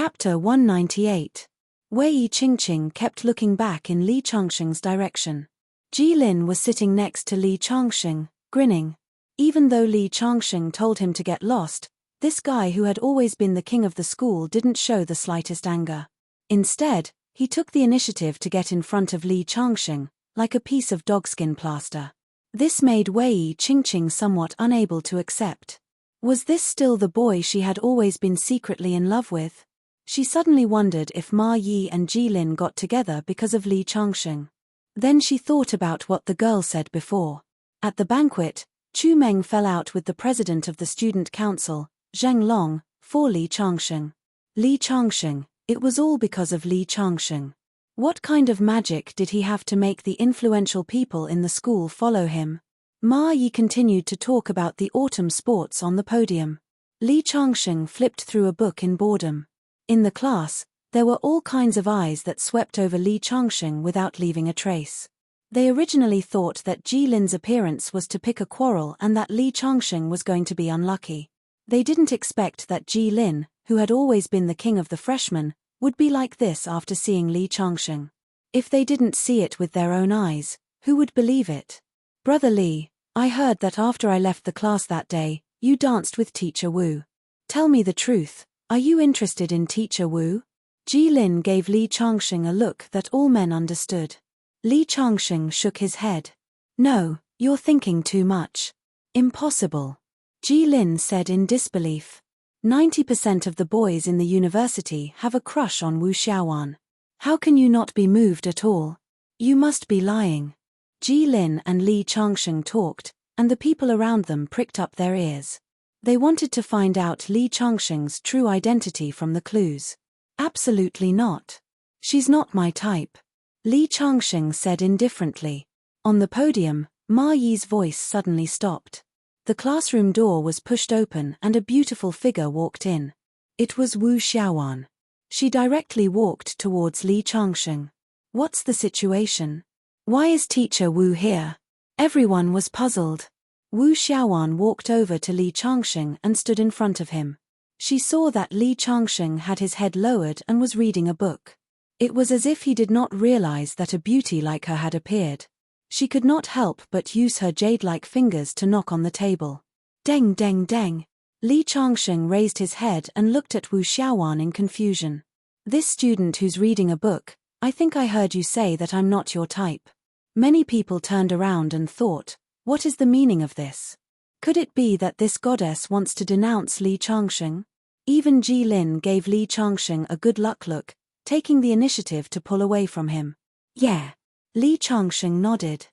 Chapter 198. Wei Qingqing kept looking back in Li Changsheng's direction. Jilin was sitting next to Li Changsheng, grinning. Even though Li Changsheng told him to get lost, this guy who had always been the king of the school didn't show the slightest anger. Instead, he took the initiative to get in front of Li Changsheng, like a piece of dogskin plaster. This made Wei Qingqing somewhat unable to accept. Was this still the boy she had always been secretly in love with? She suddenly wondered if Ma Yi and Jilin got together because of Li Changsheng. Then she thought about what the girl said before. At the banquet, Chu Meng fell out with the president of the student council, Zheng Long, for Li Changsheng. Li Changsheng, it was all because of Li Changsheng. What kind of magic did he have to make the influential people in the school follow him? Ma Yi continued to talk about the autumn sports on the podium. Li Changsheng flipped through a book in boredom. In the class, there were all kinds of eyes that swept over Li Changsheng without leaving a trace. They originally thought that Jilin's appearance was to pick a quarrel and that Li Changsheng was going to be unlucky. They didn't expect that Jilin, who had always been the king of the freshmen, would be like this after seeing Li Changsheng. If they didn't see it with their own eyes, who would believe it? Brother Li, I heard that after I left the class that day, you danced with Teacher Wu. Tell me the truth. Are you interested in Teacher Wu? Jilin gave Li Changsheng a look that all men understood. Li Changsheng shook his head. No, you're thinking too much. Impossible. Jilin said in disbelief. 90% of the boys in the university have a crush on Wu Xiaowan. How can you not be moved at all? You must be lying. Jilin and Li Changsheng talked, and the people around them pricked up their ears. They wanted to find out Li Changsheng's true identity from the clues. Absolutely not. She's not my type. Li Changsheng said indifferently. On the podium, Ma Yi's voice suddenly stopped. The classroom door was pushed open and a beautiful figure walked in. It was Wu Xiaowan. She directly walked towards Li Changsheng. What's the situation? Why is Teacher Wu here? Everyone was puzzled. Wu Xiaowan walked over to Li Changsheng and stood in front of him. She saw that Li Changsheng had his head lowered and was reading a book. It was as if he did not realize that a beauty like her had appeared. She could not help but use her jade-like fingers to knock on the table. Deng deng deng. Li Changsheng raised his head and looked at Wu Xiaowan in confusion. This student who's reading a book, I think I heard you say that I'm not your type. Many people turned around and thought, what is the meaning of this? Could it be that this goddess wants to denounce Li Changsheng? Even Jilin gave Li Changsheng a good luck look, taking the initiative to pull away from him. Yeah. Li Changsheng nodded.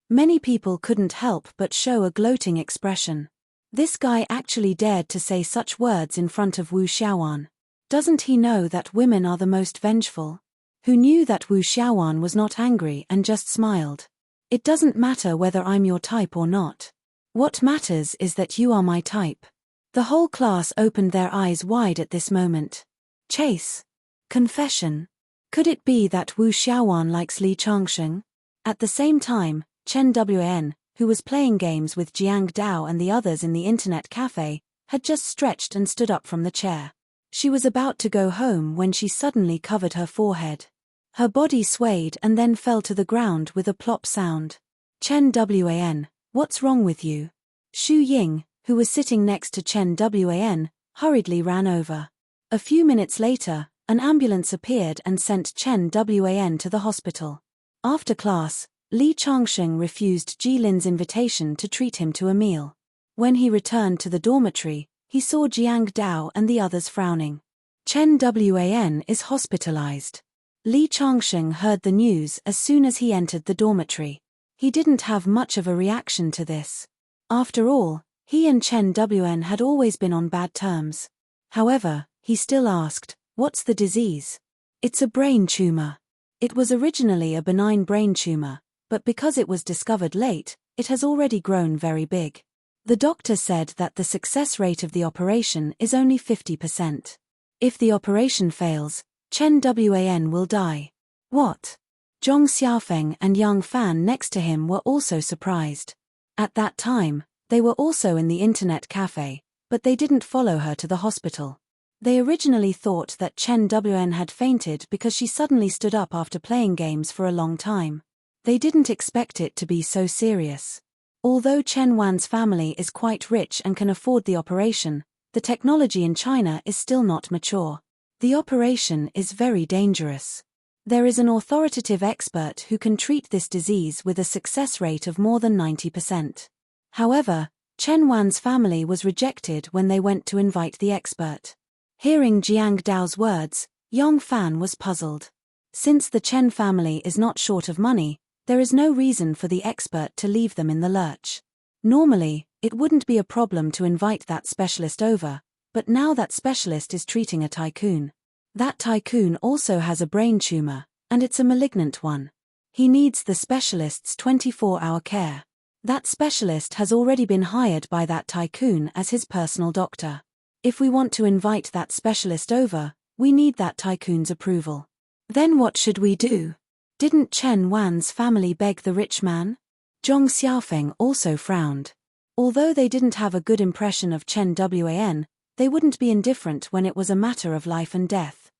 Many people couldn't help but show a gloating expression. This guy actually dared to say such words in front of Wu Xiaowan. Doesn't he know that women are the most vengeful? Who knew that Wu Xiaowan was not angry and just smiled? It doesn't matter whether I'm your type or not. What matters is that you are my type. The whole class opened their eyes wide at this moment. Chase. Confession. Could it be that Wu Xiaowan likes Li Changsheng? At the same time, Chen Wan, who was playing games with Jiang Dao and the others in the internet cafe, had just stretched and stood up from the chair. She was about to go home when she suddenly covered her forehead. Her body swayed and then fell to the ground with a plop sound. Chen Wan, what's wrong with you? Xu Ying, who was sitting next to Chen Wan, hurriedly ran over. A few minutes later, an ambulance appeared and sent Chen Wan to the hospital. After class, Li Changsheng refused Jilin's invitation to treat him to a meal. When he returned to the dormitory, he saw Jiang Dao and the others frowning. Chen Wan is hospitalized. Li Changsheng heard the news as soon as he entered the dormitory. He didn't have much of a reaction to this. After all, he and Chen Wan had always been on bad terms. However, he still asked, what's the disease? It's a brain tumor. It was originally a benign brain tumor, but because it was discovered late, it has already grown very big. The doctor said that the success rate of the operation is only 50%. If the operation fails, Chen Wan will die. What? Zhong Xiaofeng and Yang Fan next to him were also surprised. At that time, they were also in the internet cafe, but they didn't follow her to the hospital. They originally thought that Chen Wn had fainted because she suddenly stood up after playing games for a long time. They didn't expect it to be so serious. Although Chen Wan's family is quite rich and can afford the operation, the technology in China is still not mature. The operation is very dangerous. There is an authoritative expert who can treat this disease with a success rate of more than 90%. However, Chen Wan's family was rejected when they went to invite the expert. Hearing Jiang Dao's words, Yong Fan was puzzled. Since the Chen family is not short of money, there is no reason for the expert to leave them in the lurch. Normally, it wouldn't be a problem to invite that specialist over, but now that specialist is treating a tycoon. That tycoon also has a brain tumor, and it's a malignant one. He needs the specialist's 24-hour care. That specialist has already been hired by that tycoon as his personal doctor. If we want to invite that specialist over, we need that tycoon's approval. Then what should we do? Didn't Chen Wan's family beg the rich man? Zhong Xiaofeng also frowned. Although they didn't have a good impression of Chen Wan, they wouldn't be indifferent when it was a matter of life and death.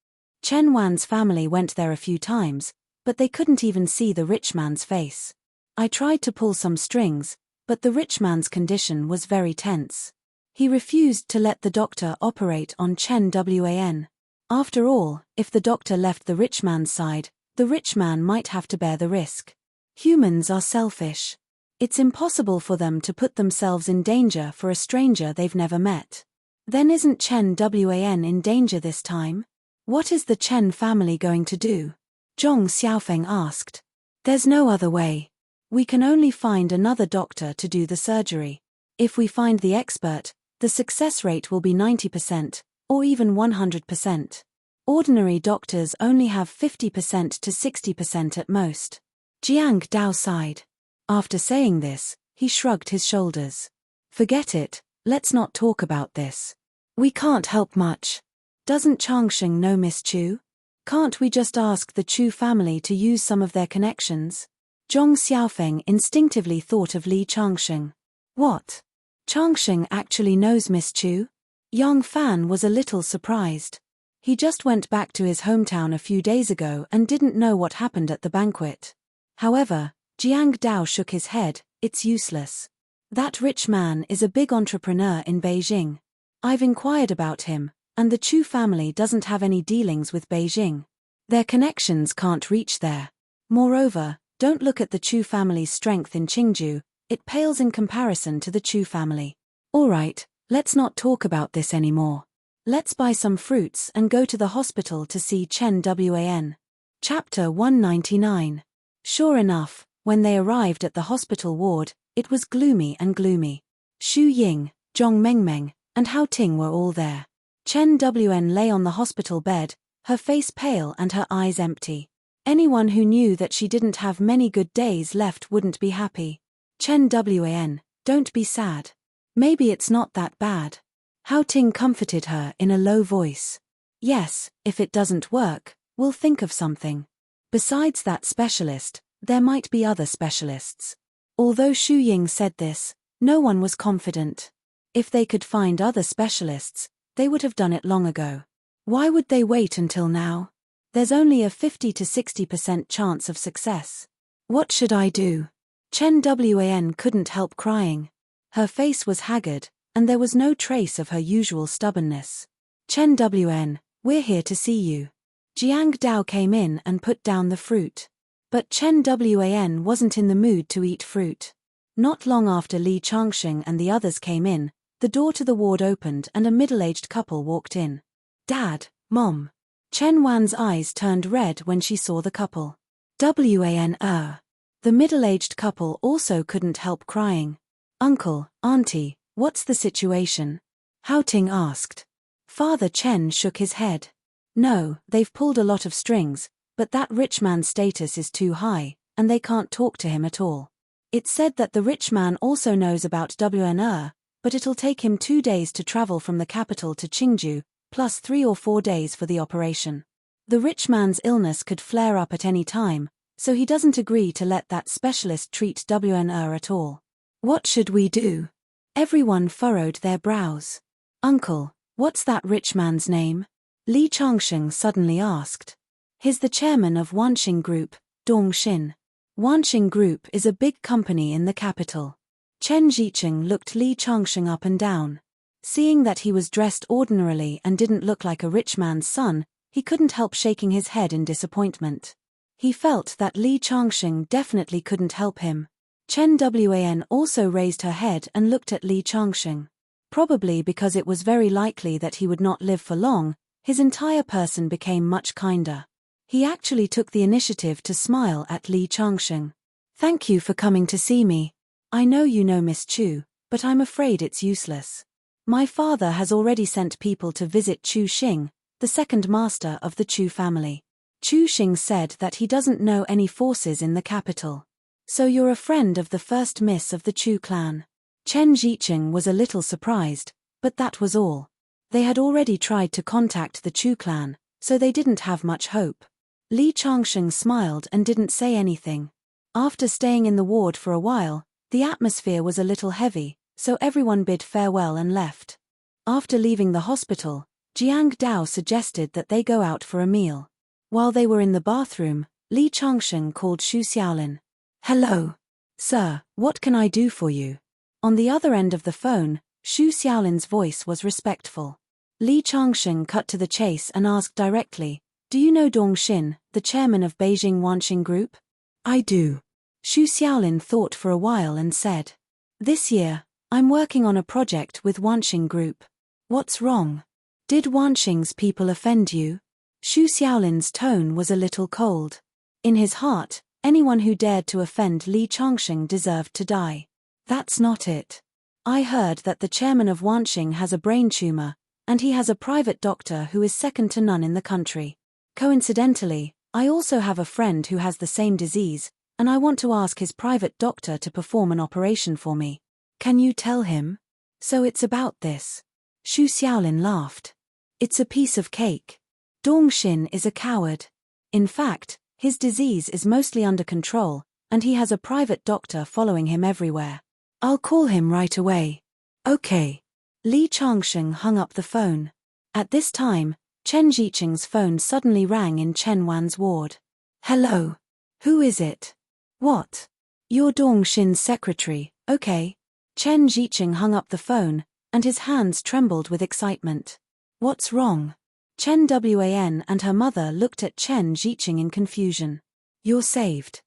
Chen Wan's family went there a few times, but they couldn't even see the rich man's face. I tried to pull some strings, but the rich man's condition was very tense. He refused to let the doctor operate on Chen Wan. After all, if the doctor left the rich man's side, the rich man might have to bear the risk. Humans are selfish. It's impossible for them to put themselves in danger for a stranger they've never met. Then isn't Chen Wan in danger this time? What is the Chen family going to do? Zhong Xiaofeng asked. There's no other way. We can only find another doctor to do the surgery. If we find the expert, the success rate will be 90%, or even 100%. Ordinary doctors only have 50% to 60% at most. Jiang Dao sighed. After saying this, he shrugged his shoulders. Forget it, let's not talk about this. We can't help much. Doesn't Changsheng know Miss Chu? Can't we just ask the Chu family to use some of their connections? Zhong Xiaofeng instinctively thought of Li Changsheng. What? Changsheng actually knows Miss Chu? Yang Fan was a little surprised. He just went back to his hometown a few days ago and didn't know what happened at the banquet. However, Jiang Dao shook his head. It's useless. That rich man is a big entrepreneur in Beijing. I've inquired about him, and the Chu family doesn't have any dealings with Beijing. Their connections can't reach there. Moreover, don't look at the Chu family's strength in Qingju, it pales in comparison to the Chu family. Alright, let's not talk about this anymore. Let's buy some fruits and go to the hospital to see Chen Wan. Chapter 199. Sure enough, when they arrived at the hospital ward, it was gloomy and gloomy. Xu Ying, Zhong Mengmeng, and Hao Ting were all there. Chen Wan lay on the hospital bed, her face pale and her eyes empty. Anyone who knew that she didn't have many good days left wouldn't be happy. Chen Wan, don't be sad. Maybe it's not that bad. Hao Ting comforted her in a low voice. Yes, if it doesn't work, we'll think of something. Besides that specialist, there might be other specialists. Although Xu Ying said this, no one was confident. If they could find other specialists, they would have done it long ago. Why would they wait until now? There's only a 50 to 60% chance of success. What should I do? Chen Wan couldn't help crying. Her face was haggard, and there was no trace of her usual stubbornness. Chen Wan, we're here to see you. Jiang Dao came in and put down the fruit. But Chen Wan wasn't in the mood to eat fruit. Not long after Li Changsheng and the others came in, the door to the ward opened and a middle-aged couple walked in. Dad, Mom. Chen Wan's eyes turned red when she saw the couple. The middle-aged couple also couldn't help crying. Uncle, Auntie, what's the situation? Hao Ting asked. Father Chen shook his head. No, they've pulled a lot of strings, but that rich man's status is too high, and they can't talk to him at all. It's said that the rich man also knows about WNR, but it'll take him 2 days to travel from the capital to Qingju, plus 3 or 4 days for the operation. The rich man's illness could flare up at any time, so he doesn't agree to let that specialist treat WNR at all. What should we do? Everyone furrowed their brows. Uncle, What's that rich man's name? Li Changsheng suddenly asked. He's the chairman of Wanxing Group, Dongxin. Wanxing Group is a big company in the capital. Chen Zicheng looked Li Changsheng up and down. Seeing that he was dressed ordinarily and didn't look like a rich man's son, he couldn't help shaking his head in disappointment. He felt that Li Changsheng definitely couldn't help him. Chen Wan also raised her head and looked at Li Changsheng. Probably because it was very likely that he would not live for long, his entire person became much kinder. He actually took the initiative to smile at Li Changsheng. Thank you for coming to see me. I know you know Miss Chu, but I'm afraid it's useless. My father has already sent people to visit Chu Xing, the second master of the Chu family. Chu Xing said that he doesn't know any forces in the capital. So you're a friend of the first miss of the Chu clan. Chen Zicheng was a little surprised, but that was all. They had already tried to contact the Chu clan, so they didn't have much hope. Li Changsheng smiled and didn't say anything. After staying in the ward for a while, the atmosphere was a little heavy, so everyone bid farewell and left. After leaving the hospital, Jiang Dao suggested that they go out for a meal. While they were in the bathroom, Li Changsheng called Xu Xiaolin. Hello. Sir, what can I do for you? On the other end of the phone, Xu Xiaolin's voice was respectful. Li Changsheng cut to the chase and asked directly, do you know Dongxin, the chairman of Beijing Wanxing Group? I do. Xu Xiaolin thought for a while and said. This year, I'm working on a project with Wanxing Group. What's wrong? Did Wanxing's people offend you? Xu Xiaolin's tone was a little cold. In his heart, anyone who dared to offend Li Changsheng deserved to die. That's not it. I heard that the chairman of Wanxing has a brain tumor, and he has a private doctor who is second to none in the country. Coincidentally, I also have a friend who has the same disease, and I want to ask his private doctor to perform an operation for me. Can you tell him? So it's about this. Xu Xiaolin laughed. It's a piece of cake. Dongxin is a coward. In fact, his disease is mostly under control, and he has a private doctor following him everywhere. I'll call him right away. Okay. Li Changsheng hung up the phone. At this time, Chen Zicheng's phone suddenly rang in Chen Wan's ward. Hello. Who is it? What? You're Dongxin's secretary, okay. Chen Zicheng hung up the phone, and his hands trembled with excitement. What's wrong? Chen Wan and her mother looked at Chen Zicheng in confusion. You're saved.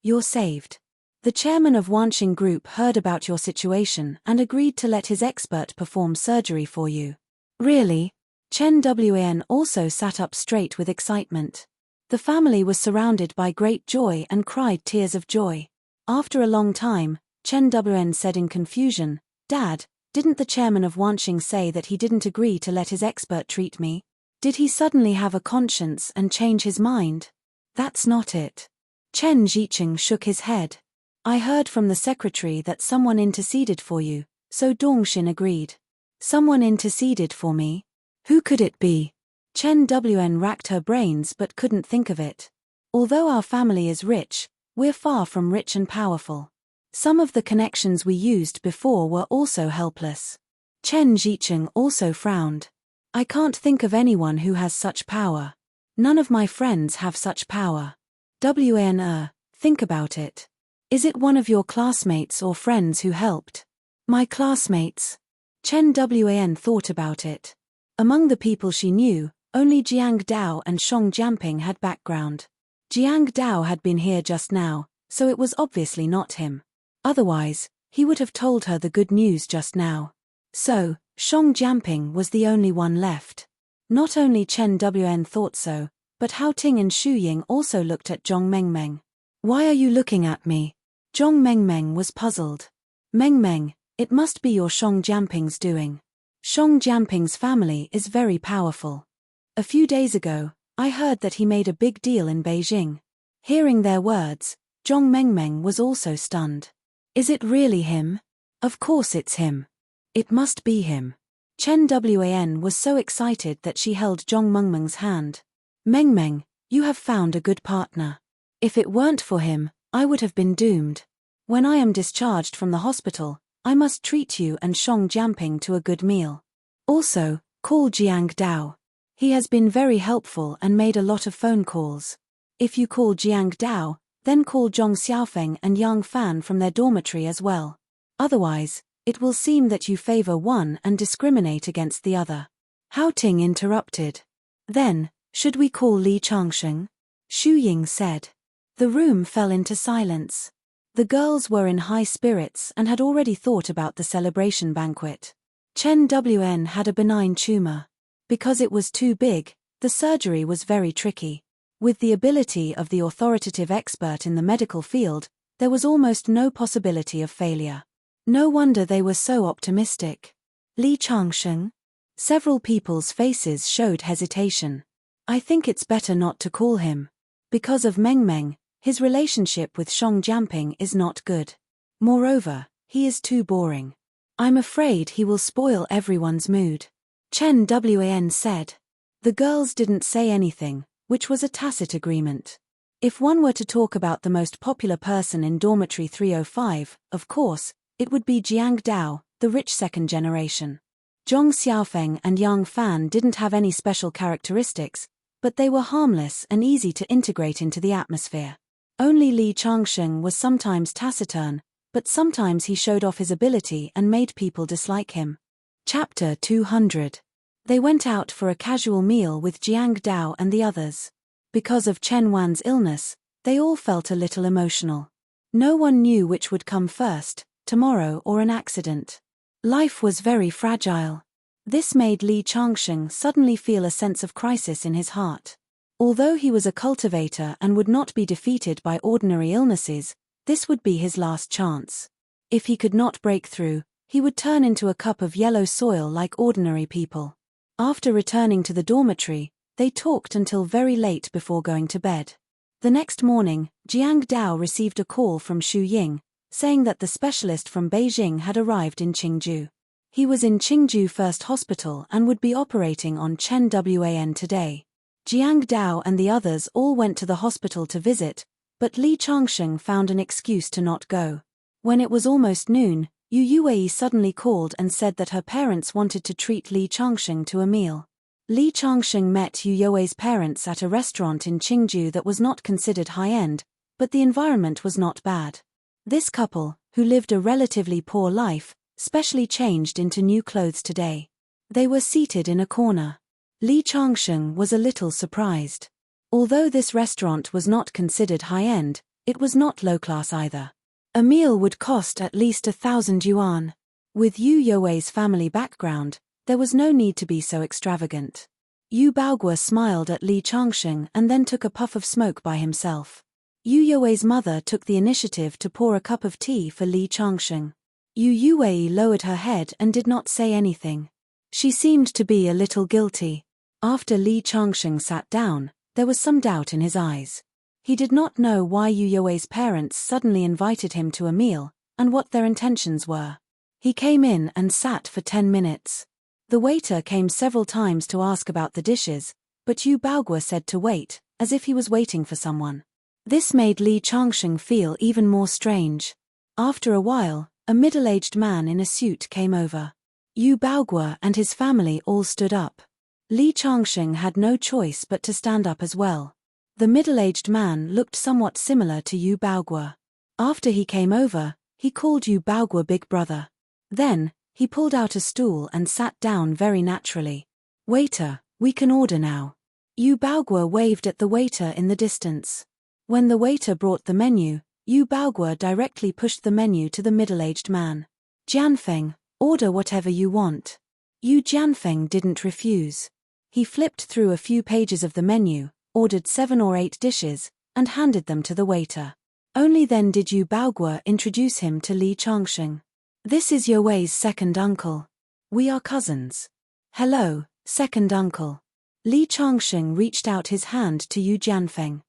You're saved. The chairman of Wanxing Group heard about your situation and agreed to let his expert perform surgery for you. Really? Chen Wan also sat up straight with excitement. The family was surrounded by great joy and cried tears of joy. After a long time, Chen Wan said in confusion, Dad, didn't the chairman of Wanxing say that he didn't agree to let his expert treat me? Did he suddenly have a conscience and change his mind? That's not it. Chen Zicheng shook his head. I heard from the secretary that someone interceded for you, so Dongxin agreed. Someone interceded for me? Who could it be? Chen Wan racked her brains but couldn't think of it. Although our family is rich, we're far from rich and powerful. Some of the connections we used before were also helpless. Chen Zicheng also frowned. I can't think of anyone who has such power. None of my friends have such power. Think about it. Is it one of your classmates or friends who helped? My classmates. Chen Wan thought about it. Among the people she knew, only Jiang Dao and Shong Jianping had background. Jiang Dao had been here just now, so it was obviously not him. Otherwise, he would have told her the good news just now. So, Shong Jianping was the only one left. Not only Chen Wan thought so, but Hao Ting and Xu Ying also looked at Zhong Mengmeng. Why are you looking at me? Zhong Mengmeng was puzzled. Mengmeng, it must be your Shong Jianping's doing. Shong Jianping's family is very powerful. A few days ago, I heard that he made a big deal in Beijing. Hearing their words, Zhong Mengmeng was also stunned. Is it really him? Of course it's him. It must be him. Chen Wan was so excited that she held Zhong Mengmeng's hand. Mengmeng, you have found a good partner. If it weren't for him, I would have been doomed. When I am discharged from the hospital, I must treat you and Shong Jianping to a good meal. Also, call Jiang Dao. He has been very helpful and made a lot of phone calls. If you call Jiang Dao, then call Zhong Xiaofeng and Yang Fan from their dormitory as well. Otherwise, it will seem that you favor one and discriminate against the other. Hao Ting interrupted. Then, should we call Li Changsheng? Xu Ying said. The room fell into silence. The girls were in high spirits and had already thought about the celebration banquet. Chen Wn had a benign tumor. Because it was too big, the surgery was very tricky. With the ability of the authoritative expert in the medical field, there was almost no possibility of failure. No wonder they were so optimistic. Li Changsheng? Several people's faces showed hesitation. I think it's better not to call him. Because of Meng Meng, his relationship with Shang Jianping is not good. Moreover, he is too boring. I'm afraid he will spoil everyone's mood. Chen Wan said. The girls didn't say anything, which was a tacit agreement. If one were to talk about the most popular person in dormitory 305, of course, it would be Jiang Dao, the rich second generation. Zhong Xiaofeng and Yang Fan didn't have any special characteristics, but they were harmless and easy to integrate into the atmosphere. Only Li Changsheng was sometimes taciturn, but sometimes he showed off his ability and made people dislike him. Chapter 200. They went out for a casual meal with Jiang Dao and the others. Because of Chen Wan's illness, they all felt a little emotional. No one knew which would come first, tomorrow or an accident. Life was very fragile. This made Li Changsheng suddenly feel a sense of crisis in his heart. Although he was a cultivator and would not be defeated by ordinary illnesses, this would be his last chance. If he could not break through, he would turn into a cup of yellow soil like ordinary people. After returning to the dormitory, they talked until very late before going to bed. The next morning, Jiang Dao received a call from Xu Ying, saying that the specialist from Beijing had arrived in Qingju. He was in Qingju First Hospital and would be operating on Chen Wan today. Jiang Dao and the others all went to the hospital to visit, but Li Changsheng found an excuse to not go. When it was almost noon, Yu Yuwei suddenly called and said that her parents wanted to treat Li Changsheng to a meal. Li Changsheng met Yu Yuwei's parents at a restaurant in Qingju that was not considered high-end, but the environment was not bad. This couple, who lived a relatively poor life, specially changed into new clothes today. They were seated in a corner. Li Changsheng was a little surprised. Although this restaurant was not considered high-end, it was not low-class either. A meal would cost at least 1,000 yuan. With Yu Yuwei's family background, there was no need to be so extravagant. Yu Baoguo smiled at Li Changsheng and then took a puff of smoke by himself. Yu Yuwei's mother took the initiative to pour a cup of tea for Li Changsheng. Yu Yuwei lowered her head and did not say anything. She seemed to be a little guilty. After Li Changsheng sat down, there was some doubt in his eyes. He did not know why Yu Yuwei's parents suddenly invited him to a meal, and what their intentions were. He came in and sat for 10 minutes. The waiter came several times to ask about the dishes, but Yu Baoguo said to wait, as if he was waiting for someone. This made Li Changsheng feel even more strange. After a while, a middle-aged man in a suit came over. Yu Baoguo and his family all stood up. Li Changsheng had no choice but to stand up as well. The middle-aged man looked somewhat similar to Yu Baoguo. After he came over, he called Yu Baoguo big brother. Then, he pulled out a stool and sat down very naturally. Waiter, we can order now. Yu Baoguo waved at the waiter in the distance. When the waiter brought the menu, Yu Baoguo directly pushed the menu to the middle-aged man. Jianfeng, order whatever you want. Yu Jianfeng didn't refuse. He flipped through a few pages of the menu, ordered 7 or 8 dishes, and handed them to the waiter. Only then did Yu Baoguo introduce him to Li Changsheng. This is Yuwei's second uncle. We are cousins. Hello, second uncle. Li Changsheng reached out his hand to Yu Jianfeng.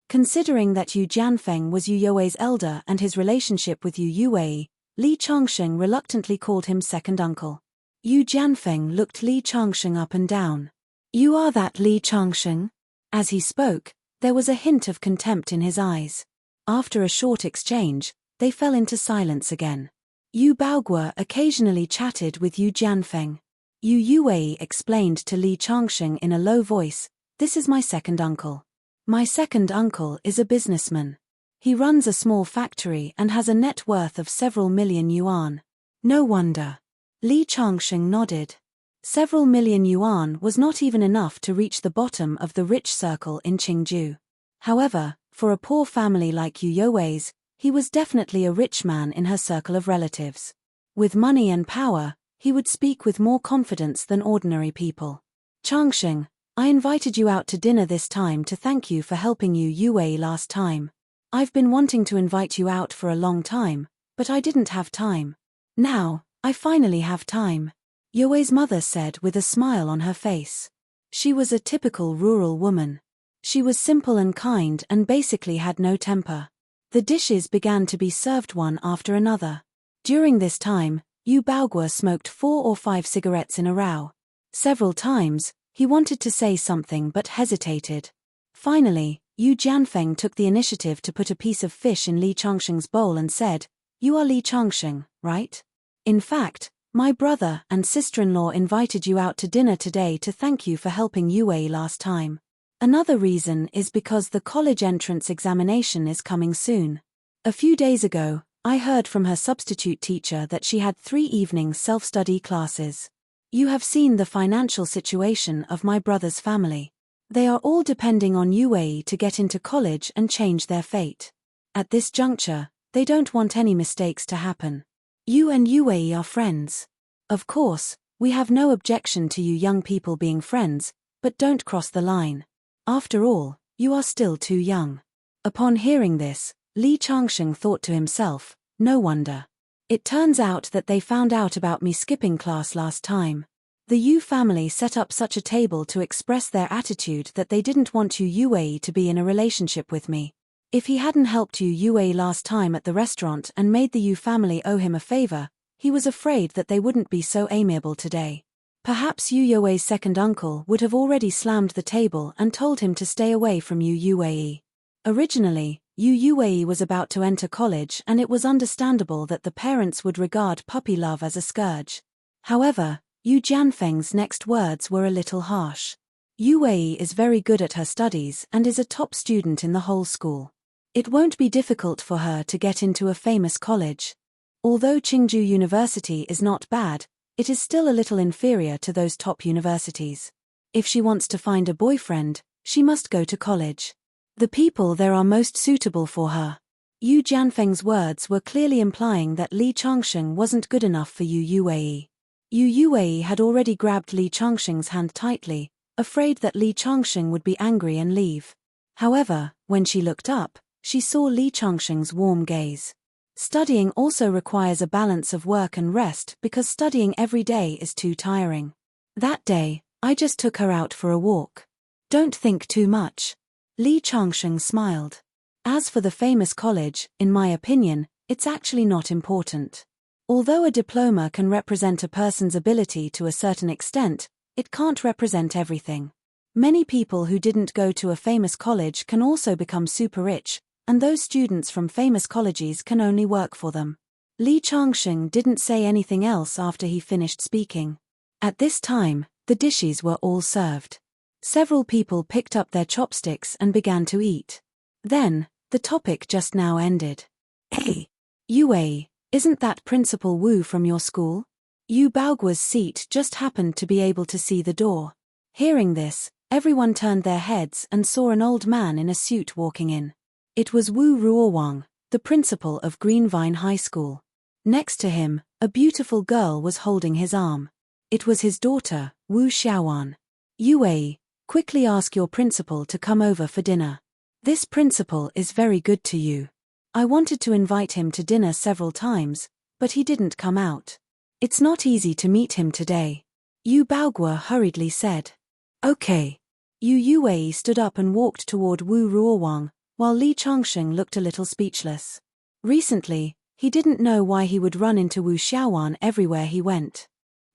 Considering that Yu Jianfeng was Yu Yuwei's elder and his relationship with Yu Yuwei, Li Changsheng reluctantly called him second uncle. Yu Jianfeng looked Li Changsheng up and down. You are that Li Changsheng? As he spoke, there was a hint of contempt in his eyes. After a short exchange, they fell into silence again. Yu Baoguo occasionally chatted with Yu Jianfeng. Yu Yue explained to Li Changxing in a low voice, "This is my second uncle. My second uncle is a businessman. He runs a small factory and has a net worth of several million yuan." "No wonder." Li Changxing nodded. Several million yuan was not even enough to reach the bottom of the rich circle in Qingju. However, for a poor family like Yu You's, he was definitely a rich man in her circle of relatives. With money and power, he would speak with more confidence than ordinary people. "Changxing, I invited you out to dinner this time to thank you for helping Yu Yue last time. I've been wanting to invite you out for a long time, but I didn't have time. Now, I finally have time," Yue's mother said with a smile on her face. She was a typical rural woman. She was simple and kind and basically had no temper. The dishes began to be served one after another. During this time, Yu Baoguo smoked 4 or 5 cigarettes in a row. Several times, he wanted to say something but hesitated. Finally, Yu Jianfeng took the initiative to put a piece of fish in Li Changxing's bowl and said, "You are Li Changxing, right? In fact, my brother and sister-in-law invited you out to dinner today to thank you for helping Yue last time. Another reason is because the college entrance examination is coming soon. A few days ago, I heard from her substitute teacher that she had 3 evening self-study classes. You have seen the financial situation of my brother's family. They are all depending on Yue to get into college and change their fate. At this juncture, they don't want any mistakes to happen. You and Yue are friends. Of course, we have no objection to you young people being friends, but don't cross the line. After all, you are still too young." Upon hearing this, Li Changxing thought to himself, "No wonder. It turns out that they found out about me skipping class last time. The Yu family set up such a table to express their attitude that they didn't want Yu Yue to be in a relationship with me. If he hadn't helped Yu Yue last time at the restaurant and made the Yu family owe him a favor, he was afraid that they wouldn't be so amiable today. Perhaps Yu You's second uncle would have already slammed the table and told him to stay away from Yu Yue. Originally, Yu Yue was about to enter college and it was understandable that the parents would regard puppy love as a scourge. However, Yu Jianfeng's next words were a little harsh. Yue is very good at her studies and is a top student in the whole school. It won't be difficult for her to get into a famous college. Although Qingju University is not bad, it is still a little inferior to those top universities. If she wants to find a boyfriend, she must go to college. The people there are most suitable for her. Yu Jianfeng's words were clearly implying that Li Changxing wasn't good enough for Yu Yue. Yu Yue had already grabbed Li Changxing's hand tightly, afraid that Li Changxing would be angry and leave. However, when she looked up, she saw Li Changxing's warm gaze. Studying also requires a balance of work and rest because studying every day is too tiring. That day, I just took her out for a walk. Don't think too much. Li Changxing smiled. As for the famous college, in my opinion, it's actually not important. Although a diploma can represent a person's ability to a certain extent, it can't represent everything. Many people who didn't go to a famous college can also become super rich, and those students from famous colleges can only work for them. Li Changxing didn't say anything else after he finished speaking. At this time, the dishes were all served. Several people picked up their chopsticks and began to eat. Then, the topic just now ended. "Hey, Yue, isn't that Principal Wu from your school?" Yu Baoguo's seat just happened to be able to see the door. Hearing this, everyone turned their heads and saw an old man in a suit walking in. It was Wu Ruowang, the principal of Greenvine High School. Next to him, a beautiful girl was holding his arm. It was his daughter, Wu Xiaowan. "Yue, quickly ask your principal to come over for dinner. This principal is very good to you. I wanted to invite him to dinner several times, but he didn't come out. It's not easy to meet him today," Yu Baoguo hurriedly said. "Okay." Yu Yue stood up and walked toward Wu Ruowang, while Li Changxing looked a little speechless. Recently, he didn't know why he would run into Wu Xiaowan everywhere he went.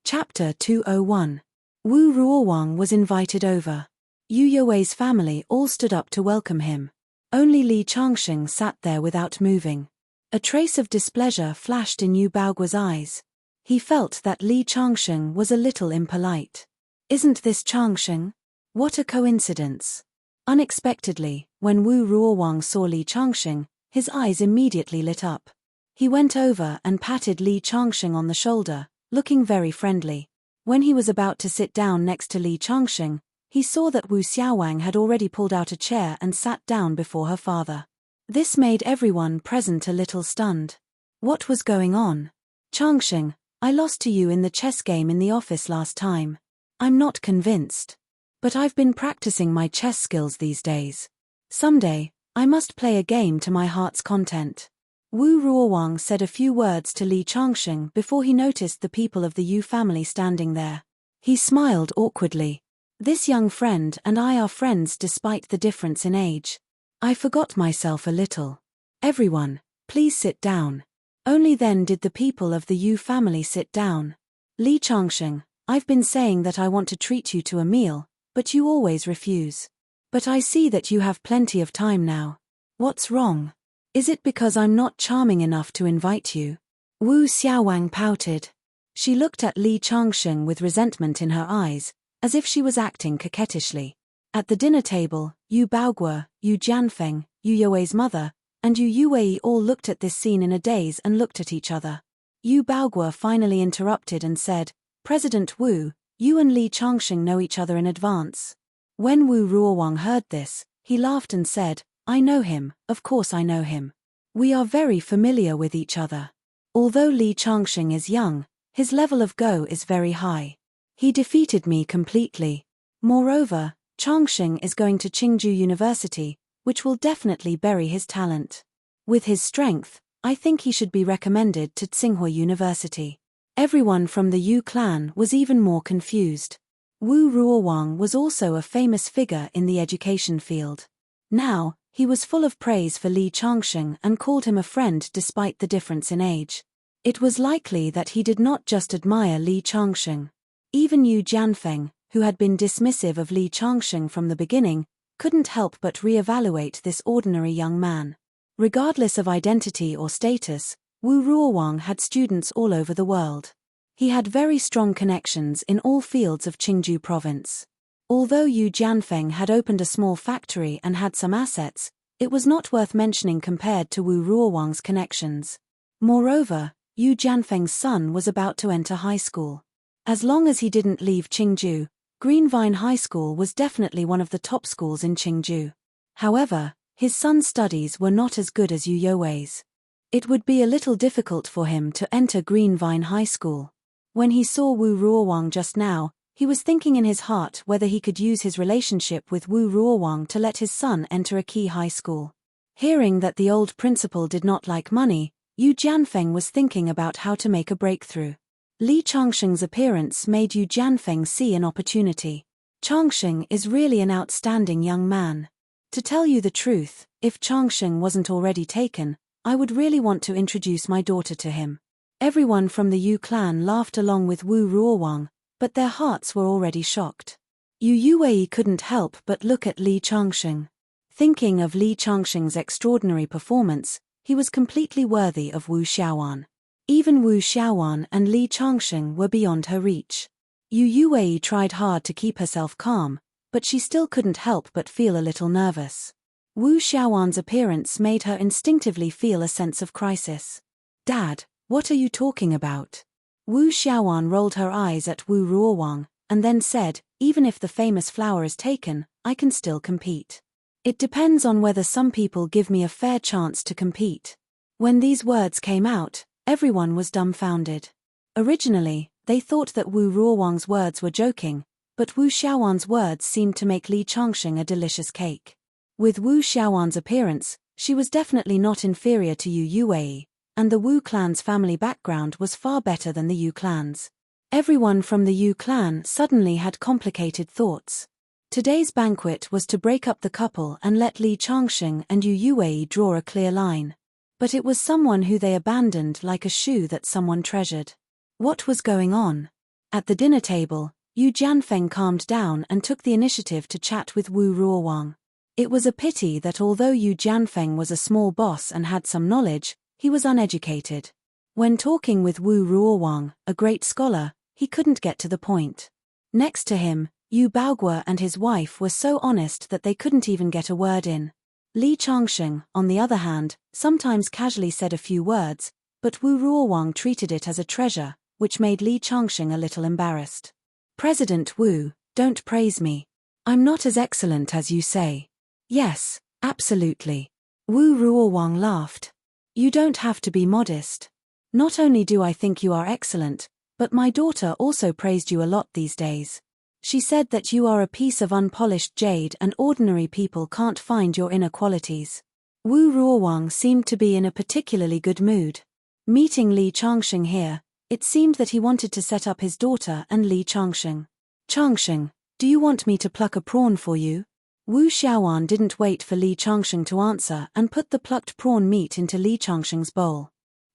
Chapter 201. Wu Ruowang was invited over. Yu You's family all stood up to welcome him. Only Li Changxing sat there without moving. A trace of displeasure flashed in Yu Baoguo's eyes. He felt that Li Changsheng was a little impolite. Isn't this Changsheng? What a coincidence. Unexpectedly, when Wu Ruowang saw Li Changsheng, his eyes immediately lit up. He went over and patted Li Changsheng on the shoulder, looking very friendly. When he was about to sit down next to Li Changsheng, he saw that Wu Xiaowang had already pulled out a chair and sat down before her father. This made everyone present a little stunned. What was going on? Changsheng, I lost to you in the chess game in the office last time. I'm not convinced. But I've been practicing my chess skills these days. Someday, I must play a game to my heart's content. Wu Ruowang said a few words to Li Changsheng before he noticed the people of the Yu family standing there. He smiled awkwardly. This young friend and I are friends despite the difference in age. I forgot myself a little. Everyone, please sit down. Only then did the people of the Yu family sit down. Li Changsheng, I've been saying that I want to treat you to a meal, but you always refuse. But I see that you have plenty of time now. What's wrong? Is it because I'm not charming enough to invite you? Wu Xiaowang pouted. She looked at Li Changsheng with resentment in her eyes, as if she was acting coquettishly. At the dinner table, Yu Baoguo, Yu Jianfeng, Yu Youwei's mother, and Yu Youwei all looked at this scene in a daze and looked at each other. Yu Baoguo finally interrupted and said, President Wu, you and Li Changsheng know each other in advance. When Wu Ruowang heard this, he laughed and said, I know him, of course I know him. We are very familiar with each other. Although Li Changsheng is young, his level of Go is very high. He defeated me completely. Moreover, Changsheng is going to Qingju University, which will definitely bury his talent. With his strength, I think he should be recommended to Tsinghua University. Everyone from the Yu clan was even more confused. Wu Ruowang was also a famous figure in the education field. Now, he was full of praise for Li Changsheng and called him a friend despite the difference in age. It was likely that he did not just admire Li Changsheng. Even Yu Jianfeng, who had been dismissive of Li Changsheng from the beginning, couldn't help but reevaluate this ordinary young man. Regardless of identity or status, Wu Ruowang had students all over the world. He had very strong connections in all fields of Qingju province. Although Yu Jianfeng had opened a small factory and had some assets, it was not worth mentioning compared to Wu Ruowang's connections. Moreover, Yu Jianfeng's son was about to enter high school. As long as he didn't leave Qingju, Greenvine High School was definitely one of the top schools in Qingju. However, his son's studies were not as good as Yu Youwei's. It would be a little difficult for him to enter Greenvine High School. When he saw Wu Ruowang just now, he was thinking in his heart whether he could use his relationship with Wu Ruowang to let his son enter a key high school. Hearing that the old principal did not like money, Yu Jianfeng was thinking about how to make a breakthrough. Li Changsheng's appearance made Yu Jianfeng see an opportunity. Changsheng is really an outstanding young man. To tell you the truth, if Changsheng wasn't already taken, I would really want to introduce my daughter to him. Everyone from the Yu clan laughed along with Wu Ruowang, but their hearts were already shocked. Yu Youwei couldn't help but look at Li Changsheng. Thinking of Li Changsheng's extraordinary performance, he was completely worthy of Wu Xiaowan. Even Wu Xiaowan and Li Changsheng were beyond her reach. Yu Youwei tried hard to keep herself calm, but she still couldn't help but feel a little nervous. Wu Xiaowan's appearance made her instinctively feel a sense of crisis. Dad, what are you talking about? Wu Xiaowan rolled her eyes at Wu Ruowang, and then said, even if the famous flower is taken, I can still compete. It depends on whether some people give me a fair chance to compete. When these words came out, everyone was dumbfounded. Originally, they thought that Wu Ruowang's words were joking, but Wu Xiaowan's words seemed to make Li Changsheng a delicious cake. With Wu Xiaowan's appearance, she was definitely not inferior to Yu Youwei, and the Wu clan's family background was far better than the Yu clan's. Everyone from the Yu clan suddenly had complicated thoughts. Today's banquet was to break up the couple and let Li Changsheng and Yu Youwei draw a clear line. But it was someone who they abandoned like a shoe that someone treasured. What was going on? At the dinner table, Yu Jianfeng calmed down and took the initiative to chat with Wu Ruowang. It was a pity that although Yu Jianfeng was a small boss and had some knowledge, he was uneducated. When talking with Wu Ruowang, a great scholar, he couldn't get to the point. Next to him, Yu Baoguo and his wife were so honest that they couldn't even get a word in. Li Changsheng, on the other hand, sometimes casually said a few words, but Wu Ruowang treated it as a treasure, which made Li Changsheng a little embarrassed. President Wu, don't praise me. I'm not as excellent as you say. Yes, absolutely. Wu Ruowang laughed. You don't have to be modest. Not only do I think you are excellent, but my daughter also praised you a lot these days. She said that you are a piece of unpolished jade and ordinary people can't find your inner qualities. Wu Ruowang seemed to be in a particularly good mood. Meeting Li Changsheng here, it seemed that he wanted to set up his daughter and Li Changsheng. Changsheng, do you want me to pluck a prawn for you? Wu Xiaowan didn't wait for Li Changsheng to answer and put the plucked prawn meat into Li Changsheng's bowl.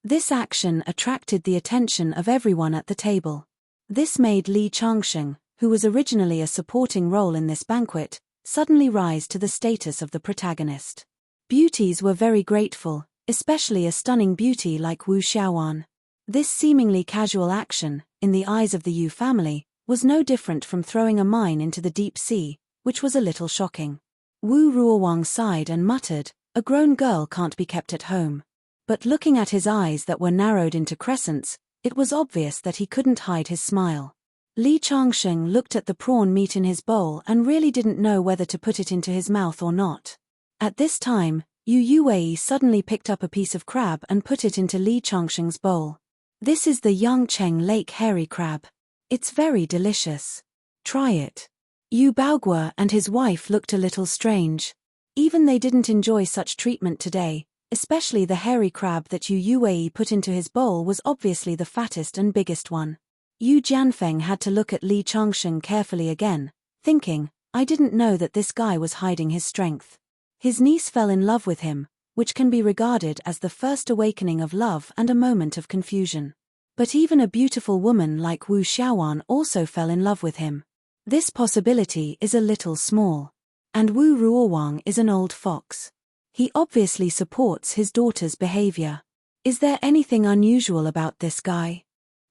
This action attracted the attention of everyone at the table. This made Li Changsheng, who was originally a supporting role in this banquet, suddenly rise to the status of the protagonist. Beauties were very grateful, especially a stunning beauty like Wu Xiaowan. This seemingly casual action, in the eyes of the Yu family, was no different from throwing a mine into the deep sea, which was a little shocking. Wu Ruowang sighed and muttered, "A grown girl can't be kept at home." But looking at his eyes that were narrowed into crescents, it was obvious that he couldn't hide his smile. Li Changsheng looked at the prawn meat in his bowl and really didn't know whether to put it into his mouth or not. At this time, Yu Yuwei suddenly picked up a piece of crab and put it into Li Changsheng's bowl. This is the Yangcheng Lake hairy crab. It's very delicious. Try it. Yu Baoguo and his wife looked a little strange. Even they didn't enjoy such treatment today, especially the hairy crab that Yu Yuwei put into his bowl was obviously the fattest and biggest one. Yu Jianfeng had to look at Li Changsheng carefully again, thinking, I didn't know that this guy was hiding his strength. His niece fell in love with him, which can be regarded as the first awakening of love and a moment of confusion. But even a beautiful woman like Wu Xiaowan also fell in love with him. This possibility is a little small. And Wu Ruowang is an old fox. He obviously supports his daughter's behavior. Is there anything unusual about this guy?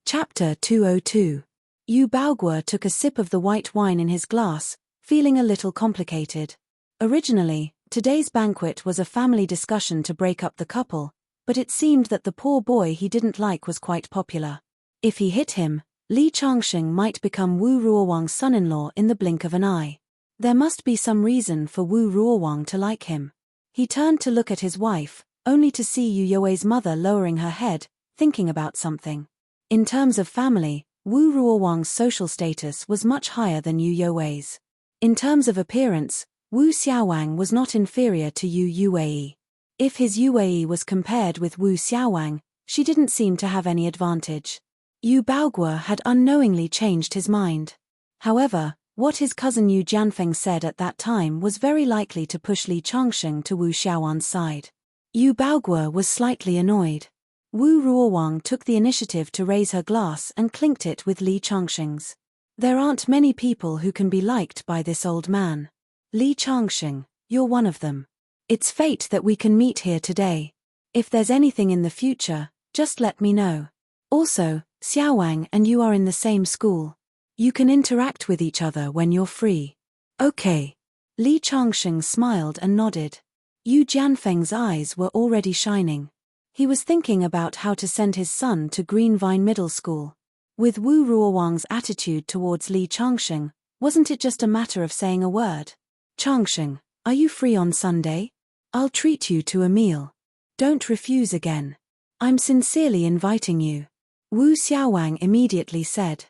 Chapter 202. Yu Baoguo took a sip of the white wine in his glass, feeling a little complicated. Originally, today's banquet was a family discussion to break up the couple, but it seemed that the poor boy he didn't like was quite popular. If he hit him, Li Changsheng might become Wu Ruowang's son-in-law in the blink of an eye. There must be some reason for Wu Ruowang to like him. He turned to look at his wife, only to see Yu Yuwei's mother lowering her head, thinking about something. In terms of family, Wu Ruowang's social status was much higher than Yu Yuwei's. In terms of appearance, Wu Xiaowang was not inferior to Yu Yuwei. If his Yuwei was compared with Wu Xiaowang, she didn't seem to have any advantage. Yu Baoguo had unknowingly changed his mind. However, what his cousin Yu Jianfeng said at that time was very likely to push Li Changsheng to Wu Xiaowan's side. Yu Baoguo was slightly annoyed. Wu Ruowang took the initiative to raise her glass and clinked it with Li Changsheng's. There aren't many people who can be liked by this old man. Li Changsheng, you're one of them. It's fate that we can meet here today. If there's anything in the future, just let me know. Also, Xiaowang and you are in the same school. You can interact with each other when you're free. Okay. Li Changsheng smiled and nodded. Yu Jianfeng's eyes were already shining. He was thinking about how to send his son to Green Vine Middle School. With Wu Ruowang's attitude towards Li Changsheng, wasn't it just a matter of saying a word? Changsheng, are you free on Sunday? I'll treat you to a meal. Don't refuse again. I'm sincerely inviting you. Wu Xiaowang immediately said.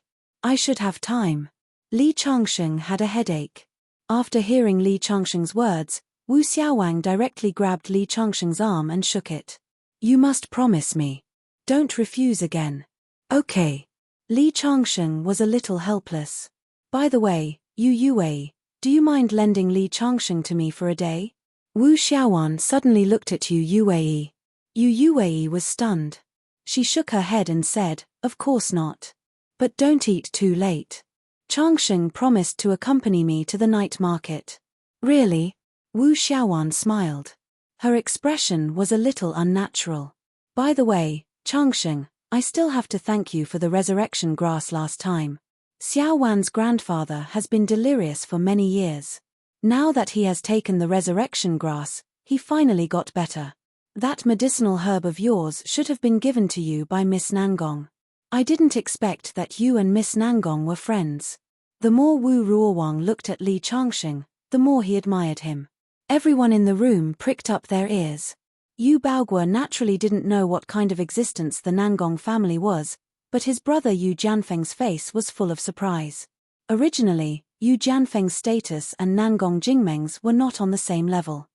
I should have time. Li Changsheng had a headache. After hearing Li Changsheng's words, Wu Xiaowang directly grabbed Li Changsheng's arm and shook it. You must promise me. Don't refuse again. Okay. Li Changsheng was a little helpless. By the way, Yu Yuwei, do you mind lending Li Changsheng to me for a day? Wu Xiaowan suddenly looked at Yu Yuwei. Yu Yuwei was stunned. She shook her head and said, of course not. But don't eat too late. Changsheng promised to accompany me to the night market. Really? Wu Xiaowan smiled. Her expression was a little unnatural. By the way, Changsheng, I still have to thank you for the resurrection grass last time. Xiao Wan's grandfather has been delirious for many years. Now that he has taken the resurrection grass, he finally got better. That medicinal herb of yours should have been given to you by Miss Nangong. I didn't expect that you and Miss Nangong were friends. The more Wu Ruowang looked at Li Changxing, the more he admired him. Everyone in the room pricked up their ears. Yu Baoguo naturally didn't know what kind of existence the Nangong family was, but his brother Yu Jianfeng's face was full of surprise. Originally, Yu Jianfeng's status and Nangong Jingmeng's were not on the same level.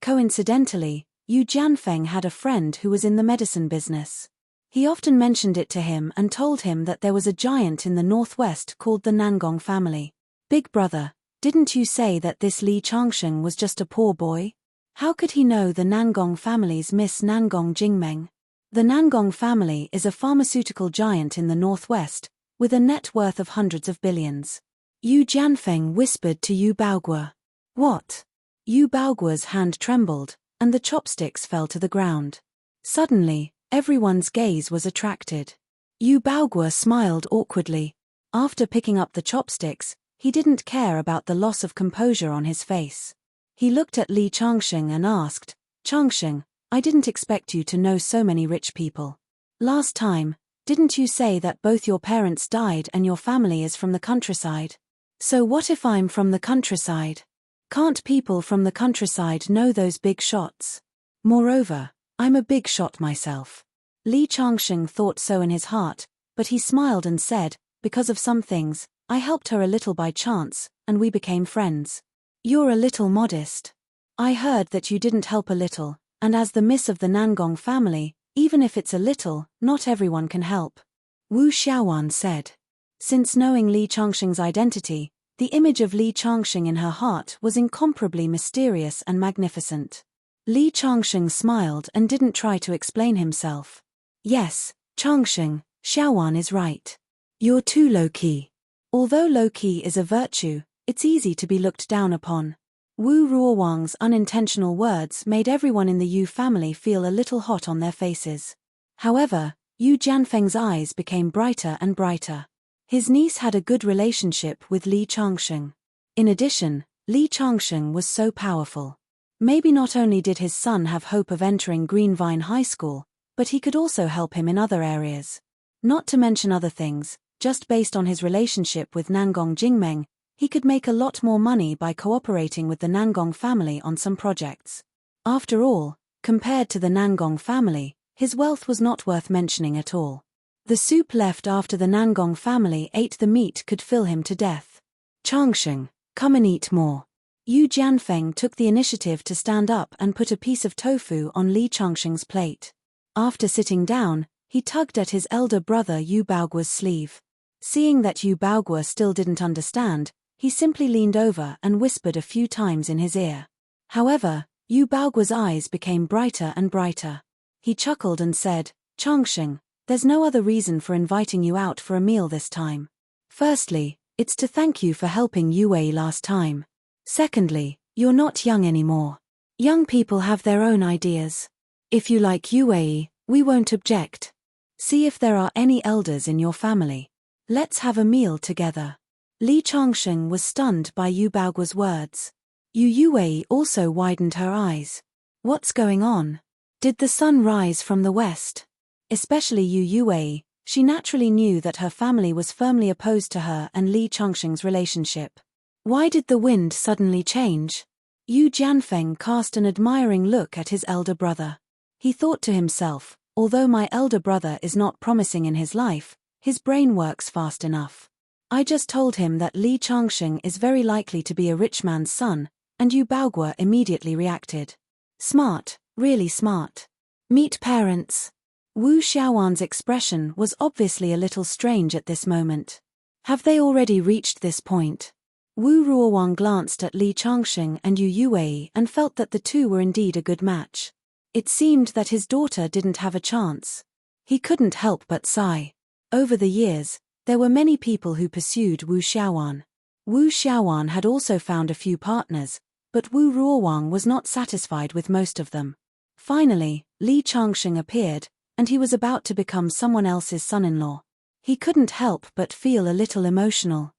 Coincidentally, Yu Jianfeng had a friend who was in the medicine business. He often mentioned it to him and told him that there was a giant in the northwest called the Nangong family. Big brother, didn't you say that this Li Changxing was just a poor boy? How could he know the Nangong family's Miss Nangong Jingmeng? The Nangong family is a pharmaceutical giant in the northwest, with a net worth of hundreds of billions. Yu Jianfeng whispered to Yu Baoguo. What? Yu Baoguo's hand trembled, and the chopsticks fell to the ground. Suddenly, everyone's gaze was attracted. Yu Baoguo smiled awkwardly. After picking up the chopsticks, he didn't care about the loss of composure on his face. He looked at Li Changxing and asked, Changxing, I didn't expect you to know so many rich people. Last time, didn't you say that both your parents died and your family is from the countryside? So what if I'm from the countryside? Can't people from the countryside know those big shots? Moreover, I'm a big shot myself. Li Changxing thought so in his heart, but he smiled and said, because of some things, I helped her a little by chance, and we became friends. You're a little modest. I heard that you didn't help a little, and as the miss of the Nangong family, even if it's a little, not everyone can help. Wu Xiaowan said. Since knowing Li Changxing's identity, the image of Li Changxing in her heart was incomparably mysterious and magnificent. Li Changxing smiled and didn't try to explain himself. Yes, Changxing, Xiaowan is right. You're too low-key. Although low-key is a virtue, it's easy to be looked down upon. Wu Ruowang's unintentional words made everyone in the Yu family feel a little hot on their faces. However, Yu Jianfeng's eyes became brighter and brighter. His niece had a good relationship with Li Changxing. In addition, Li Changxing was so powerful. Maybe not only did his son have hope of entering Greenvine High School, but he could also help him in other areas. Not to mention other things, just based on his relationship with Nangong Jingmeng, he could make a lot more money by cooperating with the Nangong family on some projects. After all, compared to the Nangong family, his wealth was not worth mentioning at all. The soup left after the Nangong family ate the meat could fill him to death. Changxing, come and eat more. Yu Jianfeng took the initiative to stand up and put a piece of tofu on Li Changxing's plate. After sitting down, he tugged at his elder brother Yu Baoguo's sleeve. Seeing that Yu Baoguo still didn't understand, he simply leaned over and whispered a few times in his ear. However, Yu Baoguo's eyes became brighter and brighter. He chuckled and said, Changxing, there's no other reason for inviting you out for a meal this time. Firstly, it's to thank you for helping Yue last time. Secondly, you're not young anymore. Young people have their own ideas. If you like Yue, we won't object. See if there are any elders in your family. Let's have a meal together. Li Changxing was stunned by Yu Baoguo's words. Yue also widened her eyes. What's going on? Did the sun rise from the west? Especially Yue, she naturally knew that her family was firmly opposed to her and Li Changxing's relationship. Why did the wind suddenly change? Yu Jianfeng cast an admiring look at his elder brother. He thought to himself, although my elder brother is not promising in his life, his brain works fast enough. I just told him that Li Changxing is very likely to be a rich man's son, and Yu Baoguo immediately reacted. Smart, really smart. Meet parents. Wu Xiaowan's expression was obviously a little strange at this moment. Have they already reached this point? Wu Ruowang glanced at Li Changxing and Yue and felt that the two were indeed a good match. It seemed that his daughter didn't have a chance. He couldn't help but sigh. Over the years, there were many people who pursued Wu Xiaowan. Wu Xiaowan had also found a few partners, but Wu Ruowang was not satisfied with most of them. Finally, Li Changxing appeared, and he was about to become someone else's son-in-law. He couldn't help but feel a little emotional.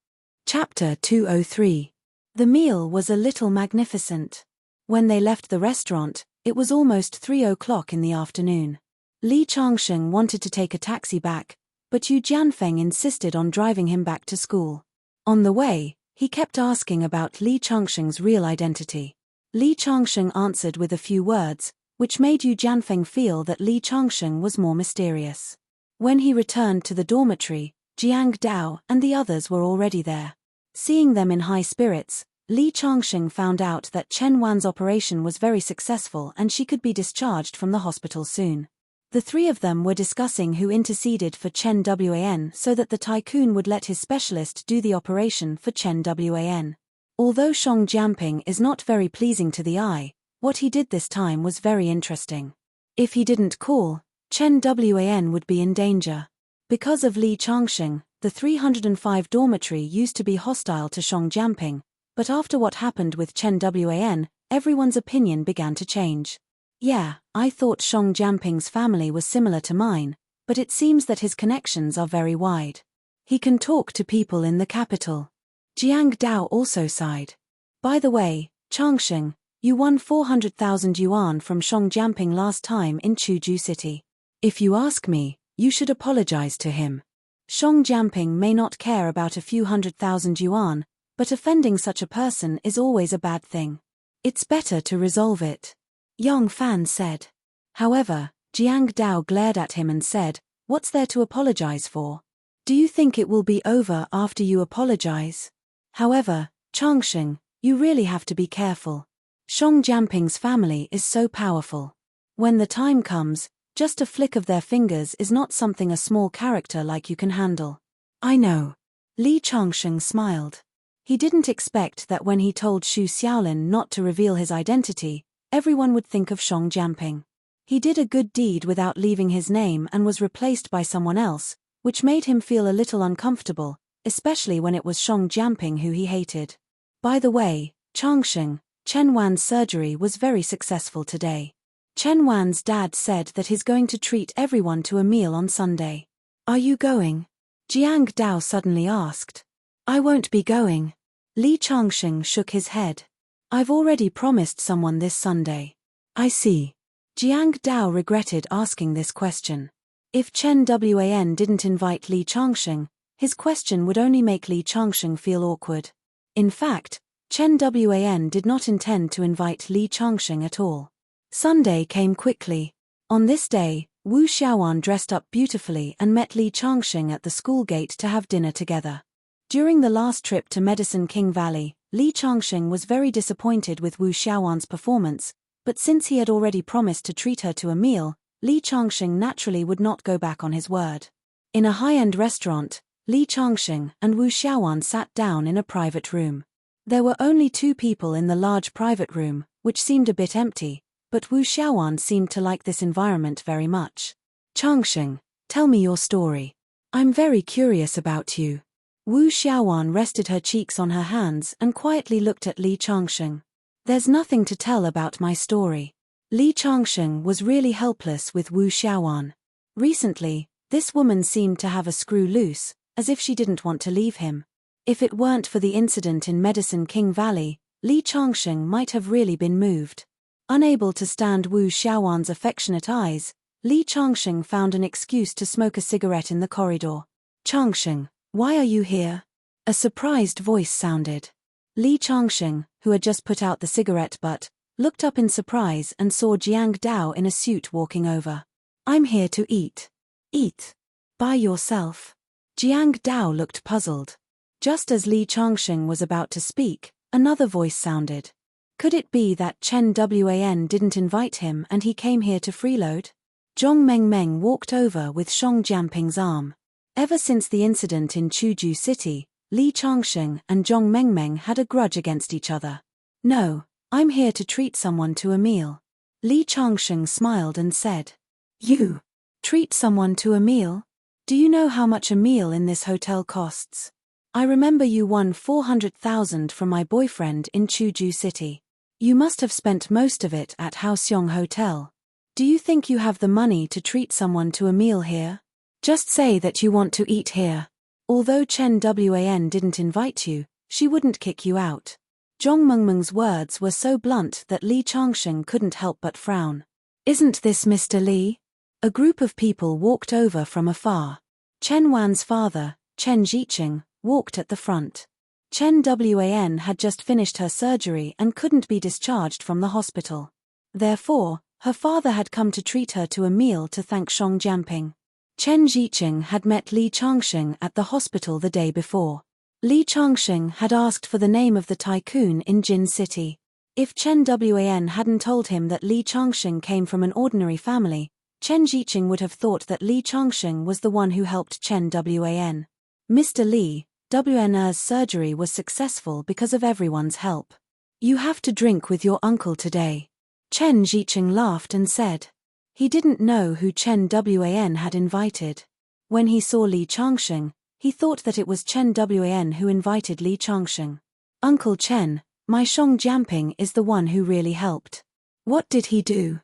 Chapter 203. The meal was a little magnificent. When they left the restaurant, it was almost 3 o'clock in the afternoon. Li Changsheng wanted to take a taxi back, but Yu Jianfeng insisted on driving him back to school. On the way, he kept asking about Li Changsheng's real identity. Li Changsheng answered with a few words, which made Yu Jianfeng feel that Li Changsheng was more mysterious. When he returned to the dormitory, Jiang Dao and the others were already there. Seeing them in high spirits, Li Changsheng found out that Chen Wan's operation was very successful and she could be discharged from the hospital soon. The three of them were discussing who interceded for Chen Wan so that the tycoon would let his specialist do the operation for Chen Wan. Although Shang Jianping is not very pleasing to the eye, what he did this time was very interesting. If he didn't call, Chen Wan would be in danger. Because of Li Changsheng, the 305 dormitory used to be hostile to Shang Jianping, but after what happened with Chen Wan, everyone's opinion began to change. Yeah, I thought Shang Jianping's family was similar to mine, but it seems that his connections are very wide. He can talk to people in the capital. Jiang Dao also sighed. By the way, Changsheng, you won 400,000 yuan from Shang Jianping last time in Chuzhou City. If you ask me, you should apologize to him. Shang Jianping may not care about a few 100,000 yuan, but offending such a person is always a bad thing. It's better to resolve it. Yang Fan said. However, Jiang Dao glared at him and said, "What's there to apologize for? Do you think it will be over after you apologize? However, Changsheng, you really have to be careful. Shang Jianping's family is so powerful. When the time comes, just a flick of their fingers is not something a small character like you can handle." I know. Li Changsheng smiled. He didn't expect that when he told Xu Xiaolin not to reveal his identity, everyone would think of Shang Jianping. He did a good deed without leaving his name and was replaced by someone else, which made him feel a little uncomfortable, especially when it was Shang Jianping who he hated. By the way, Changsheng, Chen Wan's surgery was very successful today. Chen Wan's dad said that he's going to treat everyone to a meal on Sunday. Are you going? Jiang Dao suddenly asked. I won't be going. Li Changsheng shook his head. I've already promised someone this Sunday. I see. Jiang Dao regretted asking this question. If Chen Wan didn't invite Li Changsheng, his question would only make Li Changsheng feel awkward. In fact, Chen Wan did not intend to invite Li Changsheng at all. Sunday came quickly. On this day, Wu Xiaowan dressed up beautifully and met Li Changsheng at the school gate to have dinner together. During the last trip to Medicine King Valley, Li Changsheng was very disappointed with Wu Xiaowan's performance, but since he had already promised to treat her to a meal, Li Changsheng naturally would not go back on his word. In a high-end restaurant, Li Changsheng and Wu Xiaowan sat down in a private room. There were only 2 people in the large private room, which seemed a bit empty, but Wu Xiaowan seemed to like this environment very much. Changsheng, tell me your story. I'm very curious about you. Wu Xiaowan rested her cheeks on her hands and quietly looked at Li Changsheng. There's nothing to tell about my story. Li Changsheng was really helpless with Wu Xiaowan. Recently, this woman seemed to have a screw loose, as if she didn't want to leave him. If it weren't for the incident in Medicine King Valley, Li Changsheng might have really been moved. Unable to stand Wu Xiaowan's affectionate eyes, Li Changsheng found an excuse to smoke a cigarette in the corridor. Changsheng, why are you here? A surprised voice sounded. Li Changsheng, who had just put out the cigarette butt, looked up in surprise and saw Jiang Dao in a suit walking over. I'm here to eat. Eat. By yourself. Jiang Dao looked puzzled. Just as Li Changsheng was about to speak, another voice sounded. Could it be that Chen Wan didn't invite him and he came here to freeload? Zhong Mengmeng walked over with Shang Jianping's arm. Ever since the incident in Chuzhou City, Li Changsheng and Zhong Mengmeng had a grudge against each other. No, I'm here to treat someone to a meal. Li Changsheng smiled and said. You? Treat someone to a meal? Do you know how much a meal in this hotel costs? I remember you won 400,000 from my boyfriend in Chuzhou City. You must have spent most of it at Haoxiong Hotel. Do you think you have the money to treat someone to a meal here? Just say that you want to eat here. Although Chen Wan didn't invite you, she wouldn't kick you out. Zhong Mengmeng's words were so blunt that Li Changsheng couldn't help but frown. Isn't this Mr. Li? A group of people walked over from afar. Chen Wan's father, Chen Jiqing, walked at the front. Chen Wan had just finished her surgery and couldn't be discharged from the hospital. Therefore, her father had come to treat her to a meal to thank Shang Jianping. Chen Jiqing had met Li Changsheng at the hospital the day before. Li Changsheng had asked for the name of the tycoon in Jin City. If Chen Wan hadn't told him that Li Changsheng came from an ordinary family, Chen Jiqing would have thought that Li Changsheng was the one who helped Chen Wan. Mr. Li, Wn's surgery was successful because of everyone's help. You have to drink with your uncle today. Chen Jiqing laughed and said. He didn't know who Chen Wan had invited. When he saw Li Changsheng, he thought that it was Chen Wan who invited Li Changsheng. Uncle Chen, my Shang Jianping is the one who really helped. What did he do?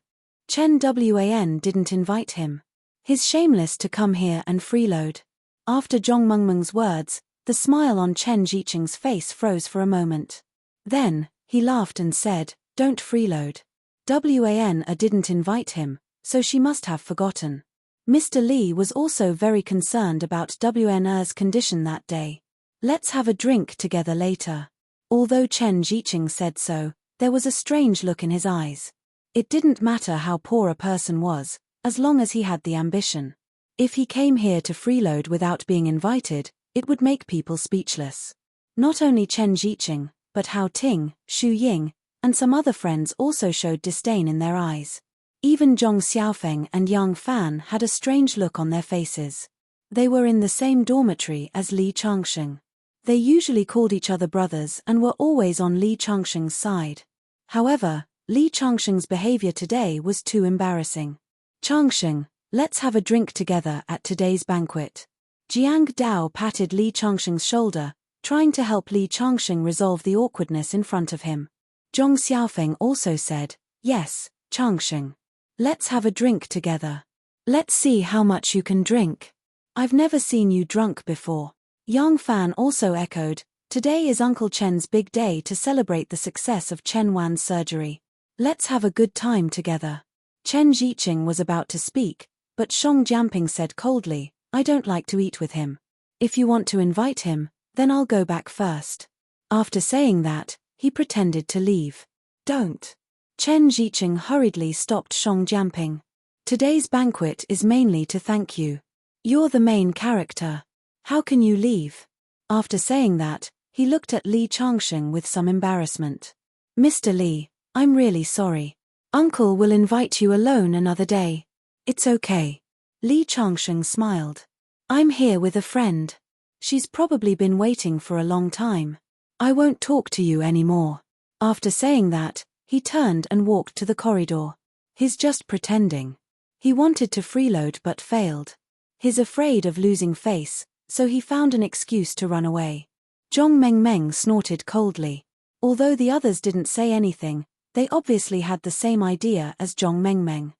Chen Wan didn't invite him. He's shameless to come here and freeload. After Zhong Mengmeng's words, the smile on Chen Jiqing's face froze for a moment. Then, he laughed and said, don't freeload. Wan didn't invite him, so she must have forgotten. Mr. Li was also very concerned about Wn's condition that day. Let's have a drink together later. Although Chen Jiqing said so, there was a strange look in his eyes. It didn't matter how poor a person was, as long as he had the ambition. If he came here to freeload without being invited, it would make people speechless. Not only Chen Jiqing, but Hao Ting, Xu Ying, and some other friends also showed disdain in their eyes. Even Zhong Xiaofeng and Yang Fan had a strange look on their faces. They were in the same dormitory as Li Changsheng. They usually called each other brothers and were always on Li Changsheng's side. However, Li Changsheng's behavior today was too embarrassing. Changsheng, let's have a drink together at today's banquet. Jiang Dao patted Li Changsheng's shoulder, trying to help Li Changsheng resolve the awkwardness in front of him. Zhong Xiaofeng also said, yes, Changsheng. Let's have a drink together. Let's see how much you can drink. I've never seen you drunk before. Yang Fan also echoed, today is Uncle Chen's big day to celebrate the success of Chen Wan's surgery. Let's have a good time together. Chen Jiqing was about to speak, but Shang Jianping said coldly, I don't like to eat with him. If you want to invite him, then I'll go back first. After saying that, he pretended to leave. Don't. Chen Jiqing hurriedly stopped Shang Jianping. Today's banquet is mainly to thank you. You're the main character. How can you leave? After saying that, he looked at Li Changsheng with some embarrassment. Mr. Li, I'm really sorry. Uncle will invite you alone another day. It's okay. Li Changsheng smiled. I'm here with a friend. She's probably been waiting for a long time. I won't talk to you anymore. After saying that, he turned and walked to the corridor. He's just pretending. He wanted to freeload but failed. He's afraid of losing face, so he found an excuse to run away. Zhong Mengmeng snorted coldly. Although the others didn't say anything, they obviously had the same idea as Zhong Mengmeng.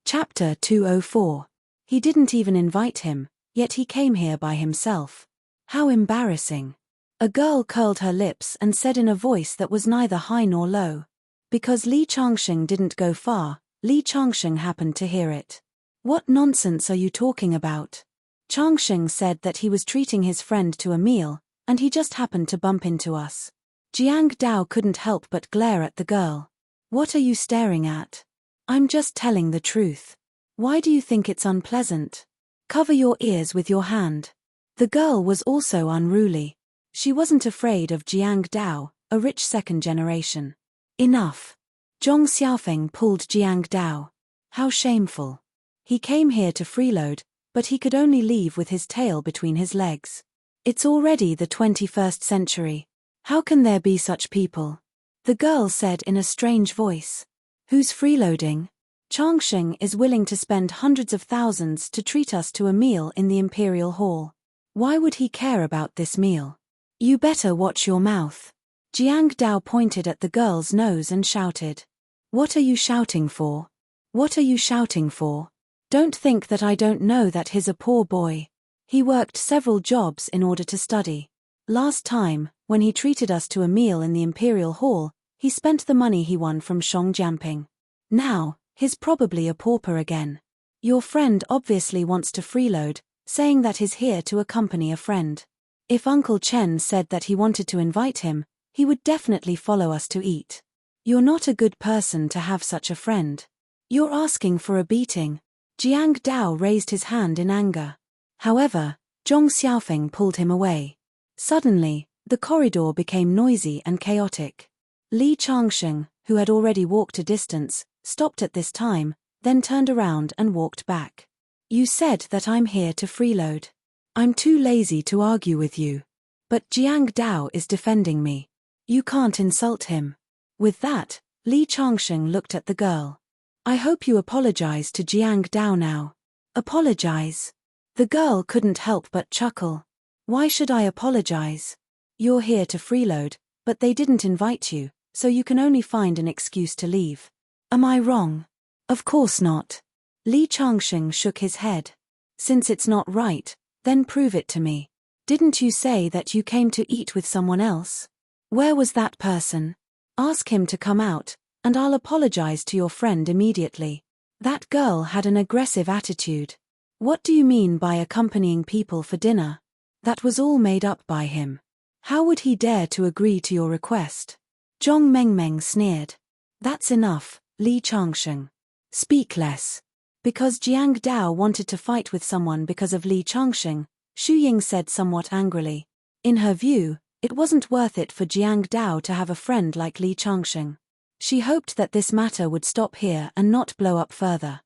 Chapter 204. He didn't even invite him, yet he came here by himself. How embarrassing. A girl curled her lips and said in a voice that was neither high nor low. Because Li Changsheng didn't go far, Li Changsheng happened to hear it. What nonsense are you talking about? Changsheng said that he was treating his friend to a meal, and he just happened to bump into us. Jiang Dao couldn't help but glare at the girl. What are you staring at? I'm just telling the truth. Why do you think it's unpleasant? Cover your ears with your hand. The girl was also unruly. She wasn't afraid of Jiang Dao, a rich second generation. Enough. Zhong Xiaofeng pulled Jiang Dao. How shameful. He came here to freeload, but he could only leave with his tail between his legs. It's already the 21st century. How can there be such people? The girl said in a strange voice. Who's freeloading? Changsheng is willing to spend hundreds of thousands to treat us to a meal in the Imperial Hall. Why would he care about this meal? You better watch your mouth. Jiang Dao pointed at the girl's nose and shouted. What are you shouting for? What are you shouting for? Don't think that I don't know that he's a poor boy. He worked several jobs in order to study. Last time, when he treated us to a meal in the Imperial Hall, he spent the money he won from Shongjiamping. Now, he's probably a pauper again. Your friend obviously wants to freeload, saying that he's here to accompany a friend. If Uncle Chen said that he wanted to invite him, he would definitely follow us to eat. You're not a good person to have such a friend. You're asking for a beating. Jiang Dao raised his hand in anger. However, Zhong Xiaofeng pulled him away. Suddenly, the corridor became noisy and chaotic. Li Changsheng, who had already walked a distance, stopped at this time, then turned around and walked back. You said that I'm here to freeload. I'm too lazy to argue with you. But Jiang Dao is defending me. You can't insult him. With that, Li Changsheng looked at the girl. I hope you apologize to Jiang Dao now. Apologize? The girl couldn't help but chuckle. Why should I apologize? You're here to freeload, but they didn't invite you, so you can only find an excuse to leave. Am I wrong? Of course not. Li Changsheng shook his head. Since it's not right, then prove it to me. Didn't you say that you came to eat with someone else? Where was that person? Ask him to come out, and I'll apologize to your friend immediately. That girl had an aggressive attitude. What do you mean by accompanying people for dinner? That was all made up by him. How would he dare to agree to your request? Zhong Mengmeng sneered. That's enough, Li Changsheng. Speak less. Because Jiang Dao wanted to fight with someone because of Li Changsheng, Xu Ying said somewhat angrily. In her view, it wasn't worth it for Jiang Dao to have a friend like Li Changsheng. She hoped that this matter would stop here and not blow up further.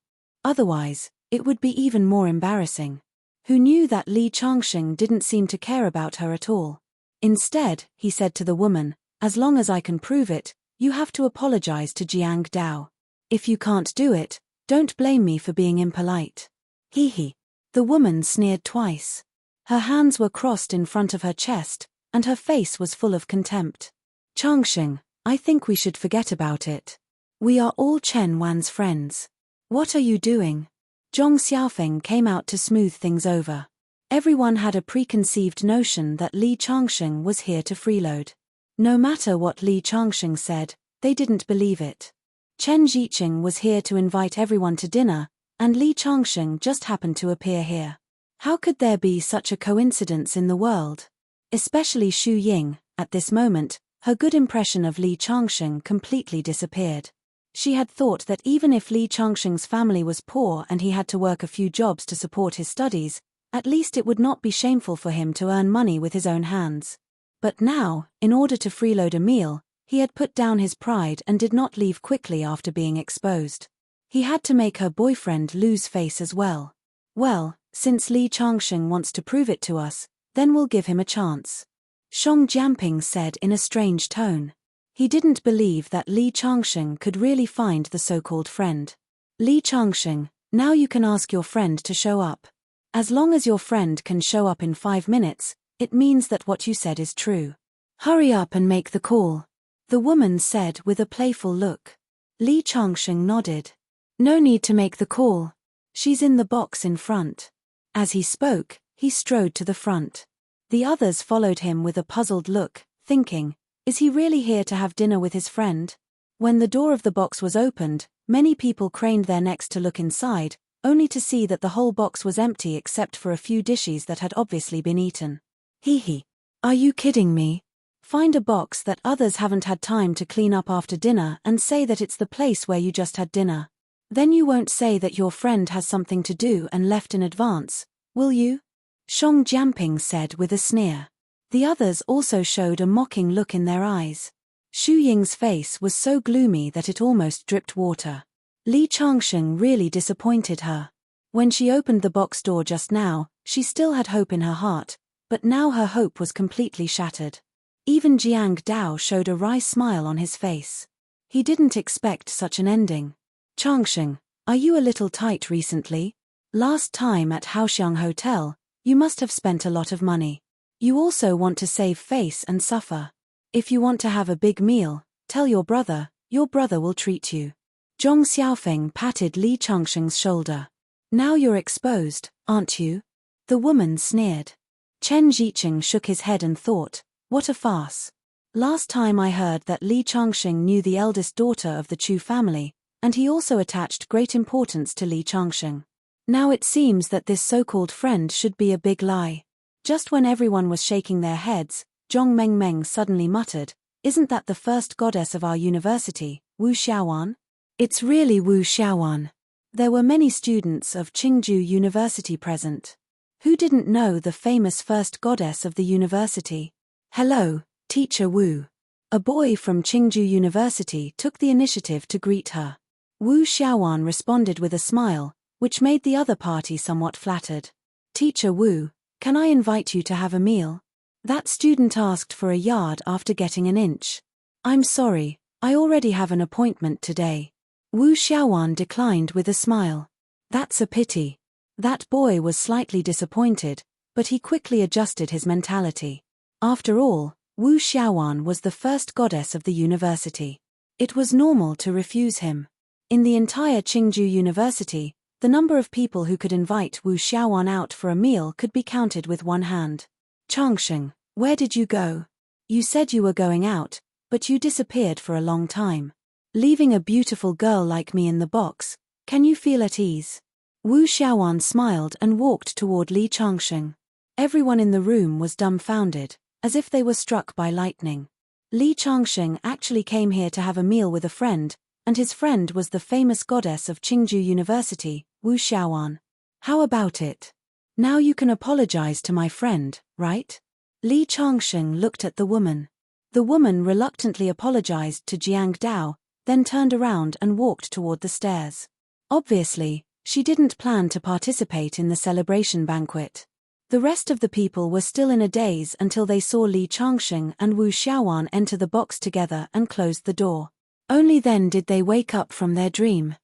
Otherwise, it would be even more embarrassing. Who knew that Li Changsheng didn't seem to care about her at all? Instead, he said to the woman, as long as I can prove it, you have to apologize to Jiang Dao. If you can't do it, don't blame me for being impolite. Hee hee. The woman sneered twice. Her hands were crossed in front of her chest, and her face was full of contempt. Changsheng, I think we should forget about it. We are all Chen Wan's friends. What are you doing? Zhong Xiaofeng came out to smooth things over. Everyone had a preconceived notion that Li Changsheng was here to freeload. No matter what Li Changsheng said, they didn't believe it. Chen Ziqing was here to invite everyone to dinner, and Li Changsheng just happened to appear here. How could there be such a coincidence in the world? Especially Xu Ying, at this moment, her good impression of Li Changsheng completely disappeared. She had thought that even if Li Changsheng's family was poor and he had to work a few jobs to support his studies, at least it would not be shameful for him to earn money with his own hands. But now, in order to freeload a meal, he had put down his pride and did not leave quickly after being exposed. He had to make her boyfriend lose face as well. Well, since Li Changsheng wants to prove it to us, then we'll give him a chance. Shongjiamping said in a strange tone. He didn't believe that Li Changsheng could really find the so-called friend. Li Changsheng, now you can ask your friend to show up. As long as your friend can show up in 5 minutes, it means that what you said is true. Hurry up and make the call, the woman said with a playful look. Li Changsheng nodded. No need to make the call. She's in the box in front. As he spoke, he strode to the front. The others followed him with a puzzled look, thinking, is he really here to have dinner with his friend? When the door of the box was opened, many people craned their necks to look inside, only to see that the whole box was empty except for a few dishes that had obviously been eaten. Hee hee. Are you kidding me? Find a box that others haven't had time to clean up after dinner and say that it's the place where you just had dinner. Then you won't say that your friend has something to do and left in advance, will you? Shongjiamping said with a sneer. The others also showed a mocking look in their eyes. Xu Ying's face was so gloomy that it almost dripped water. Li Changsheng really disappointed her. When she opened the box door just now, she still had hope in her heart, but now her hope was completely shattered. Even Jiang Dao showed a wry smile on his face. He didn't expect such an ending. Changsheng, are you a little tight recently? Last time at Haoxiang Hotel, you must have spent a lot of money. You also want to save face and suffer. If you want to have a big meal, tell your brother will treat you. Zhong Xiaofeng patted Li Changsheng's shoulder. Now you're exposed, aren't you? The woman sneered. Chen Zicheng shook his head and thought, what a farce. Last time I heard that Li Changsheng knew the eldest daughter of the Chu family, and he also attached great importance to Li Changsheng. Now it seems that this so-called friend should be a big lie. Just when everyone was shaking their heads, Zhong Mengmeng suddenly muttered, isn't that the first goddess of our university, Wu Xiaowan? It's really Wu Xiaowan. There were many students of Qingju University present. Who didn't know the famous first goddess of the university? Hello, Teacher Wu. A boy from Qingju University took the initiative to greet her. Wu Xiaowan responded with a smile, which made the other party somewhat flattered. Teacher Wu, can I invite you to have a meal? That student asked for a yard after getting an inch. I'm sorry, I already have an appointment today. Wu Xiaowan declined with a smile. That's a pity. That boy was slightly disappointed, but he quickly adjusted his mentality. After all, Wu Xiaowan was the first goddess of the university. It was normal to refuse him. In the entire Qingju University, the number of people who could invite Wu Xiaowan out for a meal could be counted with one hand. Changsheng, where did you go? You said you were going out, but you disappeared for a long time. Leaving a beautiful girl like me in the box, can you feel at ease? Wu Xiaowan smiled and walked toward Li Changsheng. Everyone in the room was dumbfounded, as if they were struck by lightning. Li Changsheng actually came here to have a meal with a friend, and his friend was the famous goddess of Qingju University, Wu Xiaowan. How about it? Now you can apologize to my friend, right? Li Changsheng looked at the woman. The woman reluctantly apologized to Jiang Dao, then turned around and walked toward the stairs. Obviously, she didn't plan to participate in the celebration banquet. The rest of the people were still in a daze until they saw Li Changsheng and Wu Xiaowan enter the box together and closed the door. Only then did they wake up from their dream.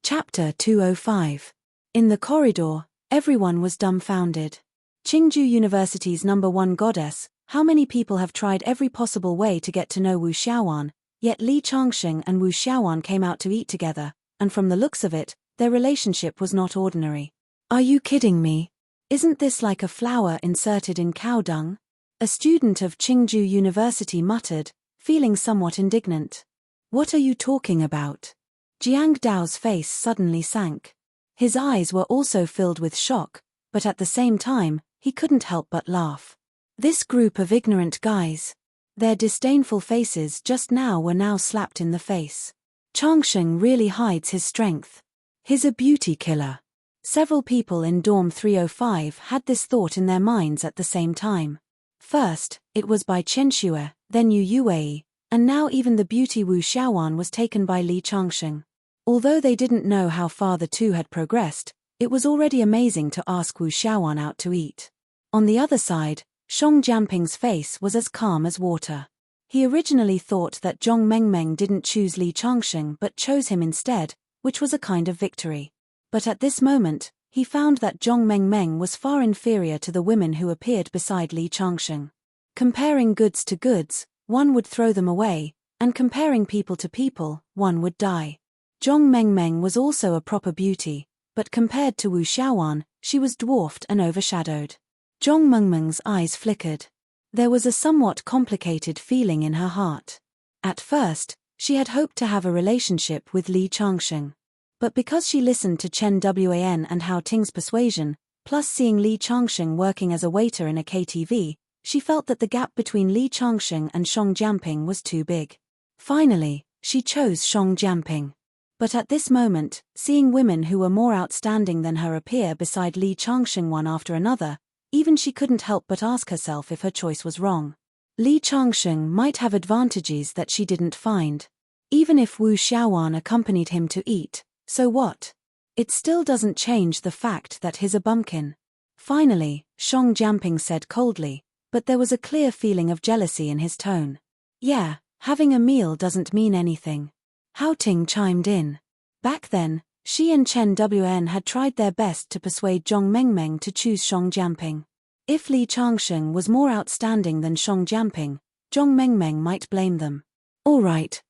Chapter 205. In the corridor, everyone was dumbfounded. Qingju University's #1 goddess, how many people have tried every possible way to get to know Wu Xiaowan, yet Li Changsheng and Wu Xiaowan came out to eat together, and from the looks of it, their relationship was not ordinary. Are you kidding me? Isn't this like a flower inserted in cow dung? A student of Qingju University muttered, feeling somewhat indignant. What are you talking about? Jiang Dao's face suddenly sank. His eyes were also filled with shock, but at the same time, he couldn't help but laugh. This group of ignorant guys. Their disdainful faces just now were now slapped in the face. Changsheng really hides his strength. He's a beauty killer. Several people in dorm 305 had this thought in their minds at the same time. First, it was by Chen Xue, then Yu Yuwei, and now even the beauty Wu Xiaowan was taken by Li Changsheng. Although they didn't know how far the two had progressed, it was already amazing to ask Wu Xiaowan out to eat. On the other side, Shang Jianping's face was as calm as water. He originally thought that Zhong Mengmeng didn't choose Li Changsheng but chose him instead, which was a kind of victory. But at this moment, he found that Zhong Mengmeng was far inferior to the women who appeared beside Li Changsheng. Comparing goods to goods, one would throw them away, and comparing people to people, one would die. Zhong Mengmeng was also a proper beauty, but compared to Wu Xiaowan, she was dwarfed and overshadowed. Zhong Mengmeng's eyes flickered. There was a somewhat complicated feeling in her heart. At first, she had hoped to have a relationship with Li Changsheng. But because she listened to Chen Wan and Hao Ting's persuasion, plus seeing Li Changsheng working as a waiter in a KTV, she felt that the gap between Li Changsheng and Shang Jianping was too big. Finally, she chose Shang Jianping. But at this moment, seeing women who were more outstanding than her appear beside Li Changsheng one after another, even she couldn't help but ask herself if her choice was wrong. Li Changsheng might have advantages that she didn't find. Even if Wu Xiaowan accompanied him to eat, so what? It still doesn't change the fact that he's a bumpkin. Finally, Shang Jianping said coldly, but there was a clear feeling of jealousy in his tone. Yeah, having a meal doesn't mean anything. Hao Ting chimed in. Back then, she and Chen Wan had tried their best to persuade Zhong Mengmeng to choose Shang Jianping. If Li Changsheng was more outstanding than Shang Jianping, Zhong Mengmeng might blame them. All right,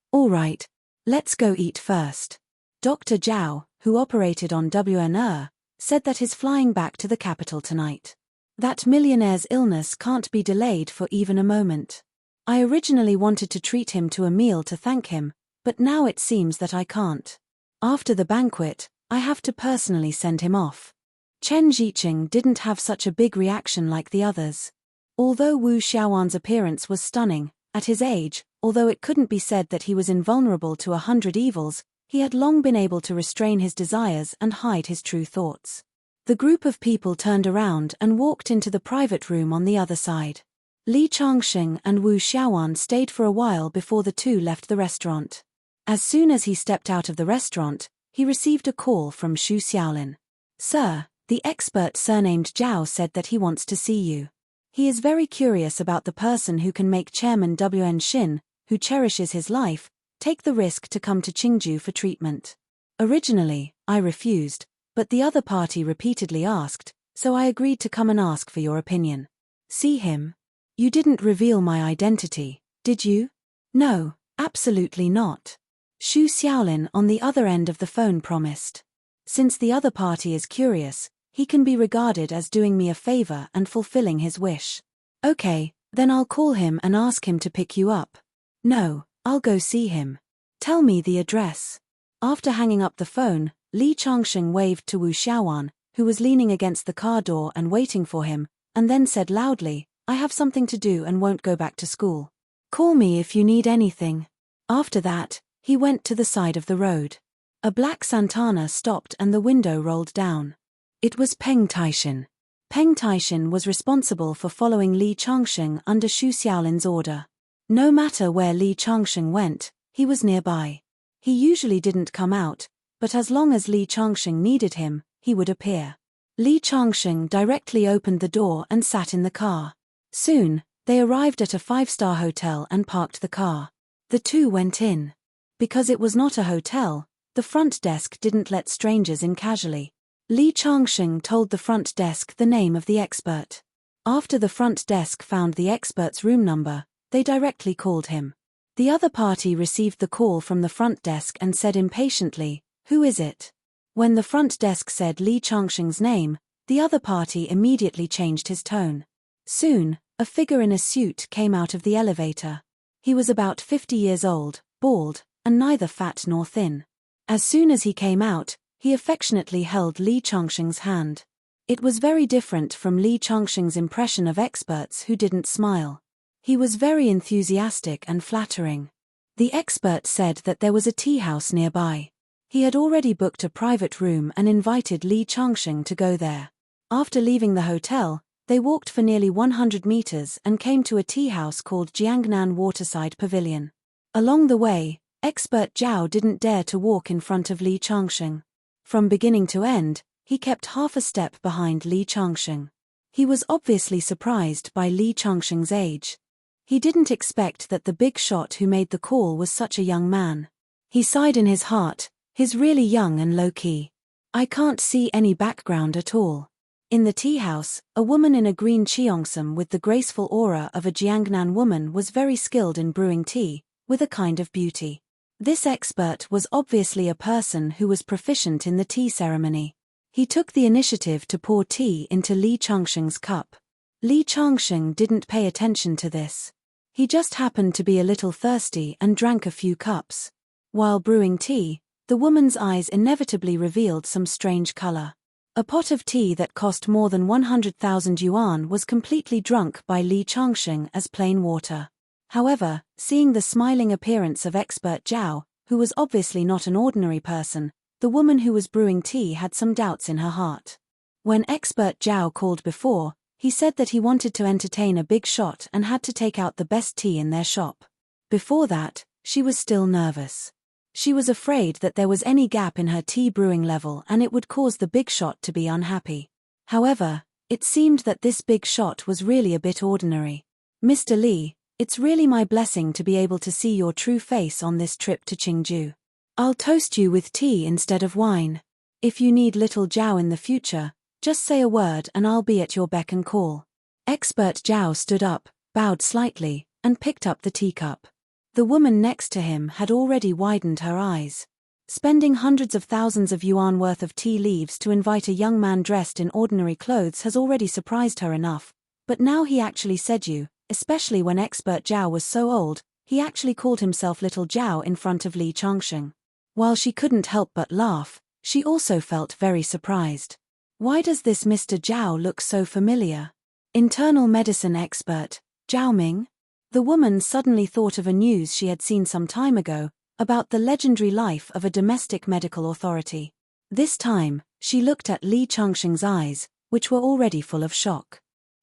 let's go eat first. Dr. Zhao, who operated on WNR, said that he's flying back to the capital tonight. That millionaire's illness can't be delayed for even a moment. I originally wanted to treat him to a meal to thank him, but now it seems that I can't. After the banquet, I have to personally send him off. Chen Ziqing didn't have such a big reaction like the others. Although Wu Xiaowan's appearance was stunning, at his age, although it couldn't be said that he was invulnerable to 100 evils, he had long been able to restrain his desires and hide his true thoughts. The group of people turned around and walked into the private room on the other side. Li Changxing and Wu Xiaowan stayed for a while before the two left the restaurant. As soon as he stepped out of the restaurant, he received a call from Xu Xiaolin. "Sir, the expert surnamed Zhao said that he wants to see you. He is very curious about the person who can make Chairman WN Xin, who cherishes his life, take the risk to come to Qingju for treatment. Originally, I refused, but the other party repeatedly asked, so I agreed to come and ask for your opinion. See him? You didn't reveal my identity, did you?" "No, absolutely not." Xu Xiaolin on the other end of the phone promised. "Since the other party is curious, he can be regarded as doing me a favor and fulfilling his wish." "Okay, then I'll call him and ask him to pick you up." "No, I'll go see him. Tell me the address." After hanging up the phone, Li Changxing waved to Wu Xiaowan, who was leaning against the car door and waiting for him, and then said loudly, "I have something to do and won't go back to school. Call me if you need anything." After that, he went to the side of the road. A black Santana stopped and the window rolled down. It was Peng Taishan. Peng Taishan was responsible for following Li Changxing under Xu Xiaolin's order. No matter where Li Changxing went, he was nearby. He usually didn't come out, but as long as Li Changxing needed him, he would appear. Li Changxing directly opened the door and sat in the car. Soon, they arrived at a 5-star hotel and parked the car. The two went in. Because it was not a hotel, the front desk didn't let strangers in casually. Li Changxing told the front desk the name of the expert. After the front desk found the expert's room number, they directly called him. The other party received the call from the front desk and said impatiently, "Who is it?" When the front desk said Li Changxing's name, the other party immediately changed his tone. Soon, a figure in a suit came out of the elevator. He was about 50 years old, bald, and neither fat nor thin. As soon as he came out, he affectionately held Li Changxing's hand. It was very different from Li Changxing's impression of experts who didn't smile. He was very enthusiastic and flattering. The expert said that there was a tea house nearby. He had already booked a private room and invited Li Changxing to go there. After leaving the hotel, they walked for nearly 100 meters and came to a tea house called Jiangnan Waterside Pavilion. Along the way, expert Zhao didn't dare to walk in front of Li Changxing. From beginning to end, he kept half a step behind Li Changxing. He was obviously surprised by Li Changxing's age. He didn't expect that the big shot who made the call was such a young man. He sighed in his heart, "He's really young and low-key. I can't see any background at all." In the tea house, a woman in a green cheongsam with the graceful aura of a Jiangnan woman was very skilled in brewing tea, with a kind of beauty. This expert was obviously a person who was proficient in the tea ceremony. He took the initiative to pour tea into Li Changxing's cup. Li Changxing didn't pay attention to this. He just happened to be a little thirsty and drank a few cups. While brewing tea, the woman's eyes inevitably revealed some strange color. A pot of tea that cost more than 100,000 yuan was completely drunk by Li Changxing as plain water. However, seeing the smiling appearance of expert Zhao, who was obviously not an ordinary person, the woman who was brewing tea had some doubts in her heart. When expert Zhao called before, he said that he wanted to entertain a big shot and had to take out the best tea in their shop. Before that, she was still nervous. She was afraid that there was any gap in her tea brewing level and it would cause the big shot to be unhappy. However, it seemed that this big shot was really a bit ordinary. "Mr. Li, it's really my blessing to be able to see your true face on this trip to Qingju. I'll toast you with tea instead of wine. If you need little Zhao in the future, just say a word and I'll be at your beck and call." Expert Zhao stood up, bowed slightly, and picked up the teacup. The woman next to him had already widened her eyes. Spending hundreds of thousands of yuan worth of tea leaves to invite a young man dressed in ordinary clothes has already surprised her enough, but now he actually said you, especially when expert Zhao was so old, he actually called himself Little Zhao in front of Li Changsheng. While she couldn't help but laugh, she also felt very surprised. Why does this Mr. Zhao look so familiar? Internal medicine expert, Zhao Ming? The woman suddenly thought of a news she had seen some time ago, about the legendary life of a domestic medical authority. This time, she looked at Li Changsheng's eyes, which were already full of shock.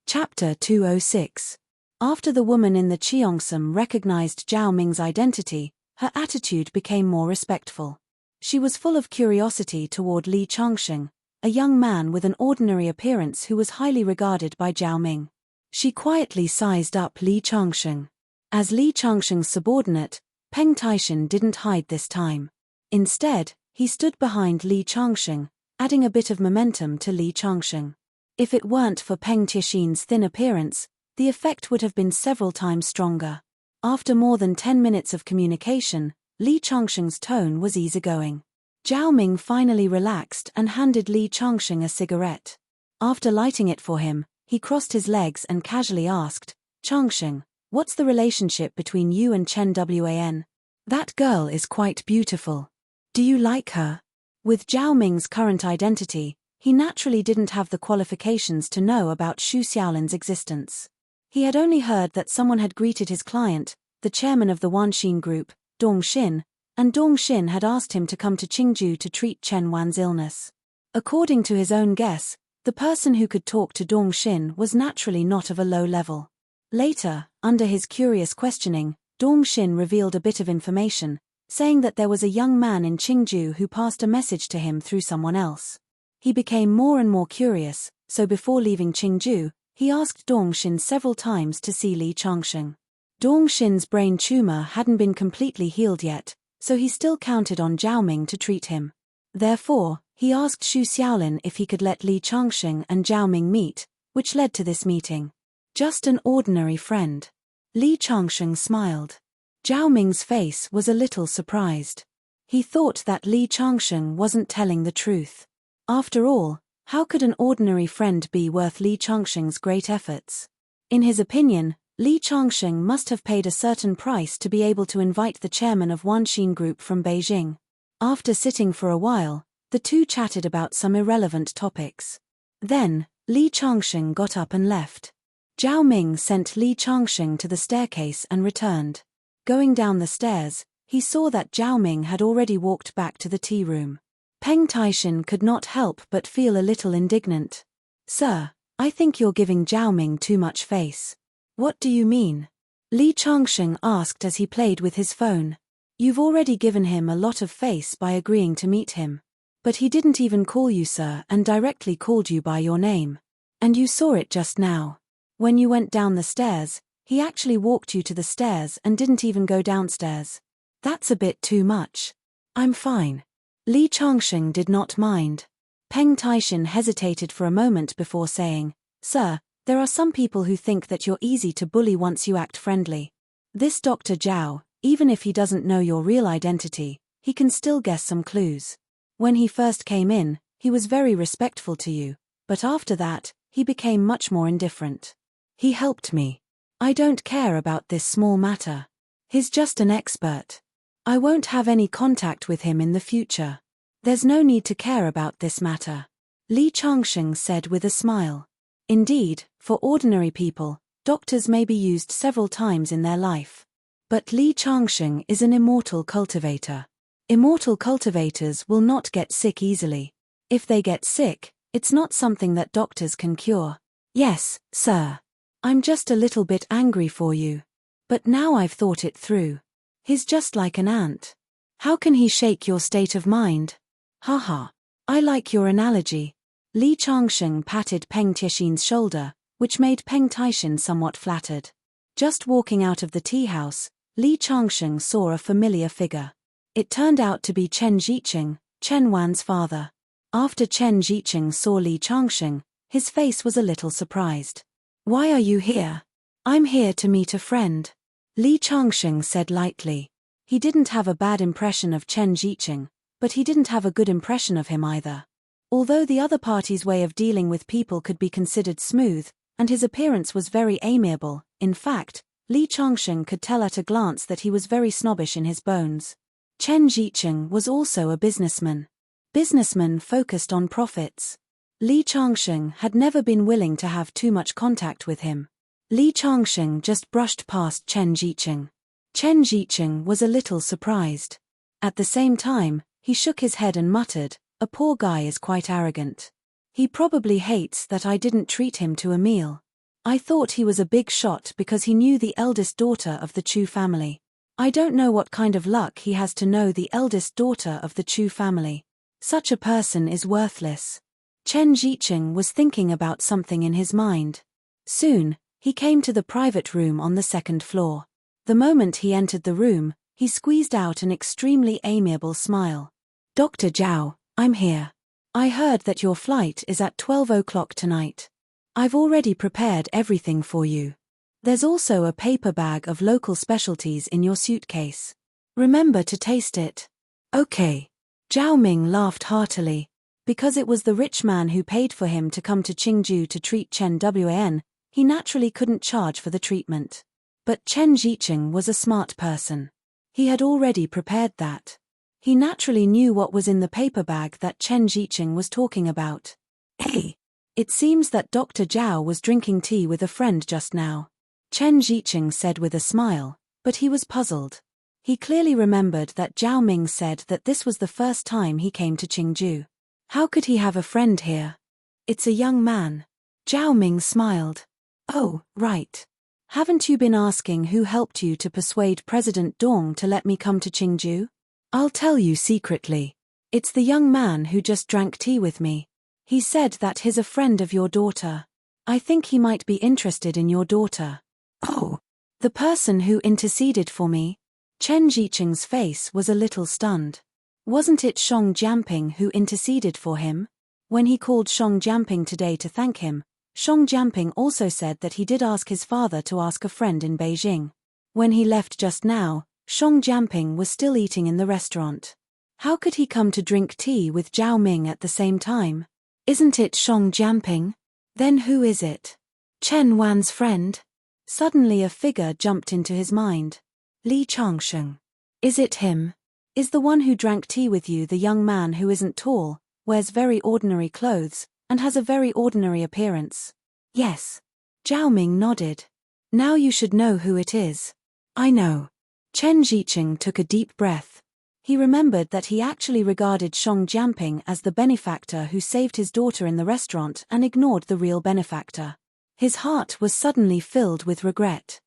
Chapter 206. After the woman in the cheongsam recognized Zhao Ming's identity, her attitude became more respectful. She was full of curiosity toward Li Changsheng, a young man with an ordinary appearance who was highly regarded by Zhao Ming. She quietly sized up Li Changsheng. As Li Changsheng's subordinate, Peng Taishan didn't hide this time. Instead, he stood behind Li Changsheng, adding a bit of momentum to Li Changsheng. If it weren't for Peng Taishan's thin appearance, the effect would have been several times stronger. After more than 10 minutes of communication, Li Changsheng's tone was easygoing. Zhao Ming finally relaxed and handed Li Changsheng a cigarette. After lighting it for him, he crossed his legs and casually asked, "Changsheng, what's the relationship between you and Chen Wan? That girl is quite beautiful. Do you like her?" With Zhao Ming's current identity, he naturally didn't have the qualifications to know about Xu Xiaolin's existence. He had only heard that someone had greeted his client, the chairman of the Wanxin Group, Dong Xin, and Dong Xin had asked him to come to Qingju to treat Chen Wan's illness. According to his own guess, the person who could talk to Dong Xin was naturally not of a low level. Later, under his curious questioning, Dong Xin revealed a bit of information, saying that there was a young man in Qingju who passed a message to him through someone else. He became more and more curious, so before leaving Qingju, he asked Dong Xin several times to see Li Changsheng. Dong Xin's brain tumor hadn't been completely healed yet, so he still counted on Zhao Ming to treat him. Therefore, he asked Xu Xiaolin if he could let Li Changsheng and Zhao Ming meet, which led to this meeting. Just an ordinary friend. Li Changsheng smiled. Zhao Ming's face was a little surprised. He thought that Li Changsheng wasn't telling the truth. After all, how could an ordinary friend be worth Li Changsheng's great efforts? In his opinion, Li Changsheng must have paid a certain price to be able to invite the chairman of Wanxin Group from Beijing. After sitting for a while, the two chatted about some irrelevant topics. Then, Li Changsheng got up and left. Zhao Ming sent Li Changsheng to the staircase and returned. Going down the stairs, he saw that Zhao Ming had already walked back to the tea room. Peng Taishan could not help but feel a little indignant. "Sir, I think you're giving Zhao Ming too much face." "What do you mean?" Li Changsheng asked as he played with his phone. "You've already given him a lot of face by agreeing to meet him. But he didn't even call you sir and directly called you by your name. And you saw it just now. When you went down the stairs, he actually walked you to the stairs and didn't even go downstairs. That's a bit too much." "I'm fine." Li Changsheng did not mind. Peng Taishan hesitated for a moment before saying, "Sir, there are some people who think that you're easy to bully once you act friendly. This Dr. Zhao, even if he doesn't know your real identity, he can still guess some clues. When he first came in, he was very respectful to you, but after that, he became much more indifferent. He helped me. I don't care about this small matter. He's just an expert. I won't have any contact with him in the future. There's no need to care about this matter," Li Changsheng said with a smile. Indeed, for ordinary people, doctors may be used several times in their life. But Li Changsheng is an immortal cultivator. Immortal cultivators will not get sick easily. If they get sick, it's not something that doctors can cure. "Yes, sir. I'm just a little bit angry for you. But now I've thought it through. He's just like an ant. How can he shake your state of mind?" "Haha. I like your analogy." Li Changsheng patted Peng Taishan's shoulder, which made Peng Taishan somewhat flattered. Just walking out of the tea house, Li Changsheng saw a familiar figure. It turned out to be Chen Zhiqing, Chen Wan's father. After Chen Zhiqing saw Li Changsheng, his face was a little surprised. "Why are you here?" "I'm here to meet a friend," Li Changsheng said lightly. He didn't have a bad impression of Chen Zhiqing, But he didn't have a good impression of him either. Although the other party's way of dealing with people could be considered smooth, and his appearance was very amiable, in fact, Li Changsheng could tell at a glance that he was very snobbish in his bones. Chen Jicheng was also a businessman. Businessmen focused on profits. Li Changsheng had never been willing to have too much contact with him. Li Changsheng just brushed past Chen Jicheng. Chen Jicheng was a little surprised. At the same time, he shook his head and muttered, "A poor guy is quite arrogant. He probably hates that I didn't treat him to a meal. I thought he was a big shot because he knew the eldest daughter of the Chu family. I don't know what kind of luck he has to know the eldest daughter of the Chu family. Such a person is worthless." Chen Jicheng was thinking about something in his mind. Soon, he came to the private room on the second floor. The moment he entered the room, he squeezed out an extremely amiable smile. "Dr. Zhao, I'm here. I heard that your flight is at 12 o'clock tonight. I've already prepared everything for you. There's also a paper bag of local specialties in your suitcase. Remember to taste it." "Okay." Zhao Ming laughed heartily. Because it was the rich man who paid for him to come to Qingju to treat Chen Wan, he naturally couldn't charge for the treatment. But Chen Jicheng was a smart person. He had already prepared that. He naturally knew what was in the paper bag that Chen Jicheng was talking about. "Hey! It seems that Dr. Zhao was drinking tea with a friend just now," Chen Jicheng said with a smile, but he was puzzled. He clearly remembered that Zhao Ming said that this was the first time he came to Qingju. How could he have a friend here? It's a young man. Zhao Ming smiled. "Oh, right. Haven't you been asking who helped you to persuade President Dong to let me come to Qingju? I'll tell you secretly. It's the young man who just drank tea with me. He said that he's a friend of your daughter. I think he might be interested in your daughter." "Oh, the person who interceded for me?" Chen Jicheng's face was a little stunned. Wasn't it Shang Jianping who interceded for him? When he called Shang Jianping today to thank him, Shang Jianping also said that he did ask his father to ask a friend in Beijing. When he left just now, Shang Jianping was still eating in the restaurant. How could he come to drink tea with Zhao Ming at the same time? Isn't it Shang Jianping? Then who is it? Chen Wan's friend? Suddenly a figure jumped into his mind. Li Changsheng. Is it him? Is the one who drank tea with you the young man who isn't tall, wears very ordinary clothes, and has a very ordinary appearance? Yes. Zhao Ming nodded. Now you should know who it is. I know. Chen Jicheng took a deep breath. He remembered that he actually regarded Shang Jianping as the benefactor who saved his daughter in the restaurant and ignored the real benefactor. His heart was suddenly filled with regret.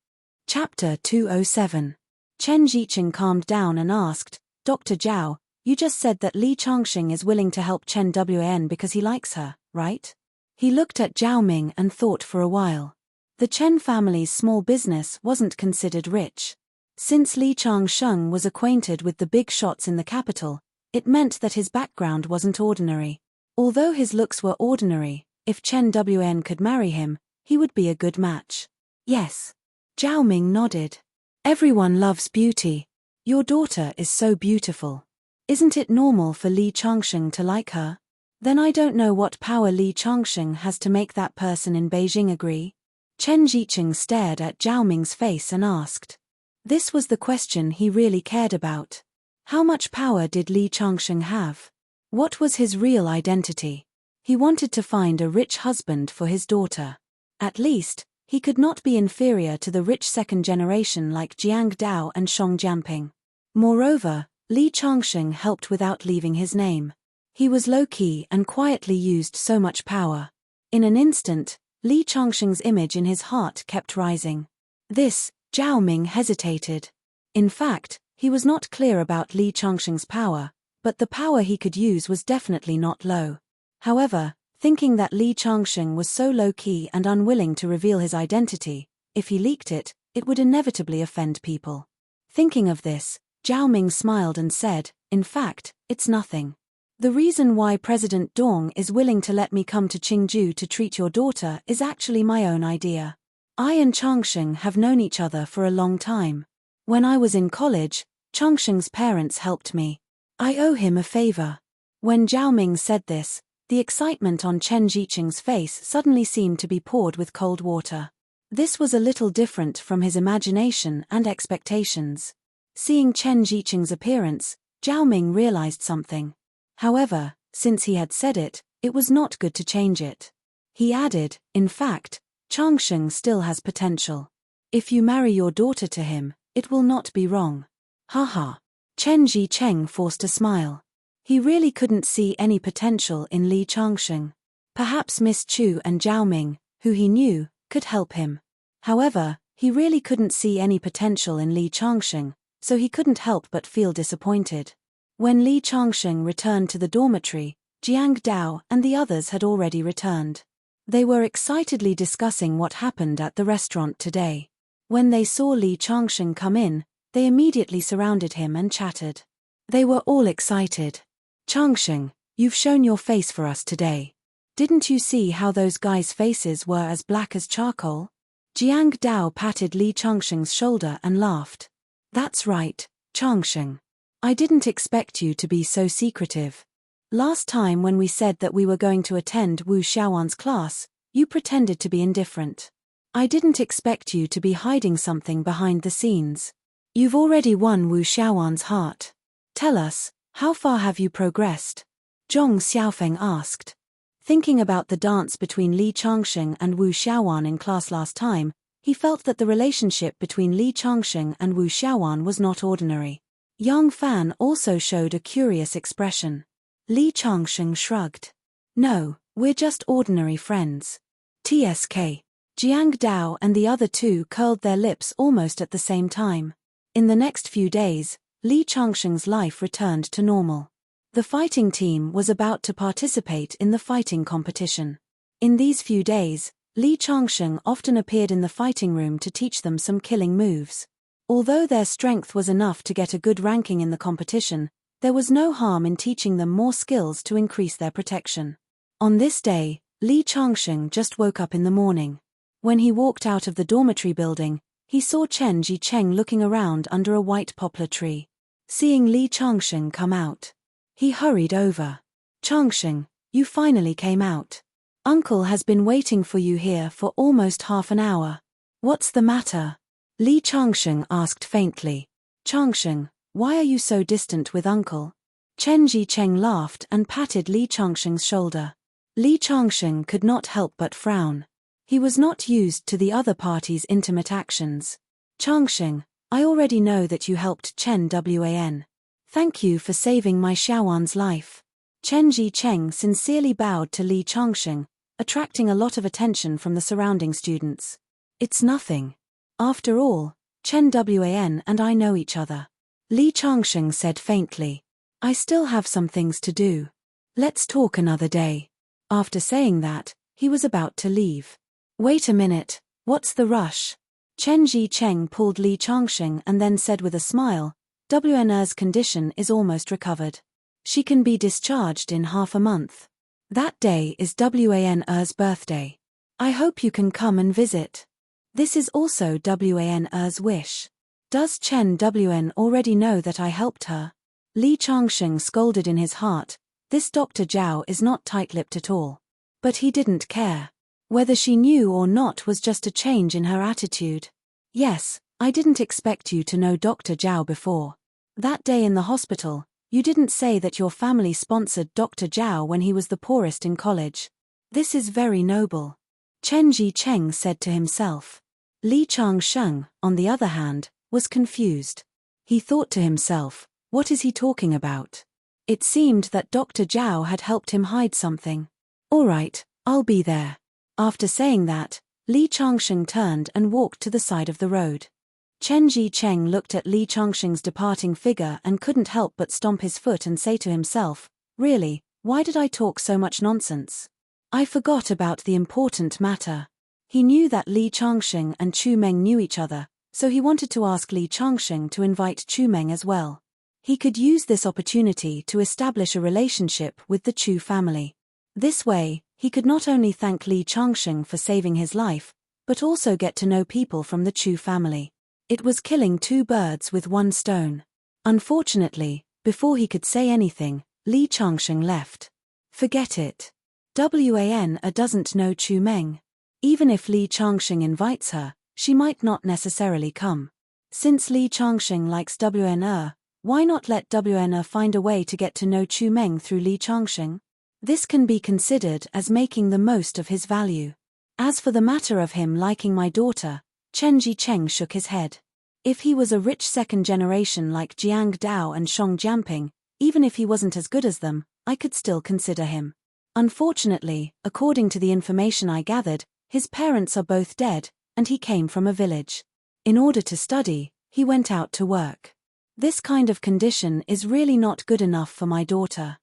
Chapter 207. Chen Jicheng calmed down and asked, "Dr. Zhao, you just said that Li Changsheng is willing to help Chen Wan because he likes her, right?" He looked at Zhao Ming and thought for a while. The Chen family's small business wasn't considered rich. Since Li Changsheng was acquainted with the big shots in the capital, it meant that his background wasn't ordinary. Although his looks were ordinary, if Chen Wan could marry him, he would be a good match. Yes. Zhao Ming nodded. Everyone loves beauty. Your daughter is so beautiful. Isn't it normal for Li Changsheng to like her? Then I don't know what power Li Changsheng has to make that person in Beijing agree. Chen Jicheng stared at Zhao Ming's face and asked. This was the question he really cared about. How much power did Li Changsheng have? What was his real identity? He wanted to find a rich husband for his daughter. At least, he could not be inferior to the rich second generation like Jiang Dao and Shang Jianping. Moreover, Li Changsheng helped without leaving his name. He was low-key and quietly used so much power. In an instant, Li Changsheng's image in his heart kept rising. This, Zhao Ming hesitated. In fact, he was not clear about Li Changsheng's power, but the power he could use was definitely not low. However, thinking that Li Changsheng was so low-key and unwilling to reveal his identity, if he leaked it, it would inevitably offend people. Thinking of this, Zhao Ming smiled and said, "In fact, it's nothing. The reason why President Dong is willing to let me come to Qingju to treat your daughter is actually my own idea. I and Changsheng have known each other for a long time. When I was in college, Changsheng's parents helped me. I owe him a favor. When Zhao Ming said this, the excitement on Chen Jiqing's face suddenly seemed to be poured with cold water. This was a little different from his imagination and expectations. Seeing Chen Jiqing's appearance, Zhao Ming realized something. However, since he had said it, it was not good to change it. He added, in fact, Changsheng still has potential. If you marry your daughter to him, it will not be wrong. Haha. Chen Jiqing forced a smile. He really couldn't see any potential in Li Changsheng. Perhaps Miss Chu and Zhao Ming, who he knew, could help him. However, he really couldn't see any potential in Li Changsheng, so he couldn't help but feel disappointed. When Li Changsheng returned to the dormitory, Jiang Dao and the others had already returned. They were excitedly discussing what happened at the restaurant today. When they saw Li Changsheng come in, they immediately surrounded him and chatted. They were all excited. Changsheng, you've shown your face for us today. Didn't you see how those guys' faces were as black as charcoal? Jiang Dao patted Li Changsheng's shoulder and laughed. That's right, Changsheng. I didn't expect you to be so secretive. Last time when we said that we were going to attend Wu Xiaowan's class, you pretended to be indifferent. I didn't expect you to be hiding something behind the scenes. You've already won Wu Xiaowan's heart. Tell us, how far have you progressed? Zhong Xiaofeng asked. Thinking about the dance between Li Changsheng and Wu Xiaowan in class last time, he felt that the relationship between Li Changsheng and Wu Xiaowan was not ordinary. Yang Fan also showed a curious expression. Li Changsheng shrugged. No, we're just ordinary friends. TSK. Jiang Dao and the other two curled their lips almost at the same time. In the next few days, Li Changsheng's life returned to normal. The fighting team was about to participate in the fighting competition. In these few days, Li Changsheng often appeared in the fighting room to teach them some killing moves. Although their strength was enough to get a good ranking in the competition, there was no harm in teaching them more skills to increase their protection. On this day, Li Changsheng just woke up in the morning. When he walked out of the dormitory building, he saw Chen Jiqing looking around under a white poplar tree. Seeing Li Changsheng come out, he hurried over. Changsheng, you finally came out. Uncle has been waiting for you here for almost half an hour. What's the matter? Li Changsheng asked faintly. Changsheng, why are you so distant with Uncle? Chen Jiqing laughed and patted Li Changsheng's shoulder. Li Changsheng could not help but frown. He was not used to the other party's intimate actions. Changsheng, I already know that you helped Chen Wan. Thank you for saving my Xiaowan's life. Chen Jiqing sincerely bowed to Li Changsheng, attracting a lot of attention from the surrounding students. It's nothing. After all, Chen Wan and I know each other. Li Changsheng said faintly. I still have some things to do. Let's talk another day. After saying that, he was about to leave. Wait a minute, what's the rush? Chen Jiqing pulled Li Changsheng and then said with a smile, WN's condition is almost recovered. She can be discharged in half a month. That day is WN's birthday. I hope you can come and visit. This is also WN's wish. Does Chen Wan already know that I helped her? Li Changsheng scolded in his heart, this Dr. Zhao is not tight-lipped at all. But he didn't care. Whether she knew or not was just a change in her attitude. Yes, I didn't expect you to know Dr. Zhao before. That day in the hospital, you didn't say that your family sponsored Dr. Zhao when he was the poorest in college. This is very noble. Chen Jiqing said to himself. Li Changsheng, on the other hand, was confused. He thought to himself, what is he talking about? It seemed that Dr. Zhao had helped him hide something. All right, I'll be there. After saying that, Li Changsheng turned and walked to the side of the road. Chen Jiqing looked at Li Changsheng's departing figure and couldn't help but stomp his foot and say to himself, really, why did I talk so much nonsense? I forgot about the important matter. He knew that Li Changsheng and Chu Meng knew each other, so he wanted to ask Li Changsheng to invite Chu Meng as well. He could use this opportunity to establish a relationship with the Chu family. This way, he could not only thank Li Changsheng for saving his life, but also get to know people from the Chu family. It was killing two birds with one stone. Unfortunately, Before he could say anything, Li Changsheng left. Forget it. Wan doesn't know Chu Meng. Even if Li Changsheng invites her, she might not necessarily come. Since Li Changsheng likes Wan, why not let Wan find a way to get to know Chu Meng through Li Changsheng? This can be considered as making the most of his value. As for the matter of him liking my daughter, Chen Jicheng shook his head. If he was a rich second generation like Jiang Dao and Shong Jianping, even if he wasn't as good as them, I could still consider him. Unfortunately, according to the information I gathered, his parents are both dead, and he came from a village. In order to study, he went out to work. This kind of condition is really not good enough for my daughter.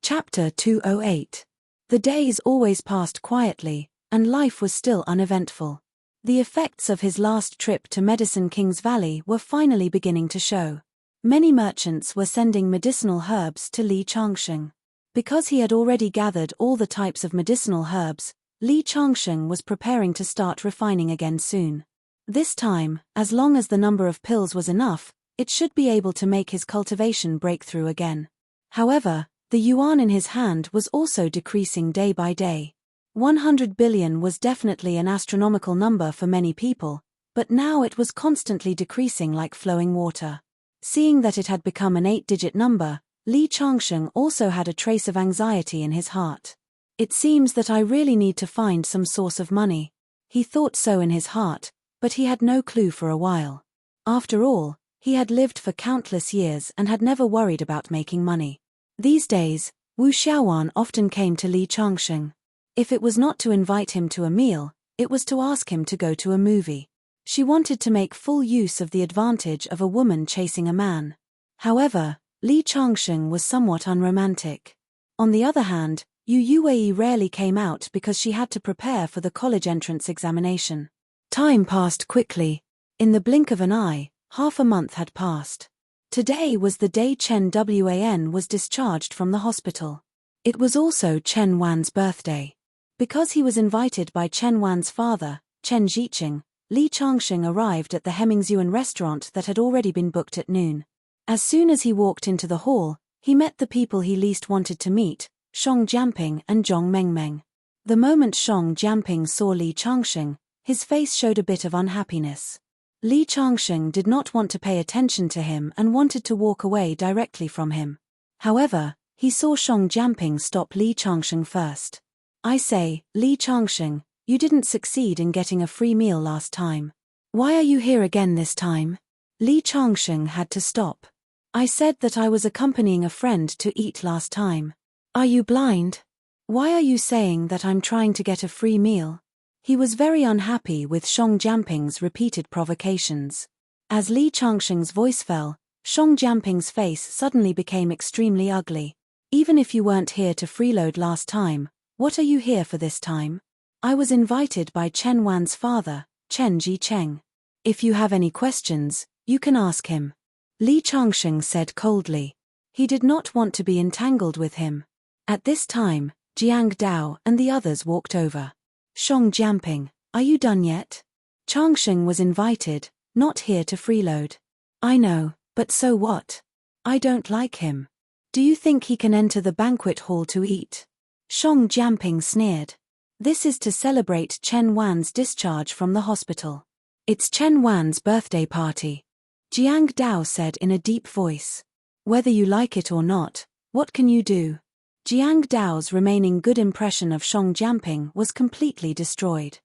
Chapter 208. The days always passed quietly, and life was still uneventful. The effects of his last trip to Medicine King's Valley were finally beginning to show. Many merchants were sending medicinal herbs to Li Changsheng. Because he had already gathered all the types of medicinal herbs, Li Changsheng was preparing to start refining again soon. This time, as long as the number of pills was enough, it should be able to make his cultivation break through again. However, the yuan in his hand was also decreasing day by day. 100 billion was definitely an astronomical number for many people, but now it was constantly decreasing like flowing water. Seeing that it had become an 8-digit number, Li Changsheng also had a trace of anxiety in his heart. It seems that I really need to find some source of money. He thought so in his heart, but he had no clue for a while. After all, he had lived for countless years and had never worried about making money. These days, Wu Xiaowan often came to Li Changsheng. If it was not to invite him to a meal, it was to ask him to go to a movie. She wanted to make full use of the advantage of a woman chasing a man. However, Li Changsheng was somewhat unromantic. On the other hand, Yu Yuwei rarely came out because she had to prepare for the college entrance examination. Time passed quickly. In the blink of an eye, half a month had passed. Today was the day Chen Wan was discharged from the hospital. It was also Chen Wan's birthday. Because he was invited by Chen Wan's father, Chen Jicheng, Li Changsheng arrived at the Hemingsyuan restaurant that had already been booked at noon. As soon as he walked into the hall, he met the people he least wanted to meet, Shong Jianping and Zhong Mengmeng. The moment Shong Jianping saw Li Changsheng, his face showed a bit of unhappiness. Li Changsheng did not want to pay attention to him and wanted to walk away directly from him. However, he saw Shong Jianping stop Li Changsheng first. I say, Li Changsheng, you didn't succeed in getting a free meal last time. Why are you here again this time? Li Changsheng had to stop. I said that I was accompanying a friend to eat last time. Are you blind? Why are you saying that I'm trying to get a free meal? He was very unhappy with Shong Jianping's repeated provocations. As Li Changsheng's voice fell, Shong Jianping's face suddenly became extremely ugly. Even if you weren't here to freeload last time, what are you here for this time? I was invited by Chen Wan's father, Chen Jicheng. If you have any questions, you can ask him. Li Changsheng said coldly. He did not want to be entangled with him. At this time, Jiang Dao and the others walked over. Shong Jianping, are you done yet? Changsheng was invited, not here to freeload. I know, but so what? I don't like him. Do you think he can enter the banquet hall to eat? Shong Jianping sneered. This is to celebrate Chen Wan's discharge from the hospital. It's Chen Wan's birthday party. Jiang Dao said in a deep voice. Whether you like it or not, what can you do? Jiang Dao's remaining good impression of Shong Jianping was completely destroyed.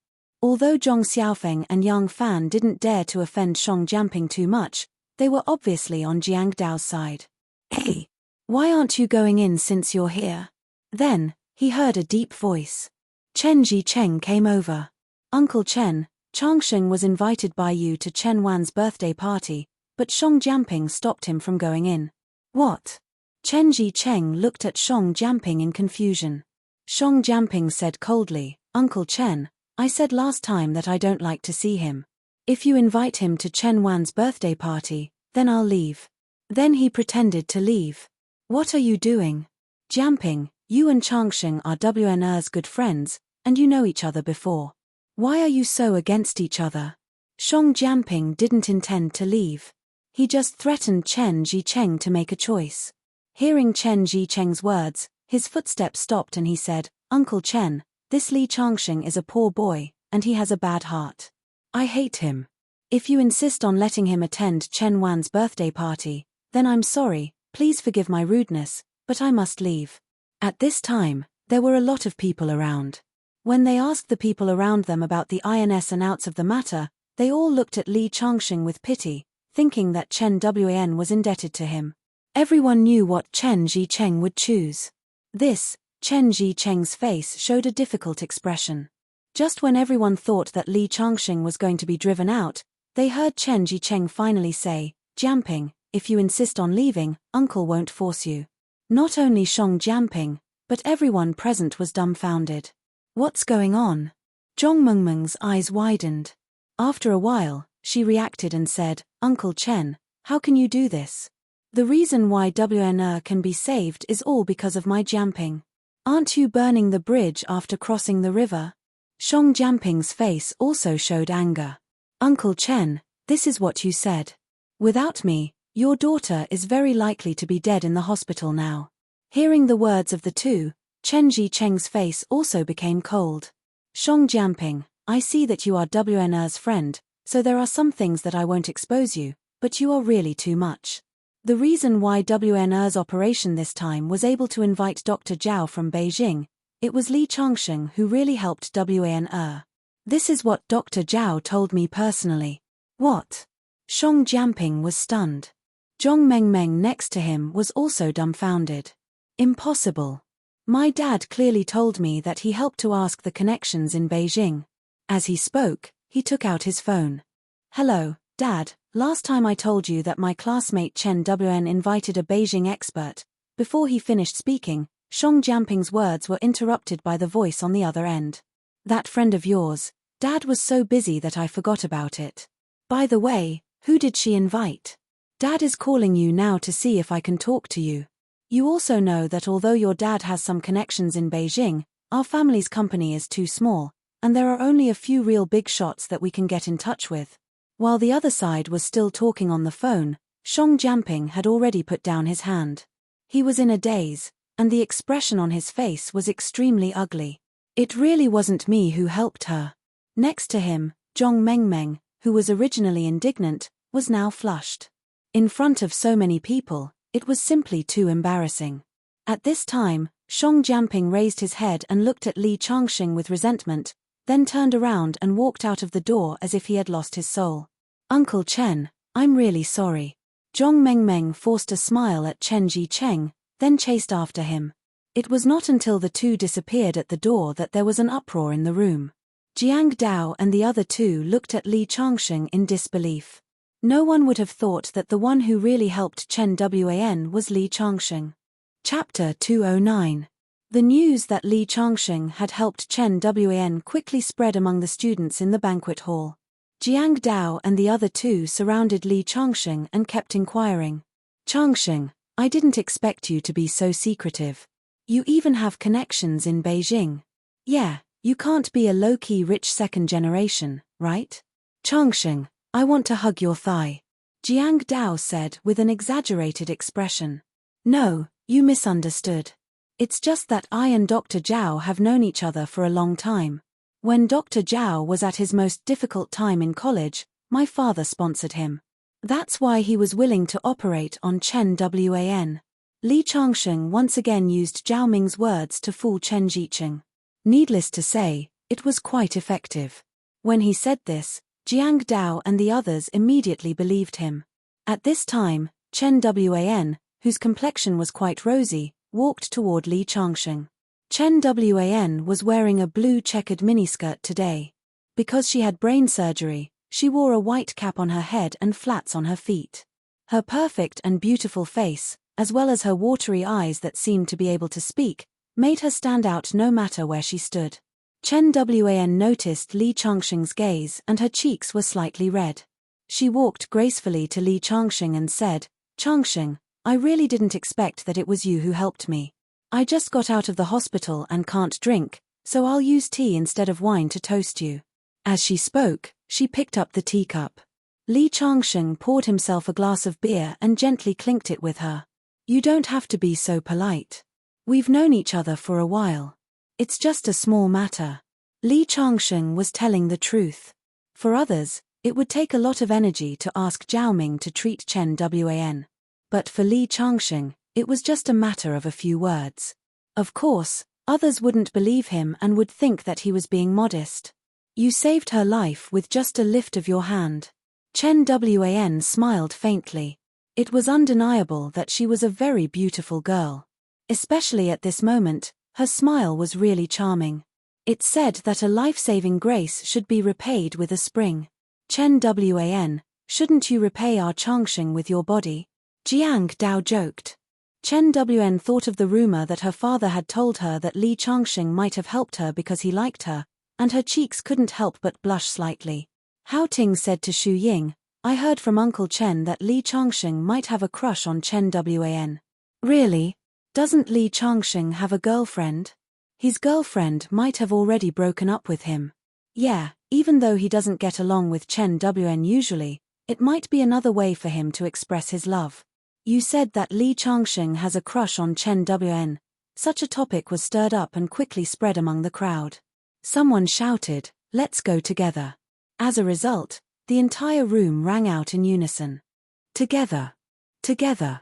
Although Zhong Xiaofeng and Yang Fan didn't dare to offend Shong Jianping too much, they were obviously on Jiang Dao's side. Hey! Why aren't you going in since you're here? Then, he heard a deep voice. Chen Jicheng came over. Uncle Chen, Changsheng was invited by you to Chen Wan's birthday party, but Shong Jianping stopped him from going in. What? Chen Jicheng looked at Shong Jianping in confusion. Shong Jianping said coldly, Uncle Chen, I said last time that I don't like to see him. If you invite him to Chen Wan's birthday party, then I'll leave. Then he pretended to leave. What are you doing? Jianping, you and Changsheng are WNR's good friends, and you know each other before. Why are you so against each other? Shong Jianping didn't intend to leave. He just threatened Chen Jicheng to make a choice. Hearing Chen Zicheng's words, his footsteps stopped and he said, "Uncle Chen, this Li Changxing is a poor boy, and he has a bad heart. I hate him. If you insist on letting him attend Chen Wan's birthday party, then I'm sorry, please forgive my rudeness, but I must leave." At this time, there were a lot of people around. When they asked the people around them about the ins and outs of the matter, they all looked at Li Changxing with pity, thinking that Chen Wan was indebted to him. Everyone knew what Chen Zicheng would choose. Chen Zicheng's face showed a difficult expression. Just when everyone thought that Li Changxing was going to be driven out, they heard Chen Zicheng finally say, "Jianping, if you insist on leaving, uncle won't force you." Not only Shong Jianping, but everyone present was dumbfounded. What's going on? Zhong Mengmeng's eyes widened. After a while, she reacted and said, "Uncle Chen, how can you do this? The reason why WNR can be saved is all because of my Jianping. Aren't you burning the bridge after crossing the river?" Shong Jianping's face also showed anger. "Uncle Chen, this is what you said. Without me, your daughter is very likely to be dead in the hospital now." Hearing the words of the two, Chen Zicheng's face also became cold. "Shong Jianping, I see that you are WNR's friend, so there are some things that I won't expose you, but you are really too much. The reason why WNR's operation this time was able to invite Dr. Zhao from Beijing, it was Li Changxing who really helped WNR. This is what Dr. Zhao told me personally." "What?" Shong Jianping was stunned. Zhong Mengmeng next to him was also dumbfounded. "Impossible. My dad clearly told me that he helped to ask the connections in Beijing." As he spoke, he took out his phone. "Hello, Dad, last time I told you that my classmate Chen Wan invited a Beijing expert." Before he finished speaking, Shong Jianping's words were interrupted by the voice on the other end. "That friend of yours, Dad was so busy that I forgot about it. By the way, who did she invite? Dad is calling you now to see if I can talk to you. You also know that although your dad has some connections in Beijing, our family's company is too small, and there are only a few real big shots that we can get in touch with." While the other side was still talking on the phone, Shong Jianping had already put down his hand. He was in a daze, and the expression on his face was extremely ugly. "It really wasn't me who helped her." Next to him, Zhong Mengmeng, who was originally indignant, was now flushed. In front of so many people, it was simply too embarrassing. At this time, Shong Jianping raised his head and looked at Li Changxing with resentment, then turned around and walked out of the door as if he had lost his soul. "Uncle Chen, I'm really sorry." Zhong Mengmeng forced a smile at Chen Zicheng, then chased after him. It was not until the two disappeared at the door that there was an uproar in the room. Jiang Dao and the other two looked at Li Changxing in disbelief. No one would have thought that the one who really helped Chen Wan was Li Changxing. Chapter 209. The news that Li Changxing had helped Chen Wan quickly spread among the students in the banquet hall. Jiang Dao and the other two surrounded Li Changxing and kept inquiring. "Changxing, I didn't expect you to be so secretive. You even have connections in Beijing. Yeah, you can't be a low-key rich second generation, right? Changxing, I want to hug your thigh," Jiang Dao said with an exaggerated expression. "No, you misunderstood. It's just that I and Dr. Zhao have known each other for a long time. When Dr. Zhao was at his most difficult time in college, my father sponsored him. That's why he was willing to operate on Chen Wan." Li Changxing once again used Zhao Ming's words to fool Chen Zicheng. Needless to say, it was quite effective. When he said this, Jiang Dao and the others immediately believed him. At this time, Chen Wan, whose complexion was quite rosy, walked toward Li Changxing. Chen Wan was wearing a blue checkered miniskirt today. Because she had brain surgery, she wore a white cap on her head and flats on her feet. Her perfect and beautiful face, as well as her watery eyes that seemed to be able to speak, made her stand out no matter where she stood. Chen Wan noticed Li Changxing's gaze and her cheeks were slightly red. She walked gracefully to Li Changxing and said, "Changxing, I really didn't expect that it was you who helped me. I just got out of the hospital and can't drink, so I'll use tea instead of wine to toast you." As she spoke, she picked up the teacup. Li Changxing poured himself a glass of beer and gently clinked it with her. You don't have to be so polite. We've known each other for a while. It's just a small matter. Li Changsheng was telling the truth. For others, it would take a lot of energy to ask Zhao Ming to treat Chen Wan. But for Li Changsheng, it was just a matter of a few words. Of course, others wouldn't believe him and would think that he was being modest. You saved her life with just a lift of your hand. Chen Wan smiled faintly. It was undeniable that she was a very beautiful girl. Especially at this moment, her smile was really charming. It said that a life-saving grace should be repaid with a spring. Chen Wan, shouldn't you repay our Changsheng with your body? Jiang Dao joked. Chen Wan thought of the rumor that her father had told her that Li Changsheng might have helped her because he liked her, and her cheeks couldn't help but blush slightly. Hao Ting said to Xu Ying, I heard from Uncle Chen that Li Changsheng might have a crush on Chen Wan. Really? Doesn't Li Changsheng have a girlfriend? His girlfriend might have already broken up with him. Yeah, even though he doesn't get along with Chen Wan usually, it might be another way for him to express his love. You said that Li Changsheng has a crush on Chen Wan. Such a topic was stirred up and quickly spread among the crowd. Someone shouted, let's go together. As a result, the entire room rang out in unison. Together. Together.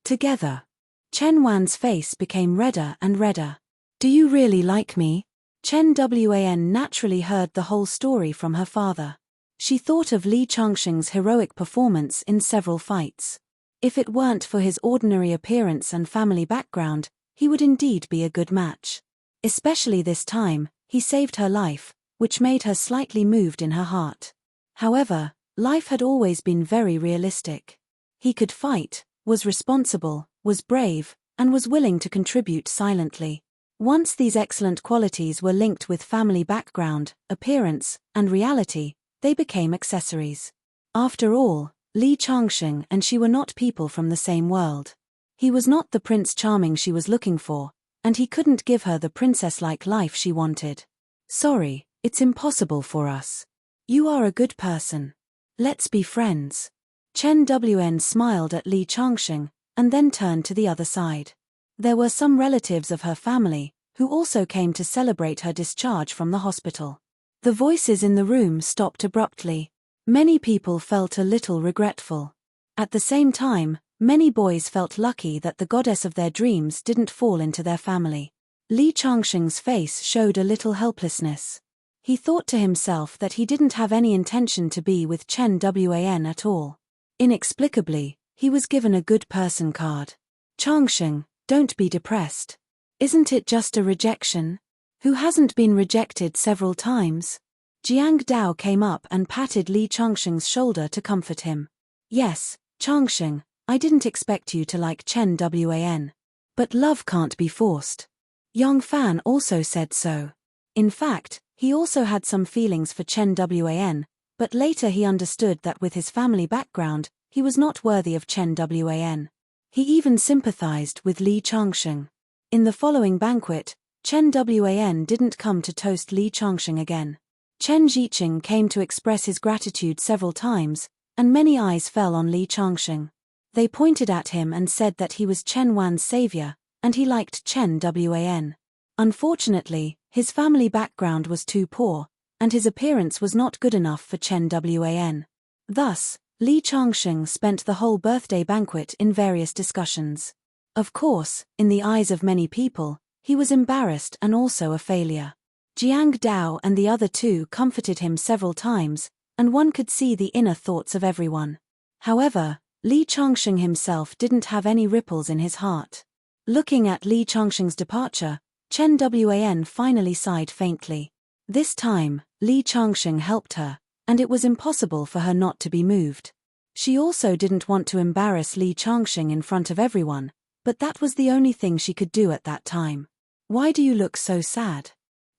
Together. Chen Wan's face became redder and redder. Do you really like me? Chen Wan naturally heard the whole story from her father. She thought of Li Changsheng's heroic performance in several fights. If it weren't for his ordinary appearance and family background, he would indeed be a good match. Especially this time, he saved her life, which made her slightly moved in her heart. However, life had always been very realistic. He could fight, was responsible, was brave, and was willing to contribute silently. Once these excellent qualities were linked with family background, appearance, and reality, they became accessories. After all, Li Changsheng and she were not people from the same world. He was not the Prince Charming she was looking for, and he couldn't give her the princess-like life she wanted. Sorry, it's impossible for us. You are a good person. Let's be friends. Chen Wan smiled at Li Changsheng, and then turned to the other side. There were some relatives of her family, who also came to celebrate her discharge from the hospital. The voices in the room stopped abruptly. Many people felt a little regretful. At the same time, many boys felt lucky that the goddess of their dreams didn't fall into their family. Li Changsheng's face showed a little helplessness. He thought to himself that he didn't have any intention to be with Chen Wan at all. Inexplicably, he was given a good person card. Changsheng, don't be depressed. Isn't it just a rejection? Who hasn't been rejected several times? Jiang Dao came up and patted Li Changsheng's shoulder to comfort him. Yes, Changsheng, I didn't expect you to like Chen Wan. But love can't be forced. Yang Fan also said so. In fact, he also had some feelings for Chen Wan, but later he understood that with his family background, he was not worthy of Chen Wan. He even sympathized with Li Changsheng. In the following banquet, Chen Wan didn't come to toast Li Changsheng again. Chen Ziqing came to express his gratitude several times, and many eyes fell on Li Changsheng. They pointed at him and said that he was Chen Wan's savior, and he liked Chen Wan. Unfortunately, his family background was too poor, and his appearance was not good enough for Chen Wan. Thus, Li Changsheng spent the whole birthday banquet in various discussions. Of course, in the eyes of many people, he was embarrassed and also a failure. Jiang Dao and the other two comforted him several times, and one could see the inner thoughts of everyone. However, Li Changsheng himself didn't have any ripples in his heart. Looking at Li Changsheng's departure, Chen Wan finally sighed faintly. This time, Li Changsheng helped her, and it was impossible for her not to be moved. She also didn't want to embarrass Li Changsheng in front of everyone, but that was the only thing she could do at that time. Why do you look so sad?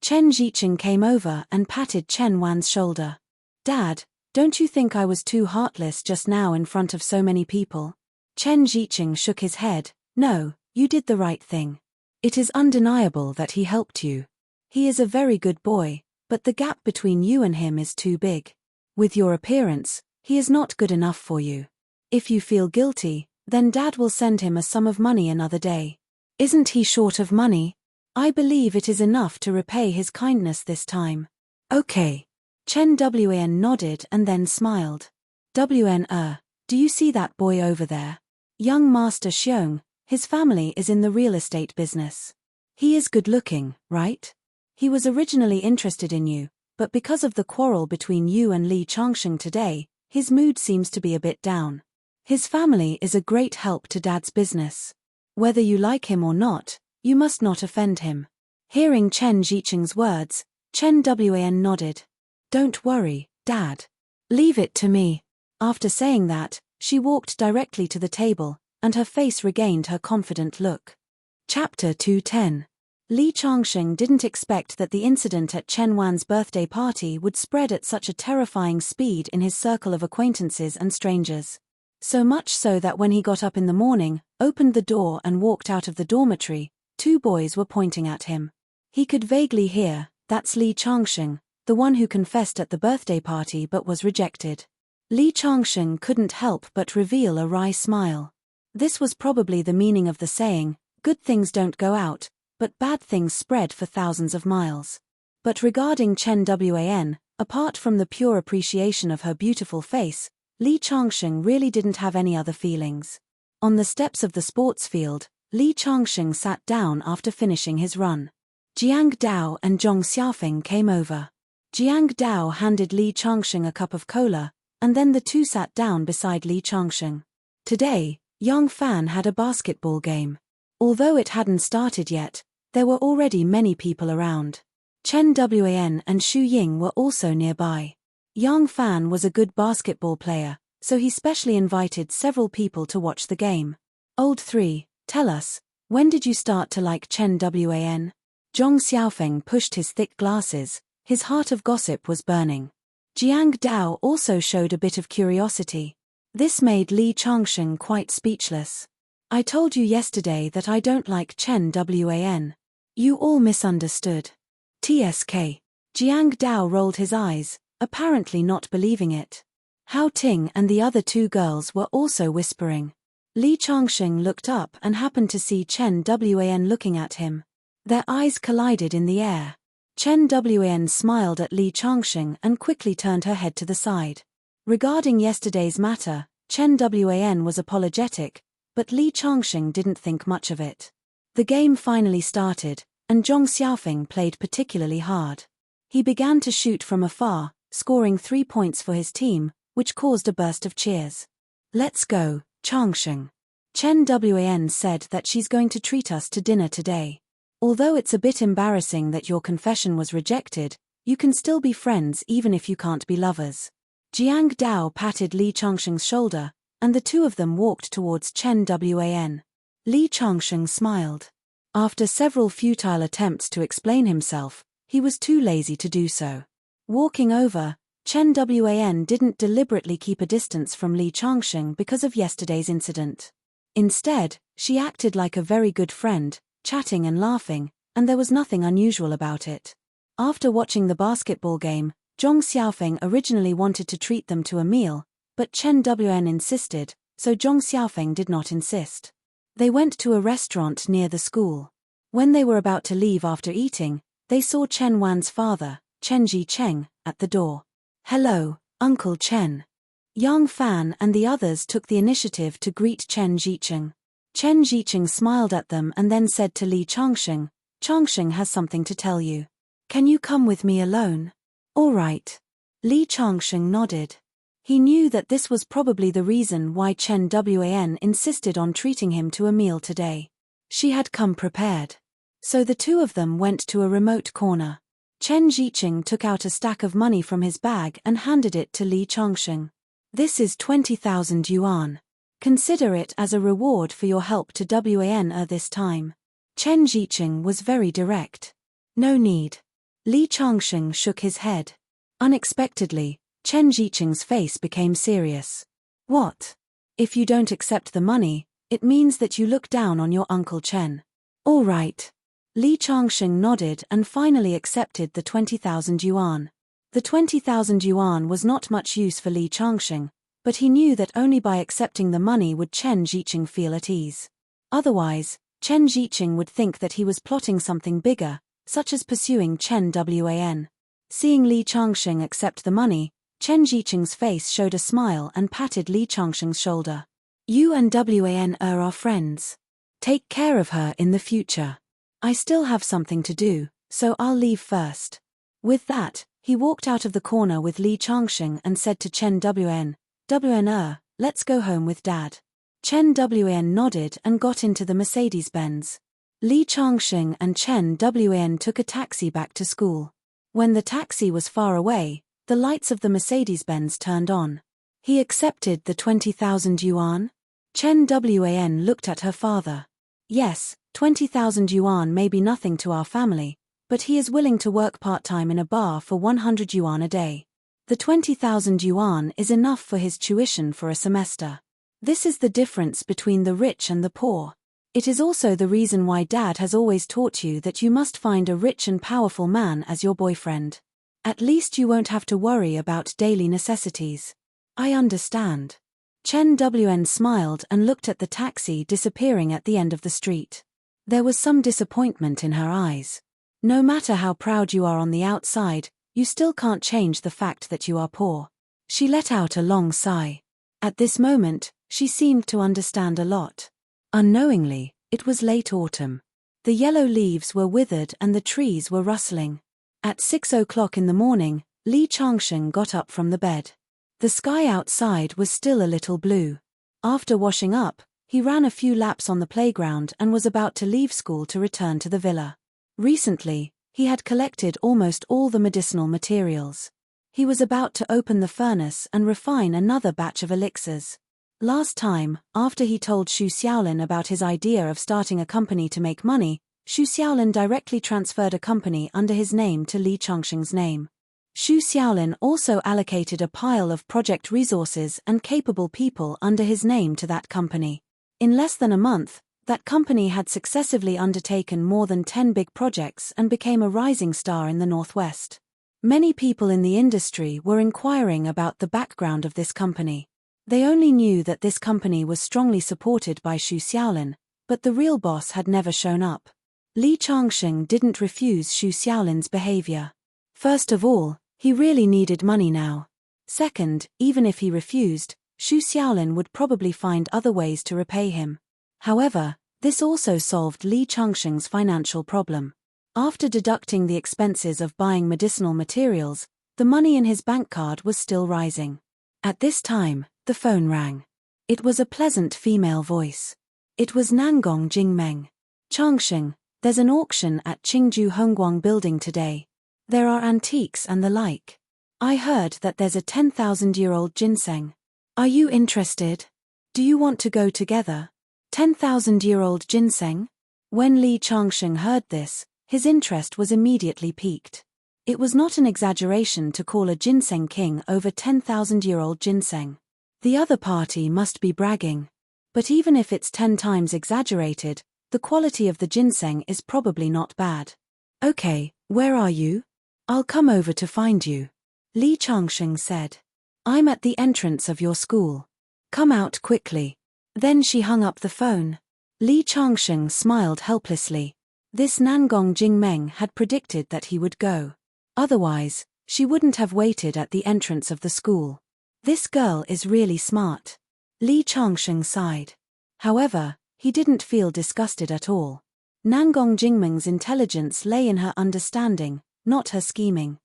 Chen Ziqing came over and patted Chen Wan's shoulder. Dad, don't you think I was too heartless just now in front of so many people? Chen Ziqing shook his head. No, you did the right thing. It is undeniable that he helped you. He is a very good boy, but the gap between you and him is too big. With your appearance, he is not good enough for you. If you feel guilty, Then Dad will send him a sum of money another day. Isn't he short of money? I believe it is enough to repay his kindness this time. Okay. Chen Wan nodded and then smiled. Wn, do you see that boy over there? Young Master Xiong, his family is in the real estate business. He is good looking, right? He was originally interested in you, but because of the quarrel between you and Li Changsheng today, his mood seems to be a bit down. His family is a great help to Dad's business. Whether you like him or not, you must not offend him. Hearing Chen Zicheng's words, Chen Wan nodded. Don't worry, Dad. Leave it to me. After saying that, she walked directly to the table, and her face regained her confident look. Chapter 210. Li Changsheng didn't expect that the incident at Chen Wan's birthday party would spread at such a terrifying speed in his circle of acquaintances and strangers. So much so that when he got up in the morning, opened the door and walked out of the dormitory, 2 boys were pointing at him. He could vaguely hear, "That's Li Changsheng, the one who confessed at the birthday party but was rejected." Li Changsheng couldn't help but reveal a wry smile. This was probably the meaning of the saying, "Good things don't go out, but bad things spread for thousands of miles." But regarding Chen Wan, apart from the pure appreciation of her beautiful face, Li Changsheng really didn't have any other feelings. On the steps of the sports field, Li Changsheng sat down after finishing his run. Jiang Dao and Zhong Xiaofeng came over. Jiang Dao handed Li Changsheng a cup of cola, and then the two sat down beside Li Changsheng. Today, Yang Fan had a basketball game. Although it hadn't started yet, there were already many people around. Chen Wan and Xu Ying were also nearby. Yang Fan was a good basketball player, so he specially invited several people to watch the game. Old 3, tell us, when did you start to like Chen Wan? Zhong Xiaofeng pushed his thick glasses, his heart of gossip was burning. Jiang Dao also showed a bit of curiosity. This made Li Changsheng quite speechless. I told you yesterday that I don't like Chen Wan. You all misunderstood. TSK. Jiang Dao rolled his eyes, apparently not believing it. Hao Ting and the other 2 girls were also whispering. Li Changsheng looked up and happened to see Chen Wan looking at him. Their eyes collided in the air. Chen Wan smiled at Li Changsheng and quickly turned her head to the side. Regarding yesterday's matter, Chen Wan was apologetic, but Li Changsheng didn't think much of it. The game finally started, and Zhong Xiaofeng played particularly hard. He began to shoot from afar, scoring 3 points for his team, which caused a burst of cheers. Let's go, Changsheng. Chen Wan said that she's going to treat us to dinner today. Although it's a bit embarrassing that your confession was rejected, you can still be friends even if you can't be lovers. Jiang Dao patted Li Changsheng's shoulder, and the 2 of them walked towards Chen Wan. Li Changsheng smiled. After several futile attempts to explain himself, he was too lazy to do so. Walking over, Chen Wan didn't deliberately keep a distance from Li Changsheng because of yesterday's incident. Instead, she acted like a very good friend, chatting and laughing, and there was nothing unusual about it. After watching the basketball game, Zhong Xiaofeng originally wanted to treat them to a meal, but Chen Wan insisted, so Zhong Xiaofeng did not insist. They went to a restaurant near the school. When they were about to leave after eating, they saw Chen Wan's father, Chen Zicheng, at the door. Hello, Uncle Chen. Yang Fan and the others took the initiative to greet Chen Zicheng. Chen Zicheng smiled at them and then said to Li Changsheng, Changsheng has something to tell you. Can you come with me alone? All right. Li Changsheng nodded. He knew that this was probably the reason why Chen Wan insisted on treating him to a meal today. She had come prepared. So the 2 of them went to a remote corner. Chen Zicheng took out a stack of money from his bag and handed it to Li Changsheng. This is 20,000 yuan. Consider it as a reward for your help to Wan this time. Chen Zicheng was very direct. No need. Li Changsheng shook his head. Unexpectedly, Chen Zicheng's face became serious. What? If you don't accept the money, it means that you look down on your Uncle Chen. All right. Li Changsheng nodded and finally accepted the 20,000 yuan. The 20,000 yuan was not much use for Li Changsheng, But he knew that only by accepting the money would Chen Jiqing feel at ease. Otherwise, Chen Jiqing would think that he was plotting something bigger, such as pursuing Chen Wan. Seeing Li Changsheng accept the money, Chen Jiqing's face showed a smile and patted Li Changsheng's shoulder. You and Wan are our friends. Take care of her in the future. I still have something to do, so I'll leave first. With that, he walked out of the corner with Li Changsheng and said to Chen Wan, let's go home with Dad. Chen Wan nodded and got into the Mercedes-Benz. Li Changsheng and Chen Wan took a taxi back to school. When the taxi was far away, the lights of the Mercedes-Benz turned on. He accepted the 20,000 yuan? Chen Wan looked at her father. Yes, 20,000 yuan may be nothing to our family, but he is willing to work part-time in a bar for 100 yuan a day. The 20,000 yuan is enough for his tuition for a semester. This is the difference between the rich and the poor. It is also the reason why Dad has always taught you that you must find a rich and powerful man as your boyfriend. At least you won't have to worry about daily necessities. I understand. Chen Wan smiled and looked at the taxi disappearing at the end of the street. There was some disappointment in her eyes. No matter how proud you are on the outside, you still can't change the fact that you are poor. She let out a long sigh. At this moment, she seemed to understand a lot. Unknowingly, it was late autumn. The yellow leaves were withered and the trees were rustling. At 6 o'clock in the morning, Li Changsheng got up from the bed. The sky outside was still a little blue. After washing up, he ran a few laps on the playground and was about to leave school to return to the villa. Recently, he had collected almost all the medicinal materials. He was about to open the furnace and refine another batch of elixirs. Last time, after he told Xu Xiaolin about his idea of starting a company to make money, Xu Xiaolin directly transferred a company under his name to Li Changsheng's name. Xu Xiaolin also allocated a pile of project resources and capable people under his name to that company. In less than a month, that company had successively undertaken more than 10 big projects and became a rising star in the Northwest. Many people in the industry were inquiring about the background of this company. They only knew that this company was strongly supported by Xu Xiaolin, but the real boss had never shown up. Li Changsheng didn't refuse Xu Xiaolin's behavior. First of all, he really needed money now. Second, even if he refused, Xu Xiaolin would probably find other ways to repay him. However, this also solved Li Changsheng's financial problem. After deducting the expenses of buying medicinal materials, the money in his bank card was still rising. At this time, the phone rang. It was a pleasant female voice. It was Nangong Jingmeng. Changsheng, there's an auction at Qingju Hongguang building today. There are antiques and the like. I heard that there's a 10,000-year-old ginseng. Are you interested? Do you want to go together? 10,000-year-old ginseng? When Li Changsheng heard this, his interest was immediately piqued. It was not an exaggeration to call a ginseng king over 10,000-year-old ginseng. The other party must be bragging. But even if it's 10 times exaggerated, the quality of the ginseng is probably not bad. Okay, where are you? I'll come over to find you. Li Changsheng said. I'm at the entrance of your school. Come out quickly. Then she hung up the phone. Li Changsheng smiled helplessly. This Nangong Jingmeng had predicted that he would go. Otherwise, she wouldn't have waited at the entrance of the school. This girl is really smart. Li Changsheng sighed. However, he didn't feel disgusted at all. Nangong Jingmeng's intelligence lay in her understanding, not her scheming.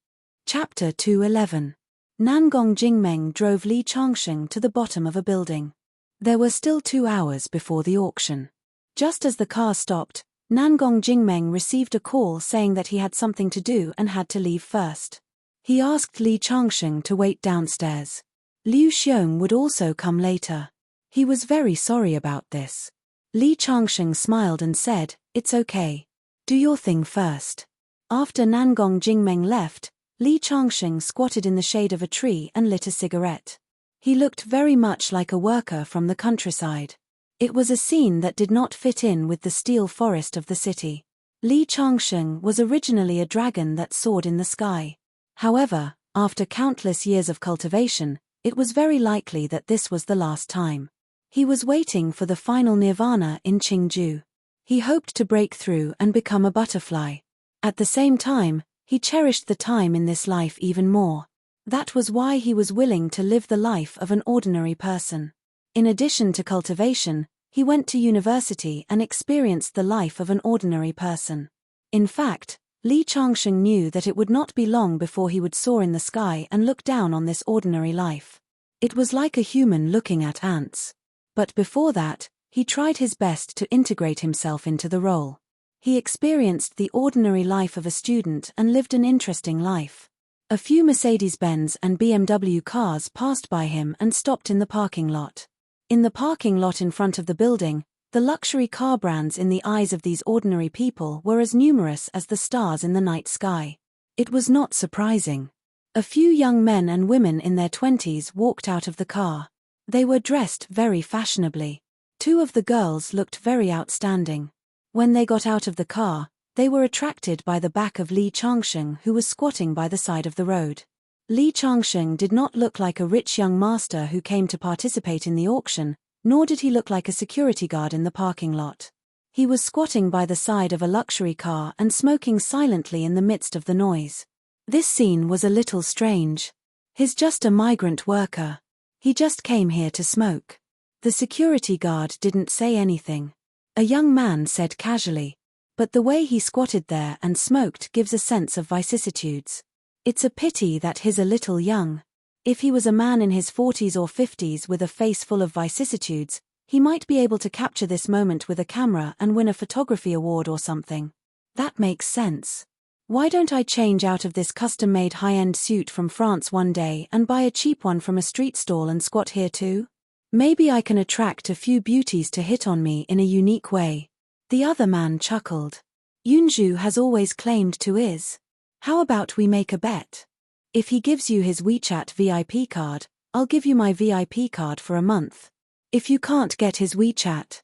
Chapter 211. Nangong Jingmeng drove Li Changsheng to the bottom of a building. There were still 2 hours before the auction. Just as the car stopped, Nangong Jingmeng received a call saying that he had something to do and had to leave first. He asked Li Changsheng to wait downstairs. Liu Xiong would also come later. He was very sorry about this. Li Changsheng smiled and said, "It's okay. Do your thing first." After Nangong Jingmeng left, Li Changsheng squatted in the shade of a tree and lit a cigarette. He looked very much like a worker from the countryside. It was a scene that did not fit in with the steel forest of the city. Li Changsheng was originally a dragon that soared in the sky. However, after countless years of cultivation, It was very likely that this was the last time. He was waiting for the final nirvana in Qingju. He hoped to break through and become a butterfly. At the same time, he cherished the time in this life even more. That was why he was willing to live the life of an ordinary person. In addition to cultivation, he went to university and experienced the life of an ordinary person. In fact, Li Changsheng knew that it would not be long before he would soar in the sky and look down on this ordinary life. It was like a human looking at ants. But before that, he tried his best to integrate himself into the role. He experienced the ordinary life of a student and lived an interesting life. A few Mercedes-Benz and BMW cars passed by him and stopped in the parking lot. In the parking lot in front of the building, the luxury car brands in the eyes of these ordinary people were as numerous as the stars in the night sky. It was not surprising. A few young men and women in their 20s walked out of the car. They were dressed very fashionably. Two of the girls looked very outstanding. When they got out of the car, they were attracted by the back of Li Changsheng, who was squatting by the side of the road. Li Changsheng did not look like a rich young master who came to participate in the auction, nor did he look like a security guard in the parking lot. He was squatting by the side of a luxury car and smoking silently in the midst of the noise. This scene was a little strange. He's just a migrant worker. He just came here to smoke. The security guard didn't say anything. A young man said casually. But the way he squatted there and smoked gives a sense of vicissitudes. It's a pity that he's a little young. If he was a man in his 40s or 50s with a face full of vicissitudes, he might be able to capture this moment with a camera and win a photography award or something. That makes sense. Why don't I change out of this custom-made high-end suit from France one day and buy a cheap one from a street stall and squat here too? Maybe I can attract a few beauties to hit on me in a unique way. The other man chuckled. Yunju has always claimed to is. How about we make a bet? If he gives you his WeChat VIP card, I'll give you my VIP card for a month. If you can't get his WeChat,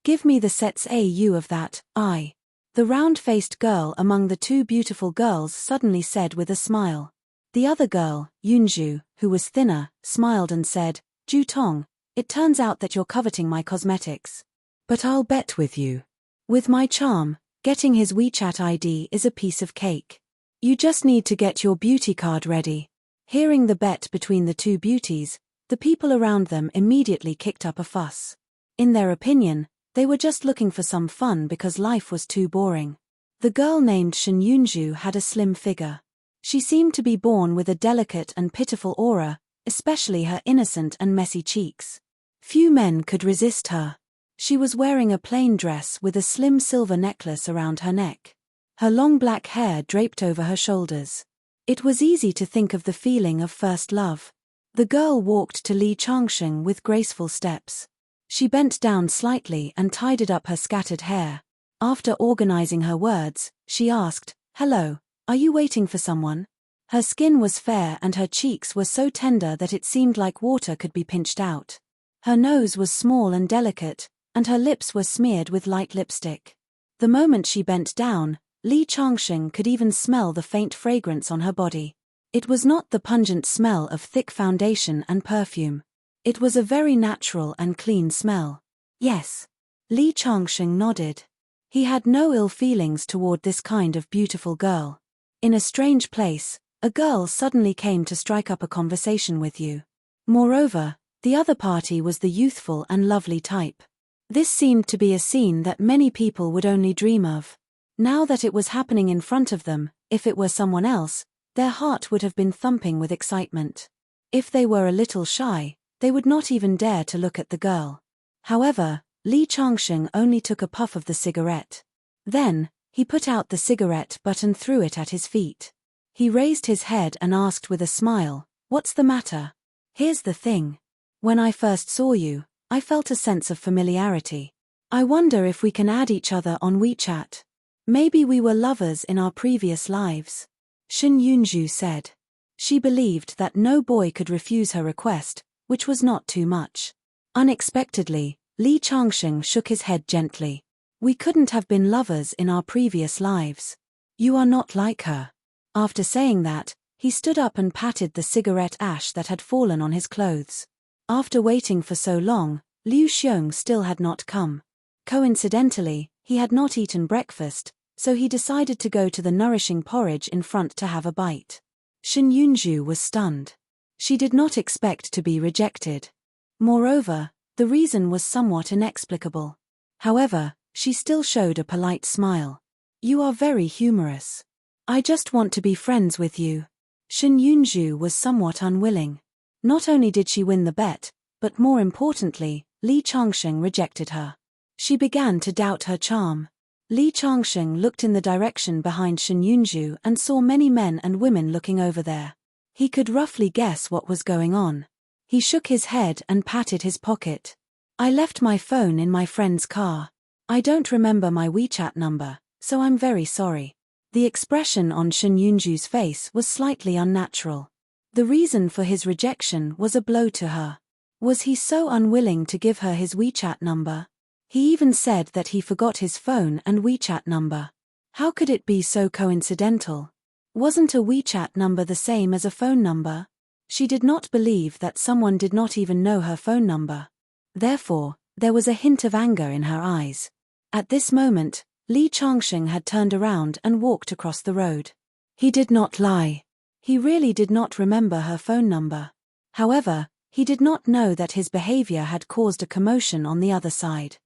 give me the sets AU of that, The round-faced girl among the two beautiful girls suddenly said with a smile. The other girl, Yunju, who was thinner, smiled and said, Ju Tong, it turns out that you're coveting my cosmetics. But I'll bet with you. With my charm, getting his WeChat ID is a piece of cake. You just need to get your beauty card ready. Hearing the bet between the two beauties, the people around them immediately kicked up a fuss. In their opinion, they were just looking for some fun because life was too boring. The girl named Shen Yunju had a slim figure. She seemed to be born with a delicate and pitiful aura, especially her innocent and messy cheeks. Few men could resist her. She was wearing a plain dress with a slim silver necklace around her neck. Her long black hair draped over her shoulders. It was easy to think of the feeling of first love. The girl walked to Li Changsheng with graceful steps. She bent down slightly and tidied up her scattered hair. After organizing her words, she asked, Hello, are you waiting for someone? Her skin was fair and her cheeks were so tender that it seemed like water could be pinched out. Her nose was small and delicate, and her lips were smeared with light lipstick. The moment she bent down, Li Changsheng could even smell the faint fragrance on her body. It was not the pungent smell of thick foundation and perfume. It was a very natural and clean smell. Yes. Li Changsheng nodded. He had no ill feelings toward this kind of beautiful girl. In a strange place, a girl suddenly came to strike up a conversation with you. Moreover, the other party was the youthful and lovely type. This seemed to be a scene that many people would only dream of. Now that it was happening in front of them, if it were someone else, their heart would have been thumping with excitement. If they were a little shy, they would not even dare to look at the girl. However, Li Changsheng only took a puff of the cigarette. Then, he put out the cigarette butt and threw it at his feet. He raised his head and asked with a smile, What's the matter? Here's the thing. When I first saw you, I felt a sense of familiarity. I wonder if we can add each other on WeChat. Maybe we were lovers in our previous lives. Shen Yunju said. She believed that no boy could refuse her request, which was not too much. Unexpectedly, Li Changsheng shook his head gently. We couldn't have been lovers in our previous lives. You are not like her. After saying that, He stood up and patted the cigarette ash that had fallen on his clothes. After waiting for so long, Liu Xiong still had not come. Coincidentally, he had not eaten breakfast, so he decided to go to the nourishing porridge in front to have a bite. Shen Yunju was stunned. She did not expect to be rejected. Moreover, the reason was somewhat inexplicable. However, she still showed a polite smile. "You are very humorous. I just want to be friends with you." Shen Yunju was somewhat unwilling. Not only did she win the bet, but more importantly, Li Changsheng rejected her. She began to doubt her charm. Li Changsheng looked in the direction behind Shen Yunju and saw many men and women looking over there. He could roughly guess what was going on. He shook his head and patted his pocket. "I left my phone in my friend's car. I don't remember my WeChat number, so I'm very sorry." The expression on Shen Yunju's face was slightly unnatural. The reason for his rejection was a blow to her. Was he so unwilling to give her his WeChat number? He even said that he forgot his phone and WeChat number. How could it be so coincidental? Wasn't a WeChat number the same as a phone number? She did not believe that someone did not even know her phone number. Therefore, there was a hint of anger in her eyes. At this moment, Li Changsheng had turned around and walked across the road. He did not lie. He really did not remember her phone number. However, he did not know that his behavior had caused a commotion on the other side.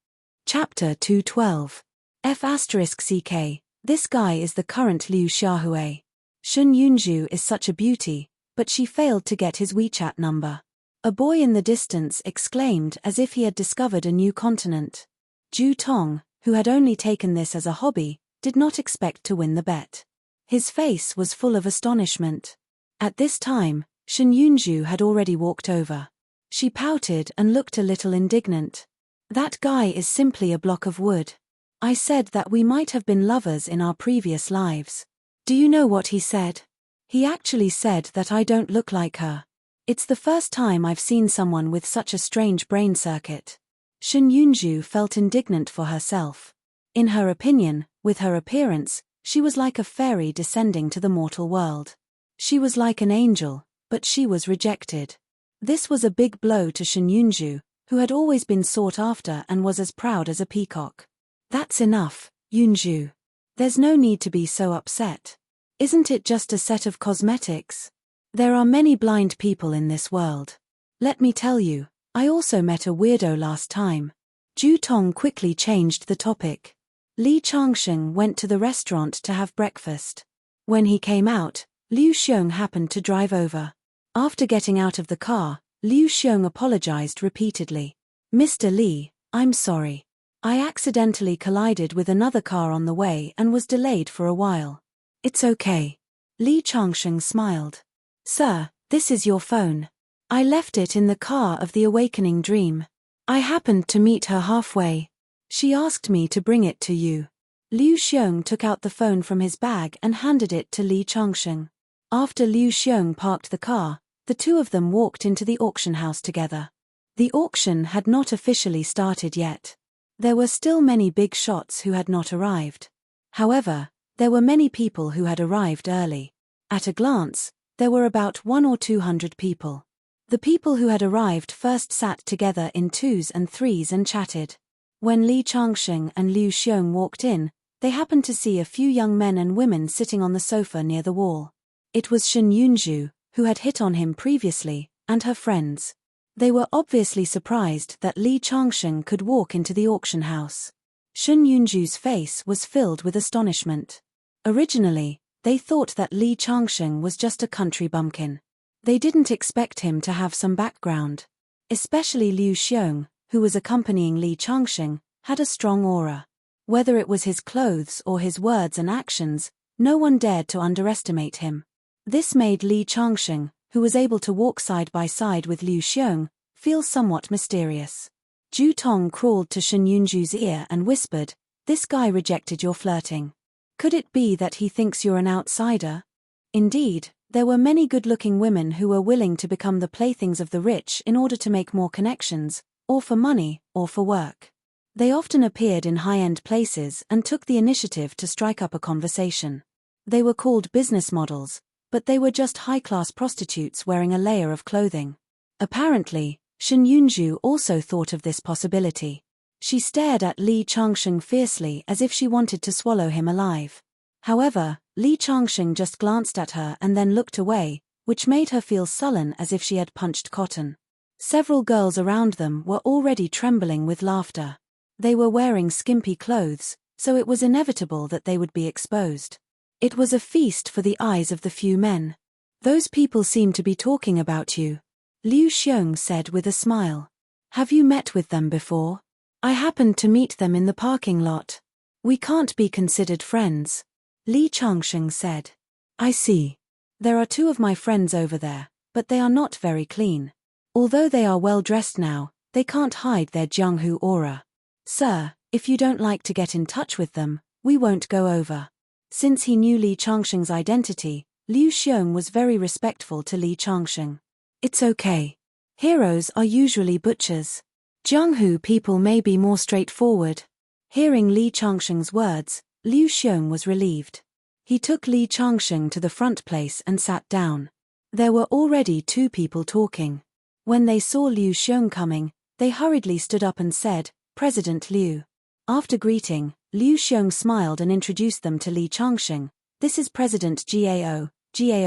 Chapter 212. F***CK, this guy is the current Liu Xiaohui. Shen Yunju is such a beauty, but she failed to get his WeChat number. A boy in the distance exclaimed as if he had discovered a new continent. Ju Tong, who had only taken this as a hobby, did not expect to win the bet. His face was full of astonishment. At this time, Shen Yunju had already walked over. She pouted and looked a little indignant. "That guy is simply a block of wood. I said that we might have been lovers in our previous lives. Do you know what he said? He actually said that I don't look like her. It's the first time I've seen someone with such a strange brain circuit." Shen Yunju felt indignant for herself. In her opinion, with her appearance, she was like a fairy descending to the mortal world. She was like an angel, but she was rejected. This was a big blow to Shen Yunju, who had always been sought after and was as proud as a peacock. "That's enough, Yunju. There's no need to be so upset. Isn't it just a set of cosmetics? There are many blind people in this world. Let me tell you, I also met a weirdo last time." Ju Tong quickly changed the topic. Li Changsheng went to the restaurant to have breakfast. When he came out, Liu Xiong happened to drive over. After getting out of the car, Liu Xiong apologized repeatedly. "Mr. Li, I'm sorry. I accidentally collided with another car on the way and was delayed for a while." "It's okay." Li Changsheng smiled. "Sir, this is your phone. I left it in the car of the awakening dream. I happened to meet her halfway. She asked me to bring it to you." Liu Xiong took out the phone from his bag and handed it to Li Changsheng. After Liu Xiong parked the car, the two of them walked into the auction house together. The auction had not officially started yet. There were still many big shots who had not arrived. However, there were many people who had arrived early. At a glance, there were about 100 or 200 people. The people who had arrived first sat together in twos and threes and chatted. When Li Changsheng and Liu Xiong walked in, they happened to see a few young men and women sitting on the sofa near the wall. It was Shen Yunju, who had hit on him previously, and her friends. They were obviously surprised that Li Changsheng could walk into the auction house. Shen Yunju's face was filled with astonishment. Originally, they thought that Li Changsheng was just a country bumpkin. They didn't expect him to have some background. Especially Liu Xiong, who was accompanying Li Changsheng, had a strong aura. Whether it was his clothes or his words and actions, no one dared to underestimate him. This made Li Changsheng, who was able to walk side by side with Liu Xiong, feel somewhat mysterious. Ju Tong crawled to Shen Yunju's ear and whispered, "This guy rejected your flirting. Could it be that he thinks you're an outsider?" Indeed, there were many good-looking women who were willing to become the playthings of the rich in order to make more connections, or for money, or for work. They often appeared in high-end places and took the initiative to strike up a conversation. They were called business models, but they were just high-class prostitutes wearing a layer of clothing. Apparently, Shen Yunju also thought of this possibility. She stared at Li Changsheng fiercely as if she wanted to swallow him alive. However, Li Changsheng just glanced at her and then looked away, which made her feel sullen as if she had punched cotton. Several girls around them were already trembling with laughter. They were wearing skimpy clothes, so it was inevitable that they would be exposed. It was a feast for the eyes of the few men. "Those people seem to be talking about you," Liu Xiong said with a smile. "Have you met with them before?" "I happened to meet them in the parking lot. We can't be considered friends," Li Changsheng said. "I see. There are two of my friends over there, but they are not very clean. Although they are well dressed now, they can't hide their Jianghu aura. Sir, if you don't like to get in touch with them, we won't go over." Since he knew Li Changsheng's identity, Liu Xiong was very respectful to Li Changsheng. "It's okay. Heroes are usually butchers. Jianghu people may be more straightforward." Hearing Li Changsheng's words, Liu Xiong was relieved. He took Li Changsheng to the front place and sat down. There were already two people talking. When they saw Liu Xiong coming, they hurriedly stood up and said, "President Liu." After greeting, Liu Xiong smiled and introduced them to Li Changsheng. "This is President Gao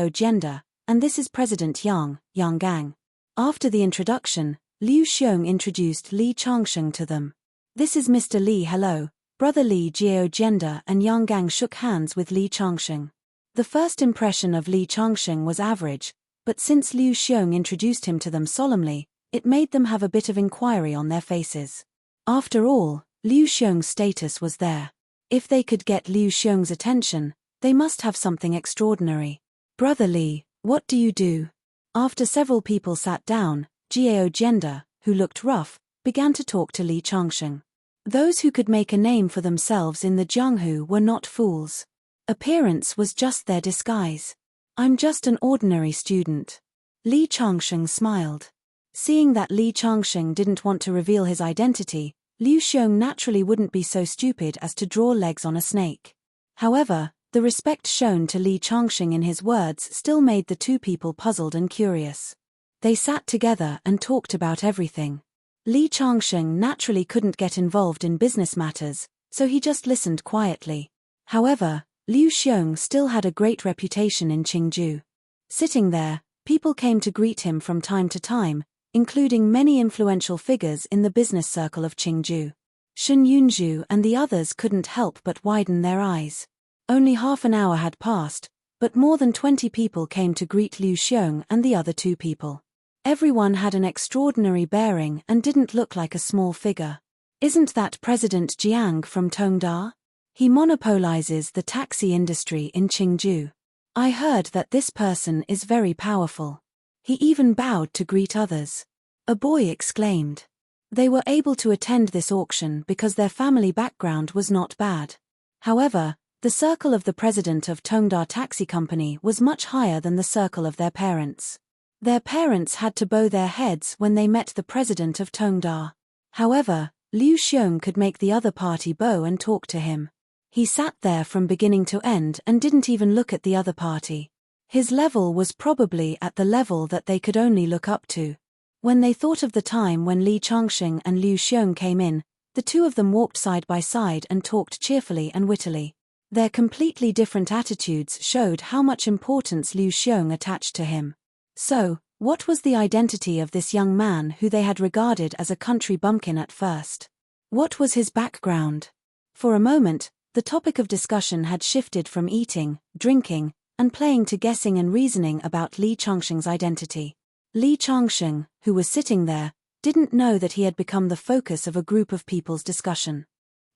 Gender, and this is President Yang Gang." After the introduction, Liu Xiong introduced Li Changsheng to them. "This is Mr. Li. Hello." Brother Li Gao Gender and Yang Gang shook hands with Li Changsheng. The first impression of Li Changsheng was average, but since Liu Xiong introduced him to them solemnly, it made them have a bit of inquiry on their faces. After all, Liu Xiong's status was there. If they could get Liu Xiong's attention, they must have something extraordinary. "Brother Li, what do you do?" After several people sat down, Gao Gender, who looked rough, began to talk to Li Changsheng. Those who could make a name for themselves in the Jianghu were not fools. Appearance was just their disguise. "I'm just an ordinary student." Li Changsheng smiled. Seeing that Li Changsheng didn't want to reveal his identity, Liu Xiong naturally wouldn't be so stupid as to draw legs on a snake. However, the respect shown to Li Changsheng in his words still made the two people puzzled and curious. They sat together and talked about everything. Li Changsheng naturally couldn't get involved in business matters, so he just listened quietly. However, Liu Xiong still had a great reputation in Qingju. Sitting there, people came to greet him from time to time, including many influential figures in the business circle of Qingju. Shen Yunju and the others couldn't help but widen their eyes. Only half an hour had passed, but more than 20 people came to greet Liu Xiong and the other two people. Everyone had an extraordinary bearing and didn't look like a small figure. "Isn't that President Jiang from Tongda? He monopolizes the taxi industry in Qingju. I heard that this person is very powerful." He even bowed to greet others. A boy exclaimed. They were able to attend this auction because their family background was not bad. However, the circle of the president of Tongda Taxi Company was much higher than the circle of their parents. Their parents had to bow their heads when they met the president of Tongda. However, Liu Xiong could make the other party bow and talk to him. He sat there from beginning to end and didn't even look at the other party. His level was probably at the level that they could only look up to. When they thought of the time when Li Changsheng and Liu Xiong came in, the two of them walked side by side and talked cheerfully and wittily. Their completely different attitudes showed how much importance Liu Xiong attached to him. So, what was the identity of this young man who they had regarded as a country bumpkin at first? What was his background? For a moment, the topic of discussion had shifted from eating, drinking, and playing to guessing and reasoning about Li Changsheng's identity. Li Changsheng, who was sitting there, didn't know that he had become the focus of a group of people's discussion.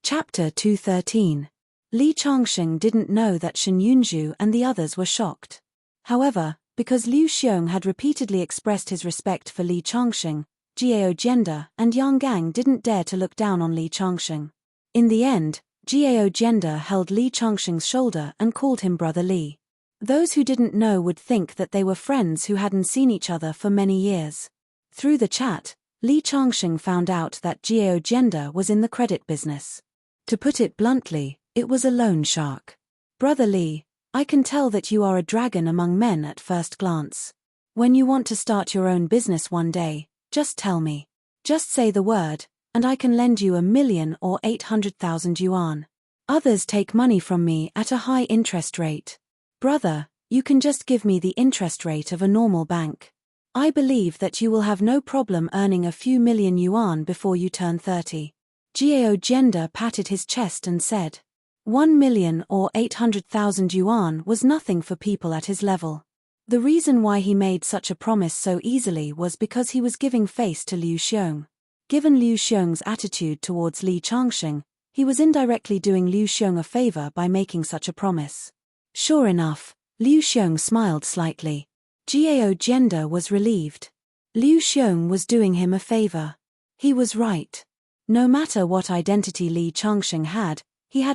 Chapter 213. Li Changsheng didn't know that Shen Yunju and the others were shocked. However, because Liu Xiong had repeatedly expressed his respect for Li Changsheng, Gao Gender and Yang Gang didn't dare to look down on Li Changsheng. In the end, Gao Gender held Li Changsheng's shoulder and called him Brother Li. Those who didn't know would think that they were friends who hadn't seen each other for many years. Through the chat, Li Changsheng found out that Gao Gender was in the credit business. To put it bluntly, it was a loan shark. "Brother Li, I can tell that you are a dragon among men at first glance. When you want to start your own business one day, just tell me. Just say the word, and I can lend you 1,000,000 or 800,000 yuan. Others take money from me at a high interest rate. Brother, you can just give me the interest rate of a normal bank. I believe that you will have no problem earning a few million yuan before you turn 30. Gao Gender patted his chest and said, 1,000,000 or 800,000 yuan was nothing for people at his level. The reason why he made such a promise so easily was because he was giving face to Liu Xiong. Given Liu Xiong's attitude towards Li Changxing, he was indirectly doing Liu Xiong a favor by making such a promise. Sure enough, Liu Xiong smiled slightly. Gao Gender was relieved. Liu Xiong was doing him a favor. He was right. No matter what identity Li Changxing had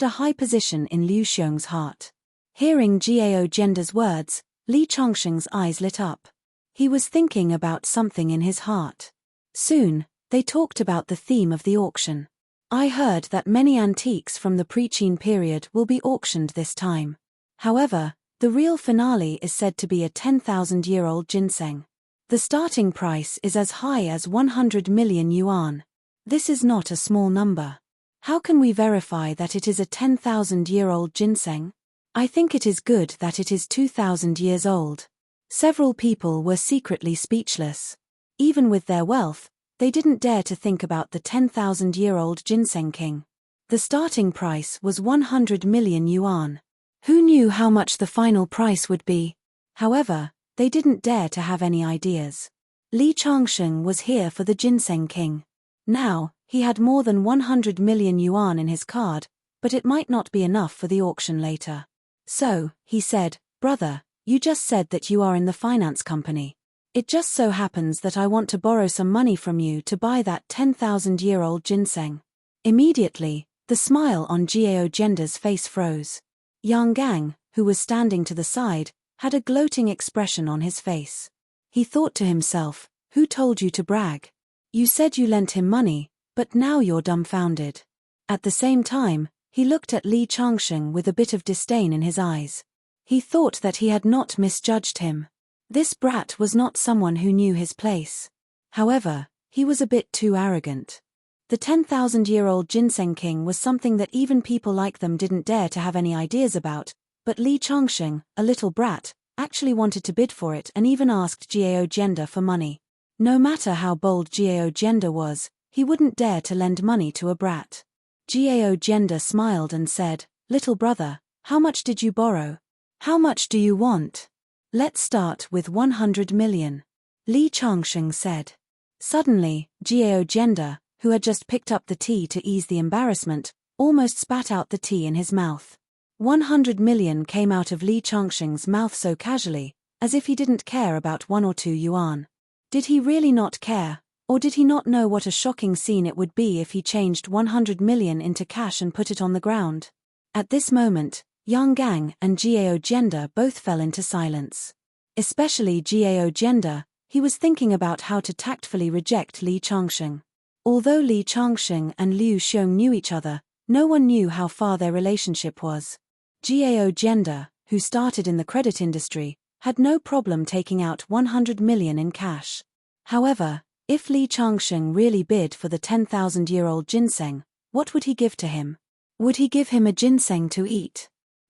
a high position in Liu Xiong's heart. Hearing Gao Gender's words, Li Changxing's eyes lit up. He was thinking about something in his heart. Soon, they talked about the theme of the auction. I heard that many antiques from the pre-Qin period will be auctioned this time. However, the real finale is said to be a 10,000-year-old ginseng. The starting price is as high as 100 million yuan. This is not a small number. How can we verify that it is a 10,000-year-old ginseng? I think it is good that it is 2,000 years old. Several people were secretly speechless. Even with their wealth, they didn't dare to think about the 10,000-year-old ginseng king. The starting price was 100 million yuan. Who knew how much the final price would be? However, they didn't dare to have any ideas. Li Changxing was here for the ginseng king. Now, he had more than 100 million yuan in his card, but it might not be enough for the auction later. So, he said, brother, you just said that you are in the finance company. It just so happens that I want to borrow some money from you to buy that 10,000-year-old ginseng. Immediately, the smile on Gao Gender's face froze. Yang Gang, who was standing to the side, had a gloating expression on his face. He thought to himself, who told you to brag? You said you lent him money, but now you're dumbfounded. At the same time, he looked at Li Changxing with a bit of disdain in his eyes. He thought that he had not misjudged him. This brat was not someone who knew his place. However, he was a bit too arrogant. The 10,000-year-old ginseng king was something that even people like them didn't dare to have any ideas about, but Li Changxing, a little brat, actually wanted to bid for it and even asked Gao Gender for money. No matter how bold Gao Gender was, he wouldn't dare to lend money to a brat. Gao Gender smiled and said, little brother, how much did you borrow? How much do you want? Let's start with 100 million. Li Changxing said. Suddenly, Gao Gender, who had just picked up the tea to ease the embarrassment, almost spat out the tea in his mouth. 100 million came out of Li Changxing's mouth so casually, as if he didn't care about 1 or 2 yuan. Did he really not care, or did he not know what a shocking scene it would be if he changed 100 million into cash and put it on the ground? At this moment, Yang Gang and Gao Gender both fell into silence. Especially Gao Gender, he was thinking about how to tactfully reject Li Changxing. Although Li Changxing and Liu Xiong knew each other, no one knew how far their relationship was. Gao Gender, who started in the credit industry, had no problem taking out 100 million in cash. However, if Li Changxing really bid for the 10,000-year-old ginseng, what would he give to him? Would he give him a ginseng to eat?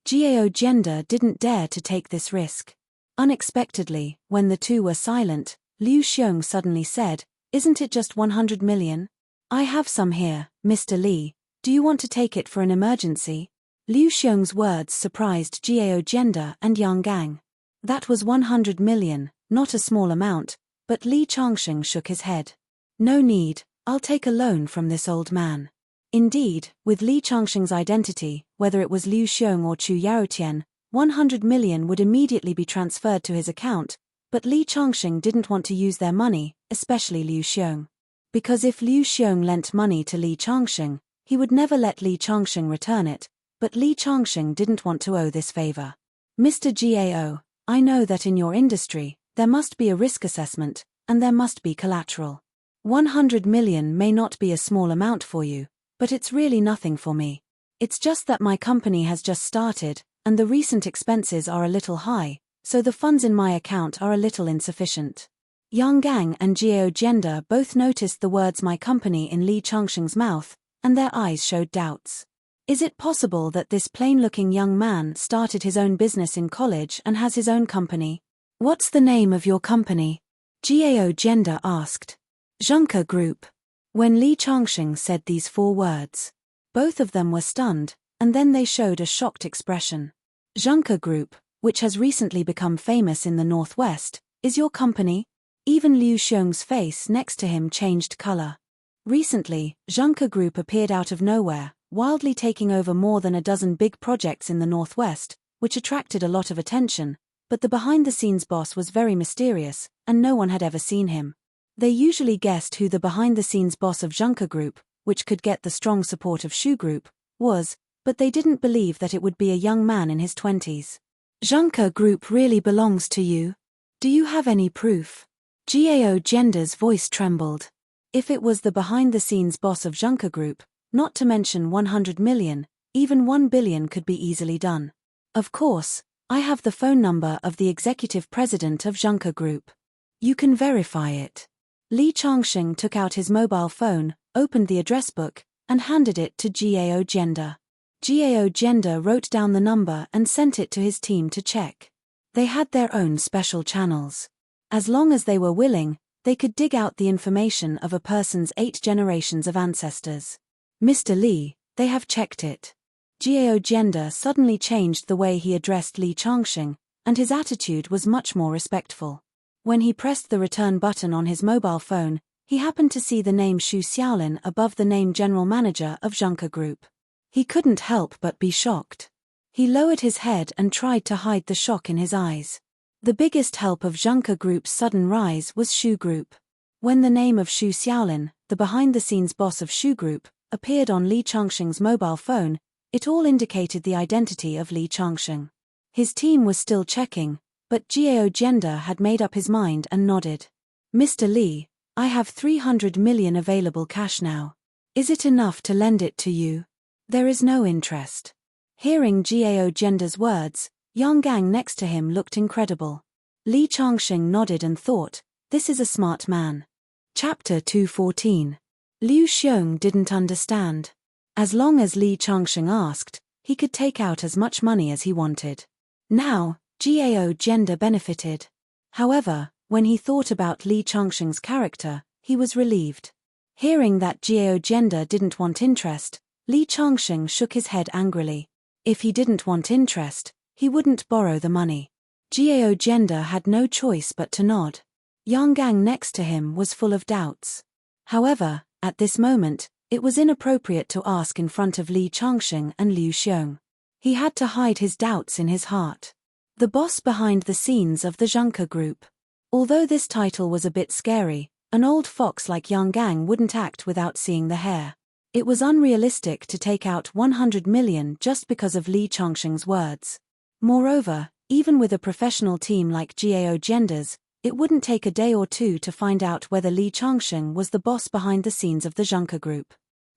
Gao Gender didn't dare to take this risk. Unexpectedly, when the two were silent, Liu Xiong suddenly said, isn't it just 100 million? I have some here, Mr. Li. Do you want to take it for an emergency? Liu Xiong's words surprised Gao Gender and Yang Gang. That was 100 million, not a small amount, but Li Changxing shook his head. No need, I'll take a loan from this old man. Indeed, with Li Changxing's identity, whether it was Liu Xiong or Chu Yaotian, 100 million would immediately be transferred to his account, but Li Changxing didn't want to use their money, especially Liu Xiong. Because if Liu Xiong lent money to Li Changxing, he would never let Li Changxing return it, but Li Changxing didn't want to owe this favor. Mr. Gao, I know that in your industry, there must be a risk assessment, and there must be collateral. 100 million may not be a small amount for you, but it's really nothing for me. It's just that my company has just started, and the recent expenses are a little high, so the funds in my account are a little insufficient. Yang Gang and Jiao Gender both noticed the words "my company" in Li Changsheng's mouth, and their eyes showed doubts. Is it possible that this plain-looking young man started his own business in college and has his own company? What's the name of your company? Jiao Gender asked. Zhengke Group. When Li Changsheng said these 4 words, both of them were stunned, and then they showed a shocked expression. Zhengke Group, which has recently become famous in the Northwest, is your company? Even Liu Xiong's face next to him changed color. Recently, Zhengke Group appeared out of nowhere, wildly taking over more than a dozen big projects in the Northwest, which attracted a lot of attention, but the behind-the-scenes boss was very mysterious, and no one had ever seen him. They usually guessed who the behind-the-scenes boss of Zhengke Group, which could get the strong support of Shu Group, was, but they didn't believe that it would be a young man in his 20s. Zhengke Group really belongs to you? Do you have any proof? Jiao Gender's voice trembled. If it was the behind-the-scenes boss of Zhengke Group, not to mention 100 million, even 1 billion could be easily done. Of course, I have the phone number of the executive president of Zhengke Group. You can verify it. Li Changsheng took out his mobile phone, opened the address book, and handed it to Jiao Gender. Jiao Gender wrote down the number and sent it to his team to check. They had their own special channels. As long as they were willing, they could dig out the information of a person's 8 generations of ancestors. Mr. Li, they have checked it. Jiao Gender suddenly changed the way he addressed Li Changsheng, and his attitude was much more respectful. When he pressed the return button on his mobile phone, he happened to see the name Xu Xiaolin above the name General Manager of Zhengke Group. He couldn't help but be shocked. He lowered his head and tried to hide the shock in his eyes. The biggest help of Zhengke Group's sudden rise was Shu Group. When the name of Xu Xiaolin, the behind-the-scenes boss of Shu Group, appeared on Li Changsheng's mobile phone, it all indicated the identity of Li Changsheng. His team was still checking, but Jiao Gender had made up his mind and nodded. Mr. Li, I have 300 million available cash now. Is it enough to lend it to you? There is no interest. Hearing Jiao Gender's words, Yang Gang next to him looked incredible. Li Changsheng nodded and thought, this is a smart man. Chapter 214. Liu Xiong didn't understand. As long as Li Changsheng asked, he could take out as much money as he wanted. Now, Jiao Gender benefited. However, when he thought about Li Changsheng's character, he was relieved. Hearing that Jiao Gender didn't want interest, Li Changsheng shook his head angrily. If he didn't want interest, he wouldn't borrow the money. Jiao Gender had no choice but to nod. Yang Gang next to him was full of doubts. However, at this moment, it was inappropriate to ask in front of Li Changsheng and Liu Xiong. He had to hide his doubts in his heart. The boss behind the scenes of the Zhengke Group. Although this title was a bit scary, an old fox like Yang Gang wouldn't act without seeing the hair. It was unrealistic to take out 100 million just because of Li Changsheng's words. Moreover, even with a professional team like Jiao Gender's, it wouldn't take a day or 2 to find out whether Li Changsheng was the boss behind the scenes of the Zhengke Group.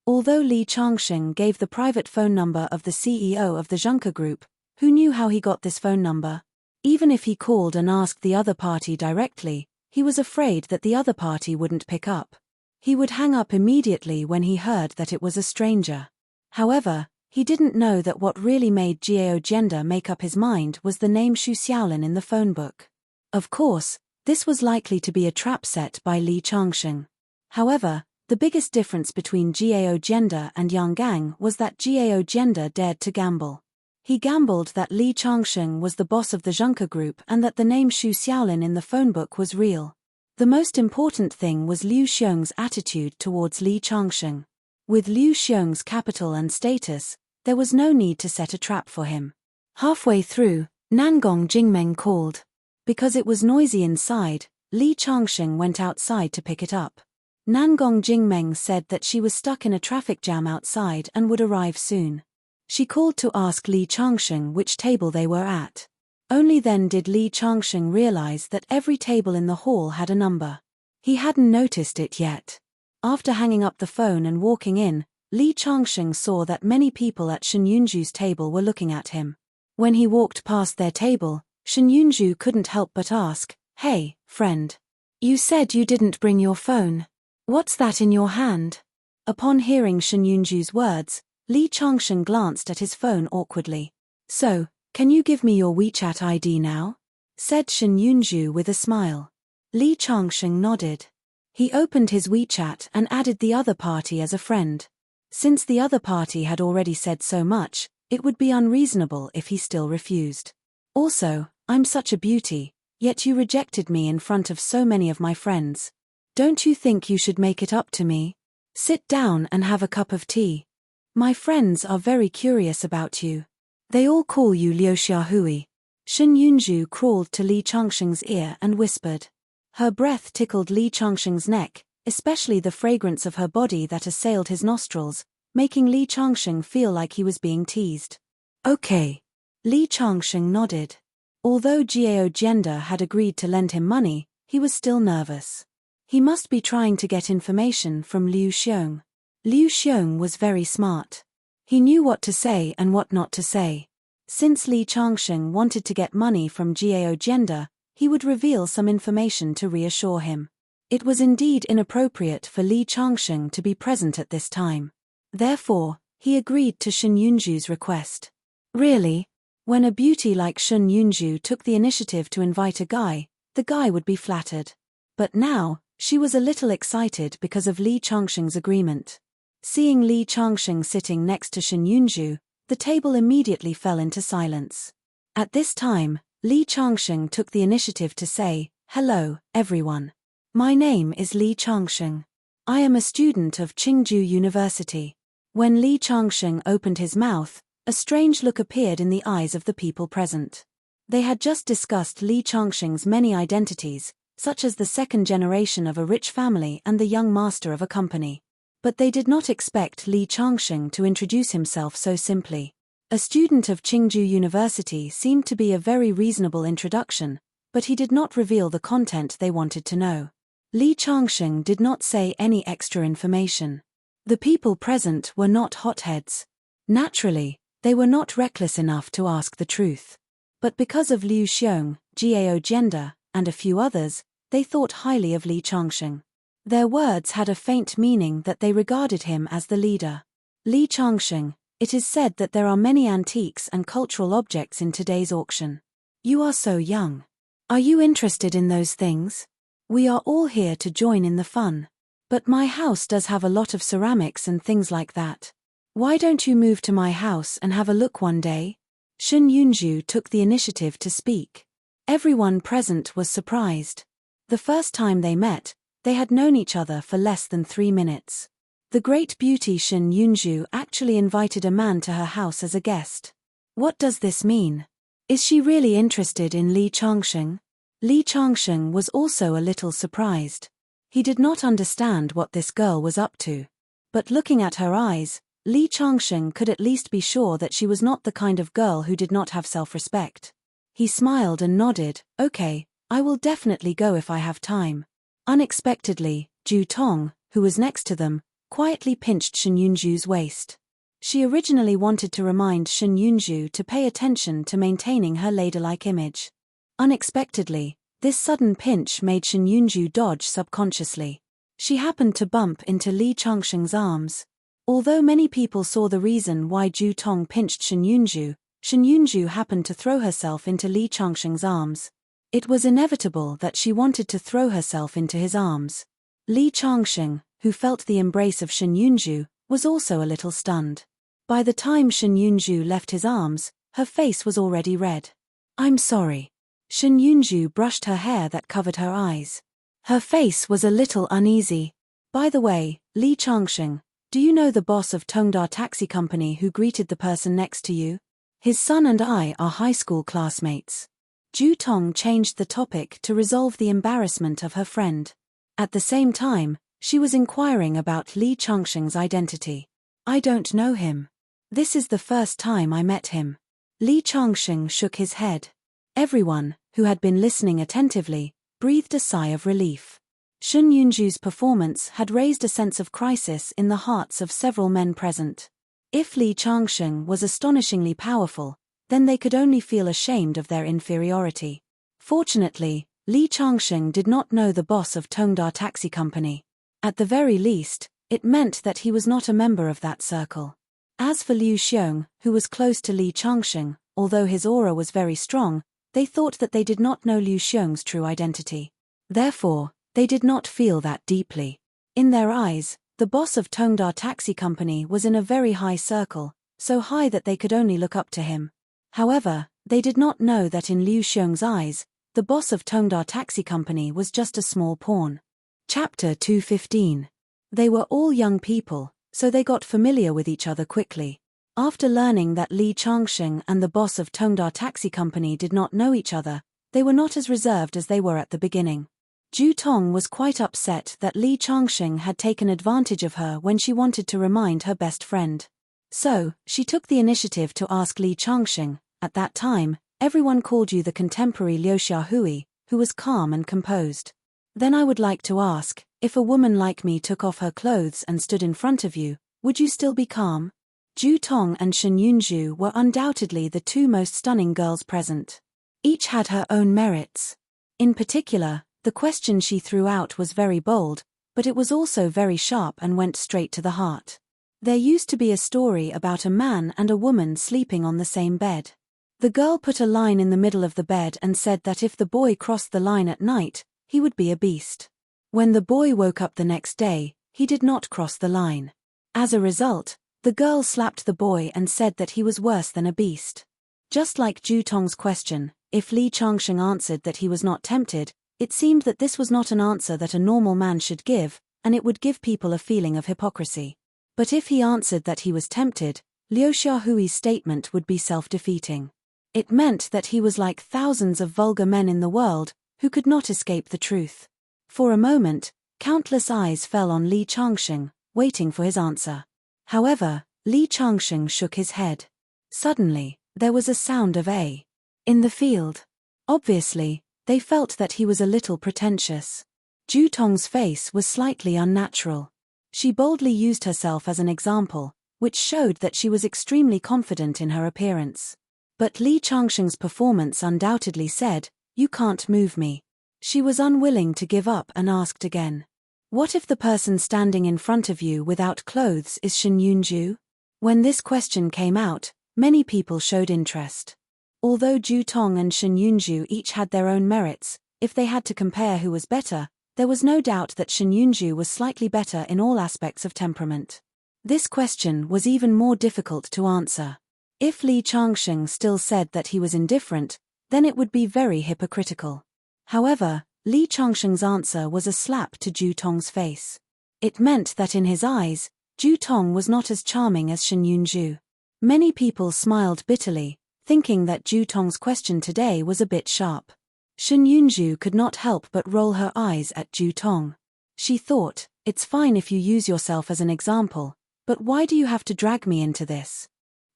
Although Li Changsheng gave the private phone number of the CEO of the Zhengke Group, who knew how he got this phone number? Even if he called and asked the other party directly, he was afraid that the other party wouldn't pick up. He would hang up immediately when he heard that it was a stranger. However, he didn't know that what really made Jiao Gender make up his mind was the name Xu Xiaolin in the phone book. Of course, this was likely to be a trap set by Li Changsheng. However, the biggest difference between Jiao Gender and Yang Gang was that Jiao Gender dared to gamble. He gambled that Li Changsheng was the boss of the Zhengke Group and that the name Xu Xiaolin in the phone book was real. The most important thing was Liu Xiong's attitude towards Li Changsheng. With Liu Xiong's capital and status, there was no need to set a trap for him. Halfway through, Nangong Jingmeng called. Because it was noisy inside, Li Changsheng went outside to pick it up. Nangong Jingmeng said that she was stuck in a traffic jam outside and would arrive soon. She called to ask Li Changsheng which table they were at. Only then did Li Changsheng realize that every table in the hall had a number. He hadn't noticed it yet. After hanging up the phone and walking in, Li Changsheng saw that many people at Shen Yunju's table were looking at him. When he walked past their table, Shen Yunju couldn't help but ask, "Hey, friend. You said you didn't bring your phone. What's that in your hand?" Upon hearing Shen Yunju's words, Li Changsheng glanced at his phone awkwardly. "So, can you give me your WeChat ID now?" said Shen Yunju with a smile. Li Changsheng nodded. He opened his WeChat and added the other party as a friend. Since the other party had already said so much, it would be unreasonable if he still refused. "Also, I'm such a beauty, yet you rejected me in front of so many of my friends. Don't you think you should make it up to me? Sit down and have a cup of tea. My friends are very curious about you. They all call you Liu Xiaohui." Shen Yunju crawled to Li Changsheng's ear and whispered. Her breath tickled Li Changsheng's neck, especially the fragrance of her body that assailed his nostrils, making Li Changsheng feel like he was being teased. "Okay." Li Changsheng nodded. Although Jiao Gender had agreed to lend him money, he was still nervous. He must be trying to get information from Liu Xiong. Liu Xiong was very smart. He knew what to say and what not to say. Since Li Changsheng wanted to get money from Jiao Gender, he would reveal some information to reassure him. It was indeed inappropriate for Li Changsheng to be present at this time. Therefore, he agreed to Shen Yunju's request. Really? When a beauty like Shen Yunju took the initiative to invite a guy, the guy would be flattered. But now, she was a little excited because of Li Changsheng's agreement. Seeing Li Changsheng sitting next to Shen Yunju, the table immediately fell into silence. At this time, Li Changsheng took the initiative to say, "Hello, everyone. My name is Li Changsheng. I am a student of Qingju University." When Li Changsheng opened his mouth, a strange look appeared in the eyes of the people present. They had just discussed Li Changsheng's many identities, such as the second generation of a rich family and the young master of a company. But they did not expect Li Changsheng to introduce himself so simply. A student of Qingju University seemed to be a very reasonable introduction, but he did not reveal the content they wanted to know. Li Changsheng did not say any extra information. The people present were not hotheads. Naturally, they were not reckless enough to ask the truth. But because of Liu Xiong, Jiao Gender, and a few others, they thought highly of Li Changsheng. Their words had a faint meaning that they regarded him as the leader. Li Changsheng, it is said that there are many antiques and cultural objects in today's auction. You are so young. Are you interested in those things? We are all here to join in the fun. But my house does have a lot of ceramics and things like that. Why don't you move to my house and have a look one day? Shen Yunju took the initiative to speak. Everyone present was surprised. The first time they met, they had known each other for less than 3 minutes. The great beauty Shen Yunju actually invited a man to her house as a guest. What does this mean? Is she really interested in Li Changsheng? Li Changsheng was also a little surprised. He did not understand what this girl was up to. But looking at her eyes, Li Changsheng could at least be sure that she was not the kind of girl who did not have self-respect. He smiled and nodded, "Okay, I will definitely go if I have time." Unexpectedly, Ju Tong, who was next to them, quietly pinched Shen Yunju's waist. She originally wanted to remind Shen Yunju to pay attention to maintaining her ladylike image. Unexpectedly, this sudden pinch made Shen Yunju dodge subconsciously. She happened to bump into Li Changsheng's arms. Although many people saw the reason why Ju Tong pinched Shen Yunju happened to throw herself into Li Changsheng's arms. It was inevitable that she wanted to throw herself into his arms. Li Changsheng, who felt the embrace of Shen Yunju, was also a little stunned. By the time Shen Yunju left his arms, her face was already red. "I'm sorry." Shen Yunju brushed her hair that covered her eyes. Her face was a little uneasy. "By the way, Li Changsheng, do you know the boss of Tongda Taxi Company who greeted the person next to you? His son and I are high school classmates." Ju Tong changed the topic to resolve the embarrassment of her friend. At the same time, she was inquiring about Li Changsheng's identity. "I don't know him. This is the first time I met him." Li Changsheng shook his head. Everyone, who had been listening attentively, breathed a sigh of relief. Shen Yunju's performance had raised a sense of crisis in the hearts of several men present. If Li Changsheng was astonishingly powerful, then they could only feel ashamed of their inferiority. Fortunately, Li Changsheng did not know the boss of Tongda Taxi Company. At the very least, it meant that he was not a member of that circle. As for Liu Xiong, who was close to Li Changsheng, although his aura was very strong, they thought that they did not know Liu Xiong's true identity. Therefore, they did not feel that deeply. In their eyes, the boss of Tongda Taxi Company was in a very high circle, so high that they could only look up to him. However, they did not know that in Liu Xiong's eyes, the boss of Tongda Taxi Company was just a small pawn. Chapter 215. They were all young people, so they got familiar with each other quickly. After learning that Li Changsheng and the boss of Tongda Taxi Company did not know each other, they were not as reserved as they were at the beginning. Ju Tong was quite upset that Li Changsheng had taken advantage of her when she wanted to remind her best friend. So, she took the initiative to ask Li Changsheng. At that time, everyone called you the contemporary Liu Xiaohui, who was calm and composed. Then I would like to ask, if a woman like me took off her clothes and stood in front of you, would you still be calm? Ju Tong and Shen Yunju were undoubtedly the two most stunning girls present. Each had her own merits. In particular, the question she threw out was very bold, but it was also very sharp and went straight to the heart. There used to be a story about a man and a woman sleeping on the same bed. The girl put a line in the middle of the bed and said that if the boy crossed the line at night, he would be a beast. When the boy woke up the next day, he did not cross the line. As a result, the girl slapped the boy and said that he was worse than a beast. Just like Ju Tong's question, if Li Changsheng answered that he was not tempted, it seemed that this was not an answer that a normal man should give, and it would give people a feeling of hypocrisy. But if he answered that he was tempted, Liu Xiaohui's statement would be self-defeating. It meant that he was like thousands of vulgar men in the world, who could not escape the truth. For a moment, countless eyes fell on Li Changsheng, waiting for his answer. However, Li Changsheng shook his head. Suddenly, there was a sound of a in the field. Obviously, they felt that he was a little pretentious. Ju Tong's face was slightly unnatural. She boldly used herself as an example, which showed that she was extremely confident in her appearance. But Li Changsheng's performance undoubtedly said, "You can't move me." She was unwilling to give up and asked again. What if the person standing in front of you without clothes is Shen Yunju? When this question came out, many people showed interest. Although Ju Tong and Shen Yunju each had their own merits, if they had to compare who was better, there was no doubt that Shen Yunju was slightly better in all aspects of temperament. This question was even more difficult to answer. If Li Changsheng still said that he was indifferent, then it would be very hypocritical. However, Li Changsheng's answer was a slap to Ju Tong's face. It meant that in his eyes, Ju Tong was not as charming as Shen Yunju. Many people smiled bitterly, thinking that Ju Tong's question today was a bit sharp. Shen Yunju could not help but roll her eyes at Ju Tong. She thought, it's fine if you use yourself as an example, but why do you have to drag me into this?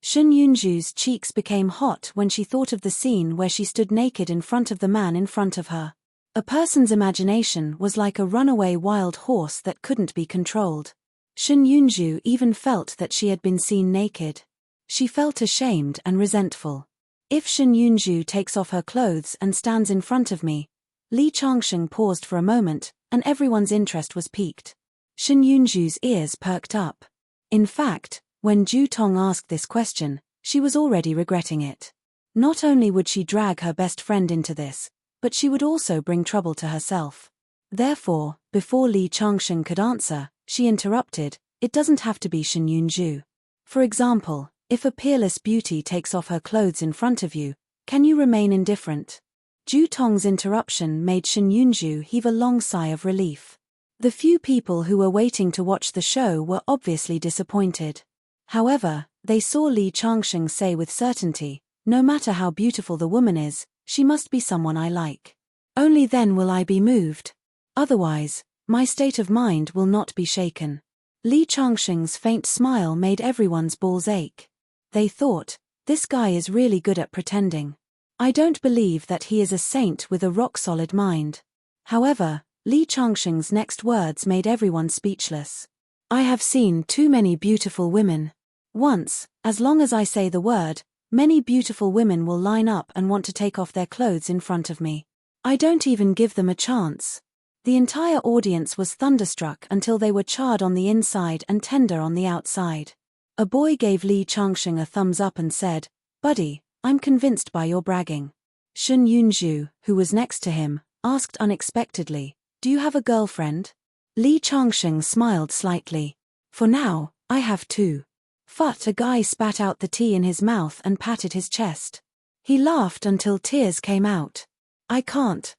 Shen Yunju's cheeks became hot when she thought of the scene where she stood naked in front of the man in front of her. A person's imagination was like a runaway wild horse that couldn't be controlled. Shen Yunju even felt that she had been seen naked. She felt ashamed and resentful. If Shen Yunju takes off her clothes and stands in front of me, Li Changsheng paused for a moment, and everyone's interest was piqued. Shen Yunju's ears perked up. In fact, when Ju Tong asked this question, she was already regretting it. Not only would she drag her best friend into this, but she would also bring trouble to herself. Therefore, before Li Changsheng could answer, she interrupted, it doesn't have to be Shen Yunju. For example, if a peerless beauty takes off her clothes in front of you, can you remain indifferent? Ju Tong's interruption made Shen Yunju heave a long sigh of relief. The few people who were waiting to watch the show were obviously disappointed. However, they saw Li Changsheng say with certainty, no matter how beautiful the woman is, she must be someone I like. Only then will I be moved. Otherwise, my state of mind will not be shaken. Li Changsheng's faint smile made everyone's balls ache. They thought, this guy is really good at pretending. I don't believe that he is a saint with a rock-solid mind. However, Li Changsheng's next words made everyone speechless. I have seen too many beautiful women. Once, as long as I say the word, Many beautiful women will line up and want to take off their clothes in front of me. I don't even give them a chance. The entire audience was thunderstruck until they were charred on the inside and tender on the outside. A boy gave Lee Changsheng a thumbs up and said, "Buddy, I'm convinced by your bragging." Shen Yunzhu, who was next to him, asked unexpectedly, "Do you have a girlfriend?" Lee Changsheng smiled slightly. "For now, I have two." Fut, a guy spat out the tea in his mouth and patted his chest. He laughed until tears came out. I can't.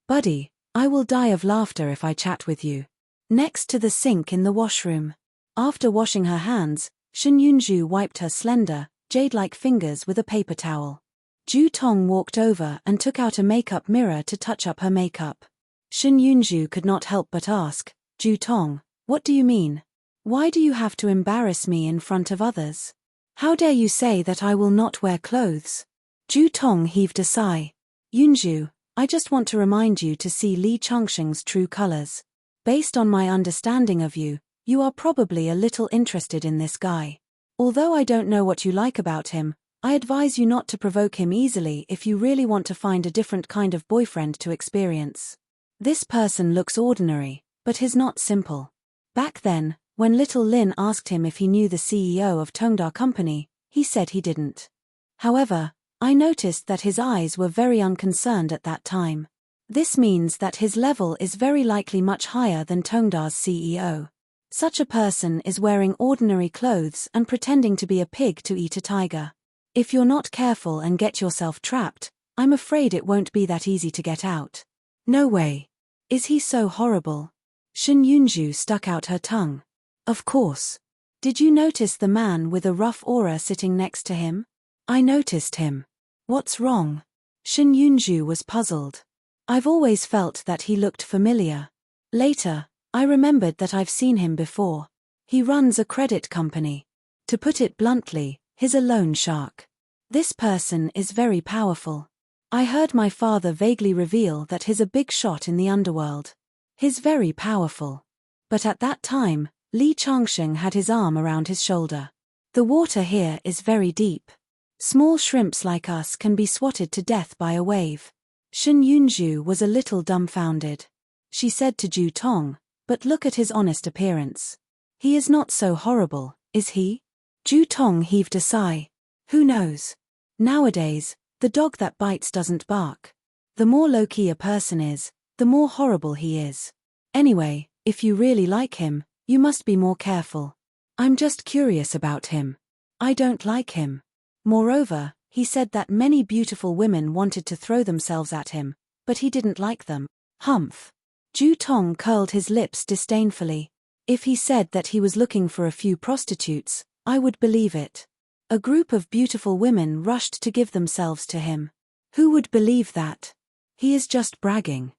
Buddy, I will die of laughter if I chat with you." Next to the sink in the washroom. After washing her hands, Shen Yunzhu wiped her slender, jade-like fingers with a paper towel. Ju Tong walked over and took out a makeup mirror to touch up her makeup. Shen Yunzhu could not help but ask, "Ju Tong, what do you mean? Why do you have to embarrass me in front of others? How dare you say that I will not wear clothes?" Ju Tong heaved a sigh. "Yunzhu, I just want to remind you to see Lee Changsheng's true colors. Based on my understanding of you, you are probably a little interested in this guy. Although I don't know what you like about him, I advise you not to provoke him easily if you really want to find a different kind of boyfriend to experience. This person looks ordinary, but he's not simple." Back then, when little Lin asked him if he knew the CEO of Tongda Company, he said he didn't. However, I noticed that his eyes were very unconcerned at that time. This means that his level is very likely much higher than Tongda's CEO. Such a person is wearing ordinary clothes and pretending to be a pig to eat a tiger. If you're not careful and get yourself trapped, I'm afraid it won't be that easy to get out. No way. Is he so horrible? Shen Yunzhu stuck out her tongue. Of course. Did you notice the man with a rough aura sitting next to him? I noticed him. What's wrong? Shen Yunzhu was puzzled. I've always felt that he looked familiar. Later, I remembered that I've seen him before. He runs a credit company. To put it bluntly, he's a loan shark. This person is very powerful. I heard my father vaguely reveal that he's a big shot in the underworld. He's very powerful. But at that time, Lee Changsheng had his arm around his shoulder. The water here is very deep. Small shrimps like us can be swatted to death by a wave. Shen Yunzhu was a little dumbfounded. She said to Ju Tong, "But look at his honest appearance. He is not so horrible, is he?" Ju Tong heaved a sigh. Who knows? Nowadays, the dog that bites doesn't bark. The more low-key a person is, the more horrible he is. Anyway, if you really like him, you must be more careful. I'm just curious about him. I don't like him. Moreover, he said that many beautiful women wanted to throw themselves at him, but he didn't like them. Humph. Ju Tong curled his lips disdainfully. If he said that he was looking for a few prostitutes, I would believe it. A group of beautiful women rushed to give themselves to him. Who would believe that? He is just bragging.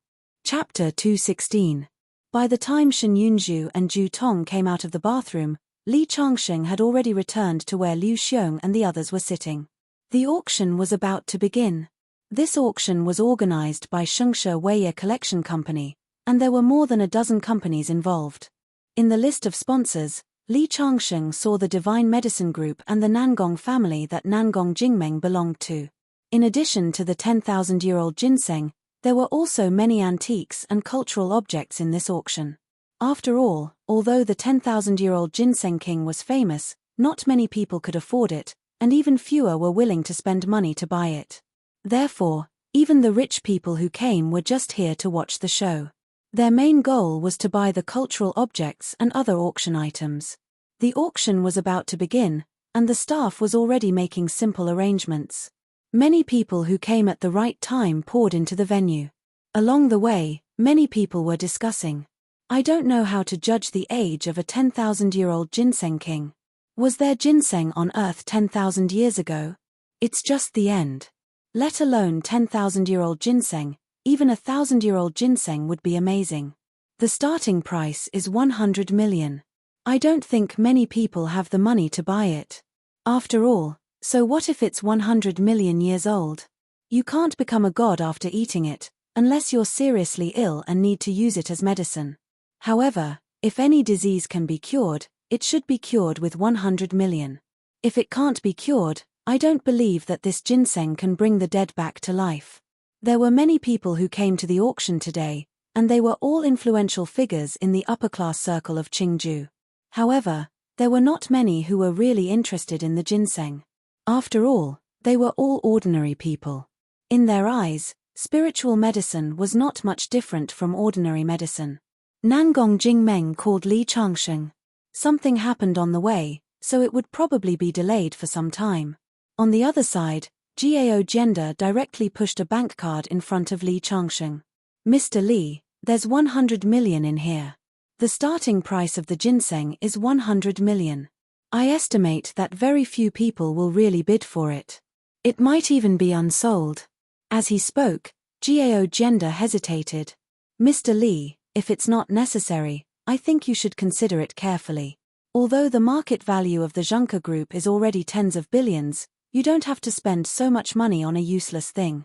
Chapter 216. By the time Shen Yunzhu and Ju Tong came out of the bathroom, Lee Changsheng had already returned to where Liu Xiong and the others were sitting. The auction was about to begin. This auction was organized by Shengshe Weiye Collection Company, and there were more than a dozen companies involved. In the list of sponsors, Lee Changsheng saw the Divine Medicine Group and the Nangong family that Nangong Jingmeng belonged to. In addition to the 10,000-year-old ginseng, there were also many antiques and cultural objects in this auction. After all, although the 10,000-year-old ginseng king was famous, not many people could afford it, and even fewer were willing to spend money to buy it. Therefore, even the rich people who came were just here to watch the show. Their main goal was to buy the cultural objects and other auction items. The auction was about to begin, and the staff was already making simple arrangements. Many people who came at the right time poured into the venue. Along the way, many people were discussing. I don't know how to judge the age of a 10,000-year-old ginseng king. Was there ginseng on Earth 10,000 years ago? It's just the end. Let alone 10,000-year-old ginseng, even a 1,000-year-old ginseng would be amazing. The starting price is 100 million. I don't think many people have the money to buy it. After all, so what if it's 100 million years old? You can't become a god after eating it, unless you're seriously ill and need to use it as medicine. However, if any disease can be cured, it should be cured with 100 million. If it can't be cured, I don't believe that this ginseng can bring the dead back to life. There were many people who came to the auction today, and they were all influential figures in the upper-class circle of Qingju. However, there were not many who were really interested in the ginseng. After all, they were all ordinary people. In their eyes, spiritual medicine was not much different from ordinary medicine. Nangong Jingmeng called Li Changsheng. Something happened on the way, so it would probably be delayed for some time. On the other side, Gao Gender directly pushed a bank card in front of Li Changsheng. Mr. Li, there's 100 million in here. The starting price of the ginseng is 100 million. I estimate that very few people will really bid for it. It might even be unsold. As he spoke, Gao Gender hesitated. Mr. Li, if it's not necessary, I think you should consider it carefully. Although the market value of the Zhengke Group is already tens of billions, you don't have to spend so much money on a useless thing.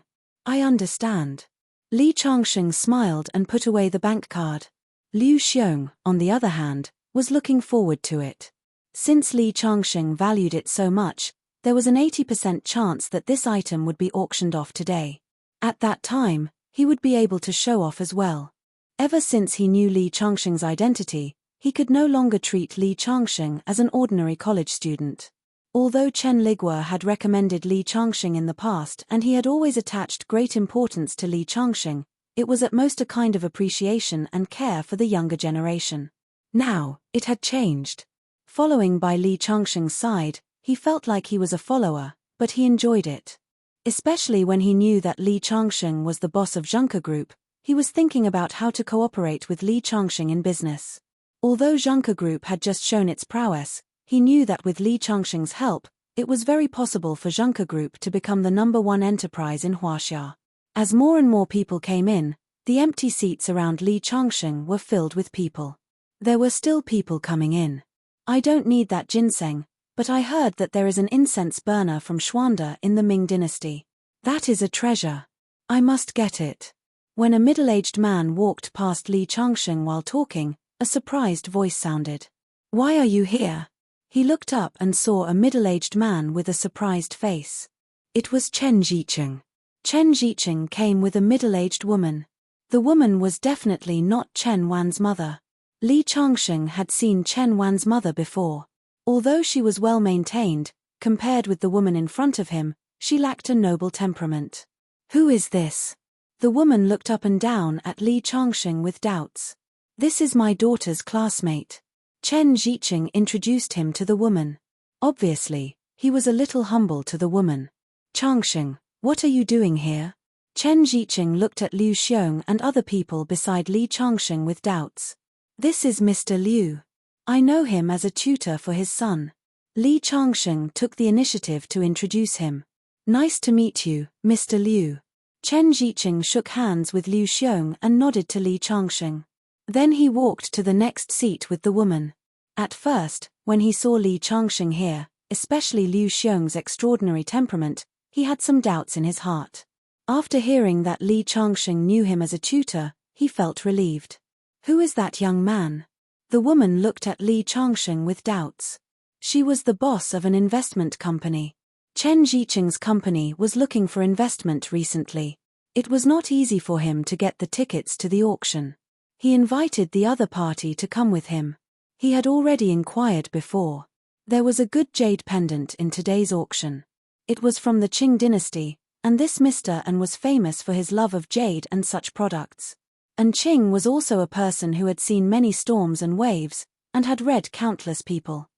I understand. Li Changsheng smiled and put away the bank card. Liu Xiong, on the other hand, was looking forward to it. Since Li Changsheng valued it so much, there was an 80% chance that this item would be auctioned off today. At that time, he would be able to show off as well. Ever since he knew Li Changsheng's identity, he could no longer treat Li Changsheng as an ordinary college student. Although Chen Ligua had recommended Li Changsheng in the past and he had always attached great importance to Li Changsheng, it was at most a kind of appreciation and care for the younger generation. Now, it had changed. Following by Li Changsheng's side, he felt like he was a follower, but he enjoyed it. Especially when he knew that Li Changsheng was the boss of Zhengke Group, he was thinking about how to cooperate with Li Changsheng in business. Although Zhengke Group had just shown its prowess, he knew that with Li Changsheng's help, it was very possible for Zhengke Group to become the #1 enterprise in Huaxia. As more and more people came in, the empty seats around Li Changsheng were filled with people. There were still people coming in. I don't need that ginseng, but I heard that there is an incense burner from Xuande in the Ming dynasty. That is a treasure. I must get it. When a middle-aged man walked past Li Changsheng while talking, a surprised voice sounded. Why are you here? He looked up and saw a middle-aged man with a surprised face. It was Chen Zicheng. Chen Zicheng came with a middle-aged woman. The woman was definitely not Chen Wan's mother. Li Changsheng had seen Chen Wan's mother before. Although she was well-maintained, compared with the woman in front of him, she lacked a noble temperament. Who is this? The woman looked up and down at Li Changsheng with doubts. This is my daughter's classmate. Chen Zicheng introduced him to the woman. Obviously, he was a little humble to the woman. Changsheng, what are you doing here? Chen Zicheng looked at Liu Xiong and other people beside Li Changsheng with doubts. This is Mr. Liu. I know him as a tutor for his son. Li Changsheng took the initiative to introduce him. Nice to meet you, Mr. Liu. Chen Zicheng shook hands with Liu Xiong and nodded to Li Changsheng. Then he walked to the next seat with the woman. At first, when he saw Li Changsheng here, especially Liu Xiong's extraordinary temperament, he had some doubts in his heart. After hearing that Li Changsheng knew him as a tutor, he felt relieved. Who is that young man? The woman looked at Li Changsheng with doubts. She was the boss of an investment company. Chen Zicheng's company was looking for investment recently. It was not easy for him to get the tickets to the auction. He invited the other party to come with him. He had already inquired before. There was a good jade pendant in today's auction. It was from the Qing dynasty, and this Mr. An was famous for his love of jade and such products. And Qing was also a person who had seen many storms and waves, and had read countless people.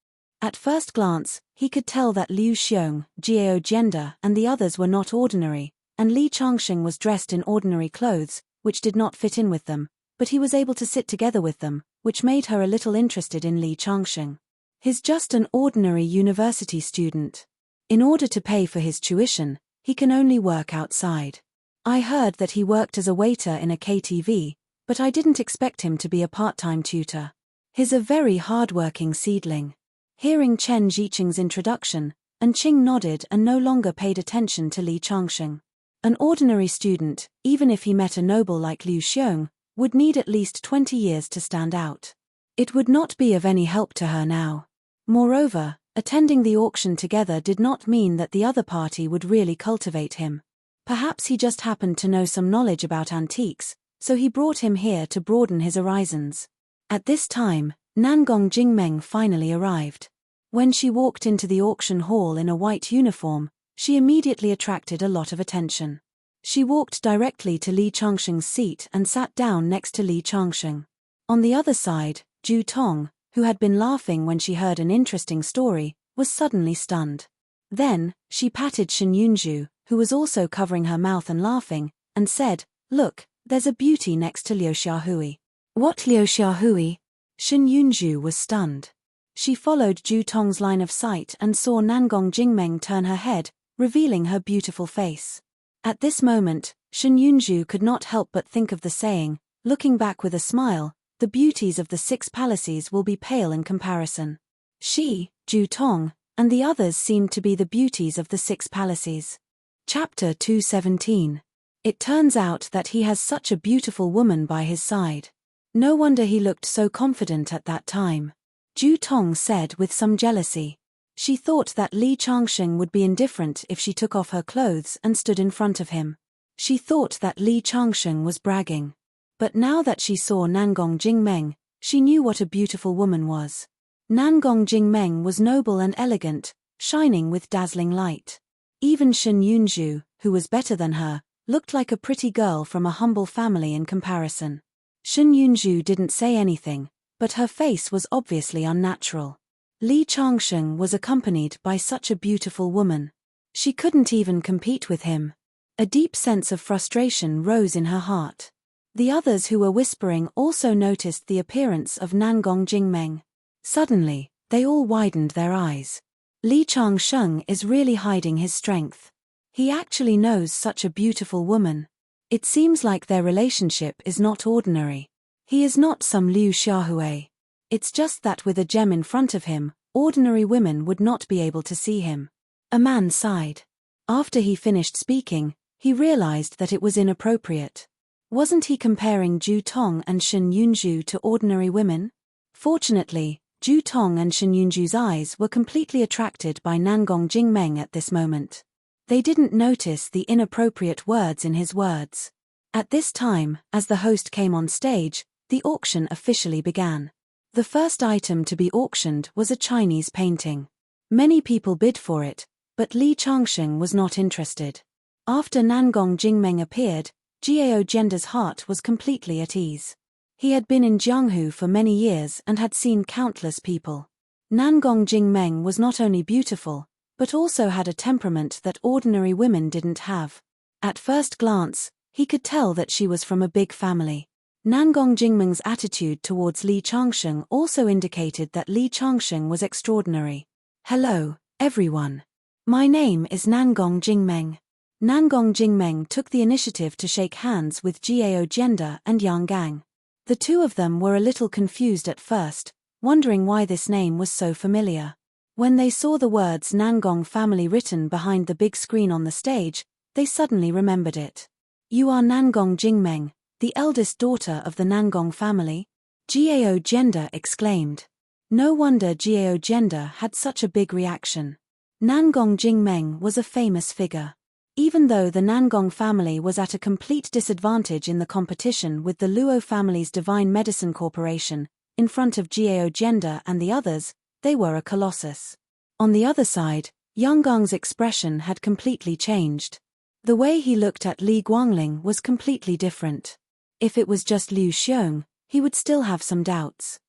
At first glance, he could tell that Liu Xiong, Gao Gender, and the others were not ordinary, and Li Changsheng was dressed in ordinary clothes, which did not fit in with them, but he was able to sit together with them, which made her a little interested in Li Changsheng. He's just an ordinary university student. In order to pay for his tuition, he can only work outside. I heard that he worked as a waiter in a KTV, but I didn't expect him to be a part-time tutor. He's a very hard-working seedling. Hearing Chen Zicheng's introduction, and Qing nodded and no longer paid attention to Li Changsheng. An ordinary student, even if he met a noble like Liu Xiong, would need at least 20 years to stand out. It would not be of any help to her now. Moreover, Attending the auction together did not mean that the other party would really cultivate him. Perhaps he just happened to know some knowledge about antiques, so he brought him here to broaden his horizons. At this time, Nangong Jingmeng finally arrived. When she walked into the auction hall in a white uniform, she immediately attracted a lot of attention. She walked directly to Li Changsheng's seat and sat down next to Li Changsheng. On the other side, Ju Tong, who had been laughing when she heard an interesting story, was suddenly stunned. Then, she patted Shen Yunju, who was also covering her mouth and laughing, and said, "Look, there's a beauty next to Liu Xiaohui." "What Liu Xiaohui?" Shen Yunju was stunned. She followed Ju Tong's line of sight and saw Nangong Jingmeng turn her head, revealing her beautiful face. At this moment, Shen Yunju could not help but think of the saying, looking back with a smile, "The beauties of the 6 palaces will be pale in comparison." She, Ju Tong, and the others seemed to be the beauties of the 6 palaces. Chapter 217. It turns out that he has such a beautiful woman by his side. No wonder he looked so confident at that time. Ju Tong said with some jealousy. She thought that Li Changsheng would be indifferent if she took off her clothes and stood in front of him. She thought that Li Changsheng was bragging. But now that she saw Nangong Jingmeng, she knew what a beautiful woman was. Nangong Jingmeng was noble and elegant, shining with dazzling light. Even Shen Yunju, who was better than her, looked like a pretty girl from a humble family in comparison. Shen Yunju didn't say anything, but her face was obviously unnatural. Li Changsheng was accompanied by such a beautiful woman. She couldn't even compete with him. A deep sense of frustration rose in her heart. The others who were whispering also noticed the appearance of Nangong Jingmeng. Suddenly, they all widened their eyes. Li Changsheng is really hiding his strength. He actually knows such a beautiful woman. It seems like their relationship is not ordinary. He is not some Liu Xiaohui. It's just that with a gem in front of him, ordinary women would not be able to see him. A man sighed. After he finished speaking, he realized that it was inappropriate. Wasn't he comparing Ju Tong and Shen Yunju to ordinary women? Fortunately, Ju Tong and Shen Yunju's eyes were completely attracted by Nangong Jingmeng at this moment. They didn't notice the inappropriate words in his words. At this time, as the host came on stage, the auction officially began. The first item to be auctioned was a Chinese painting. Many people bid for it, but Li Changsheng was not interested. After Nangong Jingmeng appeared, Jiao Genda's heart was completely at ease. He had been in Jianghu for many years and had seen countless people. Nangong Jingmeng was not only beautiful, but also had a temperament that ordinary women didn't have. At first glance, he could tell that she was from a big family. Nangong Jingmeng's attitude towards Li Changsheng also indicated that Li Changsheng was extraordinary. "Hello, everyone. My name is Nangong Jingmeng." Nangong Jingmeng took the initiative to shake hands with Jiao Genda and Yang Gang. The two of them were a little confused at first, wondering why this name was so familiar. When they saw the words Nangong family written behind the big screen on the stage, they suddenly remembered it. "You are Nangong Jingmeng, the eldest daughter of the Nangong family?" Jiao Genda exclaimed. No wonder Jiao Genda had such a big reaction. Nangong Jingmeng was a famous figure. Even though the Nangong family was at a complete disadvantage in the competition with the Luo family's Divine Medicine Corporation, in front of Jiao Genda and the others, they were a colossus. On the other side, Yang Gang's expression had completely changed. The way he looked at Li Guangling was completely different. If it was just Liu Xiong, he would still have some doubts.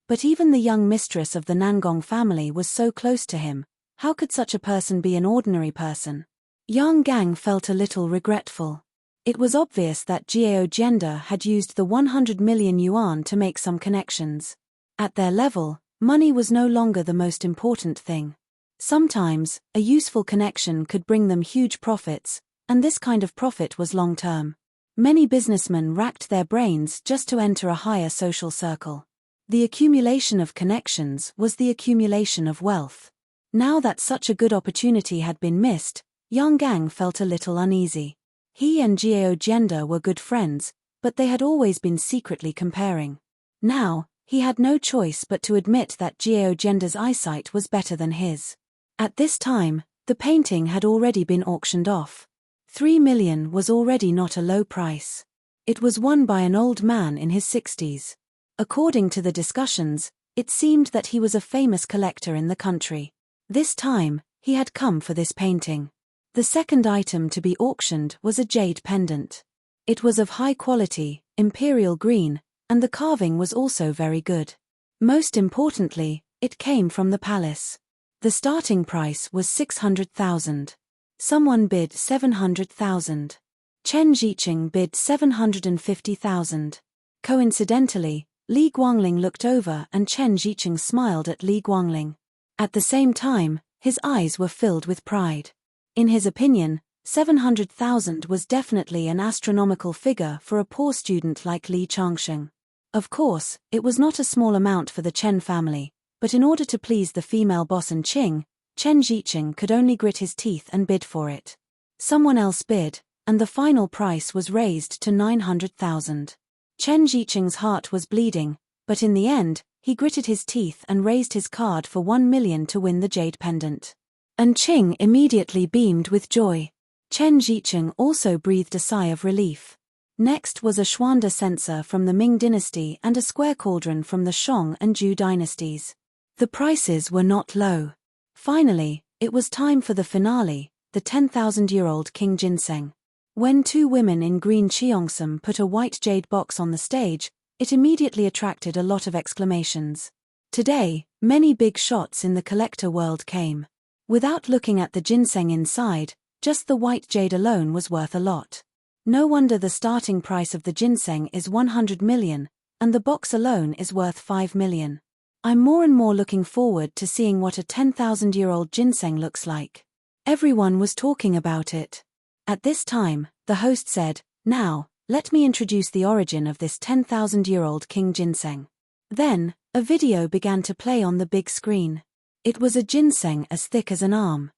But even the young mistress of the Nangong family was so close to him. How could such a person be an ordinary person? Yang Gang felt a little regretful. It was obvious that Jiao Genda had used the 100 million yuan to make some connections. At their level, money was no longer the most important thing. Sometimes, a useful connection could bring them huge profits, and this kind of profit was long-term. Many businessmen racked their brains just to enter a higher social circle. The accumulation of connections was the accumulation of wealth. Now that such a good opportunity had been missed, Yang Gang felt a little uneasy. He and Jiao Genda were good friends, but they had always been secretly comparing. Now, he had no choice but to admit that Jiao Genda's eyesight was better than his. At this time, the painting had already been auctioned off. 3 million was already not a low price. It was won by an old man in his 60s. According to the discussions, it seemed that he was a famous collector in the country. This time, he had come for this painting. The second item to be auctioned was a jade pendant. It was of high quality, imperial green, and the carving was also very good. Most importantly, it came from the palace. The starting price was 600,000. Someone bid 700,000. Chen Jiqing bid 750,000. Coincidentally, Li Guangling looked over and Chen Jiqing smiled at Li Guangling. At the same time, his eyes were filled with pride. In his opinion, 700,000 was definitely an astronomical figure for a poor student like Li Changsheng. Of course, it was not a small amount for the Chen family, but in order to please the female boss and Qing, Chen Jiqing could only grit his teeth and bid for it. Someone else bid, and the final price was raised to 900,000. Chen Jiqing's heart was bleeding, but in the end, he gritted his teeth and raised his card for 1 million to win the jade pendant. And Qing immediately beamed with joy. Chen Jiqing also breathed a sigh of relief. Next was a Xuanda censer from the Ming dynasty and a square cauldron from the Shang and Zhou dynasties. The prices were not low. Finally, it was time for the finale, the 10,000-year-old King Ginseng. When two women in green cheongsam put a white jade box on the stage, it immediately attracted a lot of exclamations. Today, many big shots in the collector world came. Without looking at the ginseng inside, just the white jade alone was worth a lot. No wonder the starting price of the ginseng is 100 million, and the box alone is worth 5 million. I'm more and more looking forward to seeing what a 10,000-year-old ginseng looks like. Everyone was talking about it. At this time, the host said, "Now, let me introduce the origin of this 10,000-year-old King Ginseng." Then, a video began to play on the big screen. It was a ginseng as thick as an arm.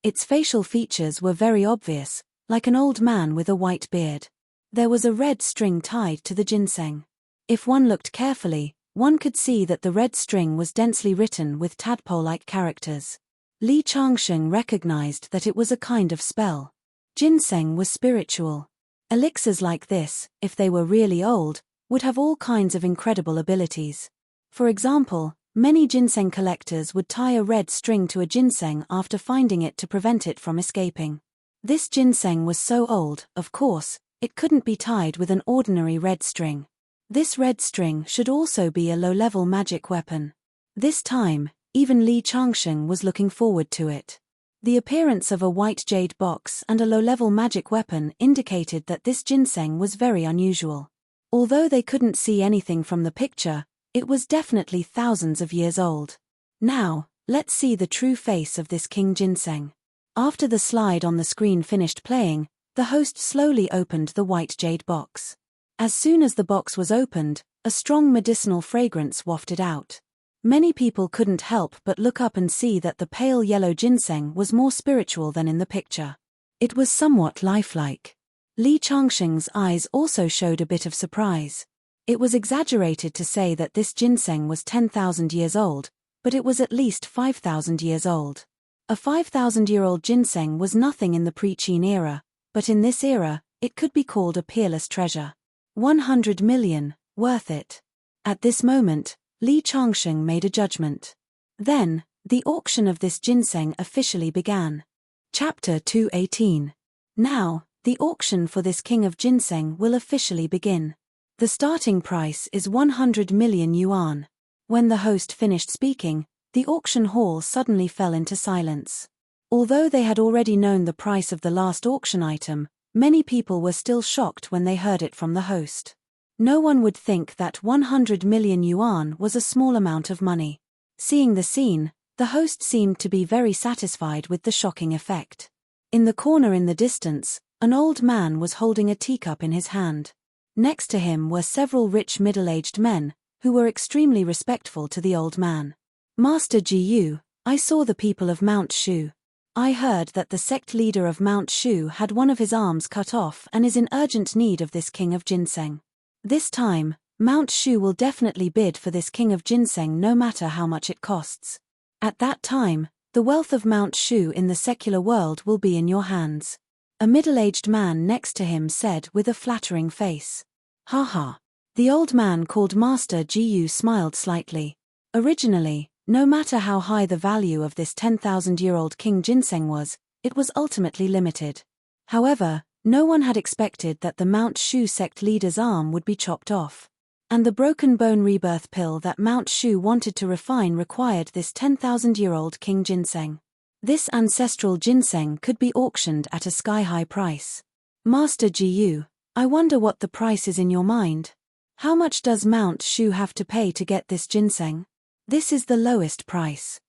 Its facial features were very obvious, like an old man with a white beard. There was a red string tied to the ginseng. If one looked carefully, one could see that the red string was densely written with tadpole-like characters. Li Changsheng recognized that it was a kind of spell. Ginseng was spiritual. Elixirs like this, if they were really old, would have all kinds of incredible abilities. For example, many ginseng collectors would tie a red string to a ginseng after finding it to prevent it from escaping. This ginseng was so old, of course, it couldn't be tied with an ordinary red string. This red string should also be a low-level magic weapon. This time, even Li Changsheng was looking forward to it. The appearance of a white jade box and a low-level magic weapon indicated that this ginseng was very unusual. Although they couldn't see anything from the picture, it was definitely thousands of years old. Now, let's see the true face of this King Ginseng. After the slide on the screen finished playing, the host slowly opened the white jade box. As soon as the box was opened, a strong medicinal fragrance wafted out. Many people couldn't help but look up and see that the pale yellow ginseng was more spiritual than in the picture. It was somewhat lifelike. Li Changsheng's eyes also showed a bit of surprise. It was exaggerated to say that this ginseng was 10,000 years old, but it was at least 5,000 years old. A 5,000-year-old ginseng was nothing in the pre-Qin era, but in this era, it could be called a peerless treasure. 100 million, worth it. At this moment, Li Changsheng made a judgment. Then, the auction of this ginseng officially began. Chapter 218. Now, the auction for this king of ginseng will officially begin. The starting price is 100 million yuan. When the host finished speaking, the auction hall suddenly fell into silence. Although they had already known the price of the last auction item, many people were still shocked when they heard it from the host. No one would think that 100 million yuan was a small amount of money. Seeing the scene, the host seemed to be very satisfied with the shocking effect. In the corner in the distance, an old man was holding a teacup in his hand. Next to him were several rich middle-aged men, who were extremely respectful to the old man. "Master Ji Yu, I saw the people of Mount Shu. I heard that the sect leader of Mount Shu had one of his arms cut off and is in urgent need of this king of ginseng. This time, Mount Shu will definitely bid for this king of ginseng no matter how much it costs. At that time, the wealth of Mount Shu in the secular world will be in your hands. A middle-aged man next to him said with a flattering face. Ha ha. The old man called Master Gu smiled slightly. Originally, no matter how high the value of this 10,000-year-old king ginseng was, it was ultimately limited. However, no one had expected that the Mount Shu sect leader's arm would be chopped off. And the broken bone rebirth pill that Mount Shu wanted to refine required this 10,000-year-old king ginseng. This ancestral ginseng could be auctioned at a sky-high price. Master Gu, I wonder what the price is in your mind. How much does Mount Shu have to pay to get this ginseng? This is the lowest price.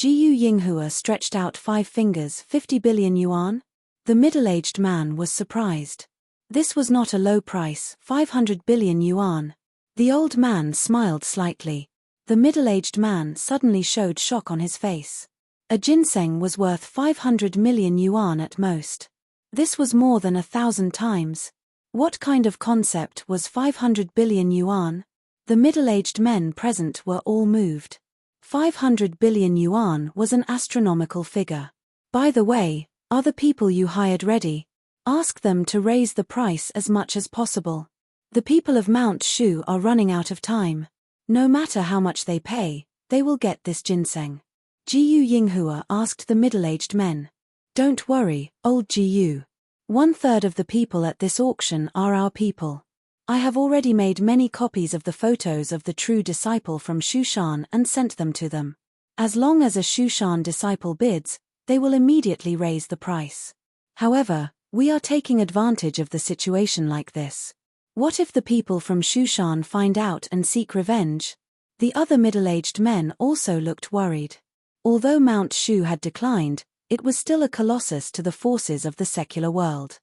Gu Yinghua stretched out 5 fingers. 50 billion yuan? The middle-aged man was surprised. This was not a low price, 500 billion yuan. The old man smiled slightly. The middle-aged man suddenly showed shock on his face. A ginseng was worth 500 million yuan at most. This was more than 1,000 times. What kind of concept was 500 billion yuan? The middle-aged men present were all moved. 500 billion yuan was an astronomical figure. By the way, are the people you hired ready? Ask them to raise the price as much as possible. The people of Mount Shu are running out of time. No matter how much they pay, they will get this ginseng. Gu Yinghua asked the middle-aged men. Don't worry, old Gu. 1/3 of the people at this auction are our people. I have already made many copies of the photos of the true disciple from Shushan and sent them to them. As long as a Shushan disciple bids, they will immediately raise the price. However, we are taking advantage of the situation like this. What if the people from Shushan find out and seek revenge? The other middle-aged men also looked worried. Although Mount Shu had declined, it was still a colossus to the forces of the secular world.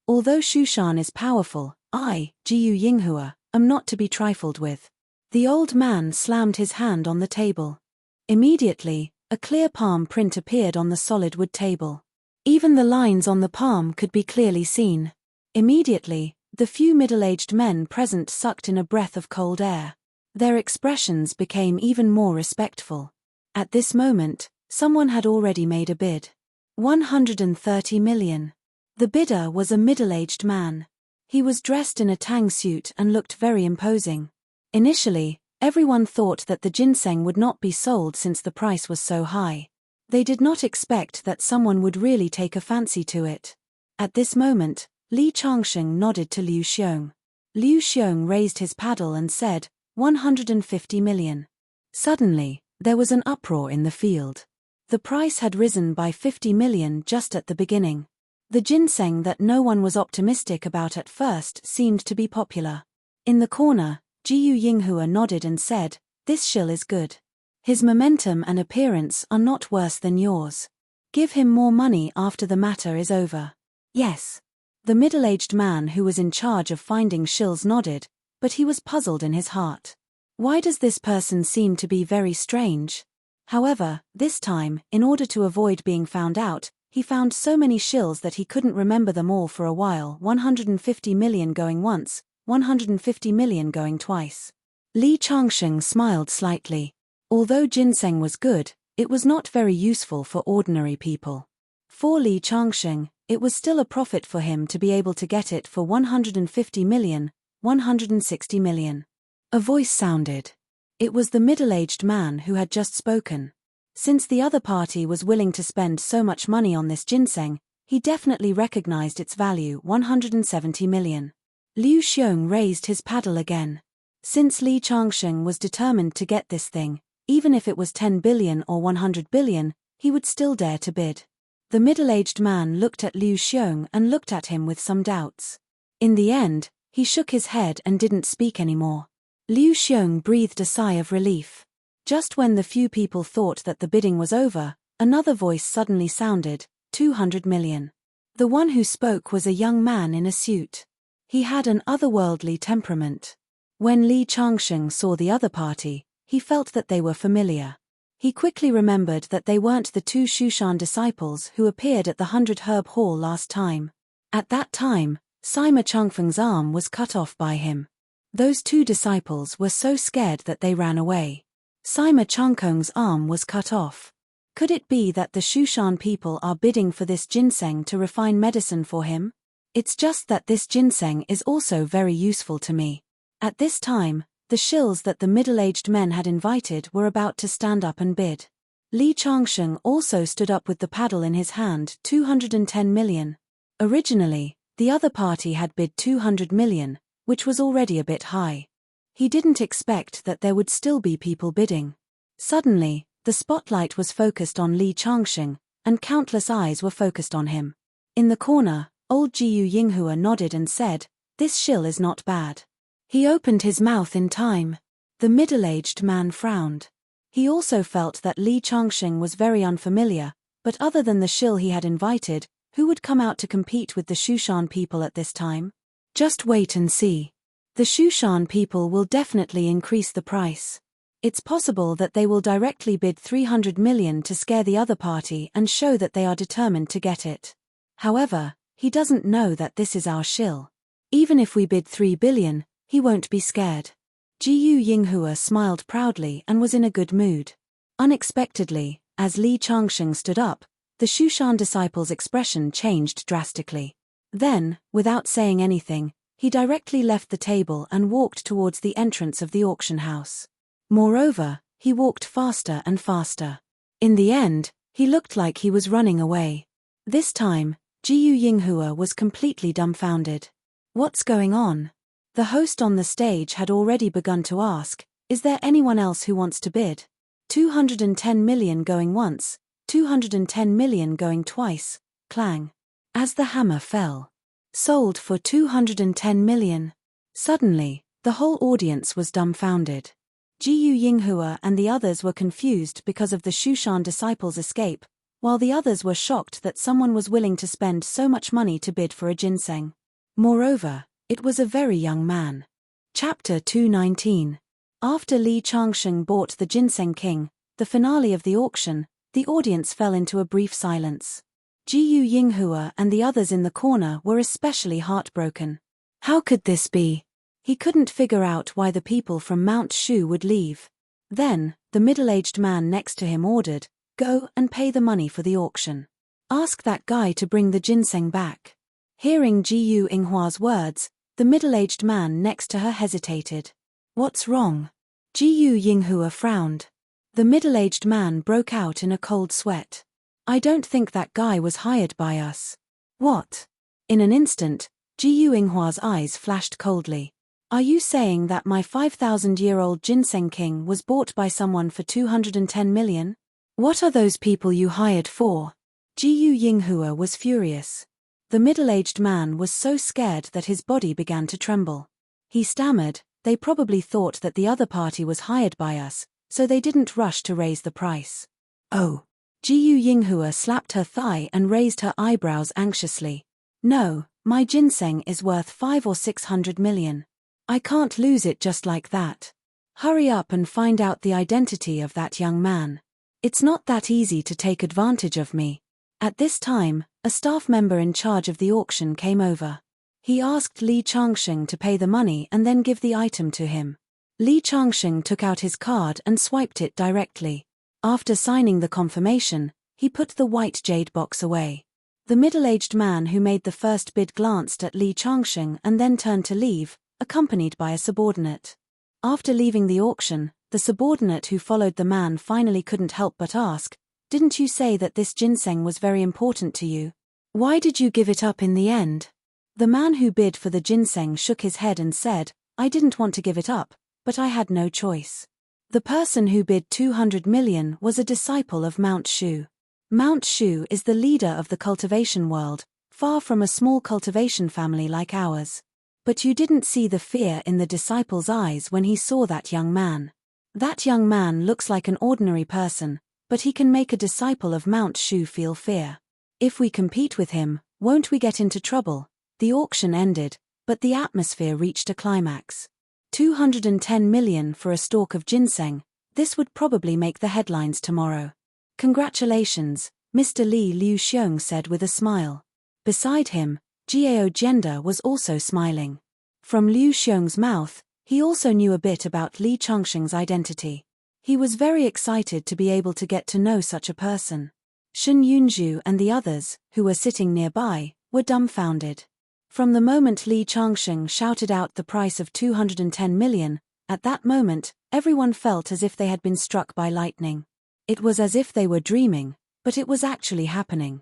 Although Shushan is powerful, I, Gu Yinghua, am not to be trifled with. The old man slammed his hand on the table. Immediately, a clear palm print appeared on the solid wood table. Even the lines on the palm could be clearly seen. Immediately, the few middle-aged men present sucked in a breath of cold air. Their expressions became even more respectful. At this moment, someone had already made a bid. 130 million. The bidder was a middle-aged man. He was dressed in a tang suit and looked very imposing. Initially, everyone thought that the ginseng would not be sold since the price was so high. They did not expect that someone would really take a fancy to it. At this moment, Li Changsheng nodded to Liu Xiong. Liu Xiong raised his paddle and said, 150 million. Suddenly, there was an uproar in the field. The price had risen by 50 million just at the beginning. The ginseng that no one was optimistic about at first seemed to be popular. In the corner, Gu Yinghua nodded and said, this shill is good. His momentum and appearance are not worse than yours. Give him more money after the matter is over. Yes. The middle-aged man who was in charge of finding shills nodded, but he was puzzled in his heart. Why does this person seem to be very strange? However, this time, in order to avoid being found out, he found so many shills that he couldn't remember them all for a while. 150 million going once, 150 million going twice. Li Changsheng smiled slightly. Although ginseng was good, it was not very useful for ordinary people. For Li Changsheng, it was still a profit for him to be able to get it for 150 million, 160 million. A voice sounded. It was the middle-aged man who had just spoken. Since the other party was willing to spend so much money on this ginseng, he definitely recognized its value, 170 million. Liu Xiong raised his paddle again. Since Li Changsheng was determined to get this thing, even if it was 10 billion or 100 billion, he would still dare to bid. The middle-aged man looked at Liu Xiong and looked at him with some doubts. In the end, he shook his head and didn't speak anymore. Liu Xiong breathed a sigh of relief. Just when the few people thought that the bidding was over, another voice suddenly sounded, 200 million. The one who spoke was a young man in a suit. He had an otherworldly temperament. When Li Changsheng saw the other party, he felt that they were familiar. He quickly remembered that they weren't the 2 Shushan disciples who appeared at the 100 Herb Hall last time. At that time, Sima Changfeng's arm was cut off by him. Those two disciples were so scared that they ran away. Sima Changkong's arm was cut off. Could it be that the Shushan people are bidding for this ginseng to refine medicine for him? It's just that this ginseng is also very useful to me. At this time, the shills that the middle-aged men had invited were about to stand up and bid. Li Changsheng also stood up with the paddle in his hand, 210 million. Originally, the other party had bid 200 million, which was already a bit high. He didn't expect that there would still be people bidding. Suddenly, the spotlight was focused on Li Changsheng, and countless eyes were focused on him. In the corner, old Jiu Yinghua nodded and said, "This shill is not bad." He opened his mouth in time. The middle-aged man frowned. He also felt that Li Changsheng was very unfamiliar, but other than the shill he had invited, who would come out to compete with the Shushan people at this time? Just wait and see. The Shushan people will definitely increase the price. It's possible that they will directly bid 300 million to scare the other party and show that they are determined to get it. However, he doesn't know that this is our shill. Even if we bid 3 billion, he won't be scared. Jiu Yinghua smiled proudly and was in a good mood. Unexpectedly, as Li Changsheng stood up, the Shushan disciple's expression changed drastically. Then, without saying anything, he directly left the table and walked towards the entrance of the auction house. Moreover, he walked faster and faster. In the end, he looked like he was running away. This time, Jiu Yinghua was completely dumbfounded. What's going on? The host on the stage had already begun to ask, "Is there anyone else who wants to bid?" 210 million going once, 210 million going twice, clang. As the hammer fell. Sold for 210 million. Suddenly, the whole audience was dumbfounded. Jiu Yinghua and the others were confused because of the Shushan disciples' escape, while the others were shocked that someone was willing to spend so much money to bid for a ginseng. Moreover, it was a very young man. Chapter 219. After Li Changsheng bought the Ginseng King, the finale of the auction, the audience fell into a brief silence. Jiu Yinghua and the others in the corner were especially heartbroken. How could this be? He couldn't figure out why the people from Mount Shu would leave. Then, the middle-aged man next to him ordered, "Go and pay the money for the auction. Ask that guy to bring the ginseng back." Hearing Jiu Yinghua's words, the middle-aged man next to her hesitated. "What's wrong?" Jiu Yinghua frowned. The middle-aged man broke out in a cold sweat. "I don't think that guy was hired by us." "What?" In an instant, Jiu Yinghua's eyes flashed coldly. "Are you saying that my 5,000-year-old Ginseng King was bought by someone for 210 million? What are those people you hired for?" Jiu Yinghua was furious. The middle-aged man was so scared that his body began to tremble. He stammered, "They probably thought that the other party was hired by us, so they didn't rush to raise the price." "Oh." Jiu Yinghua slapped her thigh and raised her eyebrows anxiously. "No, my ginseng is worth 500 or 600 million. I can't lose it just like that. Hurry up and find out the identity of that young man. It's not that easy to take advantage of me." At this time, a staff member in charge of the auction came over. He asked Li Changsheng to pay the money and then give the item to him. Li Changsheng took out his card and swiped it directly. After signing the confirmation, he put the white jade box away. The middle-aged man who made the first bid glanced at Li Changsheng and then turned to leave, accompanied by a subordinate. After leaving the auction, the subordinate who followed the man finally couldn't help but ask, "Didn't you say that this ginseng was very important to you? Why did you give it up in the end?" The man who bid for the ginseng shook his head and said, "I didn't want to give it up, but I had no choice." The person who bid 200 million was a disciple of Mount Shu. Mount Shu is the leader of the cultivation world, far from a small cultivation family like ours. But you didn't see the fear in the disciple's eyes when he saw that young man. That young man looks like an ordinary person, but he can make a disciple of Mount Shu feel fear. If we compete with him, won't we get into trouble? The auction ended, but the atmosphere reached a climax. 210 million for a stalk of ginseng, this would probably make the headlines tomorrow. "Congratulations," Mr. Li Liu Xiong said with a smile. Beside him, Jiao Genda was also smiling. From Liu Xiong's mouth, He also knew a bit about Li Changxing's identity. He was very excited to be able to get to know such a person. Shen Yunzhu and the others, who were sitting nearby, were dumbfounded. From the moment Li Changxing shouted out the price of 210 million, at that moment, everyone felt as if they had been struck by lightning. It was as if they were dreaming, but it was actually happening.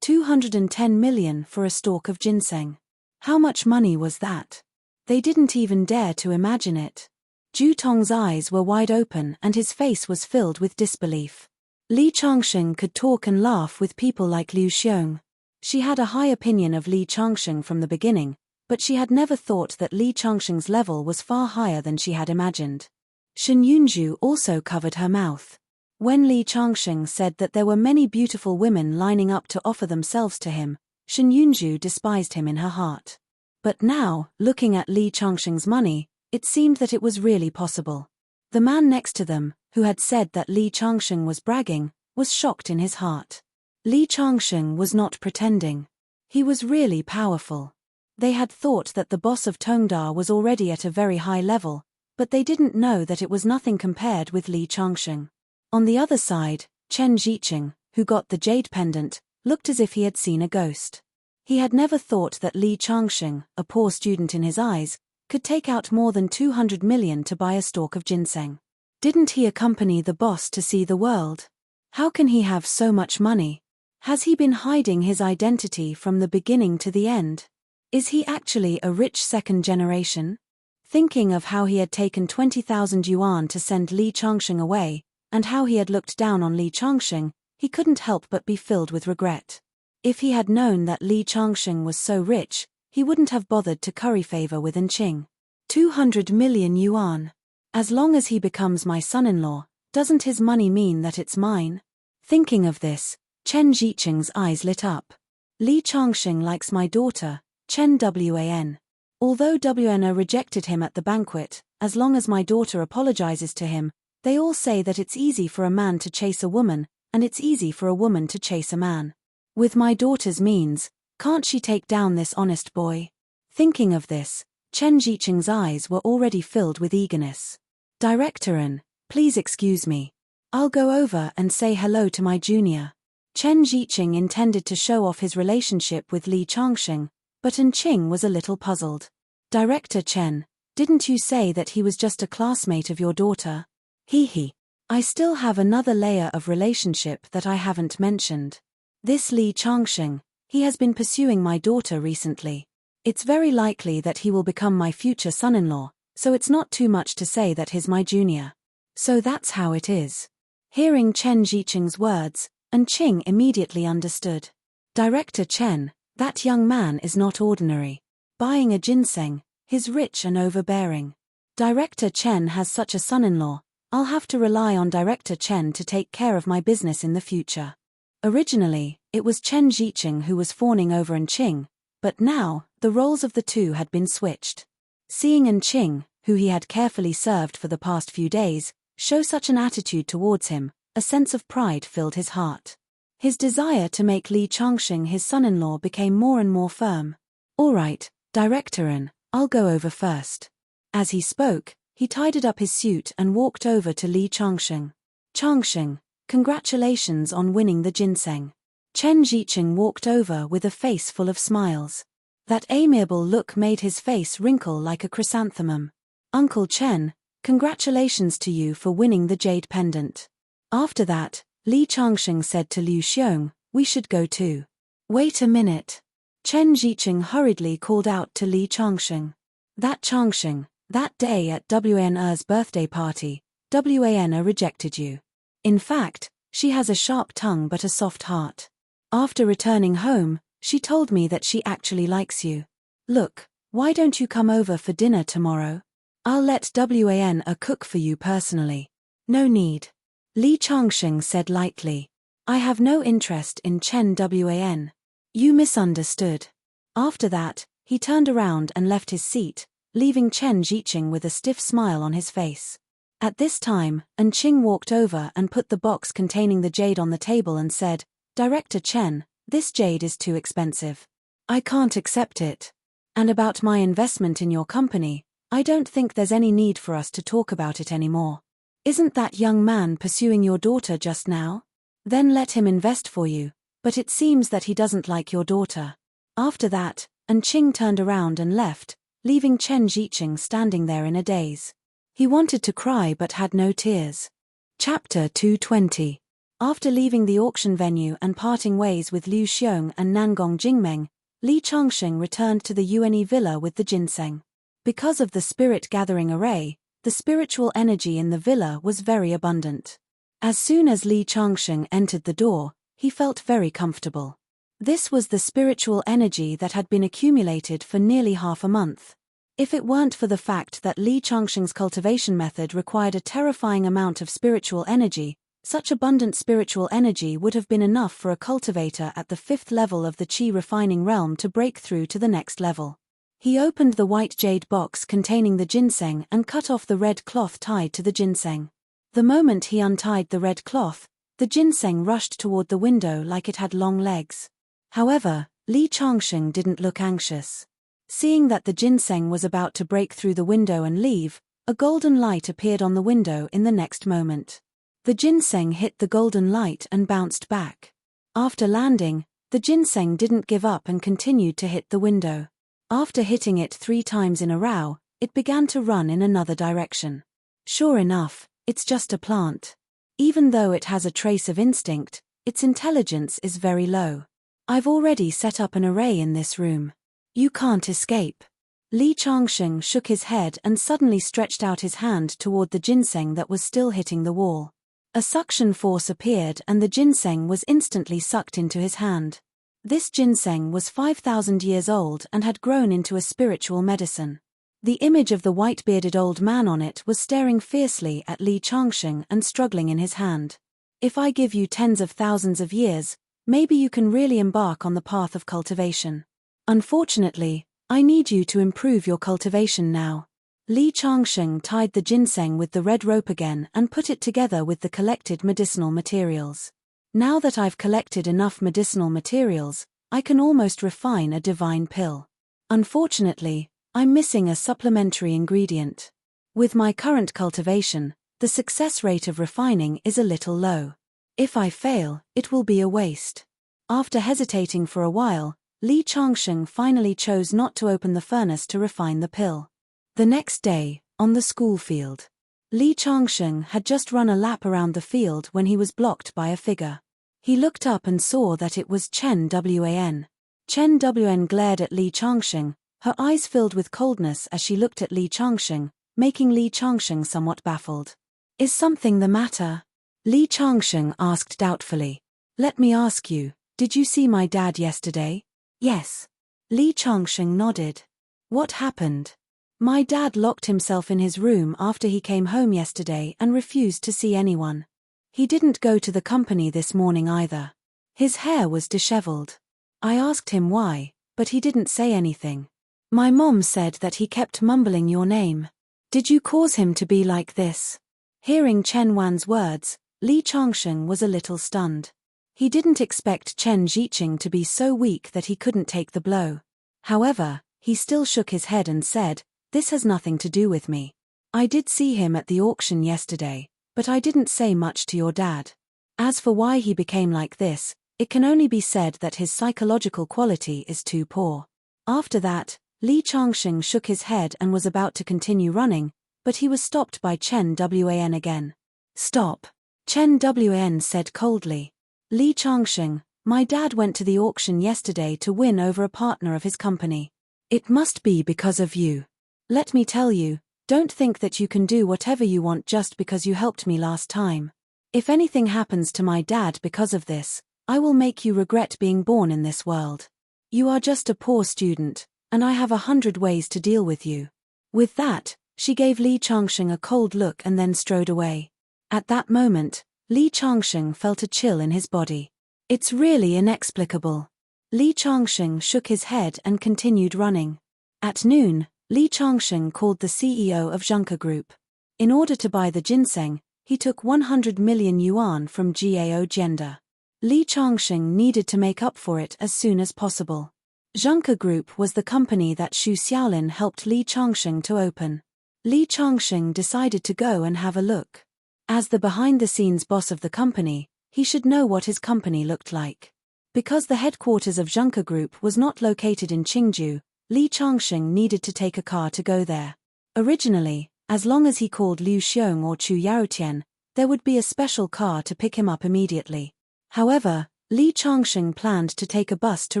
210 million for a stalk of ginseng. How much money was that? They didn't even dare to imagine it. Ju Tong's eyes were wide open and his face was filled with disbelief. Li Changxing could talk and laugh with people like Liu Xiong. She had a high opinion of Li Changxing from the beginning, but she had never thought that Li Changxing's level was far higher than she had imagined. Shen Yunzhu also covered her mouth. When Li Changxing said that there were many beautiful women lining up to offer themselves to him, Shen Yunzhu despised him in her heart. But now, looking at Li Changxing's money, it seemed that it was really possible. The man next to them, who had said that Li Changxing was bragging, was shocked in his heart. Li Changxing was not pretending. He was really powerful. They had thought that the boss of Tongda was already at a very high level, but they didn't know that it was nothing compared with Li Changxing. On the other side, Chen Ziqing, who got the jade pendant, looked as if he had seen a ghost. He had never thought that Li Changxing, a poor student in his eyes, could take out more than 200 million to buy a stalk of ginseng. Didn't he accompany the boss to see the world? How can he have so much money? Has he been hiding his identity from the beginning to the end? Is he actually a rich second generation? Thinking of how he had taken 20,000 yuan to send Li Changxing away, and how he had looked down on Li Changxing, he couldn't help but be filled with regret. If he had known that Li Changxing was so rich, he wouldn't have bothered to curry favor with Enqing. 200 million yuan. As long as he becomes my son-in-law, doesn't his money mean that it's mine? Thinking of this, Chen Ziqing's eyes lit up. Li Changxing likes my daughter, Chen Wan. Although Wana rejected him at the banquet, as long as my daughter apologizes to him, they all say that it's easy for a man to chase a woman, and it's easy for a woman to chase a man. With my daughter's means, can't she take down this honest boy? Thinking of this, Chen Ziqing's eyes were already filled with eagerness. Director An, please excuse me. I'll go over and say hello to my junior. Chen Ziqing intended to show off his relationship with Li Changxing, but Enqing was a little puzzled. Director Chen, didn't you say that he was just a classmate of your daughter? He. I still have another layer of relationship that I haven't mentioned. This Li Changxing, he has been pursuing my daughter recently. It's very likely that he will become my future son-in-law, so it's not too much to say that he's my junior. So that's how it is. Hearing Chen Ziqing's words, Enqing immediately understood. Director Chen, that young man is not ordinary. Buying a ginseng, he's rich and overbearing. Director Chen has such a son-in-law, I'll have to rely on Director Chen to take care of my business in the future. Originally, it was Chen Ziqing who was fawning over Enqing, but now, the roles of the two had been switched. Seeing Enqing, who he had carefully served for the past few days, show such an attitude towards him, a sense of pride filled his heart. His desire to make Li Changxing his son-in-law became more and more firm. All right, Director An, I'll go over first. As he spoke, he tidied up his suit and walked over to Li Changxing. Changxing, congratulations on winning the ginseng. Chen Ziqing walked over with a face full of smiles. That amiable look made his face wrinkle like a chrysanthemum. Uncle Chen, congratulations to you for winning the jade pendant. After that, Li Changxing said to Liu Xiong, we should go too. Wait a minute. Chen Ziqing hurriedly called out to Li Changxing. That Changxing, that day at Wana birthday party, Wana rejected you. In fact, she has a sharp tongue but a soft heart. After returning home, she told me that she actually likes you. Look, why don't you come over for dinner tomorrow? I'll let Wana cook for you personally. No need. Li Changxing said lightly. I have no interest in Chen Wan. You misunderstood. After that, he turned around and left his seat, leaving Chen Ziqing with a stiff smile on his face. At this time, Enqing walked over and put the box containing the jade on the table and said, Director Chen, this jade is too expensive. I can't accept it. And about my investment in your company, I don't think there's any need for us to talk about it anymore. Isn't that young man pursuing your daughter just now? Then let him invest for you, but it seems that he doesn't like your daughter. After that, Ching turned around and left, leaving Chen Ziqing standing there in a daze. He wanted to cry but had no tears. Chapter 220. After leaving the auction venue and parting ways with Liu Xiong and Nangong Jingmeng, Li Changxing returned to the Yuanyi villa with the ginseng. Because of the spirit-gathering array, the spiritual energy in the villa was very abundant. As soon as Li Changxing entered the door, he felt very comfortable. This was the spiritual energy that had been accumulated for nearly half a month. If it weren't for the fact that Li Changxing's cultivation method required a terrifying amount of spiritual energy, such abundant spiritual energy would have been enough for a cultivator at the 5th level of the Qi refining realm to break through to the next level. He opened the white jade box containing the ginseng and cut off the red cloth tied to the ginseng. The moment he untied the red cloth, the ginseng rushed toward the window like it had long legs. However, Li Changxing didn't look anxious. Seeing that the ginseng was about to break through the window and leave, a golden light appeared on the window in the next moment. The ginseng hit the golden light and bounced back. After landing, the ginseng didn't give up and continued to hit the window. After hitting it 3 times in a row, it began to run in another direction. Sure enough, it's just a plant. Even though it has a trace of instinct, its intelligence is very low. I've already set up an array in this room. You can't escape. Li Changxing shook his head and suddenly stretched out his hand toward the ginseng that was still hitting the wall. A suction force appeared and the ginseng was instantly sucked into his hand. This ginseng was 5,000 years old and had grown into a spiritual medicine. The image of the white-bearded old man on it was staring fiercely at Li Changxing and struggling in his hand. If I give you tens of thousands of years, maybe you can really embark on the path of cultivation. Unfortunately, I need you to improve your cultivation now. Li Changxing tied the ginseng with the red rope again and put it together with the collected medicinal materials. Now that I've collected enough medicinal materials, I can almost refine a divine pill. Unfortunately, I'm missing a supplementary ingredient. With my current cultivation, the success rate of refining is a little low. If I fail, it will be a waste. After hesitating for a while, Li Changxing finally chose not to open the furnace to refine the pill. The next day, on the school field, Li Changxing had just run a lap around the field when he was blocked by a figure. He looked up and saw that it was Chen Wan. Chen Wan glared at Li Changxing, her eyes filled with coldness as she looked at Li Changxing, making Li Changxing somewhat baffled. Is something the matter? Li Changxing asked doubtfully. Let me ask you, did you see my dad yesterday? Yes. Li Changxing nodded. What happened? My dad locked himself in his room after he came home yesterday and refused to see anyone. He didn't go to the company this morning either. His hair was disheveled. I asked him why, but he didn't say anything. My mom said that he kept mumbling your name. Did you cause him to be like this? Hearing Chen Wan's words, Li Changxing was a little stunned. He didn't expect Chen Ziqing to be so weak that he couldn't take the blow. However, he still shook his head and said, "This has nothing to do with me. I did see him at the auction yesterday, but I didn't say much to your dad. As for why he became like this, it can only be said that his psychological quality is too poor." After that, Li Changxing shook his head and was about to continue running, but he was stopped by Chen Wan again. "Stop," Chen Wan said coldly. "Li Changxing, my dad went to the auction yesterday to win over a partner of his company. It must be because of you. Let me tell you, don't think that you can do whatever you want just because you helped me last time. If anything happens to my dad because of this, I will make you regret being born in this world. You are just a poor student, and I have 100 ways to deal with you." With that, she gave Li Changxing a cold look and then strode away. At that moment, Li Changxing felt a chill in his body. It's really inexplicable. Li Changxing shook his head and continued running. At noon, Li Changxing called the CEO of Zhengke Group. In order to buy the ginseng, he took 100 million yuan from Gao Gender. Li Changxing needed to make up for it as soon as possible. Zhengke Group was the company that Xu Xiaolin helped Li Changsheng to open. Li Changsheng decided to go and have a look. As the behind-the-scenes boss of the company, he should know what his company looked like. Because the headquarters of Zhengke Group was not located in Qingju, Li Changsheng needed to take a car to go there. Originally, as long as he called Liu Xiong or Chu Yaotian, there would be a special car to pick him up immediately. However, Li Changsheng planned to take a bus to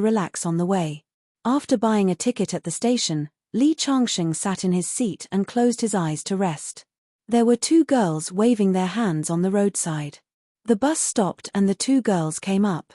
relax on the way. After buying a ticket at the station, Li Changsheng sat in his seat and closed his eyes to rest. There were two girls waving their hands on the roadside. The bus stopped and the two girls came up.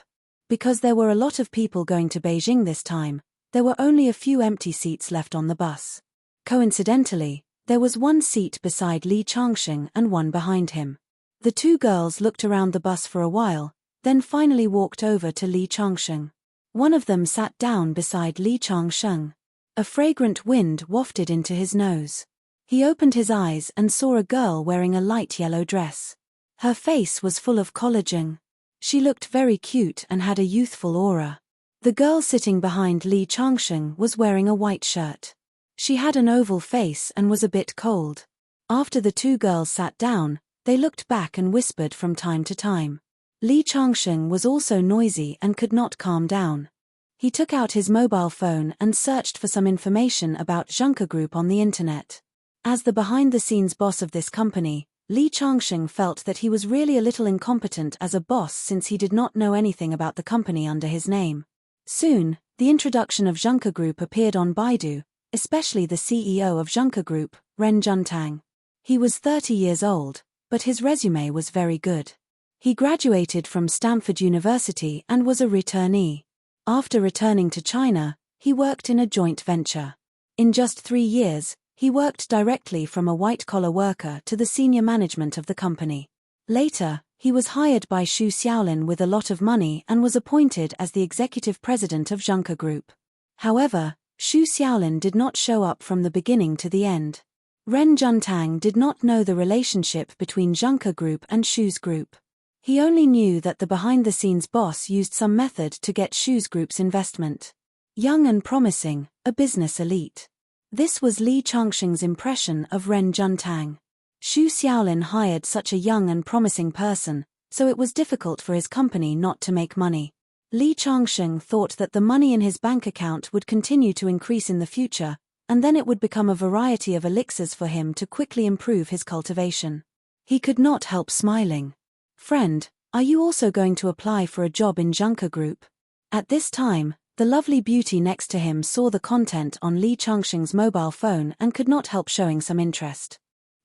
Because there were a lot of people going to Beijing this time, there were only a few empty seats left on the bus. Coincidentally, there was one seat beside Li Changsheng and one behind him. The two girls looked around the bus for a while, then finally walked over to Li Changsheng. One of them sat down beside Li Changsheng. A fragrant wind wafted into his nose. He opened his eyes and saw a girl wearing a light yellow dress. Her face was full of collagen. She looked very cute and had a youthful aura. The girl sitting behind Li Changsheng was wearing a white shirt. She had an oval face and was a bit cold. After the two girls sat down, they looked back and whispered from time to time. Li Changsheng was also noisy and could not calm down. He took out his mobile phone and searched for some information about Zhengke Group on the internet. As the behind-the-scenes boss of this company, Li Changsheng felt that he was really a little incompetent as a boss since he did not know anything about the company under his name. Soon, the introduction of Zhengke Group appeared on Baidu, especially the CEO of Zhengke Group, Ren Juntang. He was 30 years old, but his resume was very good. He graduated from Stanford University and was a returnee. After returning to China, he worked in a joint venture. In just 3 years, he worked directly from a white-collar worker to the senior management of the company. Later, he was hired by Xu Xiaolin with a lot of money and was appointed as the executive president of Zhengke Group. However, Xu Xiaolin did not show up from the beginning to the end. Ren Juntang did not know the relationship between Zhengke Group and Xu's group. He only knew that the behind-the-scenes boss used some method to get Xu's group's investment. Young and promising, a business elite. This was Li Changsheng's impression of Ren Juntang. Xu Xiaolin hired such a young and promising person, so it was difficult for his company not to make money. Li Changsheng thought that the money in his bank account would continue to increase in the future, and then it would become a variety of elixirs for him to quickly improve his cultivation. He could not help smiling. "Friend, are you also going to apply for a job in Zhengke Group?" At this time, the lovely beauty next to him saw the content on Li Changsheng's mobile phone and could not help showing some interest.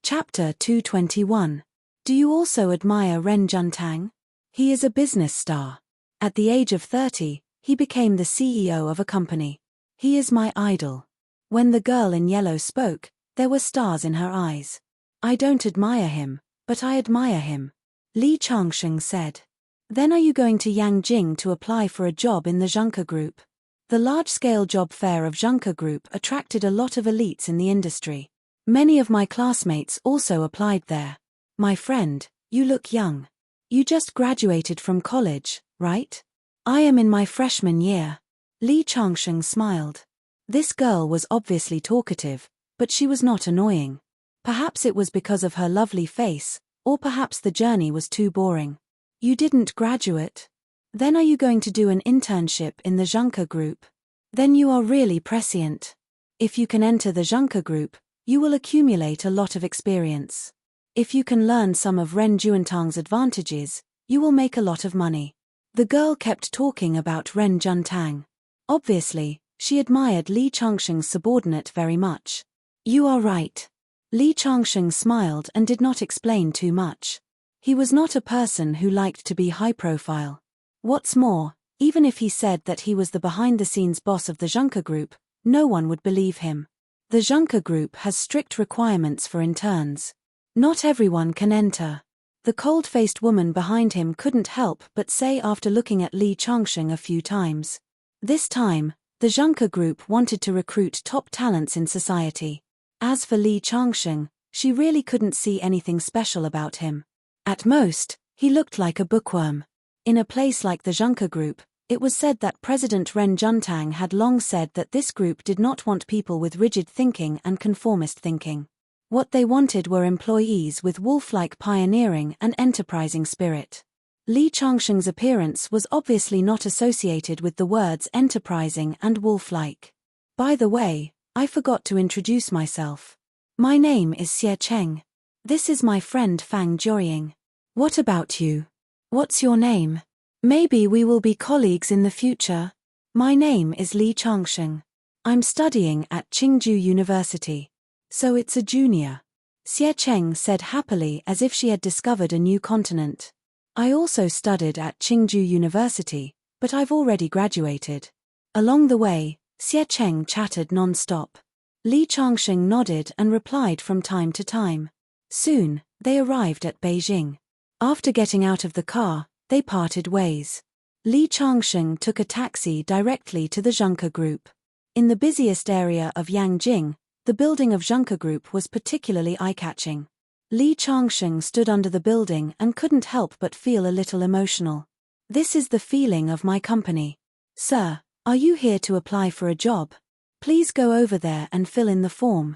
Chapter 221. Do you also admire Ren Juntang? He is a business star. At the age of 30, he became the CEO of a company. He is my idol. When the girl in yellow spoke, there were stars in her eyes. I don't admire him, but I admire him. Li Changsheng said. Then are you going to Yangjing to apply for a job in the Zhengke Group? The large-scale job fair of Zhengke Group attracted a lot of elites in the industry. Many of my classmates also applied there. My friend, you look young. You just graduated from college, right? I am in my freshman year. Li Changsheng smiled. This girl was obviously talkative, but she was not annoying. Perhaps it was because of her lovely face, or perhaps the journey was too boring. You didn't graduate? Then are you going to do an internship in the Zhengke Group? Then you are really prescient. If you can enter the Zhengke Group, you will accumulate a lot of experience. If you can learn some of Ren Juntang's advantages, you will make a lot of money. The girl kept talking about Ren Juntang. Obviously, she admired Li Changsheng's subordinate very much. You are right. Li Changsheng smiled and did not explain too much. He was not a person who liked to be high-profile. What's more, even if he said that he was the behind-the-scenes boss of the Zhengke Group, no one would believe him. The Zhengke Group has strict requirements for interns. Not everyone can enter. The cold-faced woman behind him couldn't help but say after looking at Li Changsheng a few times. This time, the Zhengke Group wanted to recruit top talents in society. As for Li Changsheng, she really couldn't see anything special about him. At most, he looked like a bookworm. In a place like the Zhengke Group, It was said that President Ren Juntang had long said that this group did not want people with rigid thinking and conformist thinking. What they wanted were employees with wolf-like pioneering and enterprising spirit. Li Changsheng's appearance was obviously not associated with the words enterprising and wolf-like. By the way, I forgot to introduce myself. My name is Xie Cheng. This is my friend Fang Jiuying. What about you? What's your name? Maybe we will be colleagues in the future. My name is Li Changsheng. I'm studying at Qingju University. So it's a junior. Xie Cheng said happily as if she had discovered a new continent. I also studied at Qingju University, but I've already graduated. Along the way, Xie Cheng chattered non-stop. Li Changsheng nodded and replied from time to time. Soon, they arrived at Beijing. After getting out of the car, they parted ways. Li Changsheng took a taxi directly to the Zhengke Group. In the busiest area of Yangjing, the building of Zhengke Group was particularly eye-catching. Li Changsheng stood under the building and couldn't help but feel a little emotional. This is the feeling of my company. Sir, are you here to apply for a job? Please go over there and fill in the form.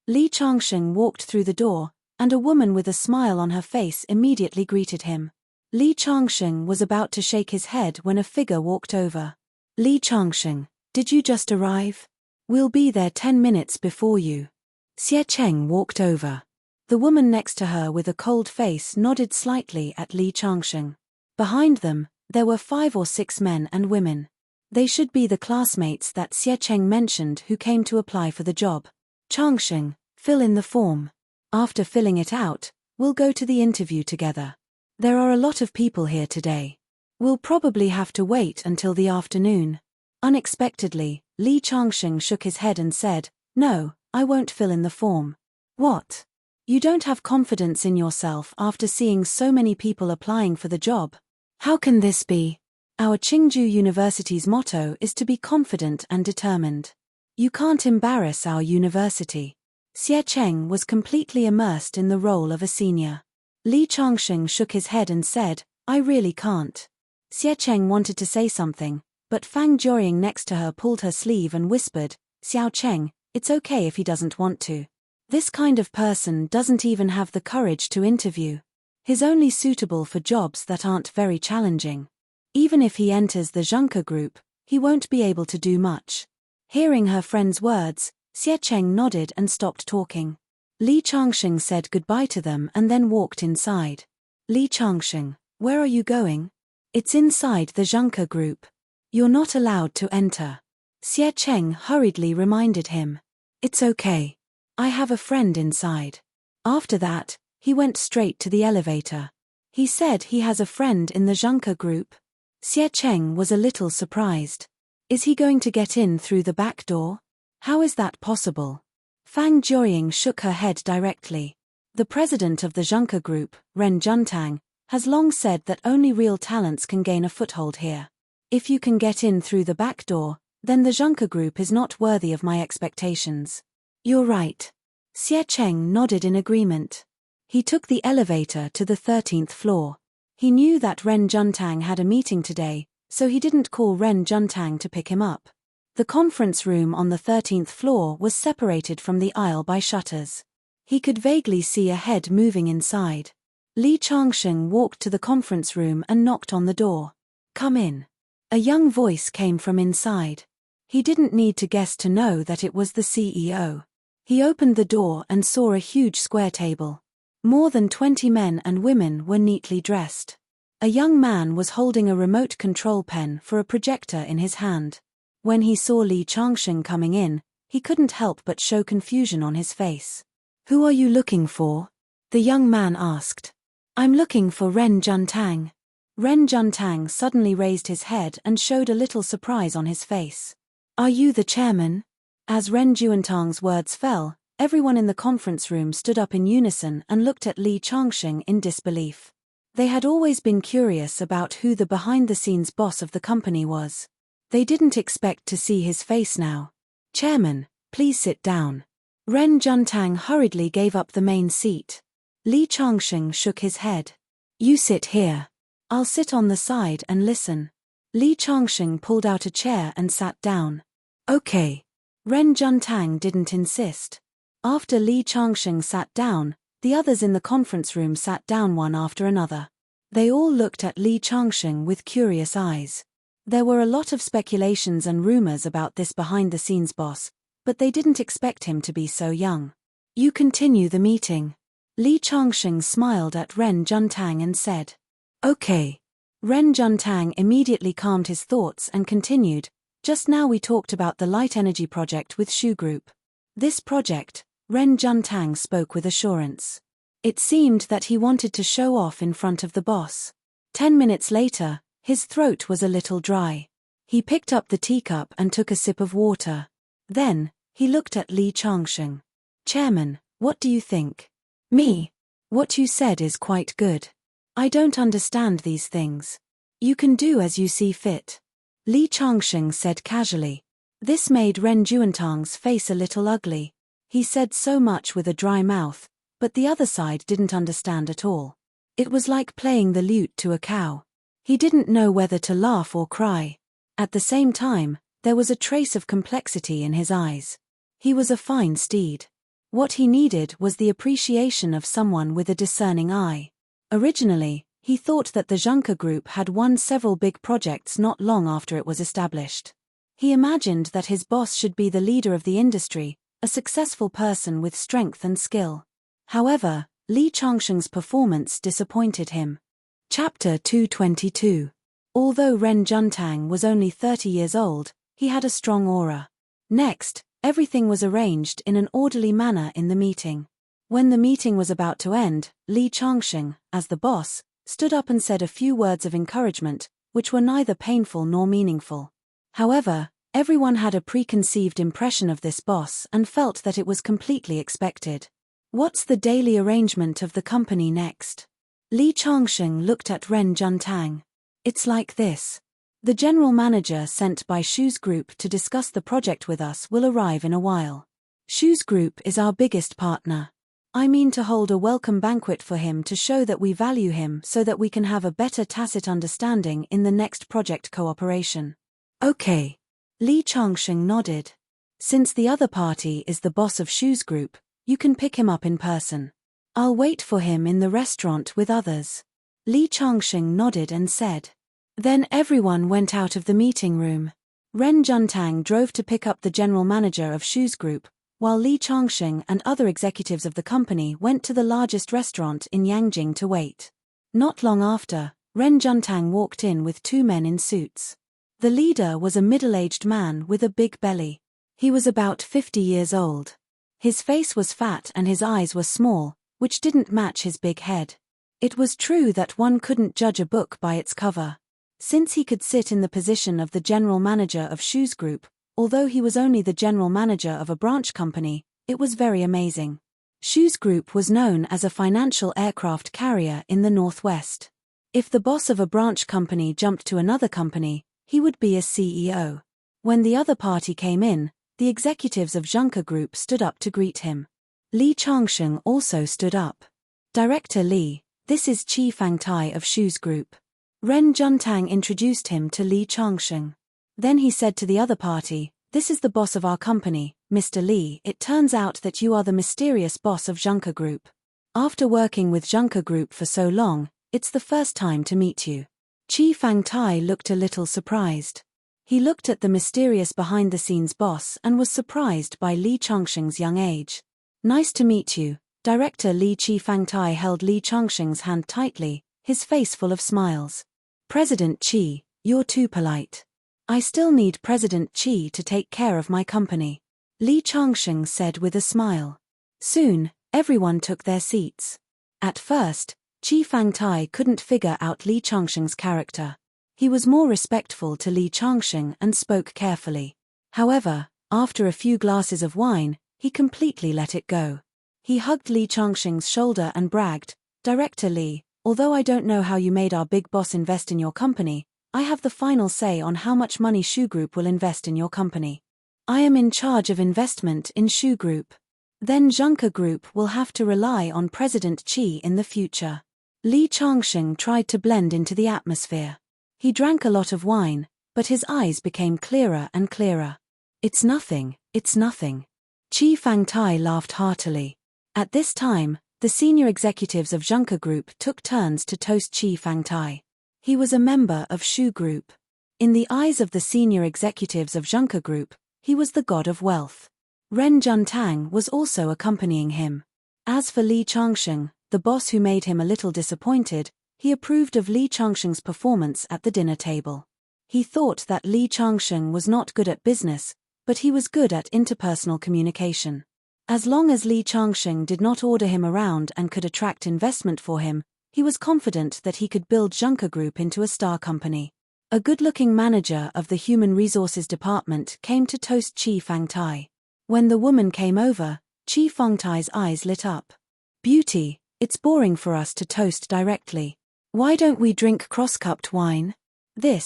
Li Changsheng walked through the door, and a woman with a smile on her face immediately greeted him. Li Changsheng was about to shake his head when a figure walked over. Li Changsheng, did you just arrive? We'll be there 10 minutes before you. Xie Cheng walked over. The woman next to her with a cold face nodded slightly at Li Changsheng. Behind them, there were 5 or 6 men and women. They should be the classmates that Xie Cheng mentioned who came to apply for the job. Changsheng, fill in the form. After filling it out, we'll go to the interview together. There are a lot of people here today. We'll probably have to wait until the afternoon. Unexpectedly, Li Changsheng shook his head and said, No, I won't fill in the form. What? You don't have confidence in yourself after seeing so many people applying for the job? How can this be? Our Qingju University's motto is to be confident and determined. You can't embarrass our university. Xie Cheng was completely immersed in the role of a senior. Li Changsheng shook his head and said, I really can't. Xie Cheng wanted to say something, but Fang Jiuying next to her pulled her sleeve and whispered, Xiao Cheng, it's okay if he doesn't want to. This kind of person doesn't even have the courage to interview. He's only suitable for jobs that aren't very challenging. Even if he enters the Zhengke Group, he won't be able to do much. Hearing her friend's words, Xie Cheng nodded and stopped talking. Li Changsheng said goodbye to them and then walked inside. Li Changsheng, where are you going? It's inside the Zhengke Group. You're not allowed to enter. Xie Cheng hurriedly reminded him. It's okay. I have a friend inside. After that, he went straight to the elevator. He said he has a friend in the Zhengke Group. Xie Cheng was a little surprised. Is he going to get in through the back door? How is that possible? Fang Jiuying shook her head directly. The president of the Zhengke Group, Ren Juntang, has long said that only real talents can gain a foothold here. If you can get in through the back door, then the Zhengke Group is not worthy of my expectations. You're right. Xie Cheng nodded in agreement. He took the elevator to the 13th floor. He knew that Ren Juntang had a meeting today, so he didn't call Ren Juntang to pick him up. The conference room on the 13th floor was separated from the aisle by shutters. He could vaguely see a head moving inside. Li Changsheng walked to the conference room and knocked on the door. Come in. A young voice came from inside. He didn't need to guess to know that it was the CEO. He opened the door and saw a huge square table. More than 20 men and women were neatly dressed. A young man was holding a remote control pen for a projector in his hand. When he saw Li Changsheng coming in, he couldn't help but show confusion on his face. Who are you looking for? The young man asked. I'm looking for Ren Juntang. Ren Juntang suddenly raised his head and showed a little surprise on his face. Are you the chairman? As Ren Juntang's words fell, everyone in the conference room stood up in unison and looked at Li Changsheng in disbelief. They had always been curious about who the behind-the-scenes boss of the company was. They didn't expect to see his face now. Chairman, please sit down. Ren Juntang hurriedly gave up the main seat. Li Changsheng shook his head. You sit here. I'll sit on the side and listen. Li Changsheng pulled out a chair and sat down. Okay. Ren Juntang didn't insist. After Li Changsheng sat down, the others in the conference room sat down one after another. They all looked at Li Changsheng with curious eyes. There were a lot of speculations and rumors about this behind-the-scenes boss, but they didn't expect him to be so young. You continue the meeting. Li Changsheng smiled at Ren Juntang and said. Okay. Ren Juntang immediately calmed his thoughts and continued, just now we talked about the light energy project with Shu Group. This project, Ren Juntang spoke with assurance. It seemed that he wanted to show off in front of the boss. 10 minutes later, his throat was a little dry. He picked up the teacup and took a sip of water. Then, he looked at Li Changsheng. Chairman, what do you think? Me? What you said is quite good. I don't understand these things. You can do as you see fit. Li Changsheng said casually. This made Ren Juntang's face a little ugly. He said so much with a dry mouth, but the other side didn't understand at all. It was like playing the lute to a cow. He didn't know whether to laugh or cry. At the same time, there was a trace of complexity in his eyes. He was a fine steed. What he needed was the appreciation of someone with a discerning eye. Originally, he thought that the Junker Group had won several big projects not long after it was established. He imagined that his boss should be the leader of the industry, a successful person with strength and skill. However, Li Changsheng's performance disappointed him. Chapter 222. Although Ren Juntang was only 30 years old, he had a strong aura. Next, everything was arranged in an orderly manner in the meeting. When the meeting was about to end, Li Changsheng, as the boss, stood up and said a few words of encouragement, which were neither painful nor meaningful. However, everyone had a preconceived impression of this boss and felt that it was completely expected. What's the daily arrangement of the company next? Li Changsheng looked at Ren Juntang. It's like this. The general manager sent by Shu's Group to discuss the project with us will arrive in a while. Shu's Group is our biggest partner. I mean to hold a welcome banquet for him to show that we value him so that we can have a better tacit understanding in the next project cooperation. Okay. Li Changsheng nodded. Since the other party is the boss of Shu's Group, you can pick him up in person. I'll wait for him in the restaurant with others. Li Changsheng nodded and said. Then everyone went out of the meeting room. Ren Juntang drove to pick up the general manager of Shu's Group, while Li Changsheng and other executives of the company went to the largest restaurant in Yangjing to wait. Not long after, Ren Juntang walked in with two men in suits. The leader was a middle-aged man with a big belly. He was about 50 years old. His face was fat and his eyes were small, which didn't match his big head. It was true that one couldn't judge a book by its cover. Since he could sit in the position of the general manager of Shu's Group, although he was only the general manager of a branch company, it was very amazing. Shu's Group was known as a financial aircraft carrier in the Northwest. If the boss of a branch company jumped to another company, he would be a CEO. When the other party came in, the executives of Junker Group stood up to greet him. Li Changsheng also stood up. Director Li, this is Qi Fangtai of Shu's Group. Ren Juntang introduced him to Li Changsheng. Then he said to the other party, this is the boss of our company, Mr. Li. It turns out that you are the mysterious boss of Junker Group. After working with Junker Group for so long, it's the first time to meet you. Qi Fangtai looked a little surprised. He looked at the mysterious behind-the-scenes boss and was surprised by Li Changsheng's young age. Nice to meet you. Director Li. Qi Fangtai held Li Changsheng's hand tightly, his face full of smiles. President Qi, you're too polite. I still need President Qi to take care of my company. Li Changsheng said with a smile. Soon, everyone took their seats. At first, Qi Fangtai couldn't figure out Li Changsheng's character. He was more respectful to Li Changsheng and spoke carefully. However, after a few glasses of wine, he completely let it go. He hugged Li Changsheng's shoulder and bragged, Director Li, although I don't know how you made our big boss invest in your company, I have the final say on how much money Shu Group will invest in your company. I am in charge of investment in Shu Group. Then Junker Group will have to rely on President Qi in the future. Li Changsheng tried to blend into the atmosphere. He drank a lot of wine, but his eyes became clearer and clearer. It's nothing, it's nothing. Qi Fangtai laughed heartily. At this time, the senior executives of Junker Group took turns to toast Qi Fangtai. He was a member of Shu Group. In the eyes of the senior executives of Junker Group, he was the god of wealth. Ren Juntang was also accompanying him. As for Li Changsheng, the boss who made him a little disappointed, he approved of Li Changsheng's performance at the dinner table. He thought that Li Changsheng was not good at business, but he was good at interpersonal communication. As long as Li Changsheng did not order him around and could attract investment for him, he was confident that he could build Junker Group into a star company. A good-looking manager of the Human Resources Department came to toast Qi Fangtai. When the woman came over, Qi Fangtai's eyes lit up. Beauty, it's boring for us to toast directly. Why don't we drink cross-cupped wine? The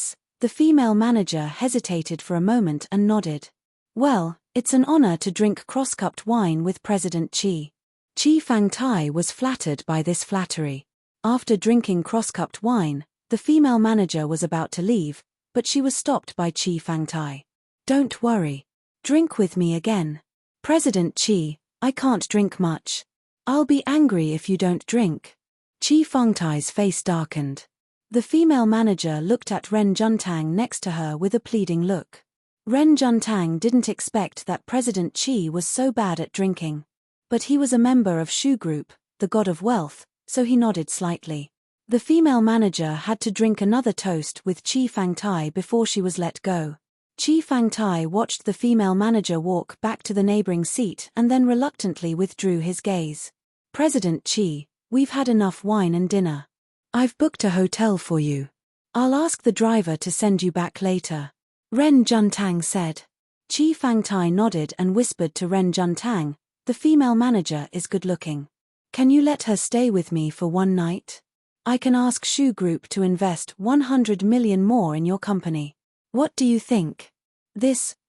female manager hesitated for a moment and nodded. Well, it's an honor to drink cross-cupped wine with President Qi. Qi Fangtai was flattered by this flattery. After drinking cross-cupped wine, the female manager was about to leave, but she was stopped by Qi Fangtai. Don't worry. Drink with me again. President Qi, I can't drink much. I'll be angry if you don't drink. Qi Fangtai's face darkened. The female manager looked at Ren Juntang next to her with a pleading look. Ren Juntang didn't expect that President Qi was so bad at drinking. But he was a member of Shu Group, the god of wealth, so he nodded slightly. The female manager had to drink another toast with Qi Fangtai before she was let go. Qi Fangtai watched the female manager walk back to the neighboring seat and then reluctantly withdrew his gaze. President Qi, we've had enough wine and dinner. I've booked a hotel for you. I'll ask the driver to send you back later. Ren Juntang said. Qi Fangtai nodded and whispered to Ren Juntang, the female manager is good-looking. Can you let her stay with me for one night? I can ask Shu Group to invest 100 million more in your company. What do you think?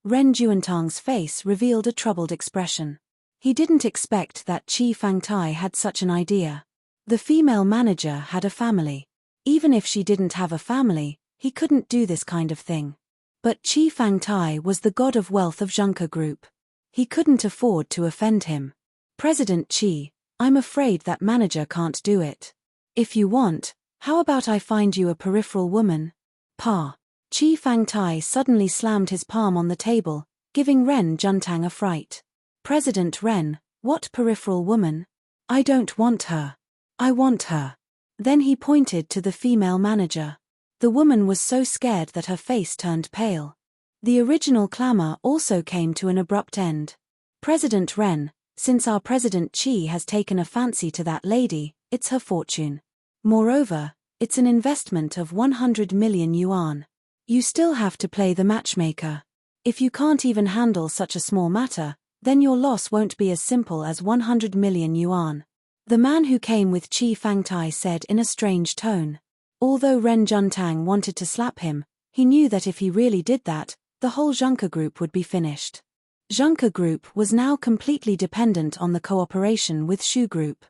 Ren Juntang's face revealed a troubled expression. He didn't expect that Qi Fangtai had such an idea. The female manager had a family. Even if she didn't have a family, he couldn't do this kind of thing. But Qi Fangtai was the god of wealth of Junker Group. He couldn't afford to offend him. President Qi, I'm afraid that manager can't do it. If you want, how about I find you a peripheral woman? Qi Fangtai suddenly slammed his palm on the table, giving Ren Juntang a fright. President Ren, what peripheral woman? I don't want her. I want her. Then he pointed to the female manager. The woman was so scared that her face turned pale. The original clamor also came to an abrupt end. President Ren, since our President Qi has taken a fancy to that lady, it's her fortune. Moreover, it's an investment of 100 million yuan. You still have to play the matchmaker. If you can't even handle such a small matter, then your loss won't be as simple as 100 million yuan. The man who came with Qi Fangtai said in a strange tone. Although Ren Juntang wanted to slap him, he knew that if he really did that, the whole Junker Group would be finished. Junker Group was now completely dependent on the cooperation with Shu Group.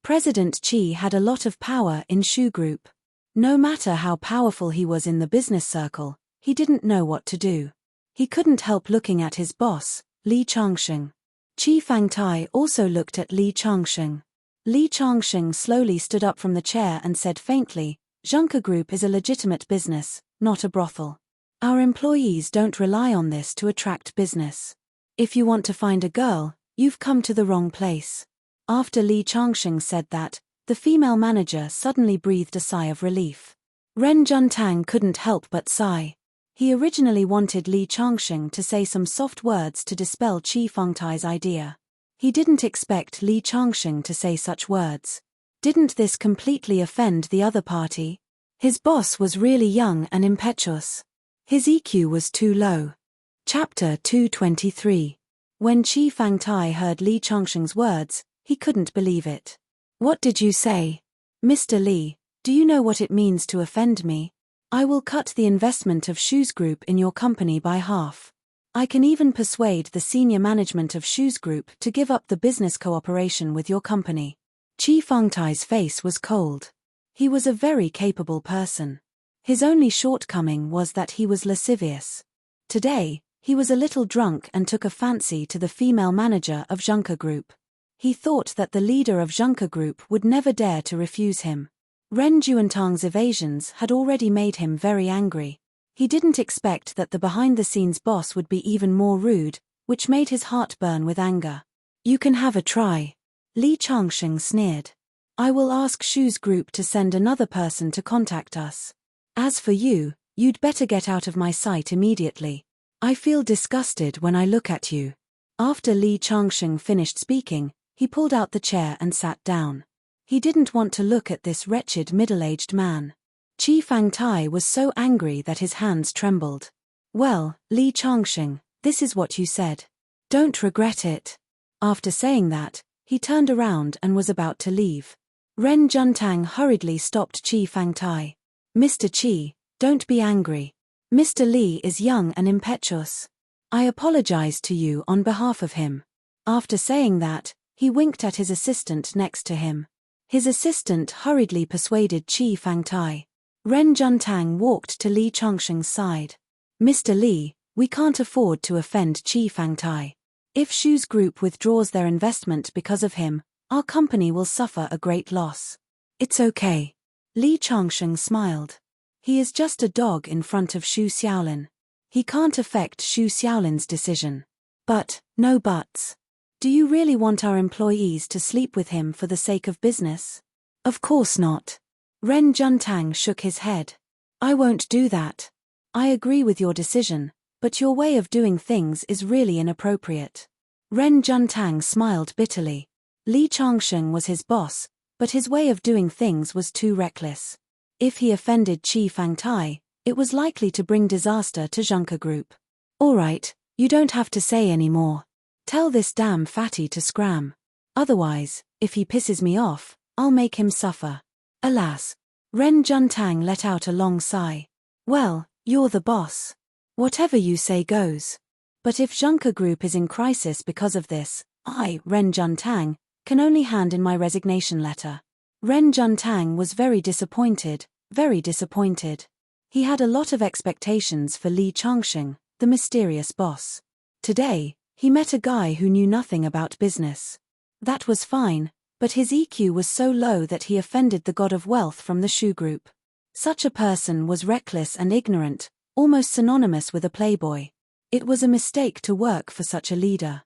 President Qi had a lot of power in Shu Group. No matter how powerful he was in the business circle, he didn't know what to do. He couldn't help looking at his boss, Li Changsheng. Qi Fangtai also looked at Li Changsheng. Li Changsheng slowly stood up from the chair and said faintly, Junker Group is a legitimate business, not a brothel. Our employees don't rely on this to attract business. If you want to find a girl, you've come to the wrong place. After Li Changsheng said that, the female manager suddenly breathed a sigh of relief. Ren Juntang couldn't help but sigh. He originally wanted Li Changsheng to say some soft words to dispel Qi Fangtai's idea. He didn't expect Li Changsheng to say such words. Didn't this completely offend the other party? His boss was really young and impetuous. His EQ was too low. Chapter 223. When Qi Fangtai heard Li Changsheng's words, he couldn't believe it. What did you say? Mr. Li, do you know what it means to offend me? I will cut the investment of Shu's Group in your company by half. I can even persuade the senior management of Shu's Group to give up the business cooperation with your company. Qi Fangtai's face was cold. He was a very capable person. His only shortcoming was that he was lascivious. Today, he was a little drunk and took a fancy to the female manager of Junker Group. He thought that the leader of Junker Group would never dare to refuse him. Ren Juantang's evasions had already made him very angry. He didn't expect that the behind-the-scenes boss would be even more rude, which made his heart burn with anger. You can have a try. Li Changsheng sneered. I will ask Shu's group to send another person to contact us. As for you, you'd better get out of my sight immediately. I feel disgusted when I look at you. After Li Changsheng finished speaking, he pulled out the chair and sat down. He didn't want to look at this wretched middle-aged man. Qi Fangtai was so angry that his hands trembled. Well, Li Changsheng, this is what you said. Don't regret it. After saying that, he turned around and was about to leave. Ren Juntang hurriedly stopped Qi Fangtai. Mr. Qi, don't be angry. Mr. Li is young and impetuous. I apologize to you on behalf of him. After saying that, he winked at his assistant next to him. His assistant hurriedly persuaded Qi Fangtai. Ren Juntang walked to Li Changsheng's side. Mr. Li, we can't afford to offend Qi Fangtai. If Shu's group withdraws their investment because of him, our company will suffer a great loss. It's okay. Li Changsheng smiled. He is just a dog in front of Shu Xiaolin. He can't affect Shu Xiaolin's decision. But, no buts. Do you really want our employees to sleep with him for the sake of business? Of course not. Ren Juntang shook his head. I won't do that. I agree with your decision, but your way of doing things is really inappropriate. Ren Juntang smiled bitterly. Li Changsheng was his boss, but his way of doing things was too reckless. If he offended Qi Fangtai, it was likely to bring disaster to Junker Group. All right, you don't have to say any more. Tell this damn fatty to scram. Otherwise, if he pisses me off, I'll make him suffer. Alas. Ren Juntang let out a long sigh. Well, you're the boss. Whatever you say goes. But if Junker Group is in crisis because of this, I, Ren Juntang, can only hand in my resignation letter. Ren Juntang was very disappointed, very disappointed. He had a lot of expectations for Li Changsheng, the mysterious boss. Today, he met a guy who knew nothing about business. That was fine, but his EQ was so low that he offended the god of wealth from the Shu Group. Such a person was reckless and ignorant, almost synonymous with a playboy. It was a mistake to work for such a leader.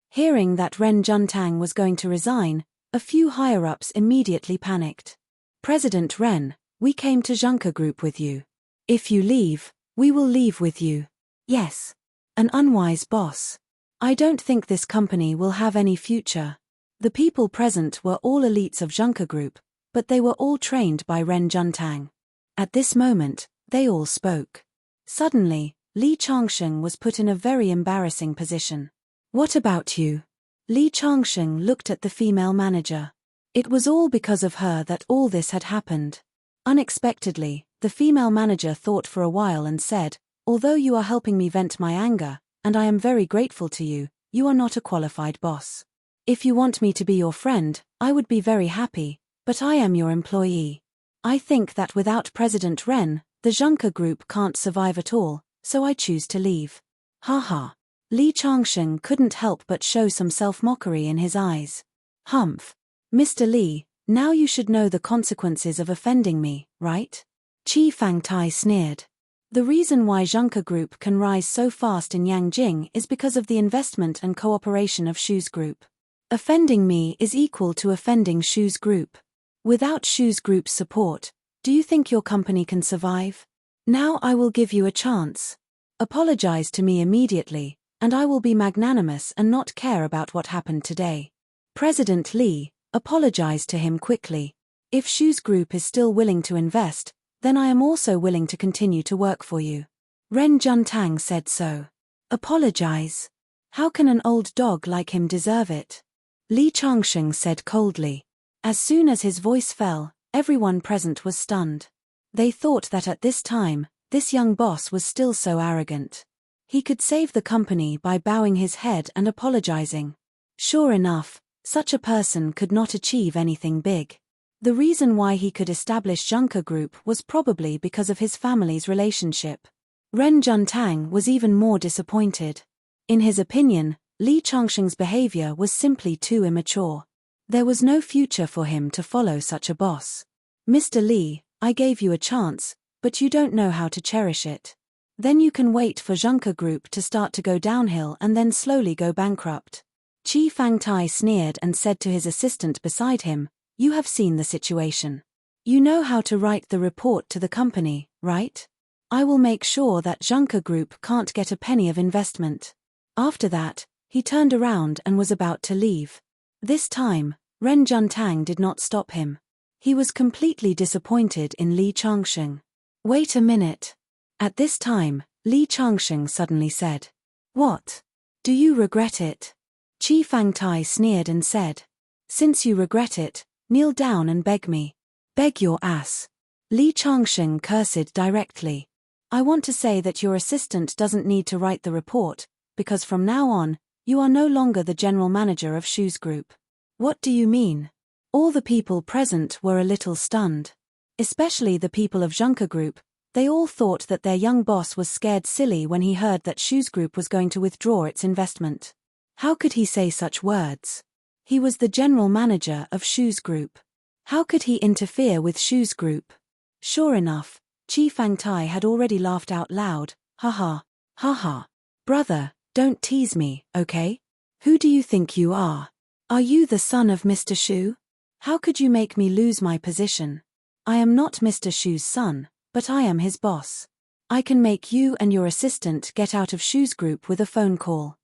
Hearing that Ren Juntang was going to resign, a few higher-ups immediately panicked. President Ren, we came to Junker Group with you. If you leave, we will leave with you. Yes. An unwise boss. I don't think this company will have any future. The people present were all elites of Junker Group, but they were all trained by Ren Juntang. At this moment, they all spoke. Suddenly, Li Changsheng was put in a very embarrassing position. What about you? Li Changsheng looked at the female manager. It was all because of her that all this had happened. Unexpectedly, the female manager thought for a while and said, although you are helping me vent my anger, and I am very grateful to you, you are not a qualified boss. If you want me to be your friend, I would be very happy, but I am your employee. I think that without President Ren, the Junker Group can't survive at all, so I choose to leave. Ha. Li Changsheng couldn't help but show some self-mockery in his eyes. Humph. Mr. Li, now you should know the consequences of offending me, right? Qi Fangtai sneered. The reason why Junker Group can rise so fast in Yangjing is because of the investment and cooperation of Shu's group. Offending me is equal to offending Shu's group. Without Shu's group's support, do you think your company can survive? Now I will give you a chance. Apologize to me immediately, and I will be magnanimous and not care about what happened today. President Li, apologize to him quickly. If Shu's group is still willing to invest, then I am also willing to continue to work for you. Ren Juntang said so. Apologize? How can an old dog like him deserve it? Li Changsheng said coldly. As soon as his voice fell, everyone present was stunned. They thought that at this time, this young boss was still so arrogant. He could save the company by bowing his head and apologizing. Sure enough, such a person could not achieve anything big. The reason why he could establish Junker Group was probably because of his family's relationship. Ren Juntang was even more disappointed. In his opinion, Li Changxing's behavior was simply too immature. There was no future for him to follow such a boss. Mr. Li, I gave you a chance, but you don't know how to cherish it. Then you can wait for Junker Group to start to go downhill and then slowly go bankrupt. Qi Fangtai sneered and said to his assistant beside him, you have seen the situation. You know how to write the report to the company, right? I will make sure that Junker Group can't get a penny of investment. After that, he turned around and was about to leave. This time, Ren Juntang did not stop him. He was completely disappointed in Li Changxing. Wait a minute. At this time, Li Changxing suddenly said, what? Do you regret it? Qi Fangtai sneered and said, since you regret it, kneel down and beg me. Beg your ass. Li Changxing cursed directly. I want to say that your assistant doesn't need to write the report, because from now on, you are no longer the general manager of Shoes Group. What do you mean? All the people present were a little stunned. Especially the people of Junker Group. They all thought that their young boss was scared silly when he heard that Shoes Group was going to withdraw its investment. How could he say such words? He was the general manager of Shoes Group. How could he interfere with Shoes Group? Sure enough, Qi Fangtai had already laughed out loud. Haha, haha. Brother, don't tease me, okay? Who do you think you are? Are you the son of Mr. Shu? How could you make me lose my position? I am not Mr. Shu's son, but I am his boss. I can make you and your assistant get out of Shoes Group with a phone call.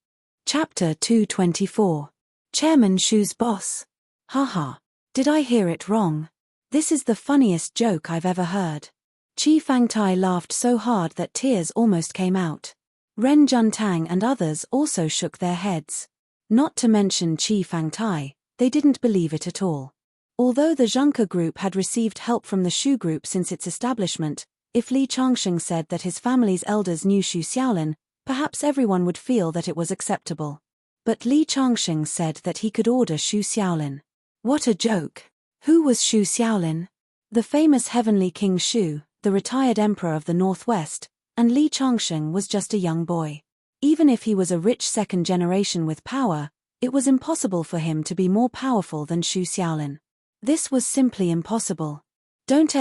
Chapter 224. Chairman Shu's boss. Haha. Did I hear it wrong? This is the funniest joke I've ever heard. Qi Fangtai laughed so hard that tears almost came out. Ren Juntang and others also shook their heads. Not to mention Qi Fangtai, they didn't believe it at all. Although the Junker Group had received help from the Shu Group since its establishment, if Li Changxing said that his family's elders knew Xu Xiaolin, perhaps everyone would feel that it was acceptable. But Li Changxing said that he could order Xu Xiaolin. What a joke! Who was Xu Xiaolin? The famous Heavenly King Xu, the retired emperor of the Northwest, and Li Changxing was just a young boy. Even if he was a rich second generation with power, it was impossible for him to be more powerful than Xu Xiaolin. This was simply impossible. Don't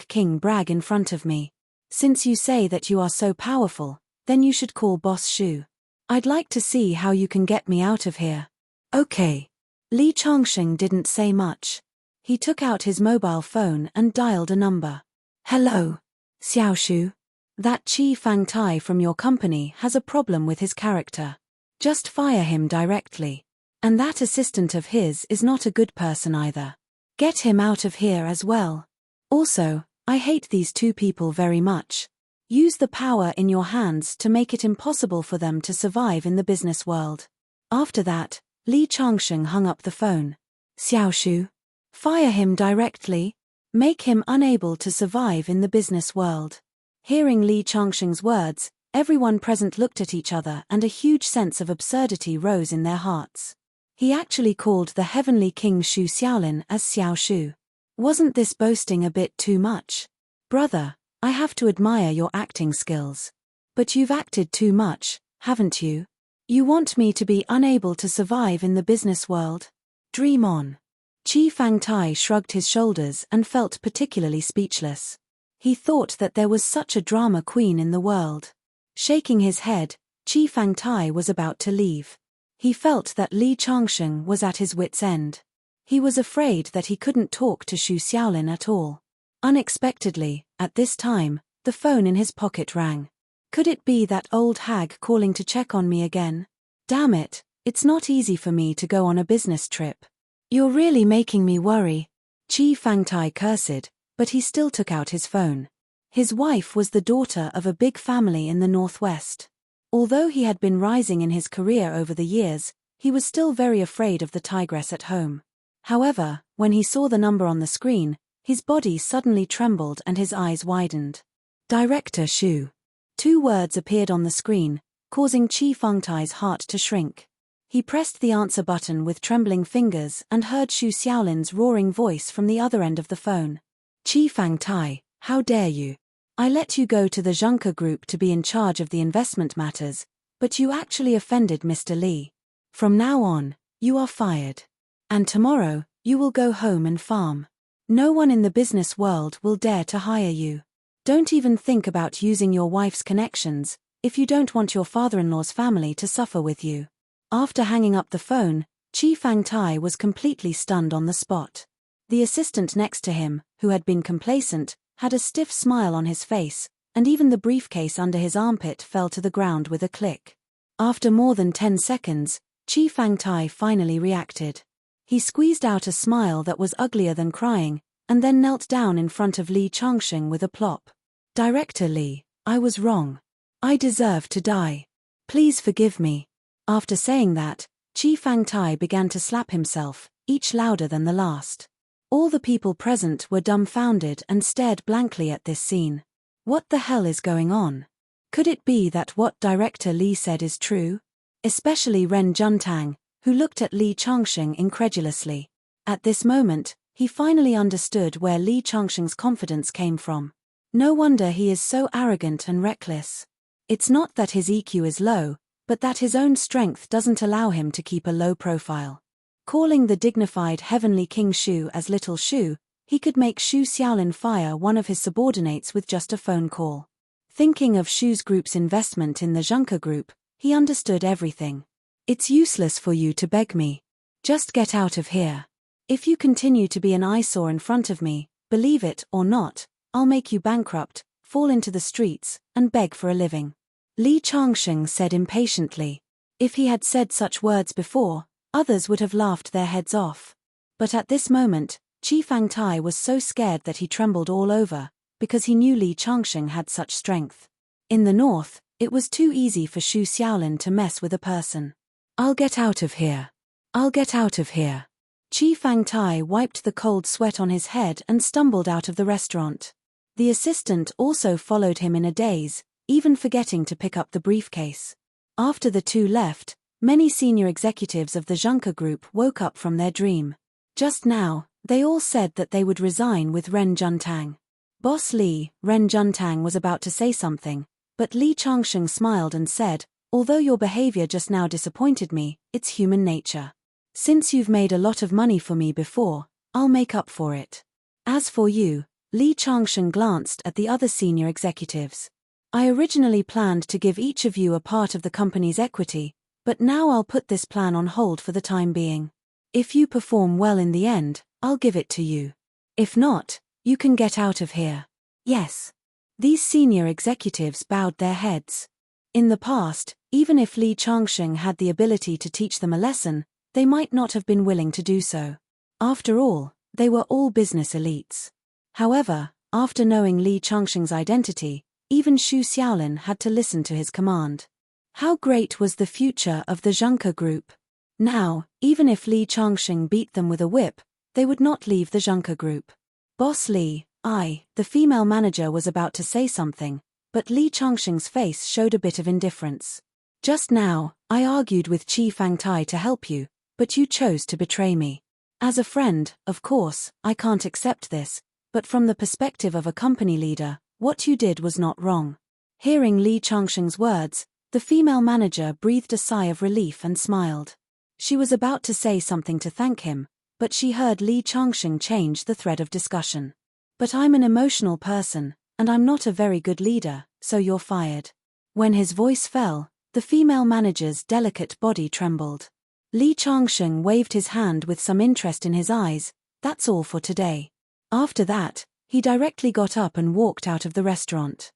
King brag in front of me. Since you say that you are so powerful, then you should call Boss Xu. I'd like to see how you can get me out of here. Okay. Li Changxing didn't say much. He took out his mobile phone and dialed a number. Hello. Xiao Xu. That Qi Fangtai from your company has a problem with his character. Just fire him directly. And that assistant of his is not a good person either. Get him out of here as well. Also, I hate these two people very much. Use the power in your hands to make it impossible for them to survive in the business world. After that, Li Changxing hung up the phone. Xiao Xu. Fire him directly. Make him unable to survive in the business world. Hearing Li Changxing's words, everyone present looked at each other and a huge sense of absurdity rose in their hearts. He actually called the Heavenly King Xu Xiaolin as Xiao Xu. Wasn't this boasting a bit too much? Brother, I have to admire your acting skills. But you've acted too much, haven't you? You want me to be unable to survive in the business world? Dream on. Qi Fangtai shrugged his shoulders and felt particularly speechless. He thought that there was such a drama queen in the world. Shaking his head, Qi Fangtai was about to leave. He felt that Li Changxing was at his wit's end. He was afraid that he couldn't talk to Xu Xiaolin at all. Unexpectedly, at this time, the phone in his pocket rang. Could it be that old hag calling to check on me again? Damn it, it's not easy for me to go on a business trip. You're really making me worry. Qi Fangtai cursed, but he still took out his phone. His wife was the daughter of a big family in the Northwest. Although he had been rising in his career over the years, he was still very afraid of the tigress at home. However, when he saw the number on the screen, his body suddenly trembled and his eyes widened. Director Xu. 2 words appeared on the screen, causing Qi Fangtai's heart to shrink. He pressed the answer button with trembling fingers and heard Xu Xiaolin's roaring voice from the other end of the phone. Qi Fangtai, how dare you? I let you go to the Zhengke Group to be in charge of the investment matters, but you actually offended Mr. Li. From now on, you are fired. And tomorrow, you will go home and farm. No one in the business world will dare to hire you. Don't even think about using your wife's connections, if you don't want your father-in-law's family to suffer with you. After hanging up the phone, Qi Fangtai was completely stunned on the spot. The assistant next to him, who had been complacent, had a stiff smile on his face, and even the briefcase under his armpit fell to the ground with a click. After more than 10 seconds, Qi Fangtai finally reacted. He squeezed out a smile that was uglier than crying, and then knelt down in front of Li Changsheng with a plop. Director Li, I was wrong. I deserve to die. Please forgive me. After saying that, Qi Fangtai began to slap himself, each louder than the last. All the people present were dumbfounded and stared blankly at this scene. What the hell is going on? Could it be that what Director Li said is true? Especially Ren Juntang, who looked at Li Changsheng incredulously. At this moment, he finally understood where Li Changsheng's confidence came from. No wonder he is so arrogant and reckless. It's not that his EQ is low, but that his own strength doesn't allow him to keep a low profile. Calling the dignified heavenly King Shu as Little Shu, he could make Xu Xiaolin fire one of his subordinates with just a phone call. Thinking of Shu's group's investment in the Zhengke Group, he understood everything. It's useless for you to beg me. Just get out of here. If you continue to be an eyesore in front of me, believe it or not, I'll make you bankrupt, fall into the streets, and beg for a living. Li Changsheng said impatiently. If he had said such words before, others would have laughed their heads off. But at this moment, Qi Fangtai was so scared that he trembled all over, because he knew Li Changsheng had such strength. In the north, it was too easy for Xu Xiaolin to mess with a person. I'll get out of here. I'll get out of here. Qi Fangtai wiped the cold sweat on his head and stumbled out of the restaurant. The assistant also followed him in a daze, even forgetting to pick up the briefcase. After the two left, many senior executives of the Zhengke Group woke up from their dream. Just now, they all said that they would resign with Ren Juntang. Boss Li, Ren Juntang was about to say something, but Li Changsheng smiled and said, although your behavior just now disappointed me, it's human nature. Since you've made a lot of money for me before, I'll make up for it. As for you, Li Changsheng glanced at the other senior executives. I originally planned to give each of you a part of the company's equity, but now I'll put this plan on hold for the time being. If you perform well in the end, I'll give it to you. If not, you can get out of here. Yes. These senior executives bowed their heads. In the past, even if Li Changsheng had the ability to teach them a lesson, they might not have been willing to do so. After all, they were all business elites. However, after knowing Li Changsheng's identity, even Xu Xiaolin had to listen to his command. How great was the future of the Zhengke Group? Now, even if Li Changsheng beat them with a whip, they would not leave the Zhengke Group. Boss Li, the female manager was about to say something, but Li Changsheng's face showed a bit of indifference. Just now, I argued with Qi Fangtai to help you, but you chose to betray me. As a friend, of course, I can't accept this, but from the perspective of a company leader, what you did was not wrong. Hearing Li Changsheng's words, the female manager breathed a sigh of relief and smiled. She was about to say something to thank him, but she heard Li Changsheng change the thread of discussion. But I'm an emotional person, and I'm not a very good leader, so you're fired. When his voice fell, the female manager's delicate body trembled. Li Changsheng waved his hand with some interest in his eyes. That's all for today. After that, he directly got up and walked out of the restaurant.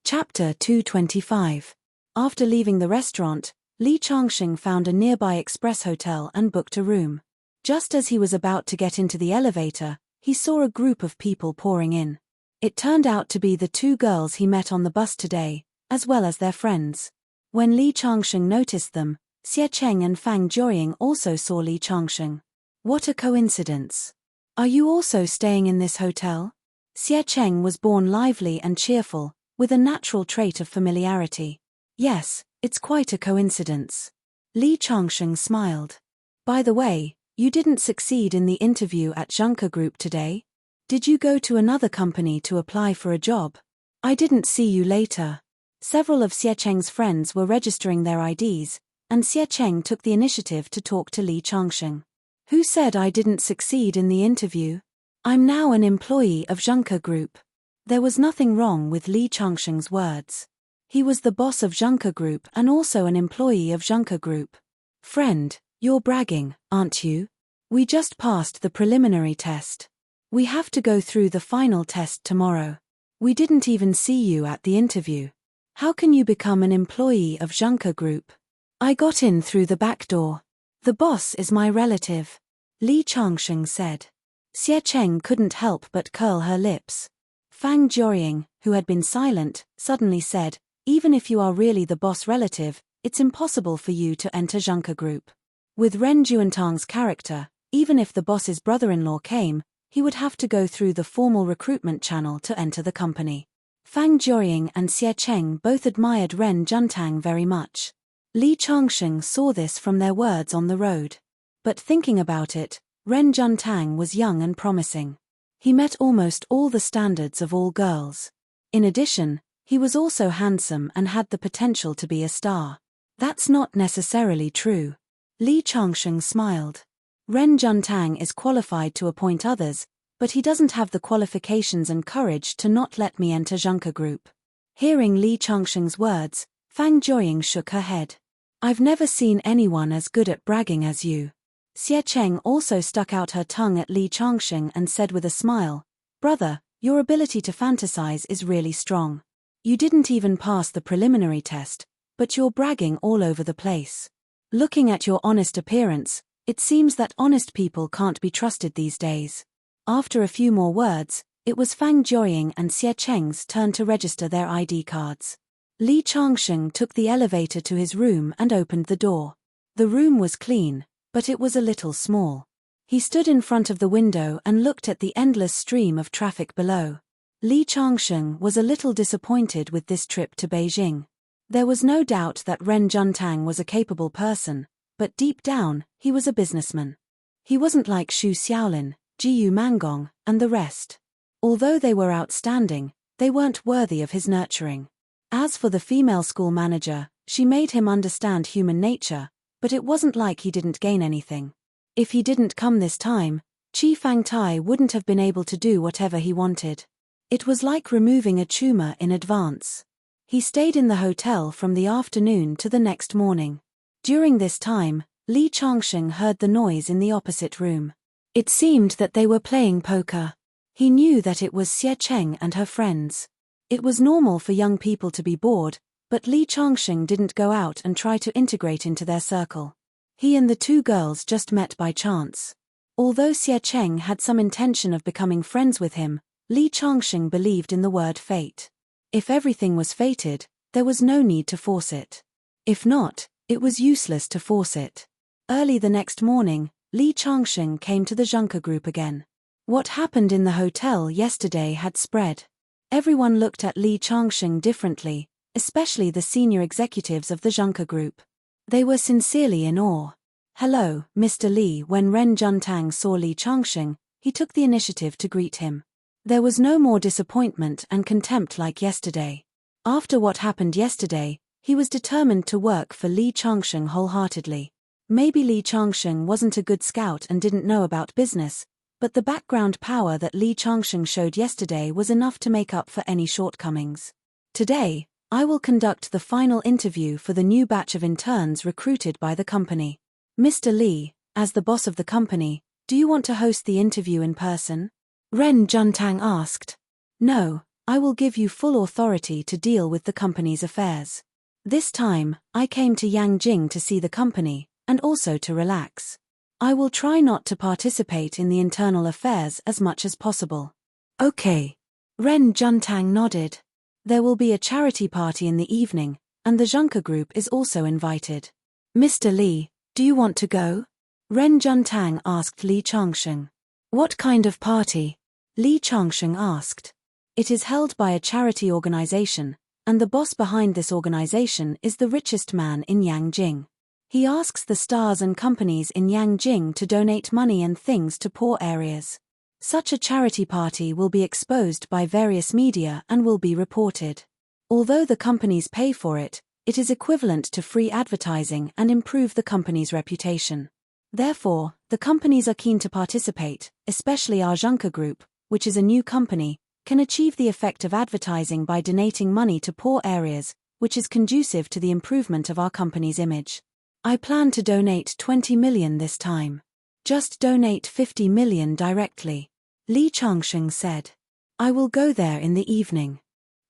Chapter 225. After leaving the restaurant, Li Changsheng found a nearby express hotel and booked a room. Just as he was about to get into the elevator, he saw a group of people pouring in. It turned out to be the two girls he met on the bus today, as well as their friends. When Li Changsheng noticed them, Xie Cheng and Fang Jiuying also saw Li Changsheng. What a coincidence. Are you also staying in this hotel? Xie Cheng was born lively and cheerful, with a natural trait of familiarity. Yes, it's quite a coincidence. Li Changsheng smiled. By the way, you didn't succeed in the interview at Junker Group today? Did you go to another company to apply for a job? I didn't see you later. Several of Xie Cheng's friends were registering their IDs, and Xie Cheng took the initiative to talk to Li Changsheng. Who said I didn't succeed in the interview? I'm now an employee of Junker Group. There was nothing wrong with Li Changsheng's words. He was the boss of Junker Group and also an employee of Junker Group. Friend, you're bragging, aren't you? We just passed the preliminary test. We have to go through the final test tomorrow. We didn't even see you at the interview. How can you become an employee of Junker Group? I got in through the back door. The boss is my relative, Li Changsheng said. Xie Cheng couldn't help but curl her lips. Fang Jiuying, who had been silent, suddenly said, even if you are really the boss relative, it's impossible for you to enter Junker Group. With Ren Juantang's character, even if the boss's brother-in-law came, he would have to go through the formal recruitment channel to enter the company. Fang Jiuying and Xie Cheng both admired Ren Juntang very much. Li Changsheng saw this from their words on the road. But thinking about it, Ren Juntang was young and promising. He met almost all the standards of all girls. In addition, he was also handsome and had the potential to be a star. That's not necessarily true. Li Changsheng smiled. Ren Juntang is qualified to appoint others, but he doesn't have the qualifications and courage to not let me enter Junker Group. Hearing Li Changsheng's words, Fang Jiuying shook her head. I've never seen anyone as good at bragging as you. Xie Cheng also stuck out her tongue at Li Changsheng and said with a smile, Brother, your ability to fantasize is really strong. You didn't even pass the preliminary test, but you're bragging all over the place. Looking at your honest appearance, it seems that honest people can't be trusted these days. After a few more words, it was Fang Jiuying and Xie Cheng's turn to register their ID cards. Li Changsheng took the elevator to his room and opened the door. The room was clean, but it was a little small. He stood in front of the window and looked at the endless stream of traffic below. Li Changsheng was a little disappointed with this trip to Beijing. There was no doubt that Ren Juntang was a capable person, but deep down, he was a businessman. He wasn't like Xu Xiaolin, Jiyu Mangong, and the rest. Although they were outstanding, they weren't worthy of his nurturing. As for the female school manager, she made him understand human nature, but it wasn't like he didn't gain anything. If he didn't come this time, Qi Fangtai wouldn't have been able to do whatever he wanted. It was like removing a tumor in advance. He stayed in the hotel from the afternoon to the next morning. During this time, Li Changsheng heard the noise in the opposite room. It seemed that they were playing poker. He knew that it was Xie Cheng and her friends. It was normal for young people to be bored, but Li Changsheng didn't go out and try to integrate into their circle. He and the two girls just met by chance. Although Xie Cheng had some intention of becoming friends with him, Li Changsheng believed in the word fate. If everything was fated, there was no need to force it. If not, it was useless to force it. Early the next morning, Li Changsheng came to the Junker Group again. What happened in the hotel yesterday had spread. Everyone looked at Li Changsheng differently, especially the senior executives of the Junker Group. They were sincerely in awe. Hello, Mr. Li. When Ren Juntang saw Li Changsheng, he took the initiative to greet him. There was no more disappointment and contempt like yesterday. After what happened yesterday, he was determined to work for Li Changsheng wholeheartedly. Maybe Li Changsheng wasn't a good scout and didn't know about business, but the background power that Li Changsheng showed yesterday was enough to make up for any shortcomings. Today, I will conduct the final interview for the new batch of interns recruited by the company. Mr. Li, as the boss of the company, do you want to host the interview in person? Ren Juntang asked. No, I will give you full authority to deal with the company's affairs. This time, I came to Yangjing to see the company, and also to relax. I will try not to participate in the internal affairs as much as possible. Okay. Ren Juntang nodded. There will be a charity party in the evening, and the Junker Group is also invited. Mr. Li, do you want to go? Ren Juntang asked Li Changsheng. What kind of party? Li Changsheng asked. It is held by a charity organization, and the boss behind this organization is the richest man in Yangjing. He asks the stars and companies in Yangjing to donate money and things to poor areas. Such a charity party will be exposed by various media and will be reported. Although the companies pay for it, it is equivalent to free advertising and improve the company's reputation. Therefore, the companies are keen to participate, especially our Junker Group, which is a new company, can achieve the effect of advertising by donating money to poor areas, which is conducive to the improvement of our company's image. I plan to donate 20 million this time. Just donate 50 million directly. Li Changsheng said. I will go there in the evening.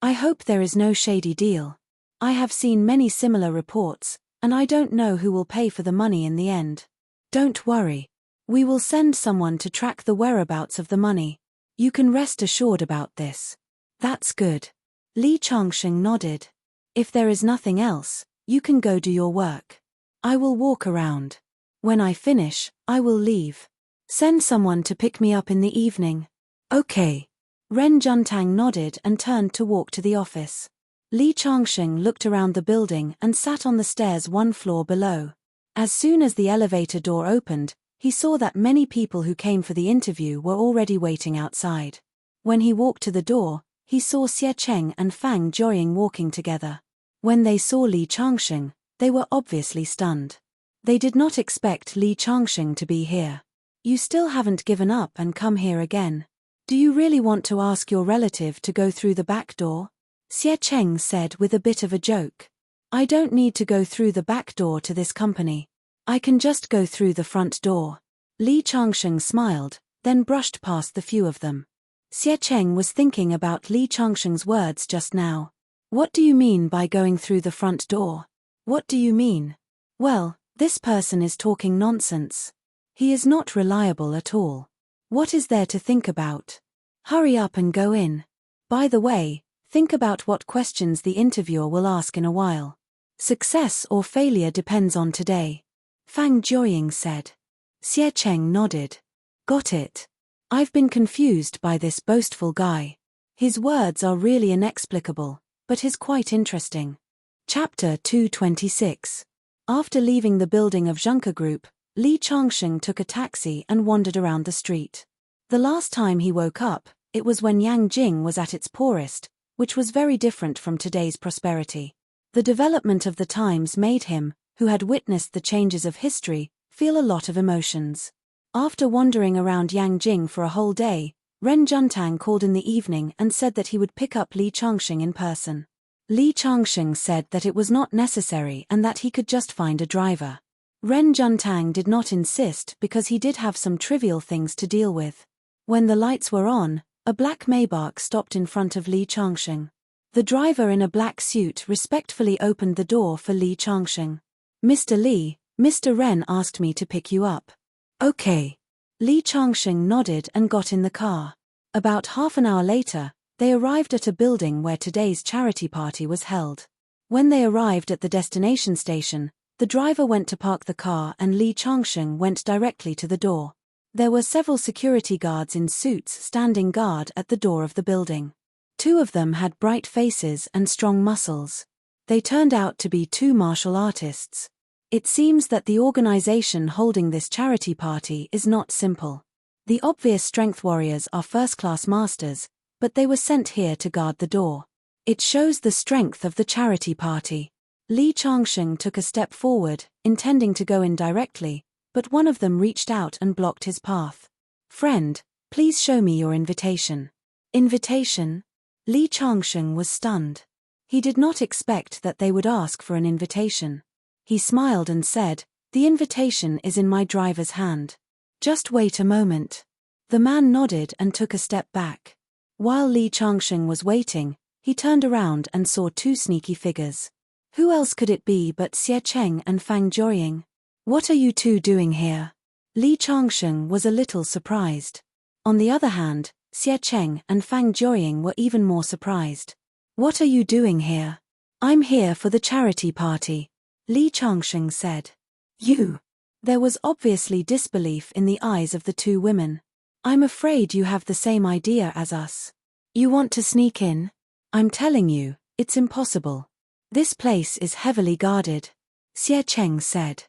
I hope there is no shady deal. I have seen many similar reports, and I don't know who will pay for the money in the end. Don't worry. We will send someone to track the whereabouts of the money. You can rest assured about this. That's good. Li Changsheng nodded. If there is nothing else, you can go do your work. I will walk around. When I finish, I will leave. Send someone to pick me up in the evening. Okay. Ren Juntang nodded and turned to walk to the office. Li Changsheng looked around the building and sat on the stairs one floor below. As soon as the elevator door opened, he saw that many people who came for the interview were already waiting outside. When he walked to the door, he saw Xie Cheng and Fang Joying walking together. When they saw Li Changsheng, they were obviously stunned. They did not expect Li Changsheng to be here. You still haven't given up and come here again. Do you really want to ask your relative to go through the back door? Xie Cheng said with a bit of a joke. I don't need to go through the back door to this company. I can just go through the front door. Li Changsheng smiled, then brushed past the few of them. Xie Cheng was thinking about Li Changsheng's words just now. What do you mean by going through the front door? What do you mean? Well, this person is talking nonsense. He is not reliable at all. What is there to think about? Hurry up and go in. By the way, think about what questions the interviewer will ask in a while. Success or failure depends on today. Fang Joying said. Xie Cheng nodded. Got it. I've been confused by this boastful guy. His words are really inexplicable, but he's quite interesting. Chapter 226. After leaving the building of Junker Group, Li Changsheng took a taxi and wandered around the street. The last time he woke up, it was when Yangjing was at its poorest, which was very different from today's prosperity. The development of the times made him, who had witnessed the changes of history, feel a lot of emotions. After wandering around Yangjing for a whole day, Ren Juntang called in the evening and said that he would pick up Li Changsheng in person. Li Changsheng said that it was not necessary and that he could just find a driver. Ren Juntang did not insist because he did have some trivial things to deal with. When the lights were on, a black Maybach stopped in front of Li Changsheng. The driver in a black suit respectfully opened the door for Li Changsheng. Mr. Li, Mr. Ren asked me to pick you up. Okay. Li Changsheng nodded and got in the car. About half an hour later, they arrived at a building where today's charity party was held. When they arrived at the destination station, the driver went to park the car and Li Changsheng went directly to the door. There were several security guards in suits standing guard at the door of the building. Two of them had bright faces and strong muscles. They turned out to be two martial artists. It seems that the organization holding this charity party is not simple. The obvious strength warriors are first-class masters, but they were sent here to guard the door. It shows the strength of the charity party. Li Changsheng took a step forward, intending to go in directly, but one of them reached out and blocked his path. Friend, please show me your invitation. Invitation? Li Changsheng was stunned. He did not expect that they would ask for an invitation. He smiled and said, the invitation is in my driver's hand. Just wait a moment. The man nodded and took a step back. While Li Changsheng was waiting, he turned around and saw two sneaky figures. Who else could it be but Xie Cheng and Fang Joying? What are you two doing here? Li Changsheng was a little surprised. On the other hand, Xie Cheng and Fang Joying were even more surprised. What are you doing here? I'm here for the charity party, Li Changsheng said. You? There was obviously disbelief in the eyes of the two women. I'm afraid you have the same idea as us. You want to sneak in? I'm telling you, it's impossible. This place is heavily guarded, Xie Cheng said.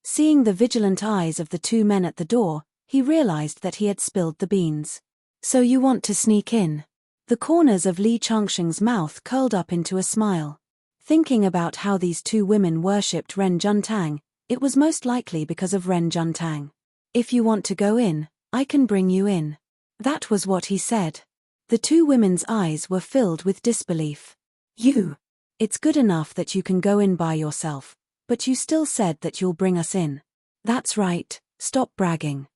Seeing the vigilant eyes of the two men at the door, he realized that he had spilled the beans. So you want to sneak in? The corners of Li Changsheng's mouth curled up into a smile. Thinking about how these two women worshipped Ren Juntang, it was most likely because of Ren Juntang. If you want to go in, I can bring you in. That was what he said. The two women's eyes were filled with disbelief. You. It's good enough that you can go in by yourself, but you still said that you'll bring us in. That's right, stop bragging.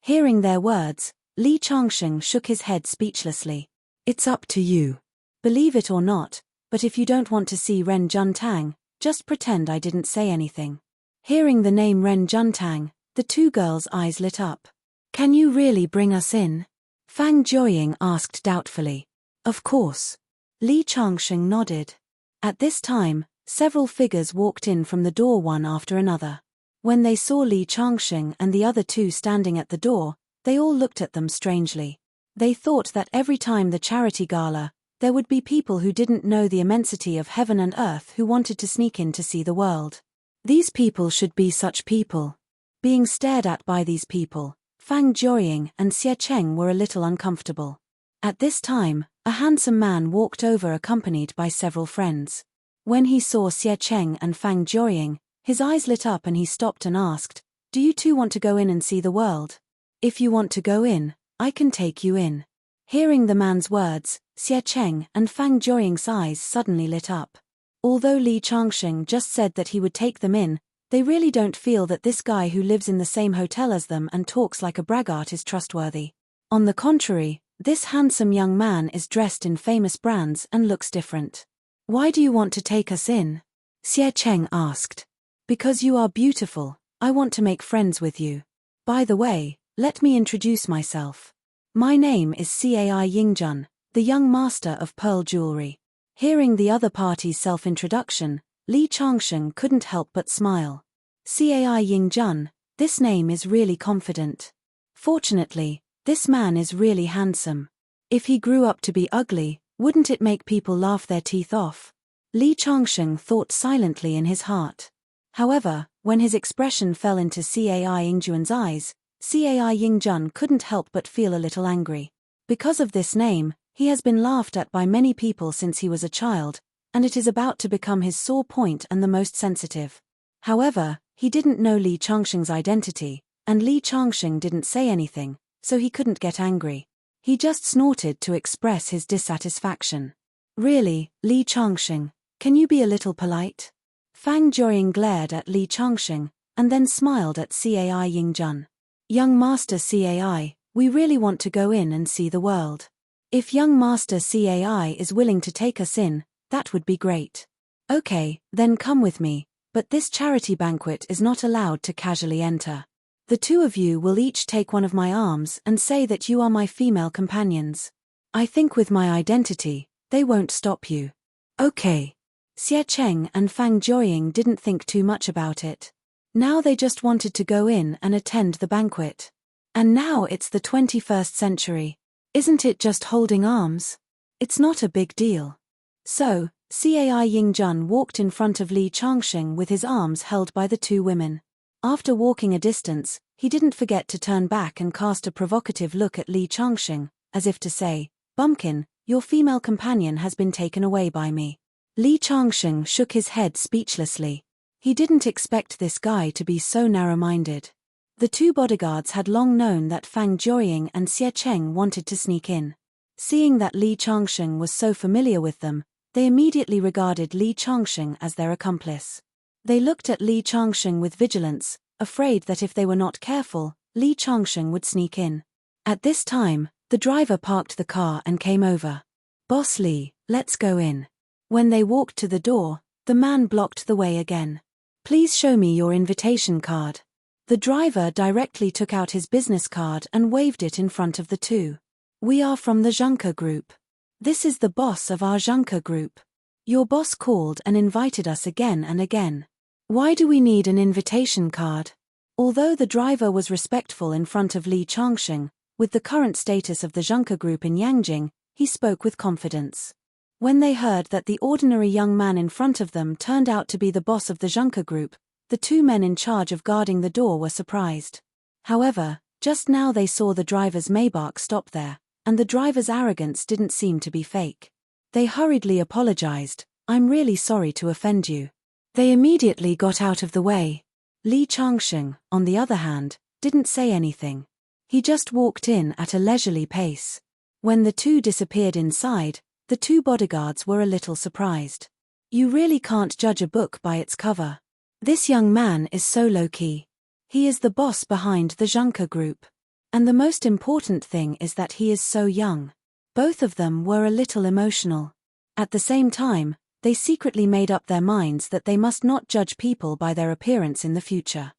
Hearing their words, Li Changsheng shook his head speechlessly. It's up to you. Believe it or not, but if you don't want to see Ren Juntang, just pretend I didn't say anything. Hearing the name Ren Juntang, the two girls' eyes lit up. Can you really bring us in? Fang Jiuying asked doubtfully. Of course. Li Changsheng nodded. At this time, several figures walked in from the door one after another. When they saw Li Changsheng and the other two standing at the door, they all looked at them strangely. They thought that every time the charity gala, there would be people who didn't know the immensity of heaven and earth who wanted to sneak in to see the world. These people should be such people. Being stared at by these people, Fang Jiuying and Xie Cheng were a little uncomfortable. At this time, a handsome man walked over accompanied by several friends. When he saw Xie Cheng and Fang Jiuying, his eyes lit up and he stopped and asked, "Do you two want to go in and see the world? If you want to go in, I can take you in." Hearing the man's words, Xie Cheng and Fang Jiuying's eyes suddenly lit up. Although Li Changsheng just said that he would take them in, they really don't feel that this guy who lives in the same hotel as them and talks like a braggart is trustworthy. On the contrary, this handsome young man is dressed in famous brands and looks different. Why do you want to take us in? Xie Cheng asked. Because you are beautiful, I want to make friends with you. By the way, let me introduce myself. My name is Cai Yingjun, the young master of pearl jewelry. Hearing the other party's self-introduction, Li Changsheng couldn't help but smile. Cai Yingjun, this name is really confident. Fortunately, this man is really handsome. If he grew up to be ugly, wouldn't it make people laugh their teeth off? Li Changsheng thought silently in his heart. However, when his expression fell into Cai Yingjun's eyes, Cai Yingjun couldn't help but feel a little angry. Because of this name, he has been laughed at by many people since he was a child, and it is about to become his sore point and the most sensitive. However, he didn't know Li Changsheng's identity, and Li Changsheng didn't say anything, so he couldn't get angry. He just snorted to express his dissatisfaction. Really, Li Changsheng, can you be a little polite? Fang Jiuying glared at Li Changsheng, and then smiled at Cai Yingjun. Young Master Cai, we really want to go in and see the world. If young Master Cai is willing to take us in, that would be great. Okay, then come with me, but this charity banquet is not allowed to casually enter. The two of you will each take one of my arms and say that you are my female companions. I think with my identity, they won't stop you. Okay. Xie Cheng and Fang Jiuying didn't think too much about it. Now they just wanted to go in and attend the banquet. And now it's the 21st century. Isn't it just holding arms? It's not a big deal. So, Cai Yingjun walked in front of Li Changsheng with his arms held by the two women. After walking a distance, he didn't forget to turn back and cast a provocative look at Li Changsheng, as if to say, "Bumpkin, your female companion has been taken away by me." Li Changsheng shook his head speechlessly. He didn't expect this guy to be so narrow-minded. The two bodyguards had long known that Fang Jiuying and Xie Cheng wanted to sneak in. Seeing that Li Changsheng was so familiar with them, they immediately regarded Li Changsheng as their accomplice. They looked at Li Changsheng with vigilance, afraid that if they were not careful, Li Changsheng would sneak in. At this time, the driver parked the car and came over. "Boss Li, let's go in." When they walked to the door, the man blocked the way again. "Please show me your invitation card." The driver directly took out his business card and waved it in front of the two. "We are from the Zhengke Group. This is the boss of our Zhengke Group. Your boss called and invited us again and again. Why do we need an invitation card?" Although the driver was respectful in front of Li Changsheng, with the current status of the Zhengke Group in Yangjing, he spoke with confidence. When they heard that the ordinary young man in front of them turned out to be the boss of the Zhengke Group, the two men in charge of guarding the door were surprised. However, just now they saw the driver's Maybach stop there, and the driver's arrogance didn't seem to be fake. They hurriedly apologized. "I'm really sorry to offend you." They immediately got out of the way. Li Changsheng, on the other hand, didn't say anything. He just walked in at a leisurely pace. When the two disappeared inside, the two bodyguards were a little surprised. You really can't judge a book by its cover. This young man is so low-key. He is the boss behind the Junker Group. And the most important thing is that he is so young. Both of them were a little emotional. At the same time, they secretly made up their minds that they must not judge people by their appearance in the future.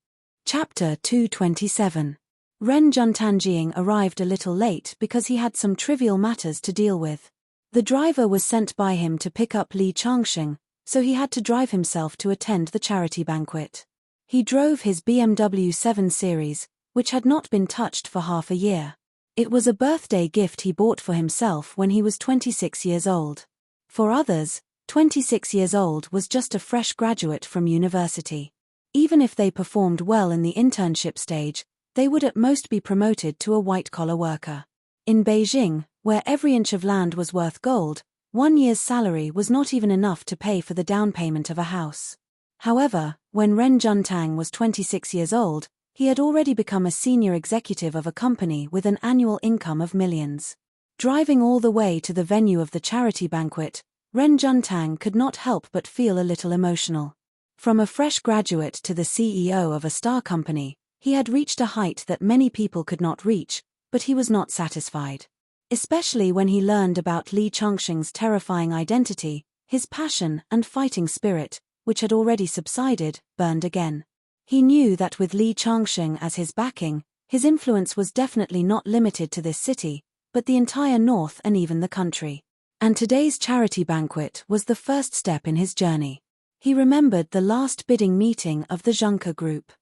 Chapter 227. Ren Juntanjiang arrived a little late because he had some trivial matters to deal with. The driver was sent by him to pick up Li Changsheng, so he had to drive himself to attend the charity banquet. He drove his BMW 7 Series, which had not been touched for half a year. It was a birthday gift he bought for himself when he was 26 years old. For others, 26 years old was just a fresh graduate from university. Even if they performed well in the internship stage, they would at most be promoted to a white-collar worker. In Beijing, where every inch of land was worth gold, 1 year's salary was not even enough to pay for the down payment of a house. However, when Ren Juntang was 26 years old, he had already become a senior executive of a company with an annual income of millions. Driving all the way to the venue of the charity banquet, Ren Juntang could not help but feel a little emotional. From a fresh graduate to the CEO of a star company, he had reached a height that many people could not reach, but he was not satisfied. Especially when he learned about Li Changsheng's terrifying identity, his passion and fighting spirit, which had already subsided, burned again. He knew that with Li Changsheng as his backing, his influence was definitely not limited to this city, but the entire north and even the country. And today's charity banquet was the first step in his journey. He remembered the last bidding meeting of the Junker Group.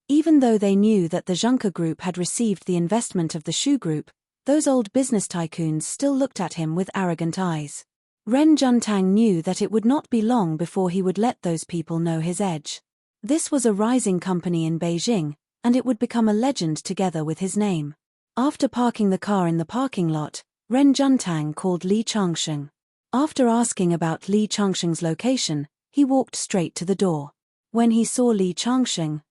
Even though they knew that the Junker Group had received the investment of the Shu Group, those old business tycoons still looked at him with arrogant eyes. Ren Juntang knew that it would not be long before he would let those people know his edge. This was a rising company in Beijing, and it would become a legend together with his name. After parking the car in the parking lot, Ren Juntang called Li Changsheng. After asking about Li Changsheng's location, he walked straight to the door. When he saw Li Changsheng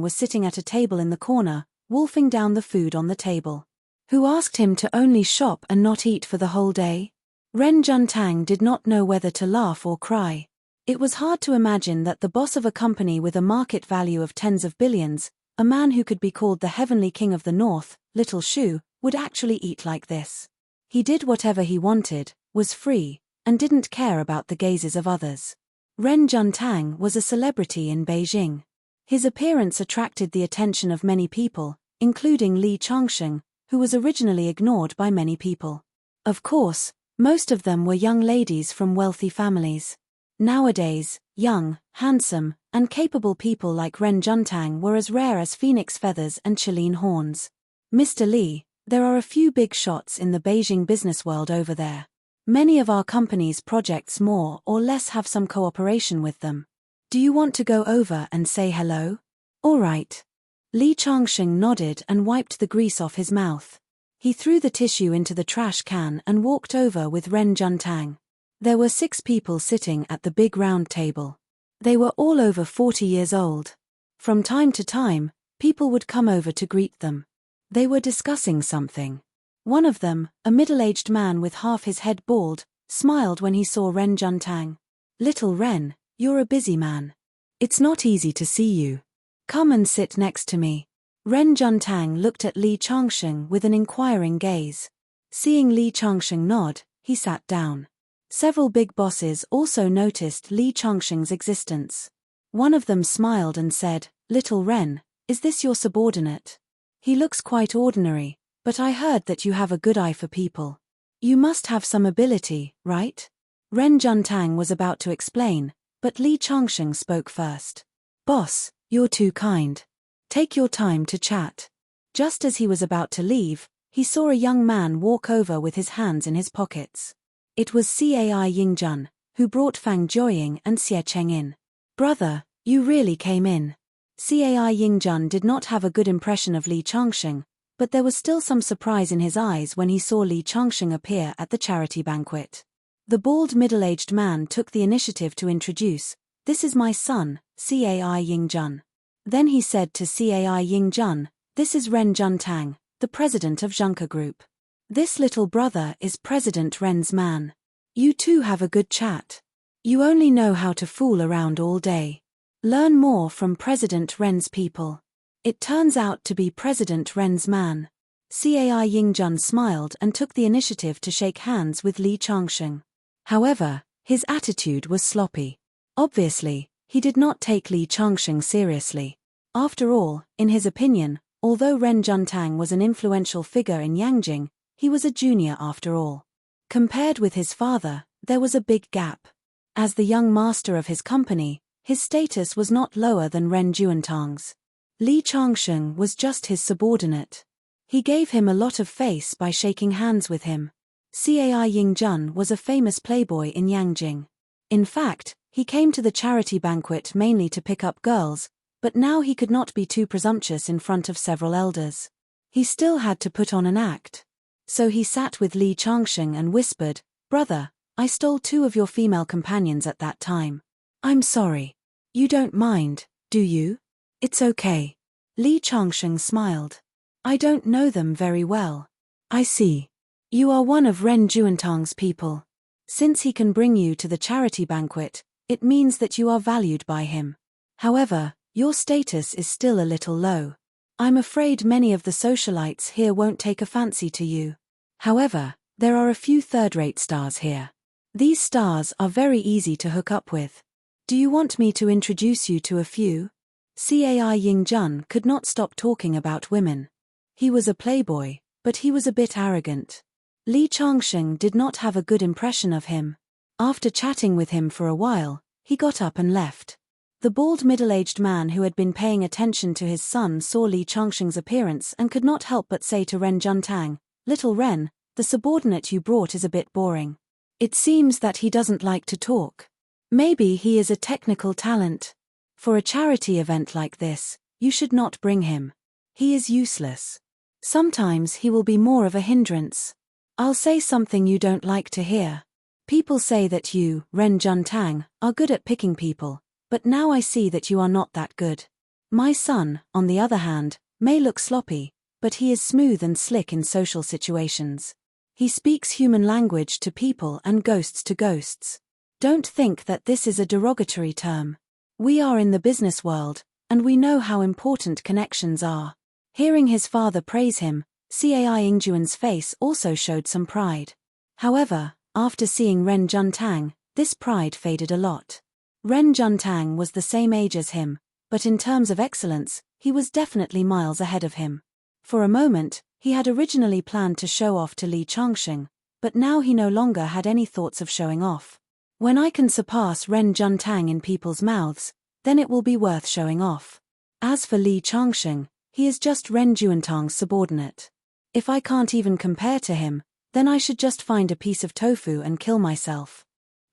was sitting at a table in the corner, wolfing down the food on the table. Who asked him to only shop and not eat for the whole day? Ren Juntang did not know whether to laugh or cry. It was hard to imagine that the boss of a company with a market value of tens of billions, a man who could be called the heavenly king of the north, Little Shu, would actually eat like this. He did whatever he wanted, was free, and didn't care about the gazes of others. Ren Juntang was a celebrity in Beijing. His appearance attracted the attention of many people, including Li Changsheng, who was originally ignored by many people. Of course, most of them were young ladies from wealthy families. Nowadays, young, handsome, and capable people like Ren Juntang were as rare as phoenix feathers and Chilean horns. Mr. Li, there are a few big shots in the Beijing business world over there. Many of our company's projects more or less have some cooperation with them. Do you want to go over and say hello? All right. Li Changsheng nodded and wiped the grease off his mouth. He threw the tissue into the trash can and walked over with Ren Juntang. There were 6 people sitting at the big round table. They were all over 40 years old. From time to time, people would come over to greet them. They were discussing something. One of them, a middle-aged man with half his head bald, smiled when he saw Ren Juntang. "Little Ren, you're a busy man. It's not easy to see you. Come and sit next to me." Ren Juntang looked at Li Changsheng with an inquiring gaze. Seeing Li Changsheng nod, he sat down. Several big bosses also noticed Li Changsheng's existence. One of them smiled and said, "Little Ren, is this your subordinate? He looks quite ordinary, but I heard that you have a good eye for people. You must have some ability, right?" Ren Juntang was about to explain, but Li Changsheng spoke first. "Boss, you're too kind. Take your time to chat." Just as he was about to leave, he saw a young man walk over with his hands in his pockets. It was Cai Yingjun, who brought Fang Joying and Xie Cheng in. "Brother, You really came in. Cai Yingjun did not have a good impression of Li Changsheng, but there was still some surprise in his eyes when he saw Li Changsheng appear at the charity banquet. The bald middle-aged man took the initiative to introduce, "This is my son, Cai Yingjun." Then he said to Cai Yingjun, "This is Ren Juntang, the president of Zhunke Group. This little brother is President Ren's man. You two have a good chat. You only know how to fool around all day. Learn more from President Ren's people." It turns out to be President Ren's man. Cai Yingjun smiled and took the initiative to shake hands with Li Changsheng. However, his attitude was sloppy. Obviously, he did not take Li Changsheng seriously. After all, in his opinion, although Ren Juntang was an influential figure in Yangjing, he was a junior after all. Compared with his father, there was a big gap. As the young master of his company, his status was not lower than Ren Juntang's. Li Changsheng was just his subordinate. He gave him a lot of face by shaking hands with him. Cai Yingjun was a famous playboy in Yangjing. In fact, he came to the charity banquet mainly to pick up girls, but now he could not be too presumptuous in front of several elders. He still had to put on an act. So he sat with Li Changsheng and whispered, "Brother, I stole 2 of your female companions at that time. I'm sorry. You don't mind, do you?" "It's okay." Li Changsheng smiled. "I don't know them very well." "I see. You are one of Ren Juntang's people. Since he can bring you to the charity banquet, it means that you are valued by him. However, your status is still a little low. I'm afraid many of the socialites here won't take a fancy to you. However, there are a few third-rate stars here. These stars are very easy to hook up with. Do you want me to introduce you to a few?" Cai Yingjun could not stop talking about women. He was a playboy, but he was a bit arrogant. Li Changsheng did not have a good impression of him. After chatting with him for a while, he got up and left. The bald middle-aged man who had been paying attention to his son saw Li Changsheng's appearance and could not help but say to Ren Juntang, "Little Ren, the subordinate you brought is a bit boring. It seems that he doesn't like to talk. Maybe he is a technical talent. For a charity event like this, you should not bring him. He is useless. Sometimes he will be more of a hindrance. I'll say something you don't like to hear. People say that you, Ren Juntang, are good at picking people, but now I see that you are not that good. My son, on the other hand, may look sloppy, but he is smooth and slick in social situations. He speaks human language to people and ghosts to ghosts. Don't think that this is a derogatory term. We are in the business world, and we know how important connections are." Hearing his father praise him, Cai Yingjun's face also showed some pride. However, after seeing Ren Juntang, this pride faded a lot. Ren Juntang was the same age as him, but in terms of excellence, he was definitely miles ahead of him. For a moment, he had originally planned to show off to Li Changsheng, but now he no longer had any thoughts of showing off. When I can surpass Ren Juntang in people's mouths, then it will be worth showing off. As for Li Changsheng, he is just Ren Juntang's subordinate. If I can't even compare to him, then I should just find a piece of tofu and kill myself.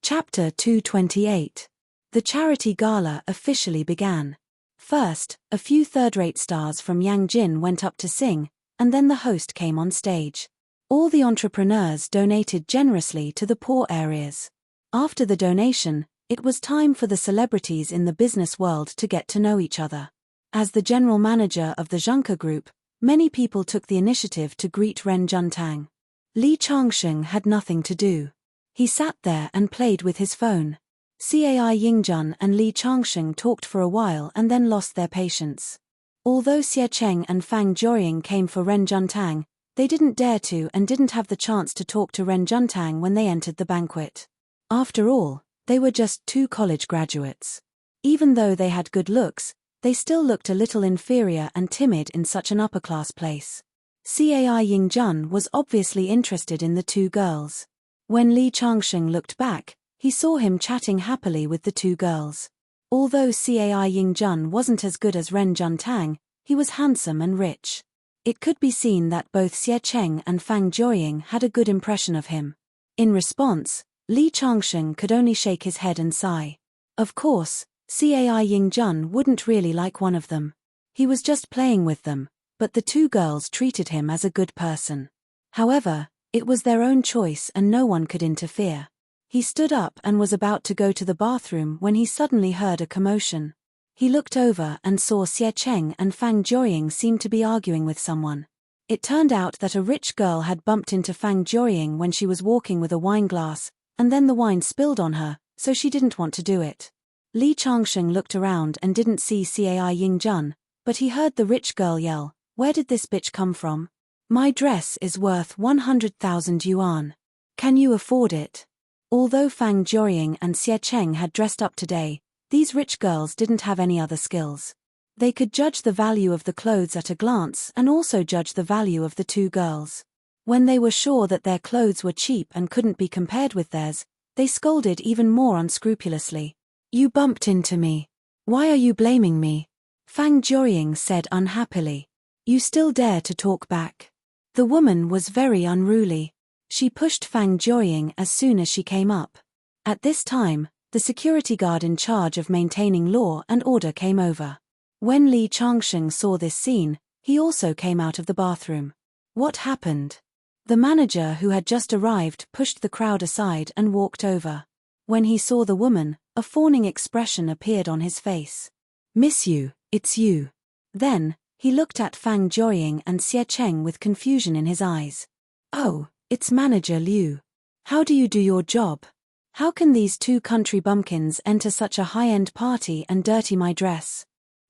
Chapter 228. The charity gala officially began. First, a few third-rate stars from Yangjin went up to sing, and then the host came on stage. All the entrepreneurs donated generously to the poor areas. After the donation, it was time for the celebrities in the business world to get to know each other. As the general manager of the Zhunke Group, many people took the initiative to greet Ren Juntang. Li Changsheng had nothing to do. He sat there and played with his phone. Cai Yingjun and Li Changsheng talked for a while and then lost their patience. Although Xie Cheng and Fang Jiuying came for Ren Juntang, they didn't dare to and didn't have the chance to talk to Ren Juntang when they entered the banquet. After all, they were just 2 college graduates. Even though they had good looks, they still looked a little inferior and timid in such an upper-class place. Cai Yingjun was obviously interested in the 2 girls. When Li Changsheng looked back, he saw him chatting happily with the 2 girls. Although Cai Yingjun wasn't as good as Ren Juntang, he was handsome and rich. It could be seen that both Xie Cheng and Fang Jiuying had a good impression of him. In response, Li Changsheng could only shake his head and sigh. Of course, Cai Ying-jun wouldn't really like one of them. He was just playing with them, but the two girls treated him as a good person. However, it was their own choice and no one could interfere. He stood up and was about to go to the bathroom when he suddenly heard a commotion. He looked over and saw Xie Cheng and Fang Jiuying seemed to be arguing with someone. It turned out that a rich girl had bumped into Fang Jiuying when she was walking with a wine glass, and then the wine spilled on her, so she didn't want to do it. Li Changsheng looked around and didn't see Cai Ying-jun, but he heard the rich girl yell, "Where did this bitch come from? My dress is worth 100,000 yuan. Can you afford it?" Although Fang Jiuying and Xie Cheng had dressed up today, these rich girls didn't have any other skills. They could judge the value of the clothes at a glance and also judge the value of the two girls. When they were sure that their clothes were cheap and couldn't be compared with theirs, they scolded even more unscrupulously. "You bumped into me. Why are you blaming me?" Fang Jiuying said unhappily. "You still dare to talk back?" The woman was very unruly. She pushed Fang Jiuying as soon as she came up. At this time, the security guard in charge of maintaining law and order came over. When Li Changsheng saw this scene, he also came out of the bathroom. What happened? The manager who had just arrived pushed the crowd aside and walked over. When he saw the woman, a fawning expression appeared on his face. "Miss you, it's you." Then, he looked at Fang Jiuying and Xie Cheng with confusion in his eyes. "Oh, it's Manager Liu. How do you do your job? How can these two country bumpkins enter such a high-end party and dirty my dress?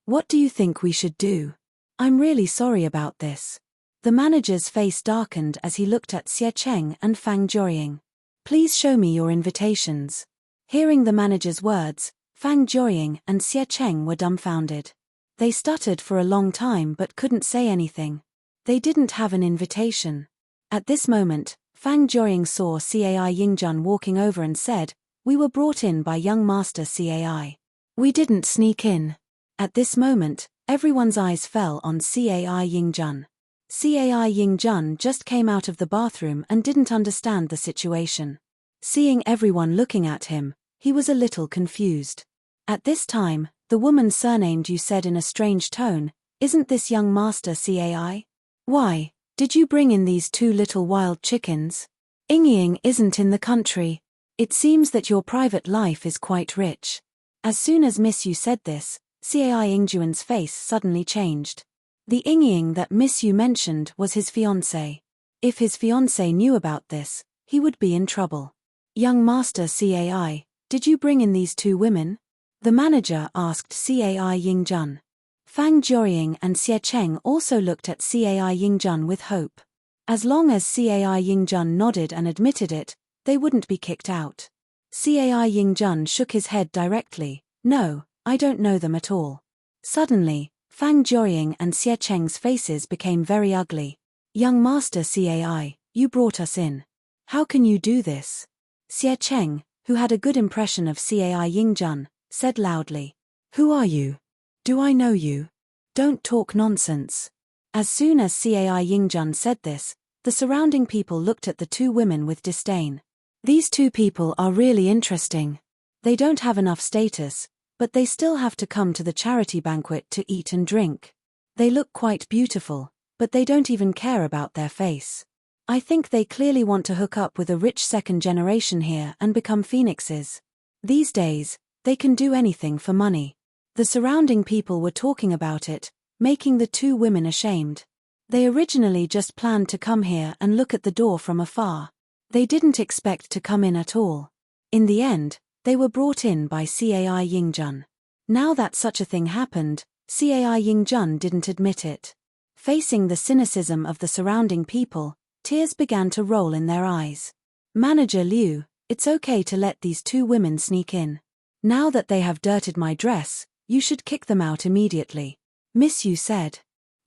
What do you think we should do? I'm really sorry about this." The manager's face darkened as he looked at Xie Cheng and Fang Jiuying. "Please show me your invitations." Hearing the manager's words, Fang Jiuying and Xie Cheng were dumbfounded. They stuttered for a long time but couldn't say anything. They didn't have an invitation. At this moment, Fang Jiuying saw Cai Ying-jun walking over and said, "We were brought in by young master Cai. We didn't sneak in." At this moment, everyone's eyes fell on Cai Ying-jun. Cai Ying-jun just came out of the bathroom and didn't understand the situation. Seeing everyone looking at him, he was a little confused. At this time, the woman surnamed Yu said in a strange tone, "Isn't this young master Cai? Why, did you bring in these two little wild chickens? Ying isn't in the country. It seems that your private life is quite rich." As soon as Miss Yu said this, Cai Yingjuan's face suddenly changed. The Ying that Miss Yu mentioned was his fiancée. If his fiancée knew about this, he would be in trouble. "Young master Cai, did you bring in these two women?" the manager asked Cai Ying-jun. Fang Jiuying and Xie Cheng also looked at Cai Ying-jun with hope. As long as Cai Ying-jun nodded and admitted it, they wouldn't be kicked out. Cai Ying-jun shook his head directly. "No, I don't know them at all." Suddenly, Fang Jiuying and Xie Cheng's faces became very ugly. "Young master Cai, you brought us in. How can you do this?" Xie Cheng, who had a good impression of Cai Ying-jun, said loudly. "Who are you? Do I know you? Don't talk nonsense." As soon as Cai Ying-jun said this, the surrounding people looked at the two women with disdain. These two people are really interesting. They don't have enough status, but they still have to come to the charity banquet to eat and drink. They look quite beautiful, but they don't even care about their face. I think they clearly want to hook up with a rich second generation here and become phoenixes. These days, they can do anything for money. The surrounding people were talking about it, making the two women ashamed. They originally just planned to come here and look at the door from afar. They didn't expect to come in at all. In the end, they were brought in by Cai Ying-jun. Now that such a thing happened, Cai Ying-jun didn't admit it. Facing the cynicism of the surrounding people, tears began to roll in their eyes. "Manager Liu, it's okay to let these two women sneak in. Now that they have dirtied my dress, you should kick them out immediately," Miss Yu said.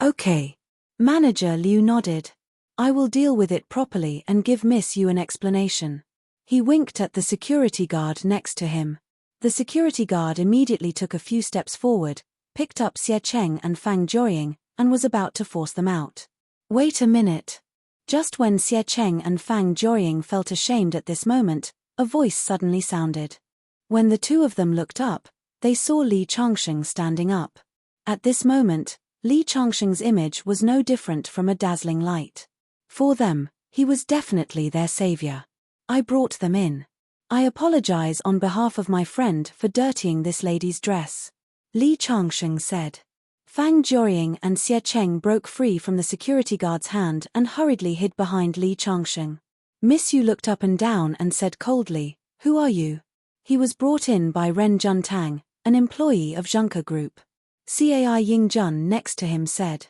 "Okay." Manager Liu nodded. "I will deal with it properly and give Miss Yu an explanation." He winked at the security guard next to him. The security guard immediately took a few steps forward, picked up Xie Cheng and Fang Jiuying, and was about to force them out. "Wait a minute." Just when Xie Cheng and Fang Jiuying felt ashamed at this moment, a voice suddenly sounded. When the two of them looked up, they saw Li Changsheng standing up. At this moment, Li Changsheng's image was no different from a dazzling light. For them, he was definitely their savior. I brought them in. I apologize on behalf of my friend for dirtying this lady's dress, Li Changsheng said. Fang Jiuying and Xie Cheng broke free from the security guard's hand and hurriedly hid behind Li Changsheng. Miss Yu looked up and down and said coldly, "Who are you?" He was brought in by Ren Juntang, an employee of Junker Group. Cai Ying Jun next to him said.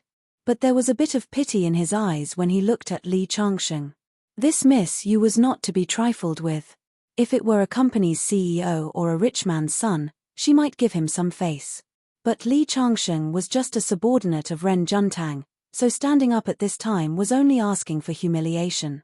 But there was a bit of pity in his eyes when he looked at Li Changsheng. This Miss Yu was not to be trifled with. If it were a company's CEO or a rich man's son, she might give him some face. But Li Changsheng was just a subordinate of Ren Juntang, so standing up at this time was only asking for humiliation.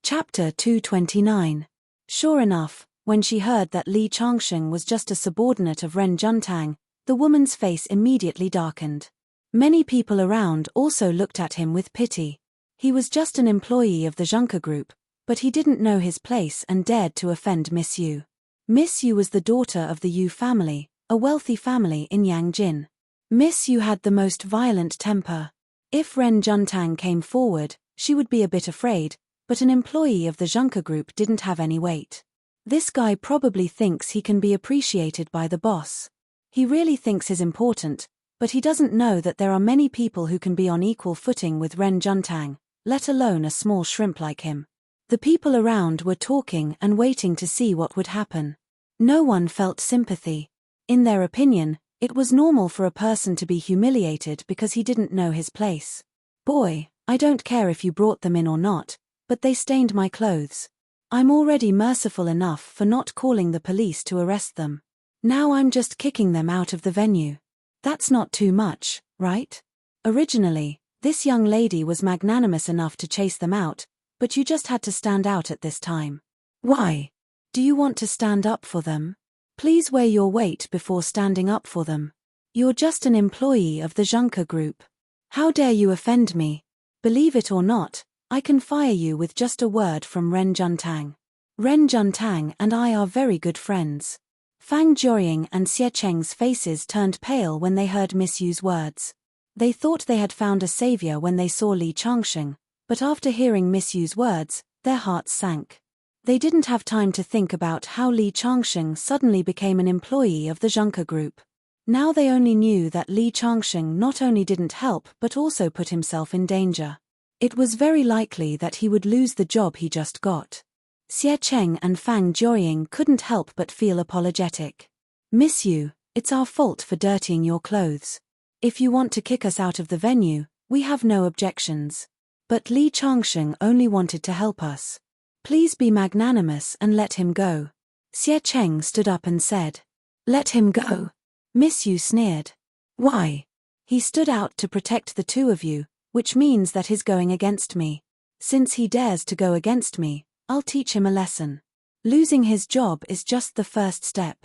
Chapter 229. Sure enough, when she heard that Li Changsheng was just a subordinate of Ren Juntang, the woman's face immediately darkened. Many people around also looked at him with pity. He was just an employee of the Junker Group, but he didn't know his place and dared to offend Miss Yu. Miss Yu was the daughter of the Yu family, a wealthy family in Yangjin. Miss Yu had the most violent temper. If Ren Juntang came forward, she would be a bit afraid, but an employee of the Junker Group didn't have any weight. This guy probably thinks he can be appreciated by the boss. He really thinks he's important, but he doesn't know that there are many people who can be on equal footing with Ren Juntang, let alone a small shrimp like him. The people around were talking and waiting to see what would happen. No one felt sympathy. In their opinion, it was normal for a person to be humiliated because he didn't know his place. Boy, I don't care if you brought them in or not, but they stained my clothes. I'm already merciful enough for not calling the police to arrest them. Now I'm just kicking them out of the venue. That's not too much, right? Originally, this young lady was magnanimous enough to chase them out, but you just had to stand out at this time. Why? Do you want to stand up for them? Please weigh your weight before standing up for them. You're just an employee of the Junker Group. How dare you offend me? Believe it or not, I can fire you with just a word from Ren Juntang. Ren Juntang and I are very good friends. Fang Jiuying and Xie Cheng's faces turned pale when they heard Miss Yu's words. They thought they had found a savior when they saw Li Changsheng, but after hearing Miss Yu's words, their hearts sank. They didn't have time to think about how Li Changsheng suddenly became an employee of the Junker Group. Now they only knew that Li Changsheng not only didn't help but also put himself in danger. It was very likely that he would lose the job he just got. Xie Cheng and Fang Jiuying couldn't help but feel apologetic. Miss Yu, it's our fault for dirtying your clothes. If you want to kick us out of the venue, we have no objections. But Li Changsheng only wanted to help us. Please be magnanimous and let him go. Xie Cheng stood up and said. Let him go. Miss Yu sneered. Why? He stood out to protect the two of you, which means that he's going against me. Since he dares to go against me, I'll teach him a lesson. Losing his job is just the first step.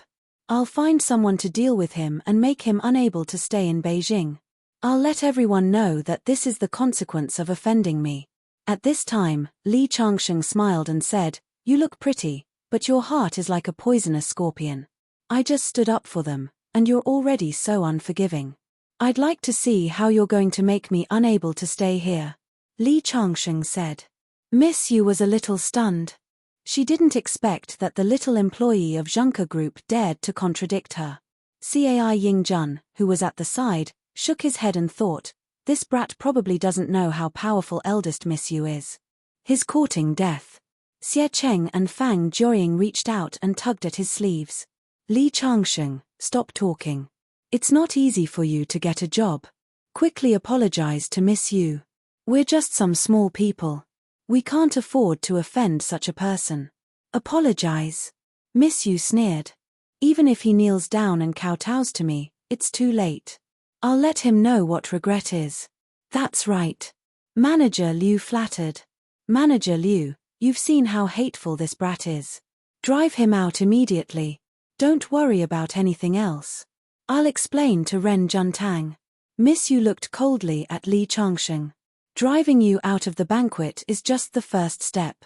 I'll find someone to deal with him and make him unable to stay in Beijing. I'll let everyone know that this is the consequence of offending me. At this time, Li Changsheng smiled and said, You look pretty, but your heart is like a poisonous scorpion. I just stood up for them, and you're already so unforgiving. I'd like to see how you're going to make me unable to stay here. Li Changsheng said. Miss Yu was a little stunned. She didn't expect that the little employee of Junker Group dared to contradict her. Cai Ying Jun, who was at the side, shook his head and thought, this brat probably doesn't know how powerful eldest Miss Yu is. He's courting death. Xie Cheng and Fang Jiuying reached out and tugged at his sleeves. Li Changsheng, stop talking. It's not easy for you to get a job. Quickly apologize to Miss Yu. We're just some small people. We can't afford to offend such a person. Apologize. Miss Yu sneered. Even if he kneels down and kowtows to me, it's too late. I'll let him know what regret is. That's right. Manager Liu flattered. Manager Liu, you've seen how hateful this brat is. Drive him out immediately. Don't worry about anything else. I'll explain to Ren Juntang. Miss Yu looked coldly at Li Changsheng. Driving you out of the banquet is just the first step.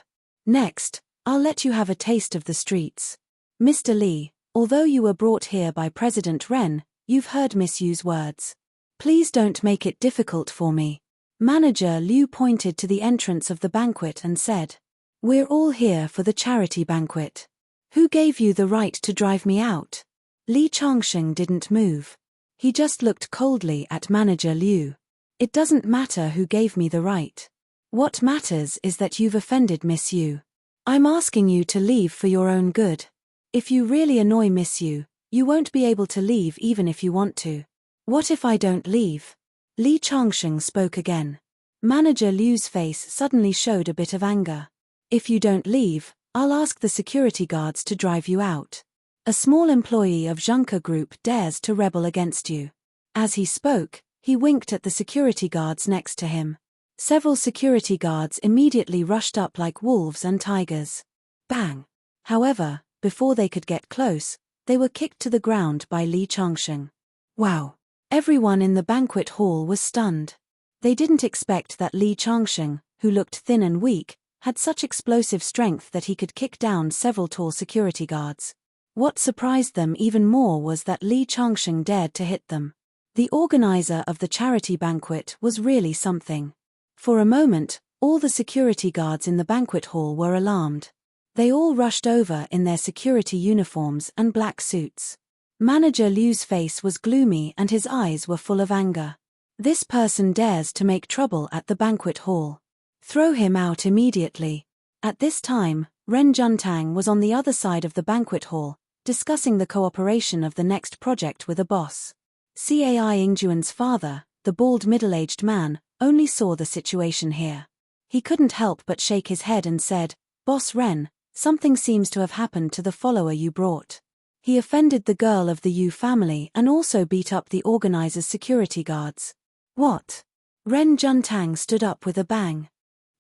Next, I'll let you have a taste of the streets. Mr. Li, Although you were brought here by President Ren, you've heard Miss Yu's words. Please don't make it difficult for me. Manager Liu pointed to the entrance of the banquet and said, "We're all here for the charity banquet. Who gave you the right to drive me out?" Li Changsheng didn't move. He just looked coldly at Manager Liu. "It doesn't matter who gave me the right. What matters is that you've offended Miss Yu. I'm asking you to leave for your own good. If you really annoy Miss Yu, you won't be able to leave even if you want to." "What if I don't leave?" Li Changsheng spoke again. Manager Liu's face suddenly showed a bit of anger. "If you don't leave, I'll ask the security guards to drive you out. A small employee of Zhengke Group dares to rebel against you." As he spoke, he winked at the security guards next to him. Several security guards immediately rushed up like wolves and tigers. Bang! However, before they could get close, they were kicked to the ground by Li Changsheng. Wow! Everyone in the banquet hall was stunned. They didn't expect that Li Changsheng, who looked thin and weak, had such explosive strength that he could kick down several tall security guards. What surprised them even more was that Li Changsheng dared to hit them. The organizer of the charity banquet was really something. For a moment, all the security guards in the banquet hall were alarmed. They all rushed over in their security uniforms and black suits. Manager Liu's face was gloomy and his eyes were full of anger. "This person dares to make trouble at the banquet hall. Throw him out immediately." At this time, Ren Juntang was on the other side of the banquet hall, discussing the cooperation of the next project with a boss. Cai Ingjuan's father, the bald middle-aged man, only saw the situation here. He couldn't help but shake his head and said, "Boss Ren, something seems to have happened to the follower you brought. He offended the girl of the Yu family and also beat up the organizer's security guards." "What?" Ren Juntang stood up with a bang.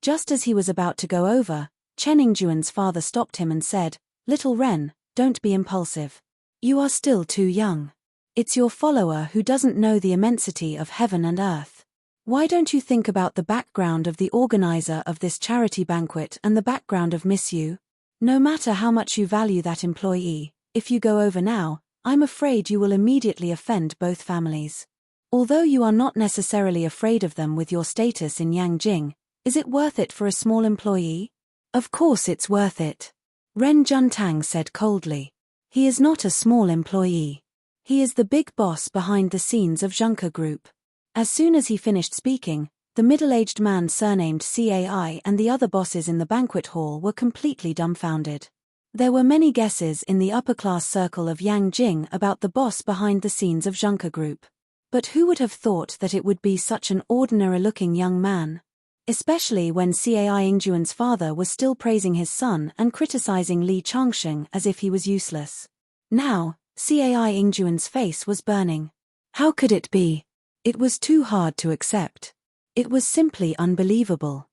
Just as he was about to go over, Chen Ingjuan's father stopped him and said, "Little Ren, don't be impulsive. You are still too young. It's your follower who doesn't know the immensity of heaven and earth. Why don't you think about the background of the organizer of this charity banquet and the background of Miss Yu? No matter how much you value that employee, if you go over now, I'm afraid you will immediately offend both families. Although you are not necessarily afraid of them with your status in Yangjing, is it worth it for a small employee?" "Of course it's worth it," Ren Juntang said coldly. "He is not a small employee. He is the big boss behind the scenes of Zhengke Group." As soon as he finished speaking, the middle-aged man surnamed Cai and the other bosses in the banquet hall were completely dumbfounded. There were many guesses in the upper-class circle of Yangjing about the boss behind the scenes of Zhengke Group. But who would have thought that it would be such an ordinary-looking young man? Especially when Cai Ingjuan's father was still praising his son and criticizing Li Changsheng as if he was useless. Now, Cai Ingjuan's face was burning. How could it be? It was too hard to accept. It was simply unbelievable.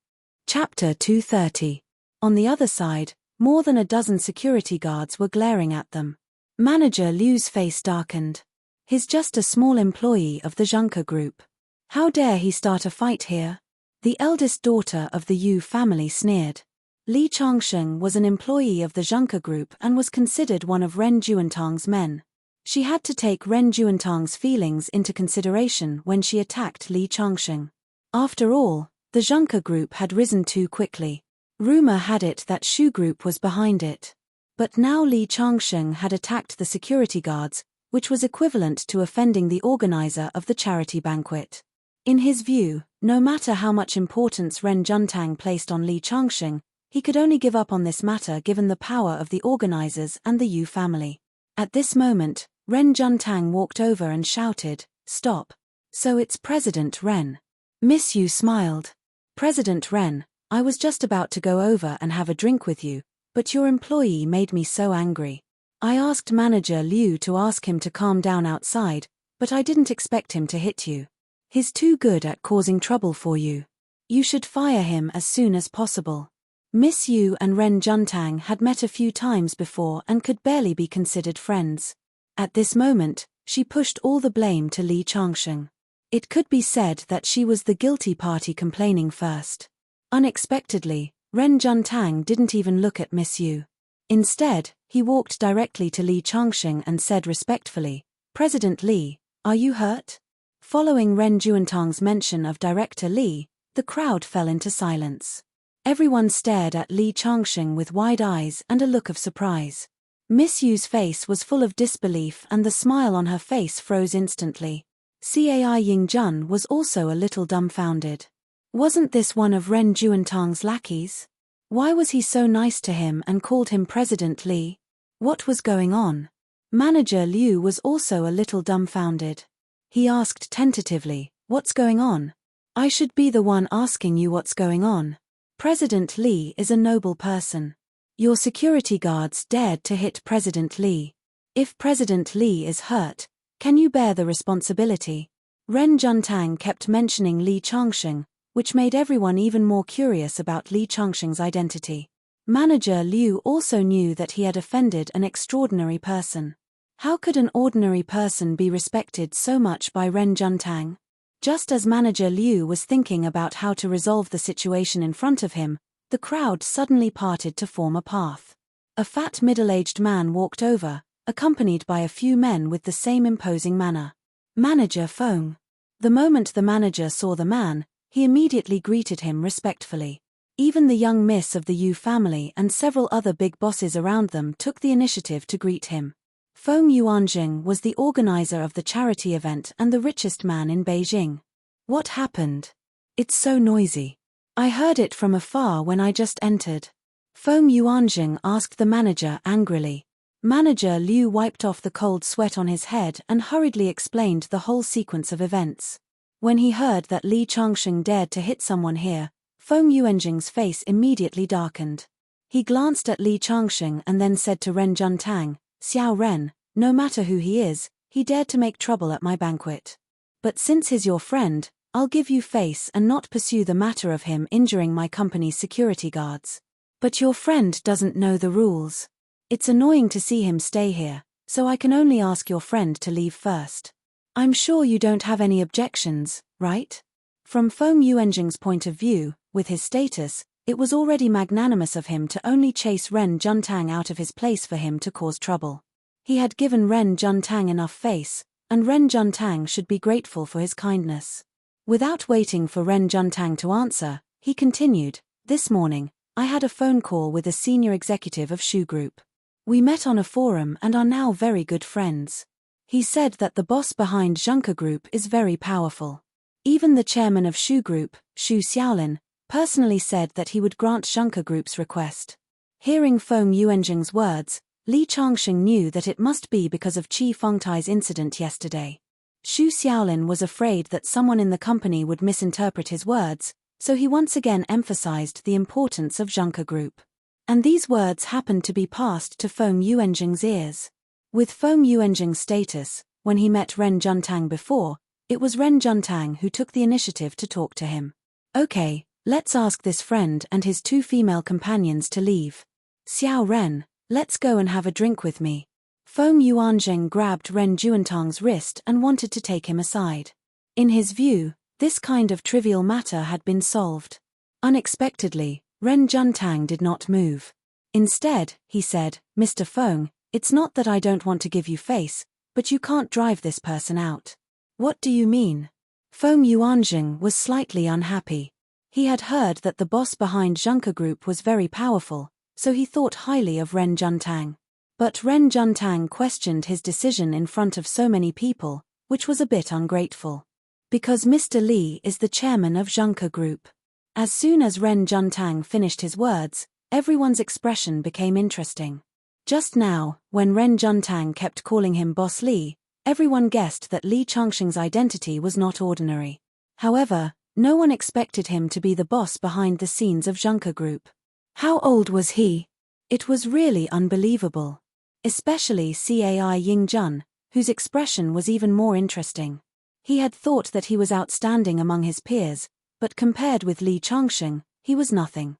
Chapter 230. On the other side, more than a dozen security guards were glaring at them. Manager Liu's face darkened. He's just a small employee of the Zhengke Group. How dare he start a fight here? The eldest daughter of the Yu family sneered. Li Changsheng was an employee of the Zhengke Group and was considered one of Ren Juantang's men. She had to take Ren Juantang's feelings into consideration when she attacked Li Changsheng. After all, the Zhengke Group had risen too quickly. Rumor had it that Shu Group was behind it. But now Li Changsheng had attacked the security guards, which was equivalent to offending the organizer of the charity banquet. In his view, no matter how much importance Ren Juntang placed on Li Changsheng, he could only give up on this matter given the power of the organizers and the Yu family. At this moment, Ren Juntang walked over and shouted, "Stop." "So it's President Ren." Miss Yu smiled. "President Ren, I was just about to go over and have a drink with you, but your employee made me so angry. I asked Manager Liu to ask him to calm down outside, but I didn't expect him to hit you. He's too good at causing trouble for you. You should fire him as soon as possible." Miss Yu and Ren Juntang had met a few times before and could barely be considered friends. At this moment, she pushed all the blame to Li Changsheng. It could be said that she was the guilty party complaining first. Unexpectedly, Ren Juntang didn't even look at Miss Yu. Instead, he walked directly to Li Changxing and said respectfully, "President Li, are you hurt?" Following Ren Juantang's mention of Director Li, the crowd fell into silence. Everyone stared at Li Changxing with wide eyes and a look of surprise. Miss Yu's face was full of disbelief and the smile on her face froze instantly. Cai Yingjun was also a little dumbfounded. Wasn't this one of Ren Juantang's lackeys? Why was he so nice to him and called him President Li? What was going on? Manager Liu was also a little dumbfounded. He asked tentatively, "What's going on?" "I should be the one asking you what's going on. President Li is a noble person. Your security guards dared to hit President Li. If President Li is hurt, can you bear the responsibility?" Ren Juntang kept mentioning Li Changxing, which made everyone even more curious about Li Changxing's identity. Manager Liu also knew that he had offended an extraordinary person. How could an ordinary person be respected so much by Ren Juntang? Just as Manager Liu was thinking about how to resolve the situation in front of him, the crowd suddenly parted to form a path. A fat middle-aged man walked over, accompanied by a few men with the same imposing manner. Manager Feng. The moment the manager saw the man, he immediately greeted him respectfully. Even the young miss of the Yu family and several other big bosses around them took the initiative to greet him. Feng Yuanjing was the organizer of the charity event and the richest man in Beijing. "What happened? It's so noisy. I heard it from afar when I just entered." Feng Yuanjing asked the manager angrily. Manager Liu wiped off the cold sweat on his head and hurriedly explained the whole sequence of events. When he heard that Li Changxing dared to hit someone here, Feng Yuanjing's face immediately darkened. He glanced at Li Changxing and then said to Ren Juntang, "Xiao Ren, no matter who he is, he dared to make trouble at my banquet. But since he's your friend, I'll give you face and not pursue the matter of him injuring my company's security guards. But your friend doesn't know the rules. It's annoying to see him stay here, so I can only ask your friend to leave first. I'm sure you don't have any objections, right?" From Feng Yuanjing's point of view, with his status, it was already magnanimous of him to only chase Ren Juntang out of his place for him to cause trouble. He had given Ren Juntang enough face, and Ren Juntang should be grateful for his kindness. Without waiting for Ren Juntang to answer, he continued, "This morning, I had a phone call with a senior executive of Shu Group. We met on a forum and are now very good friends. He said that the boss behind Zhunke Group is very powerful. Even the chairman of Shu Group, Shu Xiaolin, personally said that he would grant Zhunke Group's request." Hearing Feng Yuanjing's words, Li Changxing knew that it must be because of Qi Fengtai's incident yesterday. Shu Xiaolin was afraid that someone in the company would misinterpret his words, so he once again emphasized the importance of Zhunke Group. And these words happened to be passed to Feng Yuanjing's ears. With Feng Yuanjing's status, when he met Ren Juntang before, it was Ren Juntang who took the initiative to talk to him. "Okay, let's ask this friend and his two female companions to leave. Xiao Ren, let's go and have a drink with me." Feng Yuanjing grabbed Ren Juantang's wrist and wanted to take him aside. In his view, this kind of trivial matter had been solved. Unexpectedly, Ren Juntang did not move. Instead, he said, "Mr. Feng, it's not that I don't want to give you face, but you can't drive this person out." "What do you mean?" Feng Yuanjing was slightly unhappy. He had heard that the boss behind Zhunke Group was very powerful, so he thought highly of Ren Juntang. But Ren Juntang questioned his decision in front of so many people, which was a bit ungrateful. Because Mr. Li is the chairman of Zhunke Group. As soon as Ren Juntang finished his words, everyone's expression became interesting. Just now, when Ren Juntang kept calling him Boss Li, everyone guessed that Li Changxing's identity was not ordinary. However, no one expected him to be the boss behind the scenes of Zhunke Group. How old was he? It was really unbelievable. Especially Cai Yingjun, whose expression was even more interesting. He had thought that he was outstanding among his peers, but compared with Li Changxing, he was nothing.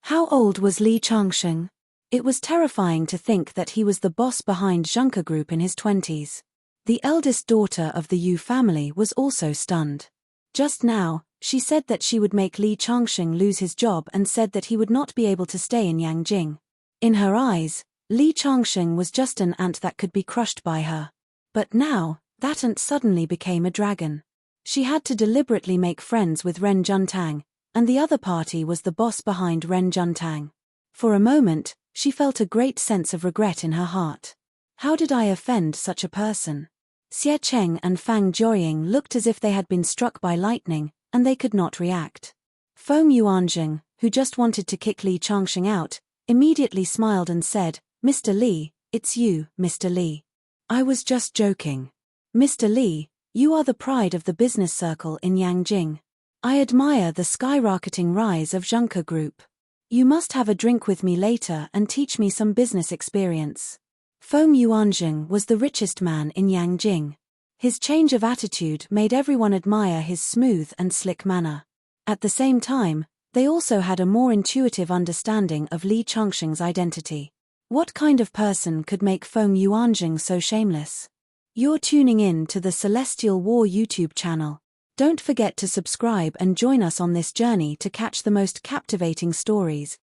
How old was Li Changxing? It was terrifying to think that he was the boss behind Zhunke Group in his 20s. The eldest daughter of the Yu family was also stunned. Just now, she said that she would make Li Changxing lose his job and said that he would not be able to stay in Yangjing. In her eyes, Li Changxing was just an ant that could be crushed by her. But now, that ant suddenly became a dragon. She had to deliberately make friends with Ren Juntang, and the other party was the boss behind Ren Juntang. For a moment, she felt a great sense of regret in her heart. How did I offend such a person? Xie Cheng and Fang Jiuying looked as if they had been struck by lightning, and they could not react. Feng Yuanjing, who just wanted to kick Li Changxing out, immediately smiled and said, "Mr. Li, it's you, Mr. Li. I was just joking. Mr. Li, you are the pride of the business circle in Yangjing. I admire the skyrocketing rise of Zhengke Group. You must have a drink with me later and teach me some business experience." Feng Yuanjing was the richest man in Yangjing. His change of attitude made everyone admire his smooth and slick manner. At the same time, they also had a more intuitive understanding of Li Changxing's identity. What kind of person could make Feng Yuanjing so shameless? You're tuning in to the Celestial War YouTube channel. Don't forget to subscribe and join us on this journey to catch the most captivating stories.